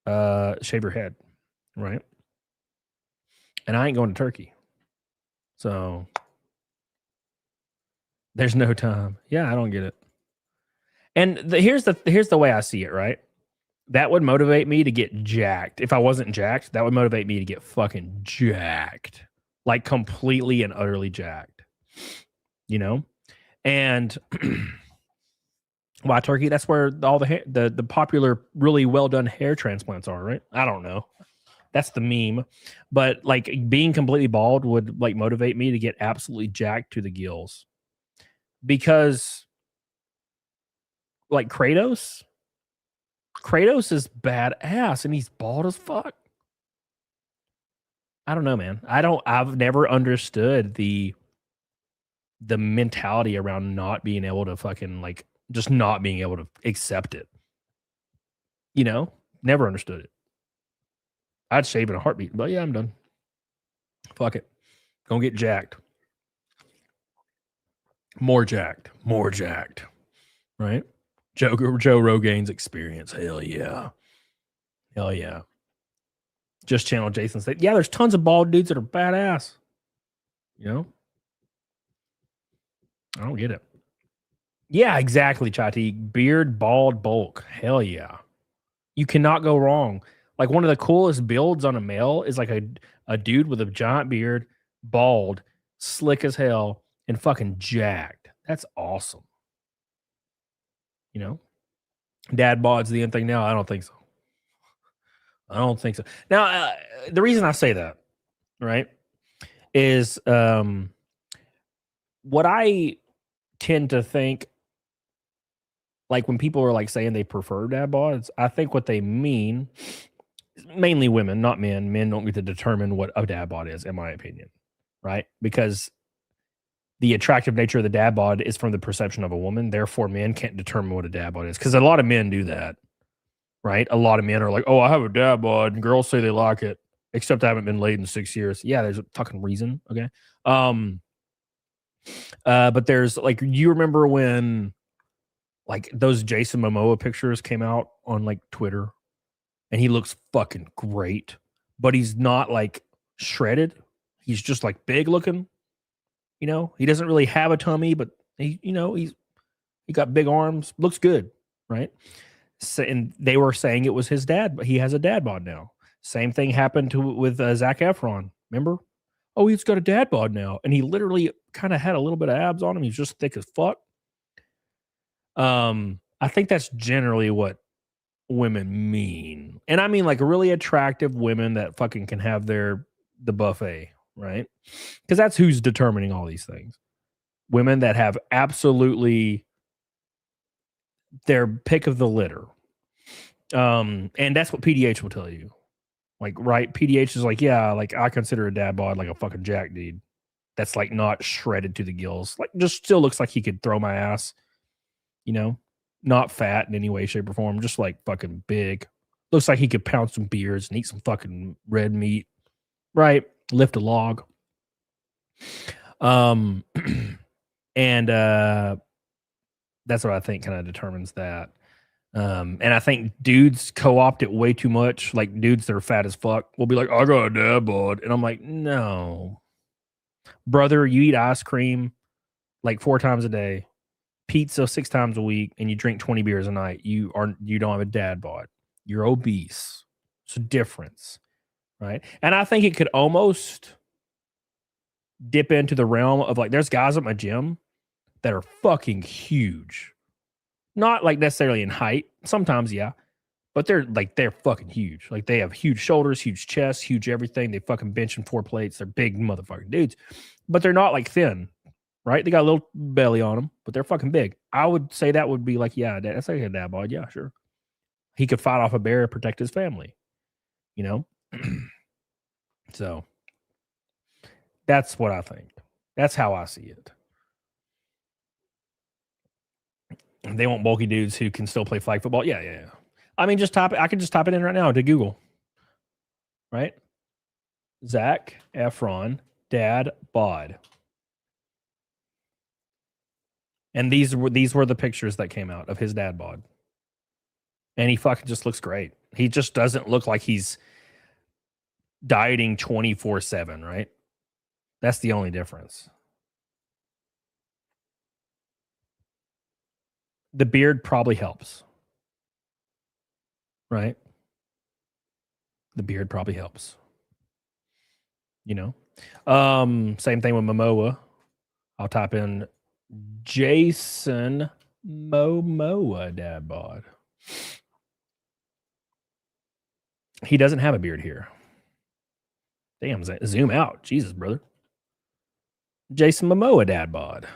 S11: shave your head, right? And I ain't going to Turkey. So there's no time. Yeah, I don't get it. And here's the way I see it, right? That would motivate me to get jacked. If I wasn't jacked, that would motivate me to get fucking jacked. Like completely and utterly jacked. You know? And why Turkey? That's where all the popular, really well done hair transplants are, right? I don't know. That's the meme. But like being completely bald would like motivate me to get absolutely jacked to the gills. Because like Kratos is badass and he's bald as fuck. I don't know, man. I've never understood the mentality around not being able to fucking like just not being able to accept it. You know? Never understood it. I'd shave in a heartbeat, but yeah, I'm done. Fuck it. Gonna get jacked. More jacked. Right? Joe Rogan's experience. Hell yeah. Hell yeah. Just channel Jason said, yeah, there's tons of bald dudes that are badass. You know? I don't get it. Yeah, exactly, Chati. Beard, bald, bulk. Hell yeah. You cannot go wrong. Like one of the coolest builds on a male is like a dude with a giant beard, bald, slick as hell, and fucking jacked. That's awesome. You know? Dad bod's the end thing now? I don't think so. Now, the reason I say that, right, is what I tend to think, like when people are like saying they prefer dad bods, I think what they mean, mainly women, not men. Men don't get to determine what a dad bod is, in my opinion, right? Because the attractive nature of the dad bod is from the perception of a woman. Therefore, men can't determine what a dad bod is. Because a lot of men do that, right? A lot of men are like, oh, I have a dad bod. And girls say they like it, except I haven't been laid in 6 years. Yeah, there's a fucking reason, okay? But there's like, you remember when like those Jason Momoa pictures came out on like Twitter, and he looks fucking great, but he's not like shredded. He's just like big looking. You know, he doesn't really have a tummy, but he got big arms, looks good, right? So, and they were saying it was his dad, but he has a dad bod now. Same thing happened with Zac Efron. Remember? Oh, he's got a dad bod now, and he literally kind of had a little bit of abs on him. He's just thick as fuck. I think that's generally what women mean, and I mean like really attractive women that fucking can have the buffet, right? Because that's who's determining all these things. Women that have absolutely their pick of the litter. And that's what PDH will tell you. Like, right? PDH is like, yeah, like I consider a dad bod like a fucking jack dude. That's like not shredded to the gills. Like just still looks like he could throw my ass. You know? Not fat in any way, shape, or form. Just like fucking big. Looks like he could pound some beers and eat some fucking red meat. Right? Lift a log. And that's what I think kind of determines that. And I think dudes co-opt it way too much. Like dudes that are fat as fuck will be like, I got a dad bod. And I'm like, no. Brother, you eat ice cream like 4 times a day, pizza 6 times a week, and you drink 20 beers a night. You don't have a dad bod. You're obese. It's a difference. Right? And I think it could almost dip into the realm of like, there's guys at my gym that are fucking huge. Not like necessarily in height. Sometimes, yeah. But they're fucking huge. Like they have huge shoulders, huge chests, huge everything. They fucking benching 4 plates. They're big motherfucking dudes. But they're not like thin, right? They got a little belly on them, but they're fucking big. I would say that would be like, yeah, that's like a dad bod. Yeah, sure. He could fight off a bear and protect his family, you know? So that's what I think. That's how I see it. They want bulky dudes who can still play flag football. Yeah. I mean, I can just type it in right now to Google. Right? Zac Efron, dad bod. And these were the pictures that came out of his dad bod. And he fucking just looks great. He just doesn't look like he's dieting 24/7, right? That's the only difference. The beard probably helps. Right? The beard probably helps. You know? Same thing with Momoa. I'll type in Jason Momoa dad bod. He doesn't have a beard here. Damn, zoom out. Jesus, brother. Jason Momoa dad bod.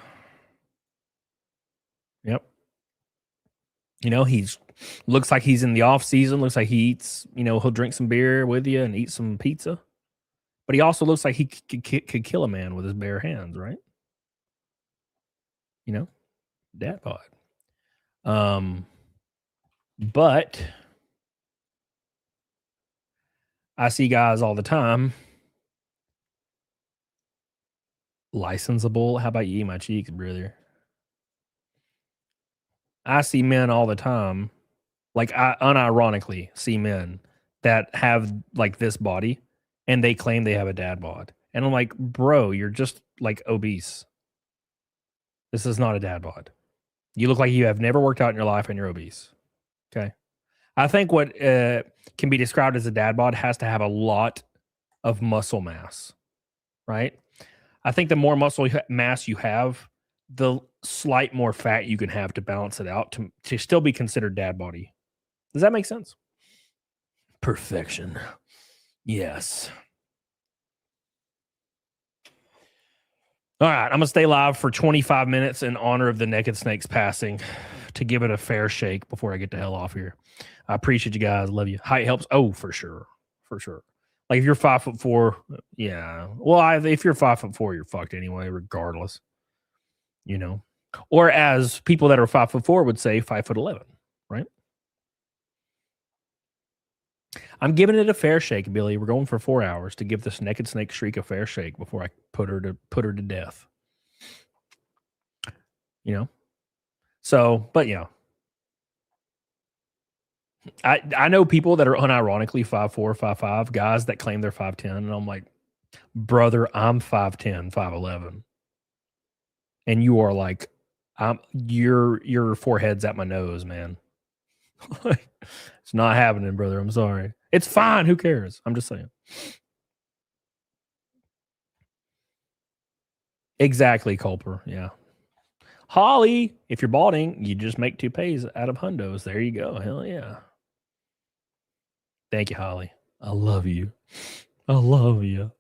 S11: Yep. You know, he's looks like he's in the off season. Looks like he eats, you know, he'll drink some beer with you and eat some pizza. But he also looks like he could kill a man with his bare hands, right? You know, dad bod. But I see guys all the time. Licensable. How about you eat my cheeks, brother? I see men all the time, like I unironically see men that have like this body and they claim they have a dad bod. And I'm like, bro, you're just like obese. This is not a dad bod. You look like you have never worked out in your life and you're obese. Okay. I think what can be described as a dad bod has to have a lot of muscle mass, right? I think the more muscle mass you have, the slight more fat you can have to balance it out to still be considered dad body. Does that make sense? Perfection. Yes. All right, I'm going to stay live for 25 minutes in honor of the Naked Snakes passing to give it a fair shake before I get the hell off here. I appreciate you guys. Love you. Height helps. Oh, for sure. For sure. Like if you're 5'4", yeah. Well, if you're 5'4", you're fucked anyway, regardless. You know, or as people that are 5'4" would say, 5'11", right? I'm giving it a fair shake, Billy. We're going for 4 hours to give this Naked Snake Shriek a fair shake before I put her to death. You know, so but yeah, I know people that are unironically 5'4", 5'5", guys that claim they're 5'10", and I'm like, brother, I'm 5'10", 5'11", and you are like, your forehead's at my nose, man. It's not happening, brother. I'm sorry. It's fine. Who cares? I'm just saying. Exactly, Culper. Yeah. Holly, if you're balding, you just make toupees out of hundos. There you go. Hell yeah. Thank you, Holly. I love you. I love you.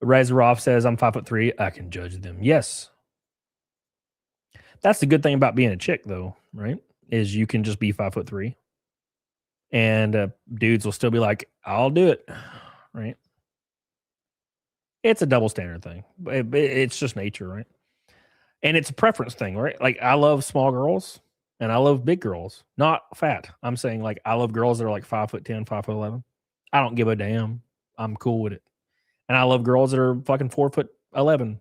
S11: Razaroff says, I'm 5'3". I can judge them. Yes. That's the good thing about being a chick, though, right? Is you can just be 5'3". And dudes will still be like, I'll do it. Right? It's a double standard thing. It's just nature, right? And it's a preference thing, right? Like I love small girls and I love big girls, not fat. I'm saying like I love girls that are like 5'10", 5'11". I don't give a damn. I'm cool with it. And I love girls that are fucking 4'11".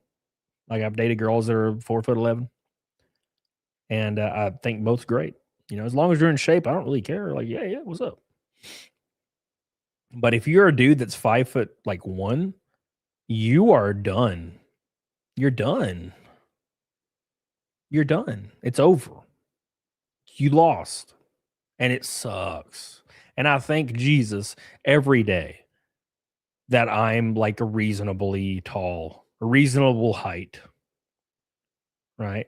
S11: Like I've dated girls that are 4'11". And I think both's great. You know, as long as you're in shape, I don't really care. Like, yeah, what's up? But if you're a dude that's 5'1", you are done. You're done. You're done. It's over. You lost. And it sucks. And I thank Jesus every day that I'm like reasonably tall reasonable height, right?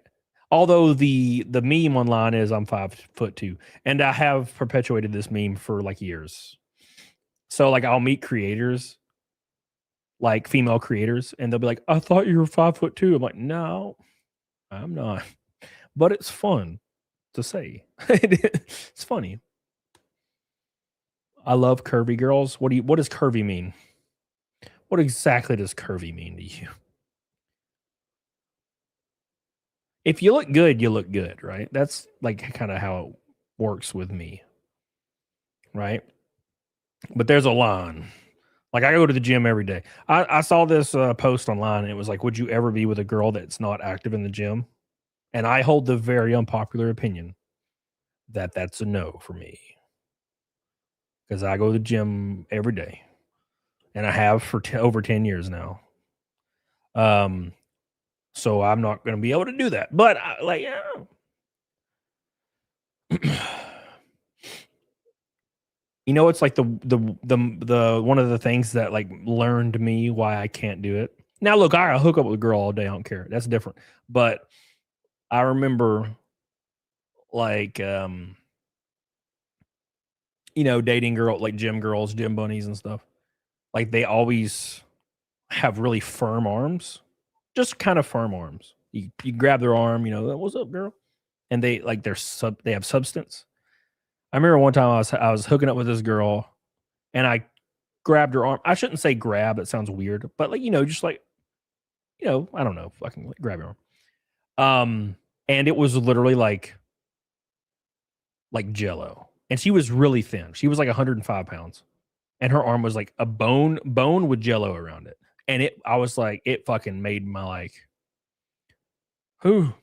S11: Although the meme online is I'm 5'2", and I have perpetuated this meme for like years. So like I'll meet creators, like female creators, and they'll be like, "I thought you were 5'2". I'm like, "No, I'm not," but it's fun to say. It's funny. I love curvy girls. What does curvy mean? What exactly does curvy mean to you? If you look good, you look good, right? That's like kind of how it works with me, right? But there's a line. Like I go to the gym every day. I saw this post online, and it was like, "Would you ever be with a girl that's not active in the gym?" And I hold the very unpopular opinion that that's a no for me, because I go to the gym every day, and I have for over 10 years now. So I'm not going to be able to do that. But it's like the one of the things that like learned me why I can't do it. Now, look, I hook up with a girl all day. I don't care. That's different. But I remember like, dating like gym girls, gym bunnies and stuff. Like they always have really firm arms, just kind of firm arms. You grab their arm, what's up, girl? And they like they have substance. I remember one time I was hooking up with this girl, and I grabbed her arm. I shouldn't say grab, that sounds weird, but like, just like, I don't know, fucking like grab your arm. And it was literally like Jello. And she was really thin. She was like 105 pounds. And her arm was like a bone with Jello around it. And I was like, it fucking made my like, whew.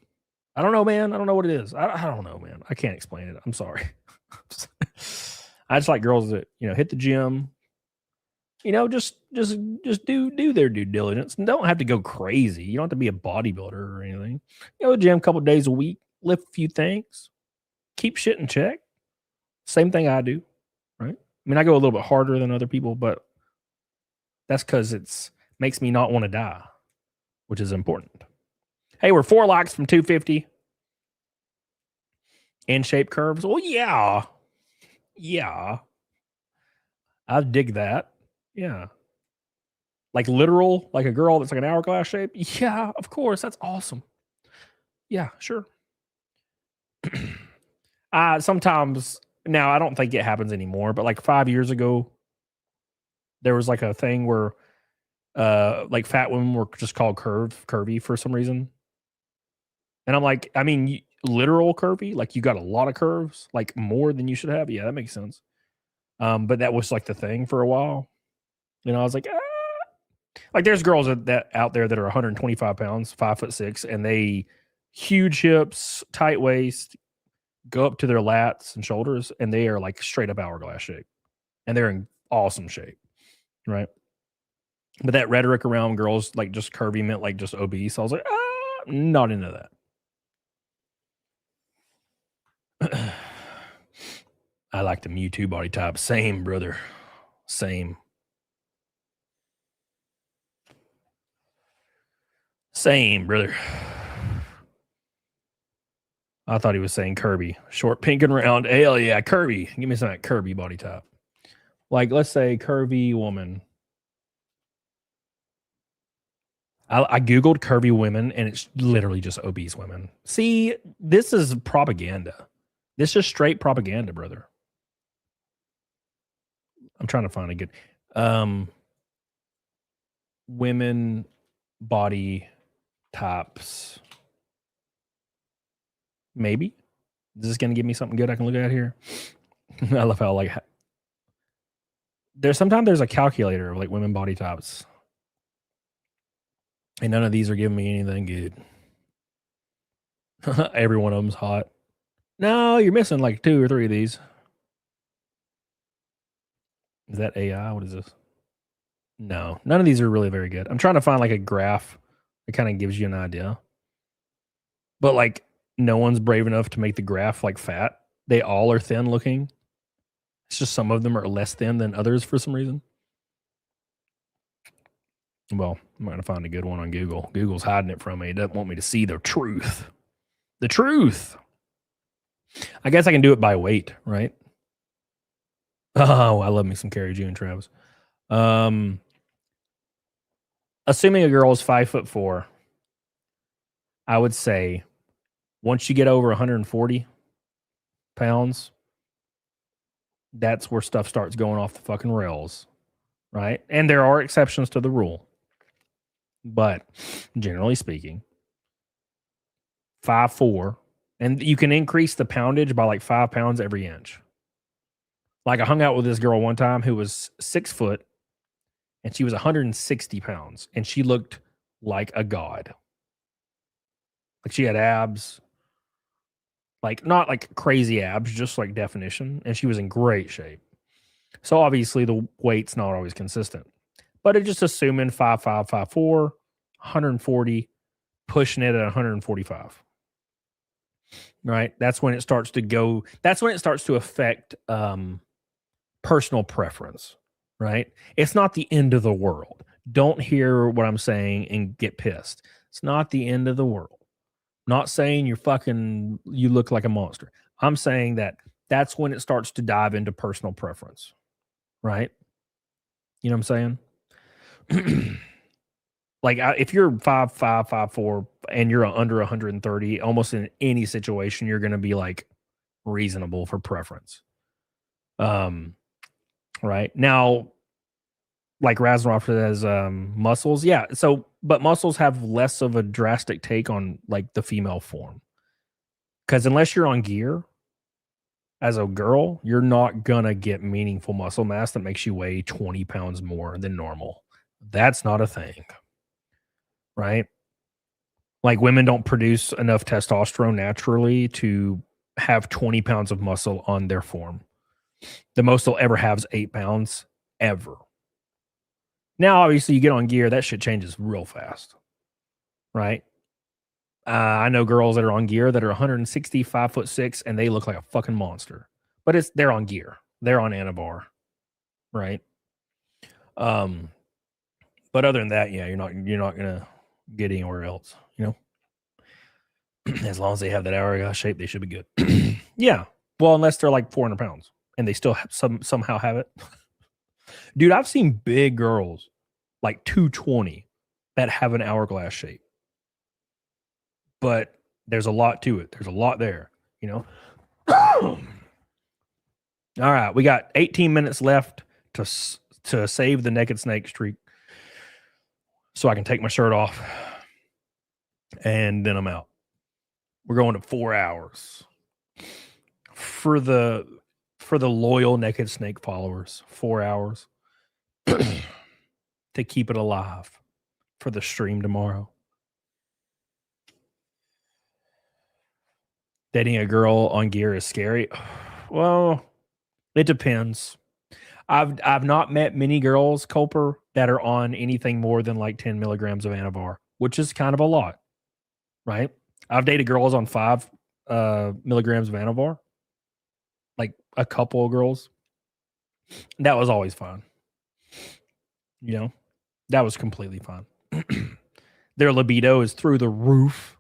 S11: I don't know, man. I don't know what it is. I don't know, man. I can't explain it. I'm sorry. I just like girls that, hit the gym, just do their due diligence and don't have to go crazy. You don't have to be a bodybuilder or anything. Gym a couple days a week, lift a few things, keep shit in check. Same thing I do, right? I mean, I go a little bit harder than other people, but that's because it's makes me not want to die, which is important. Hey, we're 4 likes from 250. In-shape curves. Well, yeah. Yeah. I dig that. Yeah. Like literal, like a girl that's like an hourglass shape. Yeah, of course. That's awesome. Yeah, sure. Sometimes now I don't think it happens anymore, but like 5 years ago, there was like a thing where like fat women were just called curvy for some reason. And I'm like, I mean, literal curvy, like you got a lot of curves, like more than you should have. Yeah, that makes sense. But that was like the thing for a while. I was like, like there's girls that out there that are 125 pounds, 5'6", and they huge hips, tight waist, go up to their lats and shoulders, and they are like straight up hourglass shape, and they're in awesome shape, right? But that rhetoric around girls like just curvy meant like just obese. I was like, not into that. I like the Mewtwo body type. Same, brother. Same. Same, brother. I thought he was saying Kirby. Short, pink, and round. Hell yeah, Kirby. Give me some of that Kirby body type. Like, let's say curvy woman. I Googled curvy women, and it's literally just obese women. See, this is propaganda. This is straight propaganda, brother. I'm trying to find a good women body types. Maybe. Is this going to give me something good I can look at here? I love how like there's a calculator of like women body types. And none of these are giving me anything good. Every one of them's hot. No, you're missing like 2 or 3 of these. Is that AI? What is this? No, none of these are really very good. I'm trying to find like a graph that kind of gives you an idea. But like no one's brave enough to make the graph like fat. They all are thin looking. It's just some of them are less thin than others for some reason. Well, I'm going to find a good one on Google. Google's hiding it from me. It doesn't want me to see the truth. The truth. I guess I can do it by weight, right? Oh, I love me some Carrie June Travis. Assuming a girl is 5'4", I would say once you get over 140 pounds, that's where stuff starts going off the fucking rails, right? And there are exceptions to the rule. But generally speaking, 5'4", and you can increase the poundage by like 5 pounds every inch. Like I hung out with this girl one time who was 6 foot and she was 160 pounds and she looked like a god. Like she had abs, like not like crazy abs, just like definition. And she was in great shape. So obviously the weight's not always consistent, but it just assuming 5'5", 5'4", 140, pushing it at 145. Right. That's when it starts to go. That's when it starts to affect personal preference. Right. It's not the end of the world. Don't hear what I'm saying and get pissed. It's not the end of the world. Not saying you look like a monster. I'm saying that's when it starts to dive into personal preference. Right. You know what I'm saying? Like if you're 5'5", 5'4", and you're under 130, almost in any situation, you're going to be like reasonable for preference. Right now, like Razorov says, muscles. Yeah. So, but muscles have less of a drastic take on like the female form. Because unless you're on gear as a girl, you're not going to get meaningful muscle mass that makes you weigh 20 pounds more than normal. That's not a thing. Right? Like women don't produce enough testosterone naturally to have 20 pounds of muscle on their form. The most they'll ever have is 8 pounds ever. Now, obviously, you get on gear, that shit changes real fast. Right? I know girls that are on gear that are 160, 5'6", and they look like a fucking monster. But they're on gear. They're on Anavar. Right? But other than that, yeah, you're not gonna get anywhere else, you know. As long as they have that hourglass shape, they should be good. Yeah. Well, unless they're like 400 pounds and they still have somehow have it. Dude, I've seen big girls like 220 that have an hourglass shape. But there's a lot to it. There's a lot there, you know. All right, we got 18 minutes left to save the naked snake streak, so I can take my shirt off, and then I'm out. We're going to 4 hours for the loyal naked snake followers. 4 hours to keep it alive for the stream tomorrow. Dating a girl on gear is scary. Well, it depends. I've not met many girls, Culper, that are on anything more than like 10 milligrams of Anavar, which is kind of a lot, right? I've dated girls on 5 milligrams of Anavar, like a couple of girls. That was always fine. You know, that was completely fine. Their libido is through the roof,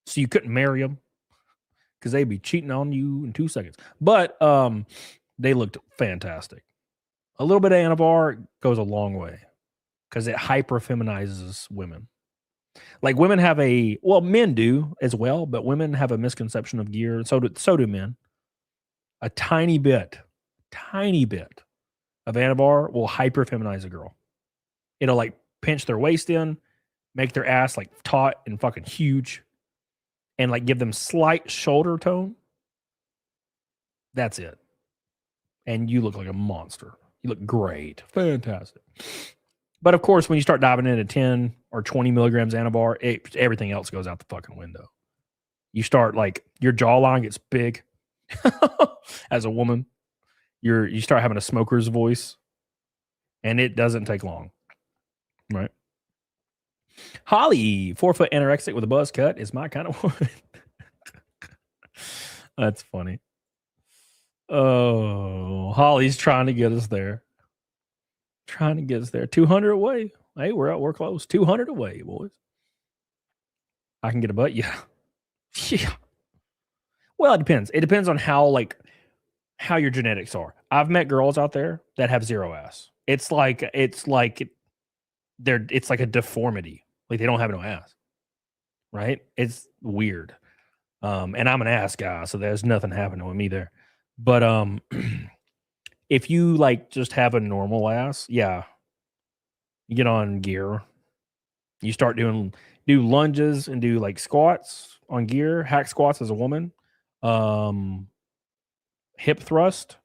S11: so you couldn't marry them because they'd be cheating on you in 2 seconds. But they looked fantastic. A little bit of Anavar goes a long way because it hyper feminizes women. Like women have men do as well, but women have a misconception of gear. So do men. A tiny bit of Anavar will hyper feminize a girl. It'll like pinch their waist in, make their ass like taut and fucking huge, and like give them slight shoulder tone. That's it. And you look like a monster. You look great. Fantastic. But of course, when you start diving into 10 or 20 milligrams Anavar, everything else goes out the fucking window. You start like your jawline gets big as a woman. You start having a smoker's voice, and it doesn't take long. Right? Holly, 4 foot anorexic with a buzz cut is my kind of woman. That's funny. Oh, Holly's trying to get us there. 200 away. Hey, we're close. 200 away, boys. I can get a butt. Yeah. Yeah. Well, it depends. It depends on how your genetics are. I've met girls out there that have zero ass. It's like it's like a deformity. Like they don't have no ass. Right? It's weird. And I'm an ass guy, so there's nothing happening with me there. But if you like just have a normal ass, yeah, you get on gear. You start do lunges and do like squats on gear, hack squats as a woman, hip thrust,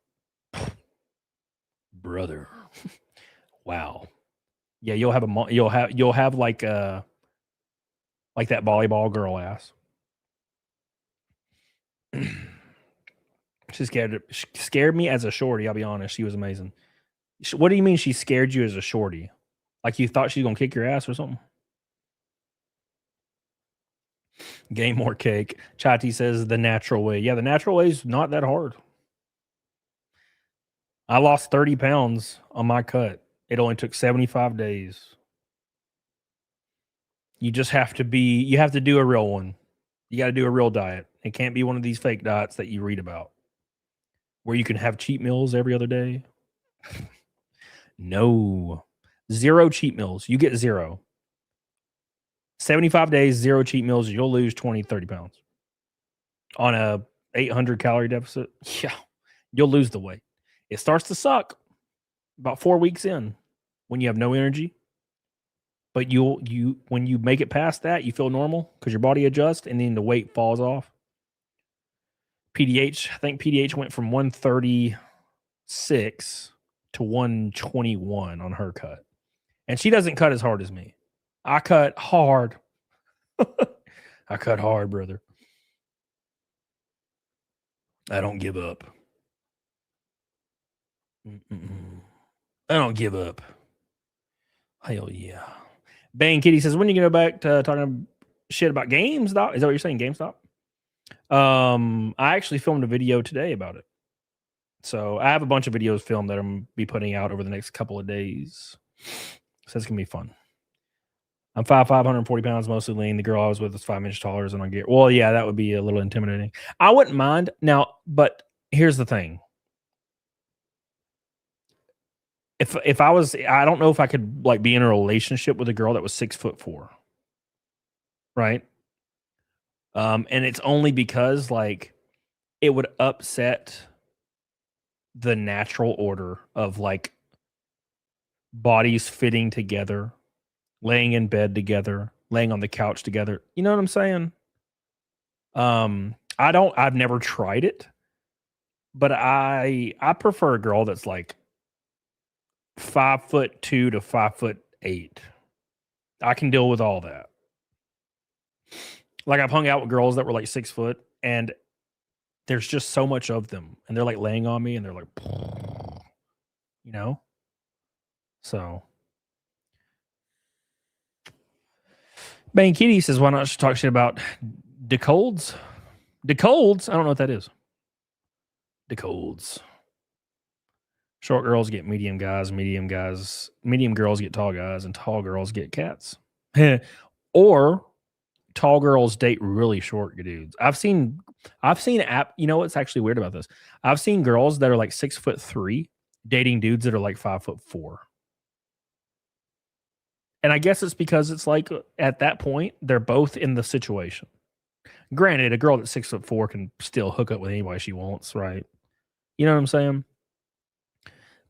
S11: brother. Wow. Yeah, you'll have like that volleyball girl ass. She scared me as a shorty. I'll be honest. She was amazing. What do you mean she scared you as a shorty? Like you thought she was gonna kick your ass or something? Game more cake. Chati says the natural way. Yeah, the natural way is not that hard. I lost 30 pounds on my cut. It only took 75 days. You just have to do a real one. You got to do a real diet. It can't be one of these fake diets that you read about where you can have cheat meals every other day. No. 0 cheat meals. You get 0. 75 days, 0 cheat meals. You'll lose 20, 30 pounds on a 800 calorie deficit. Yeah. You'll lose the weight. It starts to suck about 4 weeks in when you have no energy. But when you make it past that, you feel normal because your body adjusts and then the weight falls off. PDH, I think PDH went from 136 to 121 on her cut. And she doesn't cut as hard as me. I cut hard. I cut hard, brother. I don't give up. I don't give up. Hell yeah. Bang Kitty says, when are you going to go back to talking shit about GameStop? Is that what you're saying, GameStop? I actually filmed a video today about it. So I have a bunch of videos filmed that I'm going to be putting out over the next couple of days. So it's going to be fun. I'm 5'5", 140 pounds, mostly lean. The girl I was with is 5 inches taller than I get. Well, yeah, that would be a little intimidating. I wouldn't mind. Now, but here's the thing. If I was, I don't know if I could like be in a relationship with a girl that was 6'4", right? And it's only because like it would upset the natural order of like bodies fitting together, laying in bed together, laying on the couch together. You know what I'm saying? I've never tried it, but I prefer a girl that's like 5'2" to 5'8". I can deal with all that. Like I've hung out with girls that were like 6 foot and there's just so much of them and they're like laying on me and they're like, you know? So Bang Kitty says, why not talk shit about decolds? Decolds? I don't know what that is. Decolds. Short girls get medium guys, medium girls get tall guys, and tall girls get cats. Or tall girls date really short dudes. I've seen you know what's actually weird about this? I've seen girls that are like 6'3" dating dudes that are like 5'4". And I guess it's because it's like at that point, they're both in the situation. Granted, a girl that's 6'4" can still hook up with anybody she wants, right? You know what I'm saying?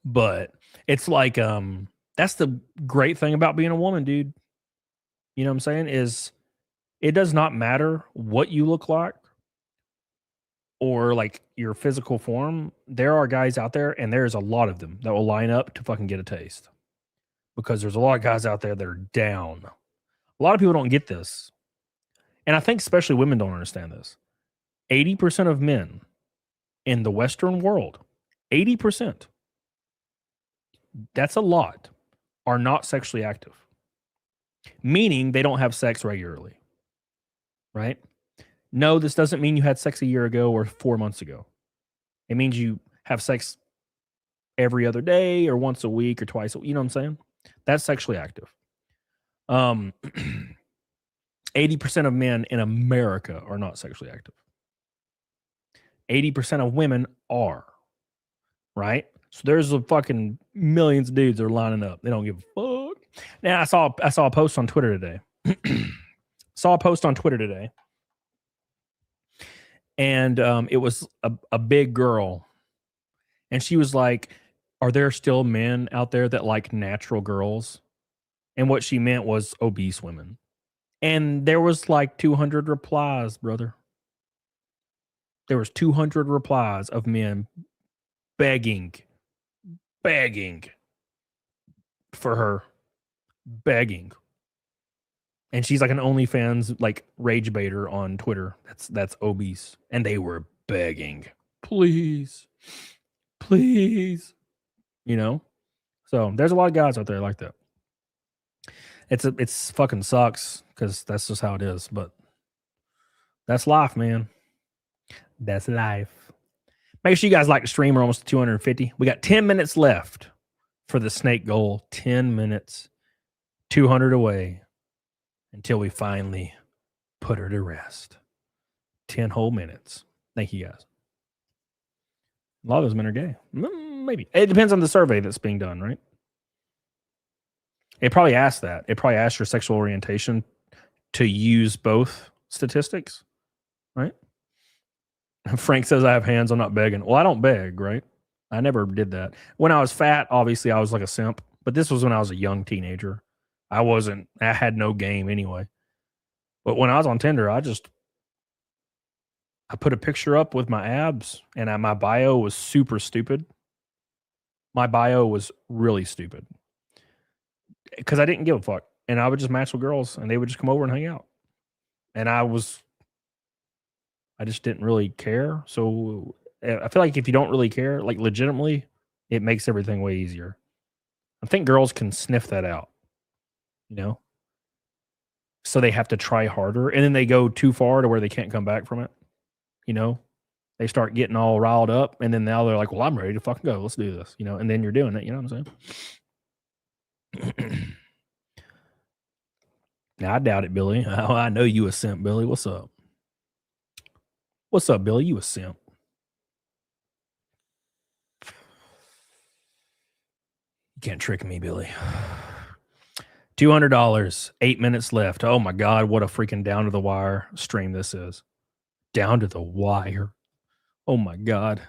S11: But it's like that's the great thing about being a woman, dude. You know what I'm saying? Is it does not matter what you look like or like your physical form. There are guys out there, and there's a lot of them that will line up to fucking get a taste. Because there's a lot of guys out there that are down. A lot of people don't get this. And I think especially women don't understand this. 80% of men in the Western world, 80%, that's a lot, are not sexually active. Meaning they don't have sex regularly. Right? No, this doesn't mean you had sex a year ago or 4 months ago. It means you have sex every other day or once a week or twice. You know what I'm saying? That's sexually active. 80% of men in America are not sexually active. 80% of women are, right? So there's a fucking millions of dudes that are lining up. They don't give a fuck. Now I saw a post on Twitter today. And it was a big girl, and she was like, "Are there still men out there that like natural girls?" And what she meant was obese women. And there was like 200 replies, brother. There was 200 replies of men begging for her, begging. And she's like an OnlyFans like rage baiter on Twitter. That's obese, and they were begging, please, you know. So there's a lot of guys out there like that. It's fucking sucks because that's just how it is. But that's life, man. That's life. Make sure you guys like the stream. We're almost at 250. We got 10 minutes left for the snake goal. 10 minutes, 200 away until we finally put her to rest. 10 whole minutes. Thank you guys. A lot of those men are gay. Maybe. It depends on the survey that's being done, right? It probably asked that. It probably asked your sexual orientation to use both statistics, right? Frank says, I have hands, I'm not begging. Well, I don't beg, right? I never did that. When I was fat, obviously I was like a simp, but this was when I was a young teenager. I had no game anyway. But when I was on Tinder, I put a picture up with my abs, and my bio was super stupid. My bio was really stupid because I didn't give a fuck. And I would just match with girls, and they would just come over and hang out. And I just didn't really care. So I feel like if you don't really care, like legitimately, it makes everything way easier. I think girls can sniff that out, you know? So they have to try harder, and then they go too far to where they can't come back from it. You know, they start getting all riled up, and then now they're like, well, I'm ready to fucking go. Let's do this, you know, and then you're doing it. You know what I'm saying? Now, I doubt it, Billy. I know you a simp, Billy. What's up? What's up, Billy? You a simp. You can't trick me, Billy. $200, 8 minutes left. Oh my God, what a freaking down to the wire stream this is. Down to the wire. Oh my God.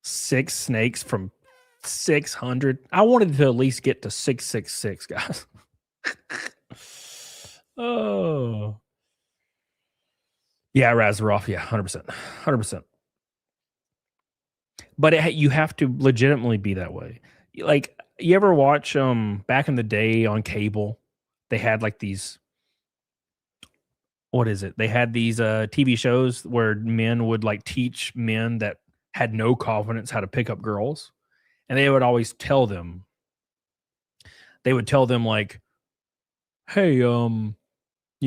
S11: 6 snakes from 600. I wanted to at least get to 666, guys. Oh. Yeah, Razzaroff. Yeah, 100%. 100%. But you have to legitimately be that way. Like, you ever watch back in the day on cable, they had like these, what is it? They had these TV shows where men would like teach men that had no confidence how to pick up girls. And they would always tell them, like, hey, you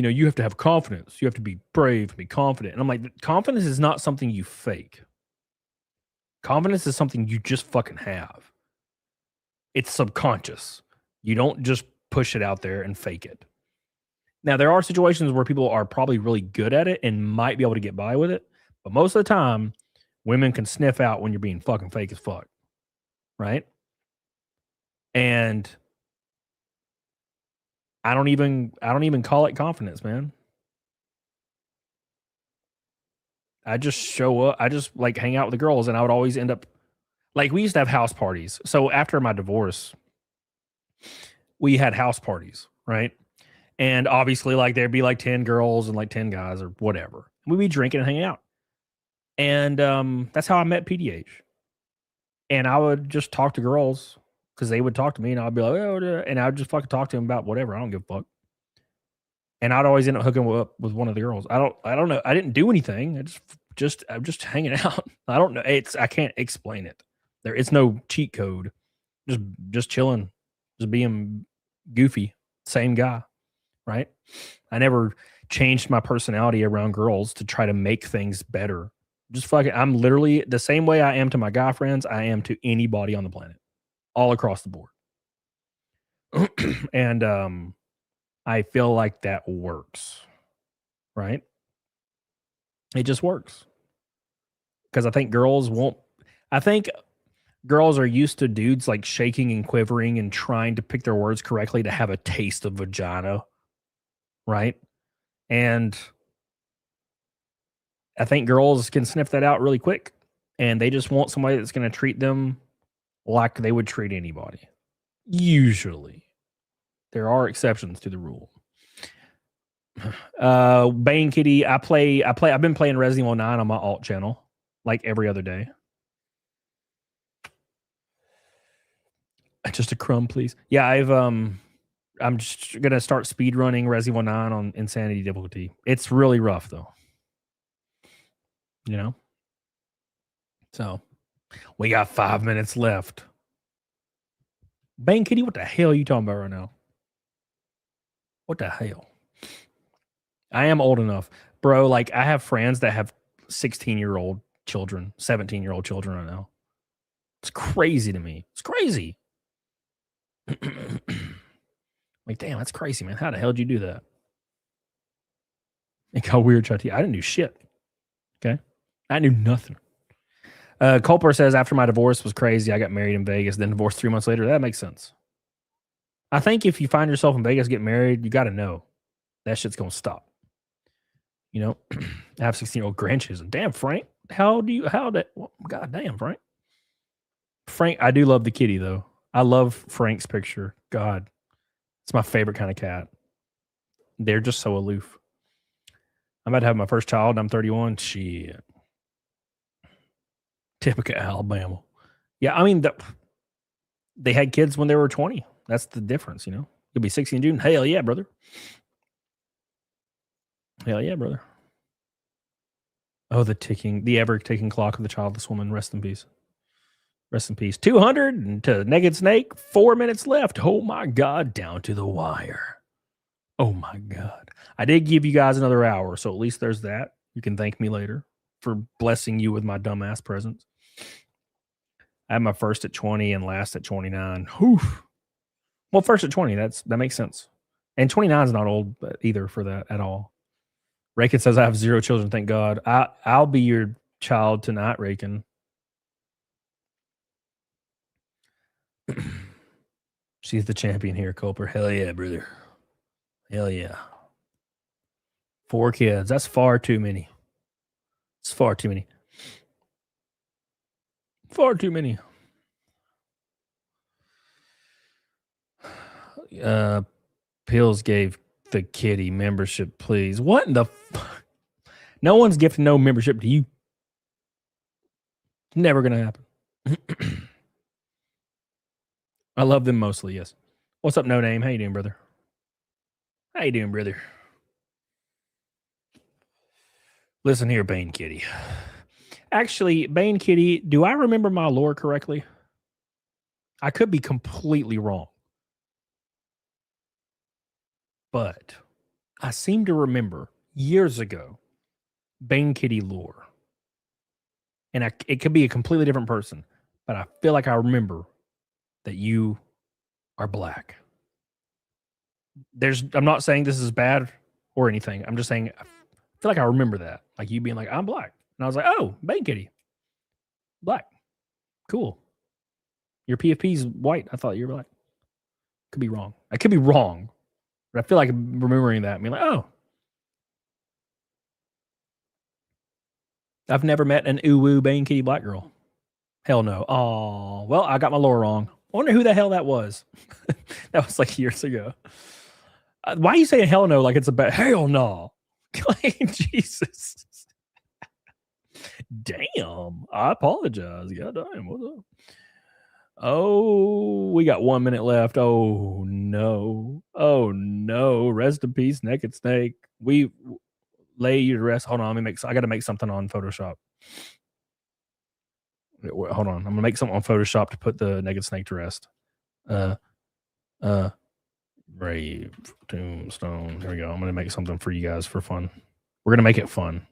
S11: know, you have to have confidence. You have to be brave, be confident. And I'm like, confidence is not something you fake. Confidence is something you just fucking have. It's subconscious. You don't just push it out there and fake it. Now, there are situations where people are probably really good at it and might be able to get by with it. But most of the time, women can sniff out when you're being fucking fake as fuck. Right? And I don't even call it confidence, man. I just show up. I just like hang out with the girls, and I would always end up like, we used to have house parties. So after my divorce, we had house parties, right? And obviously, like, there'd be like 10 girls and like 10 guys or whatever. We'd be drinking and hanging out. And that's how I met PDH. And I would just talk to girls because they would talk to me, and I'd be like, oh, and I would just fucking talk to them about whatever. I don't give a fuck. And I'd always end up hooking up with one of the girls. I don't know. I didn't do anything. I'm just hanging out. I don't know. I can't explain it. There is no cheat code. Just chilling, just being goofy. Same guy, right? I never changed my personality around girls to try to make things better. Just fucking, I'm literally the same way I am to my guy friends, I am to anybody on the planet, all across the board. And I feel like that works, right? It just works. Because I think girls won't, I think girls are used to dudes like shaking and quivering and trying to pick their words correctly to have a taste of vagina, right? And I think girls can sniff that out really quick, and they just want somebody that's going to treat them like they would treat anybody. Usually. There are exceptions to the rule. Bane Kitty, I've been playing Resident Evil 9 on my alt channel like every other day. Just a crumb, please. Yeah, I'm just gonna start speed running Resident Evil 9 on insanity difficulty. It's really rough though. You know? So we got 5 minutes left. Bane Kitty, what the hell are you talking about right now? What the hell? I am old enough. Bro, like I have friends that have 16-year-old children, 17-year-old children right now. It's crazy to me. It's crazy. Like, damn, that's crazy, man. How the hell did you do that? It got weird, Chatty. I didn't do shit. Okay. I knew nothing. Culper says, after my divorce was crazy, I got married in Vegas, then divorced 3 months later. That makes sense. I think if you find yourself in Vegas, get married, you got to know that shit's going to stop. You know, I have 16-year-old grandchildren. Damn, Frank. God damn, Frank. Frank, I do love the kitty, though. I love Frank's picture. God, it's my favorite kind of cat. They're just so aloof. I'm about to have my first child. And I'm 31. Shit. Typical Alabama. Yeah, I mean, they had kids when they were 20. That's the difference, you know? You'll be 60 in June. Hell yeah, brother. Hell yeah, brother. Oh, the ever-ticking clock of the childless woman. Rest in peace. Rest in peace. 200 to Naked Snake. 4 minutes left. Oh, my God. Down to the wire. Oh, my God. I did give you guys another hour, so at least there's that. You can thank me later for blessing you with my dumbass presence. I had my first at 20 and last at 29. Whew. Well, first at 20, that makes sense. And 29 is not old either for that at all. Rakin says, I have 0 children, thank God. I'll be your child tonight, Rakin. She's the champion here, Culper. Hell yeah, brother. Hell yeah. 4 kids. That's far too many. It's far too many. Far too many. Pills gave the kitty membership, please. What in the fuck? No one's gifting no membership to you. Never gonna happen. I love them mostly, yes. What's up, No Name? How you doing, brother? How you doing, brother? Listen here, Bane Kitty. Actually, Bane Kitty, do I remember my lore correctly? I could be completely wrong. But I seem to remember years ago Bane Kitty lore. And it could be a completely different person, but I feel like I remember that you are black. I'm not saying this is bad or anything. I'm just saying I feel like I remember that. Like you being like, I'm black. And I was like, oh, Bane Kitty. Black. Cool. Your PFP's white. I thought you were black. Could be wrong. I could be wrong. But I feel like I'm remembering that and being like, oh. I've never met an ooh-woo Bane Kitty black girl. Hell no. Oh, well, I got my lore wrong. I wonder who the hell that was. That was like years ago. Why are you saying hell no like it's a bad? Hell no. Like, Jesus. Damn. I apologize. God damn. What's up? Oh, we got 1 minute left. Oh, no. Oh, no. Rest in peace, Naked Snake. We lay you to rest. Hold on. I got to make something on Photoshop. Hold on. I'm going to make something on Photoshop to put the Naked Snake to rest. Brave Tombstone. Here we go. I'm going to make something for you guys for fun. We're going to make it fun.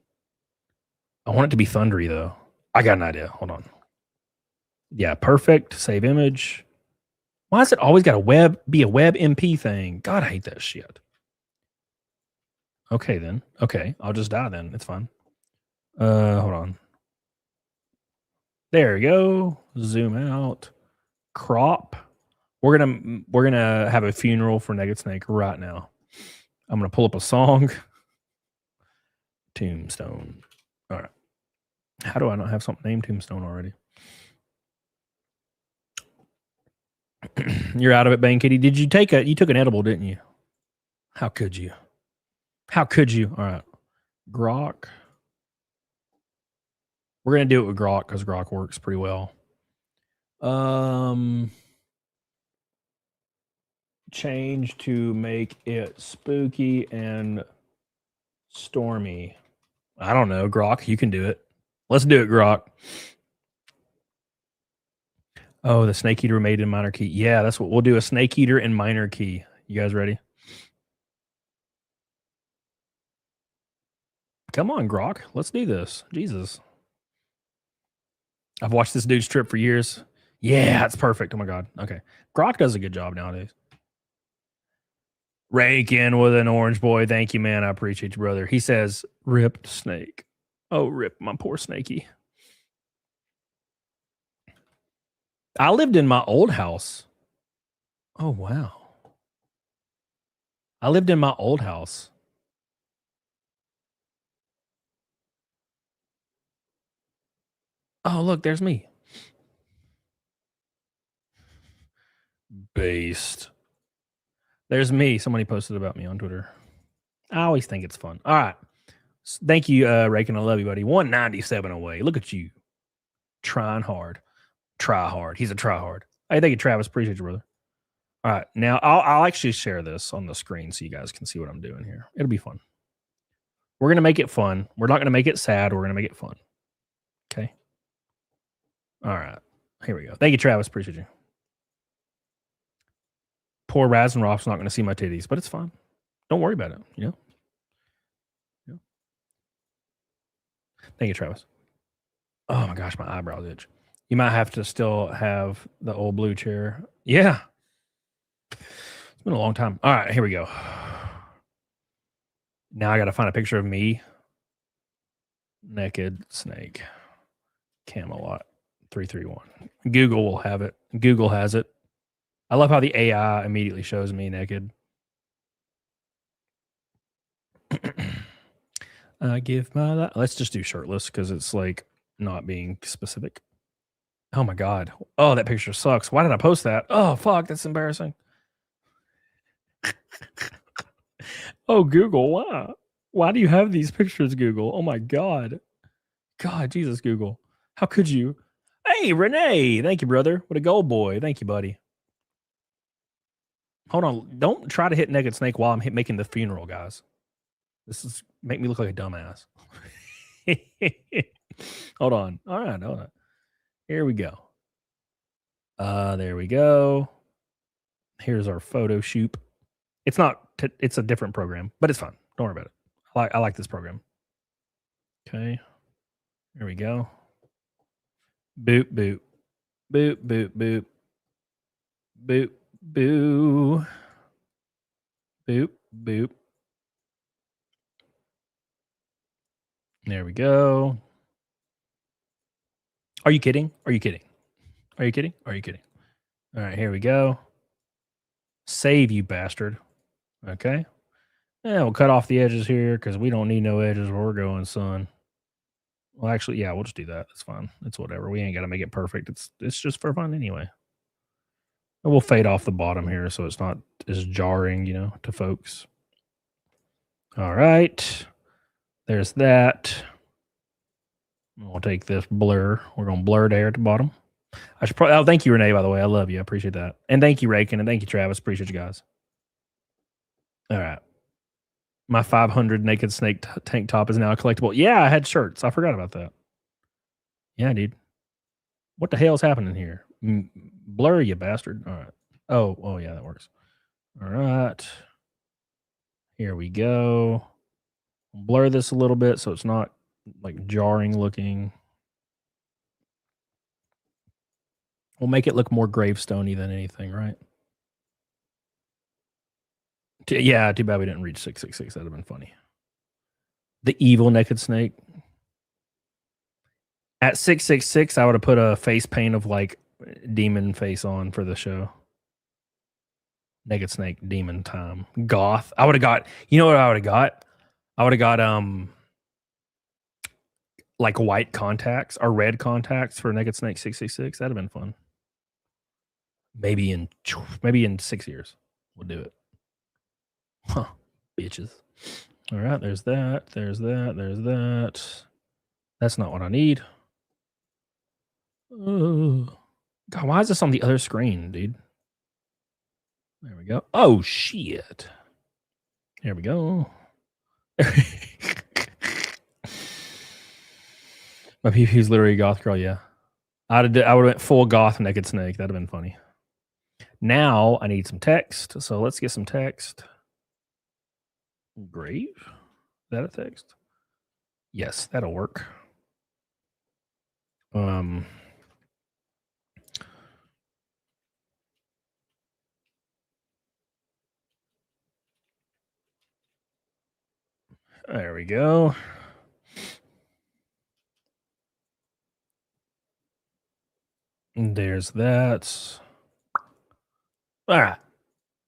S11: I want it to be thundery, though. I got an idea. Hold on. Yeah, perfect. Save image. Why is it always got to be a web MP thing? God, I hate that shit. Okay, then. Okay, I'll just die then. It's fine. Hold on. There we go. Zoom out. Crop. We're gonna have a funeral for Naked Snake right now. I'm gonna pull up a song. Tombstone. All right. How do I not have something named Tombstone already? You're out of it, Bang Kitty. Did you you took an edible, didn't you? How could you? How could you? All right. Grok. We're gonna do it with Grok because Grok works pretty well. Change to make it spooky and stormy. I don't know, Grok. You can do it. Let's do it, Grok. Oh, the Snake Eater made in minor key. Yeah, that's what we'll do. A Snake Eater in minor key. You guys ready? Come on, Grok. Let's do this. Jesus. I've watched this dude's trip for years. Yeah, it's perfect. Oh my God. Okay. Grok does a good job nowadays. Rake in with an orange boy. Thank you, man. I appreciate you, brother. He says, ripped snake. Oh, rip my poor snaky. I lived in my old house. Oh, wow. I lived in my old house. Oh, look, there's me. Based. There's me. Somebody posted about me on Twitter. I always think it's fun. All right. Thank you, Rakin. I love you, buddy. 197 away. Look at you. Trying hard. Try hard. He's a try hard. Hey, thank you, Travis. Appreciate you, brother. All right. Now, I'll actually share this on the screen so you guys can see what I'm doing here. It'll be fun. We're going to make it fun. We're not going to make it sad. We're going to make it fun. Okay. All right. Here we go. Thank you, Travis. Appreciate you. Poor Razenroff's not going to see my titties, but it's fine. Don't worry about it. You know? Yeah. Thank you, Travis. Oh my gosh, my eyebrows itch. You might have to still have the old blue chair. Yeah. It's been a long time. All right, here we go. Now I got to find a picture of me. Naked snake. Camelot 331. Google will have it. Google has it. I love how the AI immediately shows me naked. I give my life. Let's just do shirtless because it's like not being specific. Oh my God. Oh, that picture sucks. Why did I post that? Oh, fuck. That's embarrassing. Oh, Google. Why? Why do you have these pictures, Google? Oh my God. God, Jesus, Google. How could you? Hey, Renee. Thank you, brother. What a gold boy. Thank you, buddy. Hold on. Don't try to hit Naked Snake while I'm making the funeral, guys. This is make me look like a dumbass. Hold on. All right, hold on. Here we go. There we go. Here's our photo shoot. It's not. It's a different program, but it's fun. Don't worry about it. I like this program. Okay. Here we go. Boop boop, boop boop boop, boop boo, boop boop. There we go. Are you kidding? Are you kidding? Are you kidding? Are you kidding? All right, here we go. Save, you bastard. Okay. Yeah, we'll cut off the edges here because we don't need no edges where we're going, son. Well, actually, yeah, we'll just do that. It's fine. It's whatever. We ain't got to make it perfect. It's just for fun anyway. And we'll fade off the bottom here so it's not as jarring, you know, to folks. All right. There's that. We'll take this blur. We're going to blur there at the bottom. I should probably. Oh, thank you, Renee, by the way. I love you. I appreciate that. And thank you, Rakin. And thank you, Travis. Appreciate you guys. All right. My 500 Naked Snake tank top is now a collectible. Yeah, I had shirts. I forgot about that. Yeah, dude. What the hell is happening here? Blur, you bastard. All right. Oh, yeah, that works. All right. Here we go. Blur this a little bit so it's not like jarring looking. We'll make it look more gravestone-y than anything, right? Yeah, too bad we didn't reach 666. That'd have been funny. The evil naked snake. At 666, I would have put a face paint of like demon face on for the show. Naked snake, demon time. Goth. I would have got, you know what I would have got? I would have got like white contacts or red contacts for Naked Snake 666. That'd have been fun. Maybe in 6 years we'll do it. Huh, bitches. All right, there's that. There's that. There's that. That's not what I need. Oh, God, why is this on the other screen, dude? There we go. Oh, shit. There we go. My PP's literally a goth girl, yeah. I would have went full goth Naked Snake. That'd have been funny. Now I need some text. So let's get some text. Grave? Is that a text? Yes, that'll work. There we go. There's that. All right.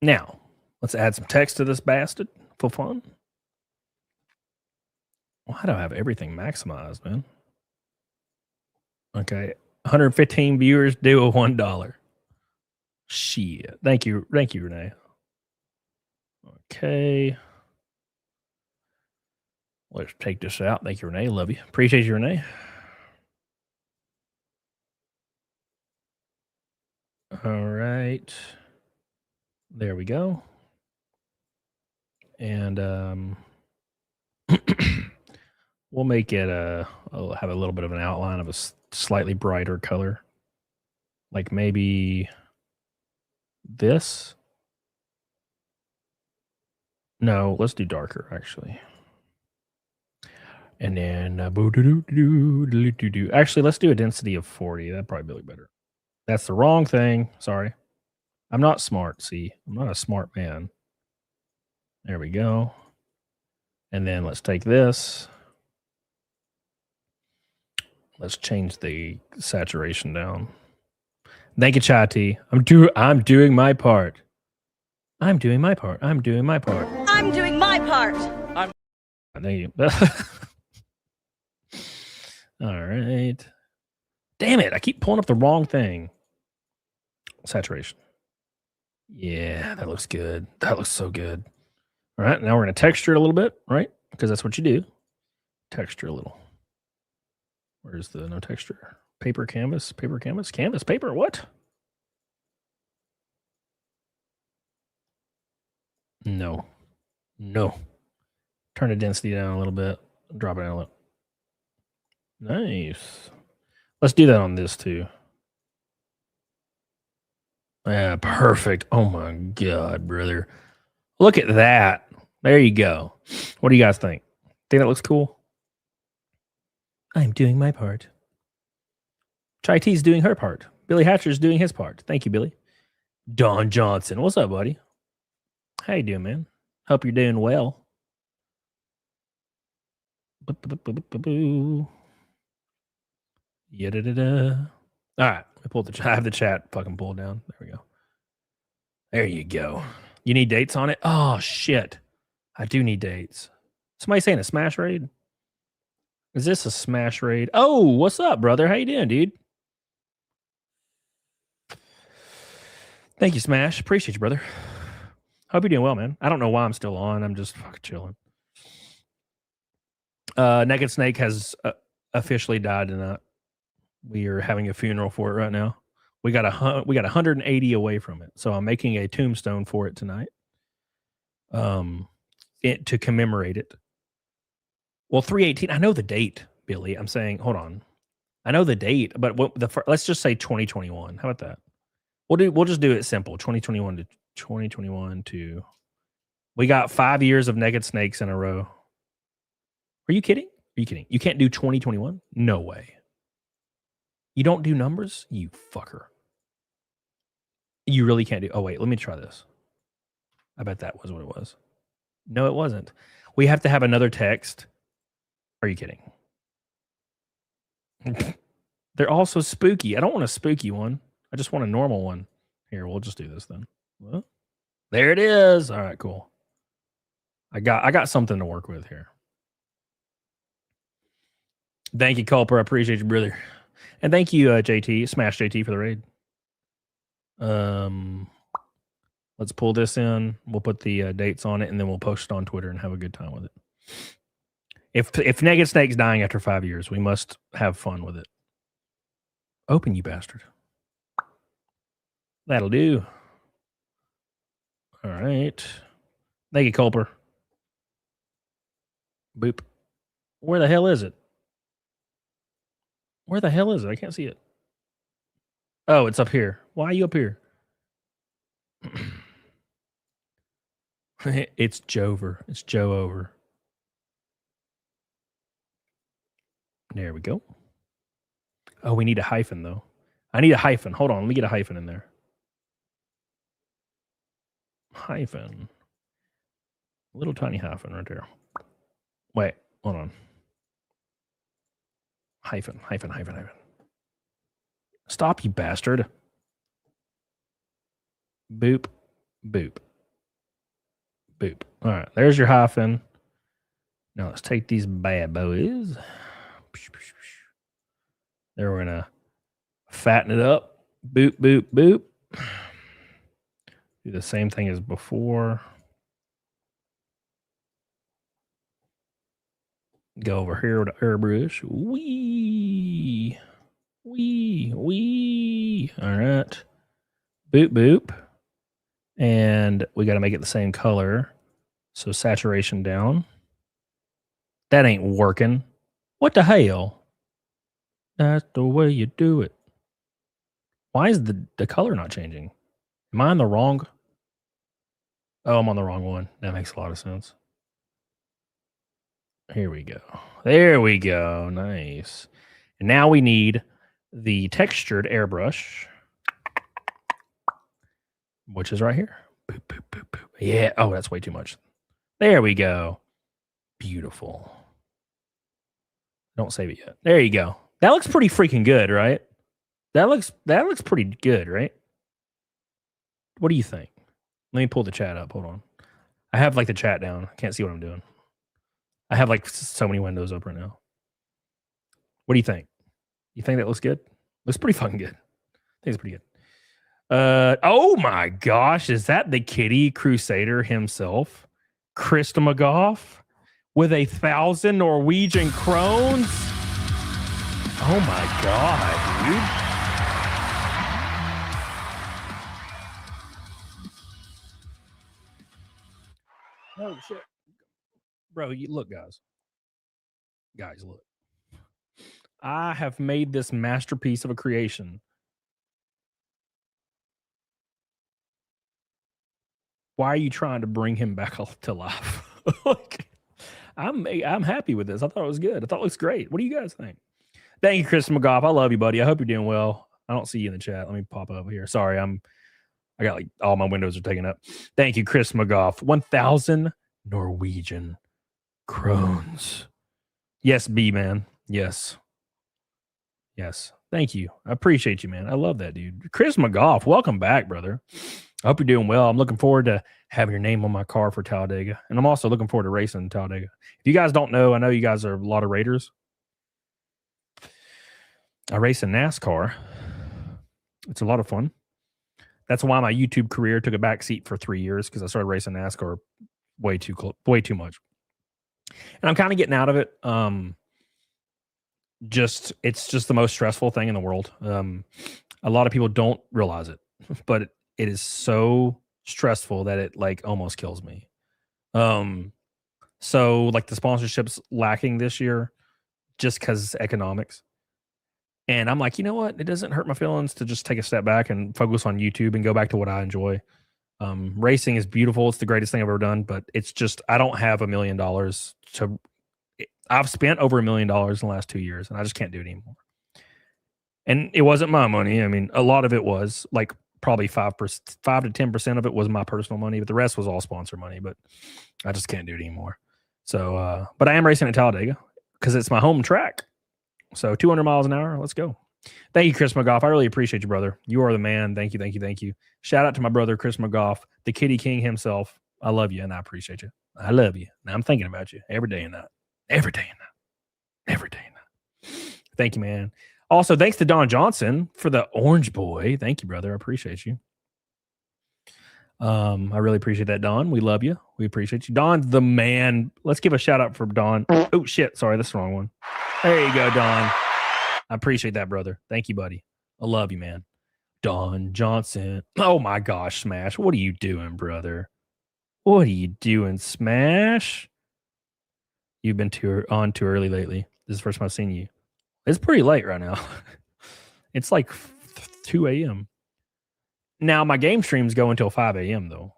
S11: Now, let's add some text to this bastard for fun. Why do I have everything maximized, man? Okay. 115 viewers do a $1. Shit. Thank you. Thank you, Renee. Okay. Let's take this out. Thank you, Renee. Love you. Appreciate you, Renee. All right. There we go. And we'll make it have a little bit of an outline of a slightly brighter color. Like maybe this. No, let's do darker actually. And then actually let's do a density of 40. That'd probably be better. That's the wrong thing. Sorry. I'm not smart, see. I'm not a smart man. There we go. And then let's take this. Let's change the saturation down. Thank you, Chai T. I'm doing my part. I'm doing my part. I'm doing my part.
S21: I'm doing my part.
S11: Thank you. All right. Damn it. I keep pulling up the wrong thing. Saturation. Yeah, that looks good. That looks so good. All right. Now we're going to texture it a little bit, right? Because that's what you do. Texture a little. Where's the no texture? Paper, canvas, canvas, paper. What? No. Turn the density down a little bit. Drop it down a little. Nice. Let's do that on this too. Yeah, perfect. Oh my God, brother. Look at that. There you go. What do you guys think? Think that looks cool? I'm doing my part. Chai T's doing her part. Billy Hatcher's doing his part. Thank you, Billy. Don Johnson. What's up, buddy? How you doing, man? Hope you're doing well. Yeah-da-da-da. All right. I have the chat fucking pulled down. There we go. There you go. You need dates on it? Oh, shit. I do need dates. Somebody saying a smash raid? Is this a smash raid? Oh, what's up, brother? How you doing, dude? Thank you, Smash. Appreciate you, brother. Hope you're doing well, man. I don't know why I'm still on. I'm just fucking chilling. Naked Snake has officially died tonight. We are having a funeral for it right now. We got 180 away from it, so I'm making a tombstone for it tonight. To commemorate it. Well, 3/18. I know the date, Billy. I'm saying, hold on. I know the date, but let's just say 2021. How about that? We'll just do it simple. 2021 to 2021 to. We got 5 years of Naked Snakes in a row. Are you kidding? Are you kidding? You can't do 2021? No way. You don't do numbers? You fucker. You really can't do. Oh wait, let me try this. I bet that was what it was. No, it wasn't. We have to have another text. Are you kidding? They're all so spooky. I don't want a spooky one. I just want a normal one. Here, we'll just do this then. Well, there it is. All right, cool. I got something to work with here. Thank you, Culper. I appreciate you, brother. And thank you, JT, Smash JT, for the raid. Let's pull this in. We'll put the dates on it, and then we'll post it on Twitter and have a good time with it. If Naked Snake's dying after 5 years, we must have fun with it. Open, you bastard. That'll do. All right. Thank you, Culper. Boop. Where the hell is it? Where the hell is it? I can't see it. Oh, it's up here. Why are you up here? It's Jover. It's Joe over. There we go. Oh, we need a hyphen, though. I need a hyphen. Hold on. Let me get a hyphen in there. Hyphen. Little tiny hyphen right there. Wait. Hold on. Hyphen. Stop, you bastard. Boop. Boop. Boop. All right. There's your hyphen. Now let's take these bad boys. There, we're going to fatten it up. Boop, boop, boop. Do the same thing as before. Go over here with the airbrush. Wee. All right. Boop, boop. And we got to make it the same color. So saturation down. That ain't working. What the hell? That's the way you do it. Why is the color not changing? Am I on the wrong? Oh, I'm on the wrong one. That makes a lot of sense. Here we go. There we go. Nice. And now we need the textured airbrush, which is right here. Boop, boop, boop, boop. Yeah. Oh, that's way too much. There we go. Beautiful. Don't save it yet. There you go. That looks pretty freaking good, right? That looks pretty good, right? What do you think? Let me pull the chat up. Hold on. I have like the chat down. I can't see what I'm doing. I have like so many windows up right now. What do you think? You think that looks good? Looks pretty fucking good. I think it's pretty good. Oh my gosh, is that the Kitty Crusader himself? Krista McGough with 1,000 Norwegian krones? Oh my god, dude. Oh shit. Bro, you look, guys. Guys, look. I have made this masterpiece of a creation. Why are you trying to bring him back to life? Like, I'm happy with this. I thought it was good. I thought it looks great. What do you guys think? Thank you, Chris McGough. I love you, buddy. I hope you're doing well. I don't see you in the chat. Let me pop up here. Sorry, I got like all my windows are taken up. Thank you, Chris McGough. 1,000 Norwegian krones. Yes, B man. Yes. Yes. Thank you. I appreciate you, man. I love that, dude. Chris McGough, welcome back, brother. I hope you're doing well. I'm looking forward to having your name on my car for Talladega. And I'm also looking forward to racing in Talladega. If you guys don't know, I know you guys are a lot of Raiders. I race in NASCAR. It's a lot of fun. That's why my YouTube career took a back seat for 3 years, because I started racing NASCAR way too much. And I'm kind of getting out of it. It's just the most stressful thing in the world. A lot of people don't realize it, but it is so stressful that it like almost kills me. So like the sponsorship's lacking this year just because economics. And I'm like, you know what? It doesn't hurt my feelings to just take a step back and focus on YouTube and go back to what I enjoy. Racing is beautiful. It's the greatest thing I've ever done, but it's just, I don't have $1 million to, I've spent over $1 million in the last 2 years and I just can't do it anymore. And it wasn't my money. I mean, a lot of it was like probably 5 to 10% of it was my personal money, but the rest was all sponsor money. But I just can't do it anymore. So, but I am racing at Talladega because it's my home track. So 200 miles an hour. Let's go. Thank you, Chris McGough. I really appreciate you, brother. You are the man. Thank you, thank you, thank you. Shout out to my brother, Chris McGough, the Kitty King himself. I love you and I appreciate you. I love you. Now I'm thinking about you every day and night. Every day and night. Every day and night. Thank you, man. Also, thanks to Don Johnson for the Orange Boy. Thank you, brother. I appreciate you. I really appreciate that, Don. We love you. We appreciate you. Don's the man. Let's give a shout out for Don. Oh, shit. Sorry, that's the wrong one. There you go, Don. I appreciate that, brother. Thank you, buddy. I love you, man. Don Johnson. Oh, my gosh, Smash. What are you doing, brother? What are you doing, Smash? You've been on too early lately. This is the first time I've seen you. It's pretty late right now. It's like 2 a.m. Now, my game streams go until 5 a.m., though.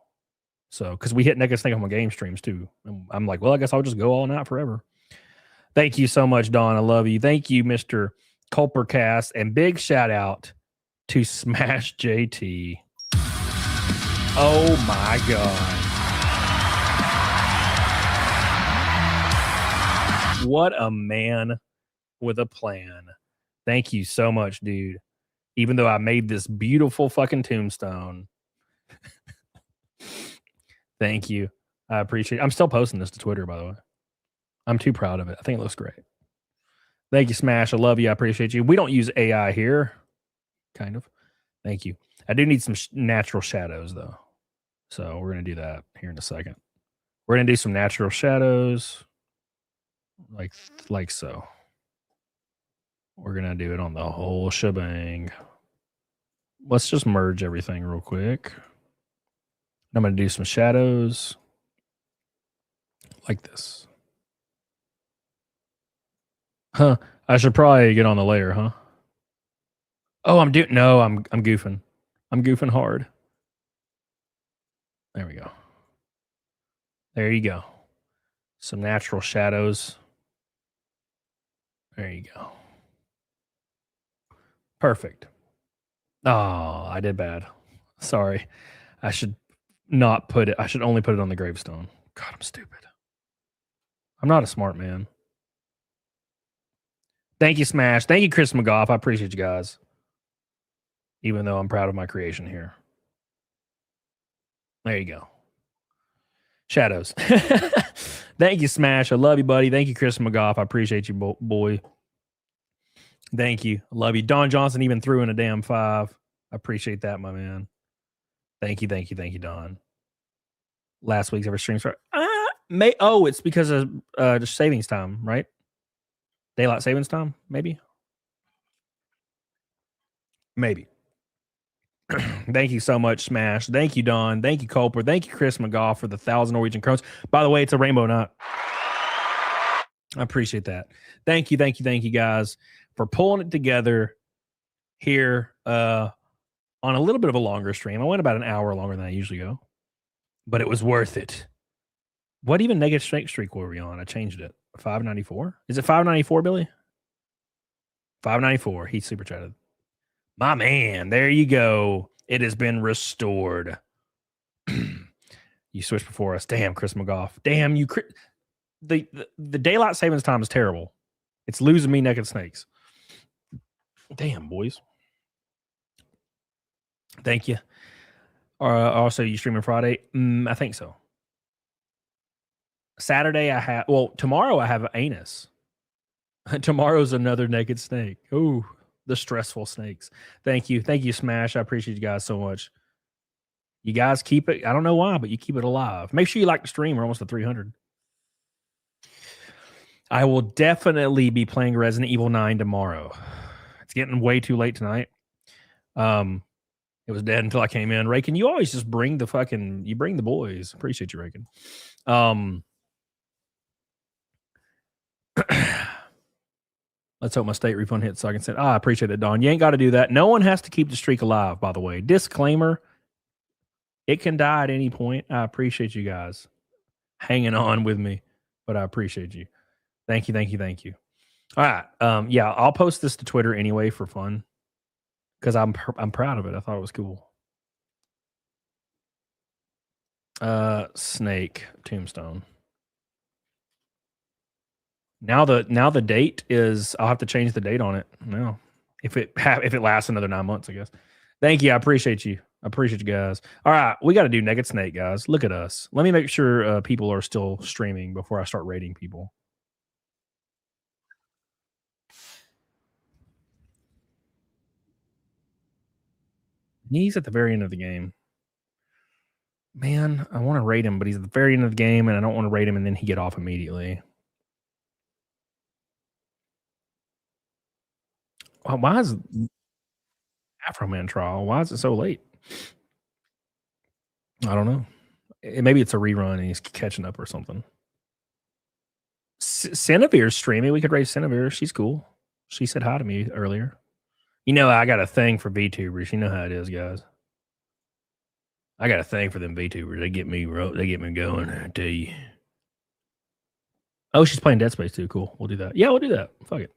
S11: So, because we hit Naked Snake on my game streams, too. And I'm like, well, I guess I'll just go all night forever. Thank you so much, Don. I love you. Thank you, Mr. Culpercast. And big shout out to Smash JT. Oh, my God. What a man with a plan. Thank you so much, dude. Even though I made this beautiful fucking tombstone. Thank you. I appreciate it. I'm still posting this to Twitter, by the way. I'm too proud of it. I think it looks great. Thank you, Smash. I love you. I appreciate you. We don't use AI here. Kind of. Thank you. I do need some natural shadows, though. So we're going to do that here in a second. We're going to do some natural shadows. Like so. We're going to do it on the whole shebang. Let's just merge everything real quick. I'm going to do some shadows like this. Huh. I should probably get on the layer, huh? Oh, I'm goofing. I'm goofing hard. There we go. There you go. Some natural shadows. There you go. Perfect. Oh, I did bad. Sorry. I should not put it. I should only put it on the gravestone. God, I'm stupid. I'm not a smart man. Thank you, Smash. Thank you, Chris McGough. I appreciate you guys. Even though I'm proud of my creation here. There you go. Shadows. Thank you, Smash. I love you, buddy. Thank you, Chris McGough. I appreciate you, boy. Thank you. I love you. Don Johnson even threw in a damn 5. I appreciate that, my man. Thank you, thank you, thank you, Don. Last week's ever stream start. It's because of just savings time, right? Daylight savings time, maybe. Maybe. Thank you so much, Smash. Thank you, Don. Thank you, Culper. Thank you, Chris McGough, for the 1,000 Norwegian crowns. By the way, it's a rainbow knot. I appreciate that. Thank you, guys, for pulling it together here on a little bit of a longer stream. I went about an hour longer than I usually go, but it was worth it. What even negative streak were we on? I changed it. 594? Is it 594, Billy? 594. He super chatted. My man, there you go. It has been restored. You switched before us. Damn, Chris McGough. Damn, you. The daylight savings time is terrible. It's losing me naked snakes. Damn, boys. Thank you. Also, you streaming Friday? I think so. Saturday, tomorrow I have anus. Tomorrow's another naked snake. Ooh, the stressful snakes. Thank you. Thank you, Smash. I appreciate you guys so much. You guys keep it. I don't know why, but you keep it alive. Make sure you like the stream. We're almost at 300. I will definitely be playing Resident Evil 9 tomorrow. It's getting way too late tonight. It was dead until I came in. Rakin, you always just bring you bring the boys. Appreciate you, Rakin. Let's hope my state refund hits so I can send. I appreciate it, Don. You ain't got to do that. No one has to keep the streak alive, by the way. Disclaimer, it can die at any point. I appreciate you guys hanging on with me, but I appreciate you. Thank you, thank you, thank you. All right. Yeah, I'll post this to Twitter anyway for fun because I'm proud of it. I thought it was cool. Snake Tombstone. Now the date is. I'll have to change the date on it now. If it lasts another 9 months, I guess. Thank you. I appreciate you. I appreciate you guys. All right, we got to do Naked Snake, guys. Look at us. Let me make sure people are still streaming before I start rating people. He's at the very end of the game. Man, I want to rate him, but he's at the very end of the game, and I don't want to rate him and then he get off immediately. Why is Afro Man trial? Why is it so late? I don't know. Maybe it's a rerun and he's catching up or something. Cinevere's streaming. We could raise Cinevere. She's cool. She said hi to me earlier. You know, I got a thing for VTubers. You know how it is, guys. I got a thing for them VTubers. They get me going, I tell you. Oh, she's playing Dead Space too. Cool. We'll do that. Yeah, we'll do that. Fuck it.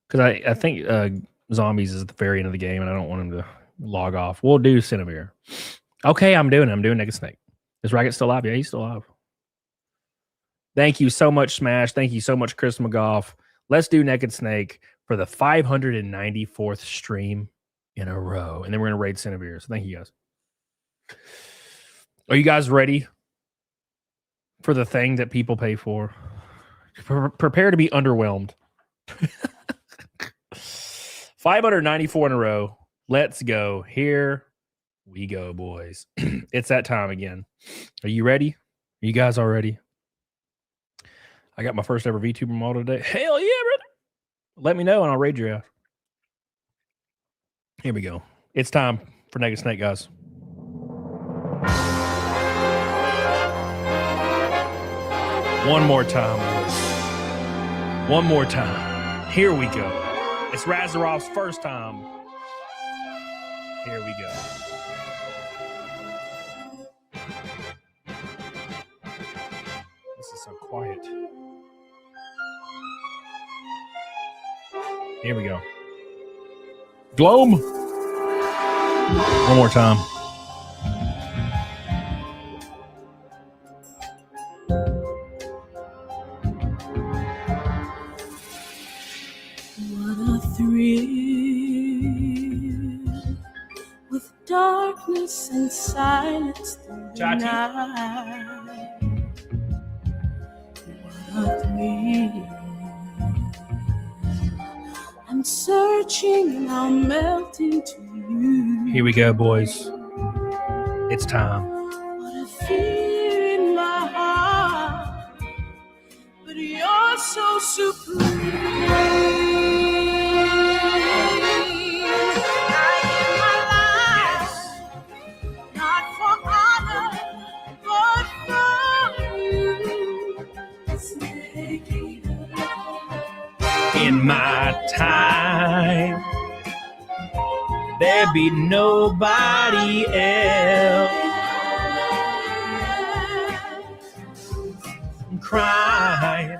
S11: Because I think Zombies is at the very end of the game, and I don't want him to log off. We'll do Cinevere. Okay, I'm doing Naked Snake. Is Raggett still alive? Yeah, he's still alive. Thank you so much, Smash. Thank you so much, Chris McGough. Let's do Naked Snake for the 594th stream in a row. And then we're going to raid Cinevere. So thank you guys. Are you guys ready for the thing that people pay for? Prepare to be underwhelmed. 594 in a row. Let's go. Here we go, boys. It's that time again. Are you ready? Are you guys all ready? I got my first ever VTuber model today. Hell yeah, brother. Let me know and I'll raid your ass. Here we go. It's time for Naked Snake, guys. One more time, boys. One more time. Here we go. It's Razarov's first time. Here we go. This is so quiet. Here we go. Gloam. One more time.
S3: What a thrill with darkness and silence through the night. What a thrill. I'm searching and I'm melting to you.
S11: Here we go, boys. It's time.
S3: What a fear in my heart, but you're so supreme. I give my life, not for honor, but for you.
S11: In my time, there be nobody else. Crime,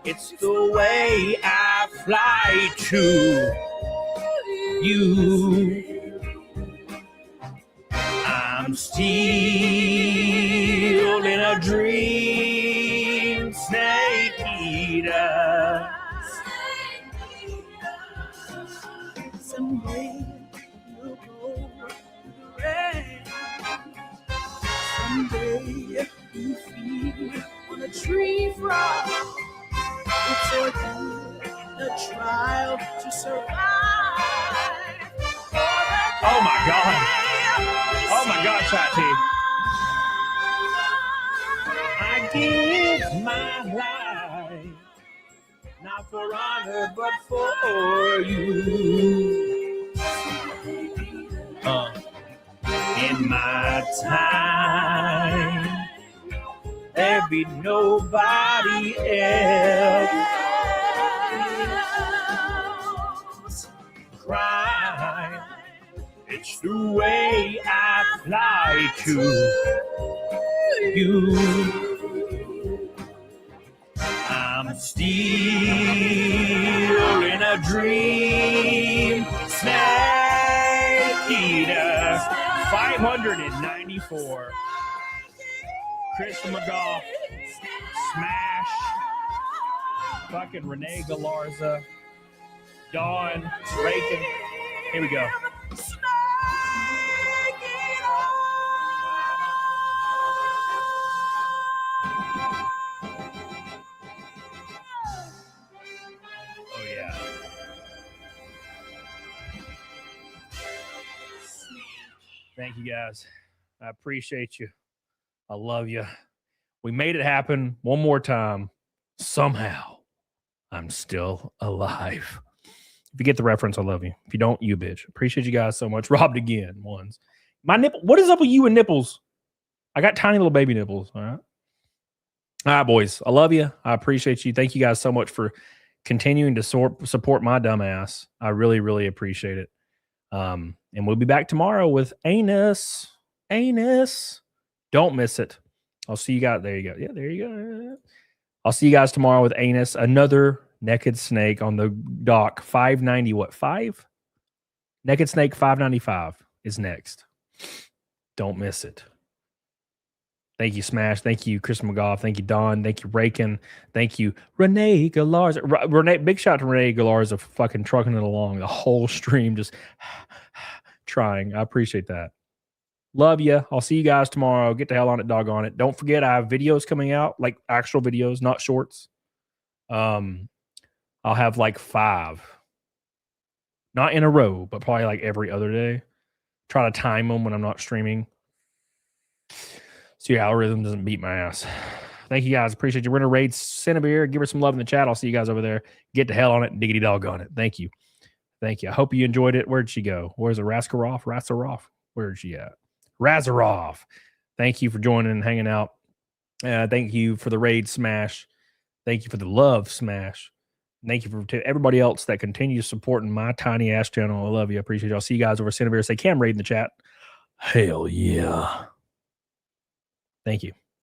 S11: it's the way I fly to you. I'm still in a dream, snake eater.
S3: Someday we'll go through the rain. Someday you feed on a tree frog. It's a trial to survive.
S11: Oh my God. Oh my God, Chatty. I give my life, not for honor, but for you. In my time, there be nobody else. Crime, it's the way I fly to you. I'm still in a dream, snake eater. 594. Chris McGough, Smash, fucking Renee Galarza, Dawn, Rakin. Here we go. Oh, yeah. Thank you, guys. I appreciate you. I love you. We made it happen one more time. Somehow, I'm still alive. If you get the reference, I love you. If you don't, you bitch. Appreciate you guys so much. Robbed again. Ones. My nipple. What is up with you and nipples? I got tiny little baby nipples. All right. All right, boys. I love you. I appreciate you. Thank you guys so much for continuing to support my dumb ass. I really, really appreciate it. And we'll be back tomorrow with Anus. Don't miss it. I'll see you guys. There you go. Yeah, there you go. I'll see you guys tomorrow with Anus. Another naked snake on the dock. 590. What? 5? Naked snake 595 is next. Don't miss it. Thank you, Smash. Thank you, Chris McGough. Thank you, Don. Thank you, Rakin. Thank you, Renee Galarza. Renee, big shout out to Renee Galarza for fucking trucking it along the whole stream, just trying. I appreciate that. Love you. I'll see you guys tomorrow. Get the hell on it, doggone it. Don't forget, I have videos coming out, like actual videos, not shorts. I'll have like 5. Not in a row, but probably like every other day. Try to time them when I'm not streaming. So your algorithm doesn't beat my ass. Thank you guys. Appreciate you. We're going to raid Cinnabir. Give her some love in the chat. I'll see you guys over there. Get the hell on it. Diggity dog on it. Thank you. Thank you. I hope you enjoyed it. Where'd she go? Where's the Razaroff? Where'd she at? Razaroff. Thank you for joining and hanging out. Thank you for the raid, Smash. Thank you for the love, Smash. Thank you to everybody else that continues supporting my tiny ass channel. I love you. I appreciate you. I'll see you guys over Cinnabir. Say Cam raid in the chat. Hell yeah. Thank you.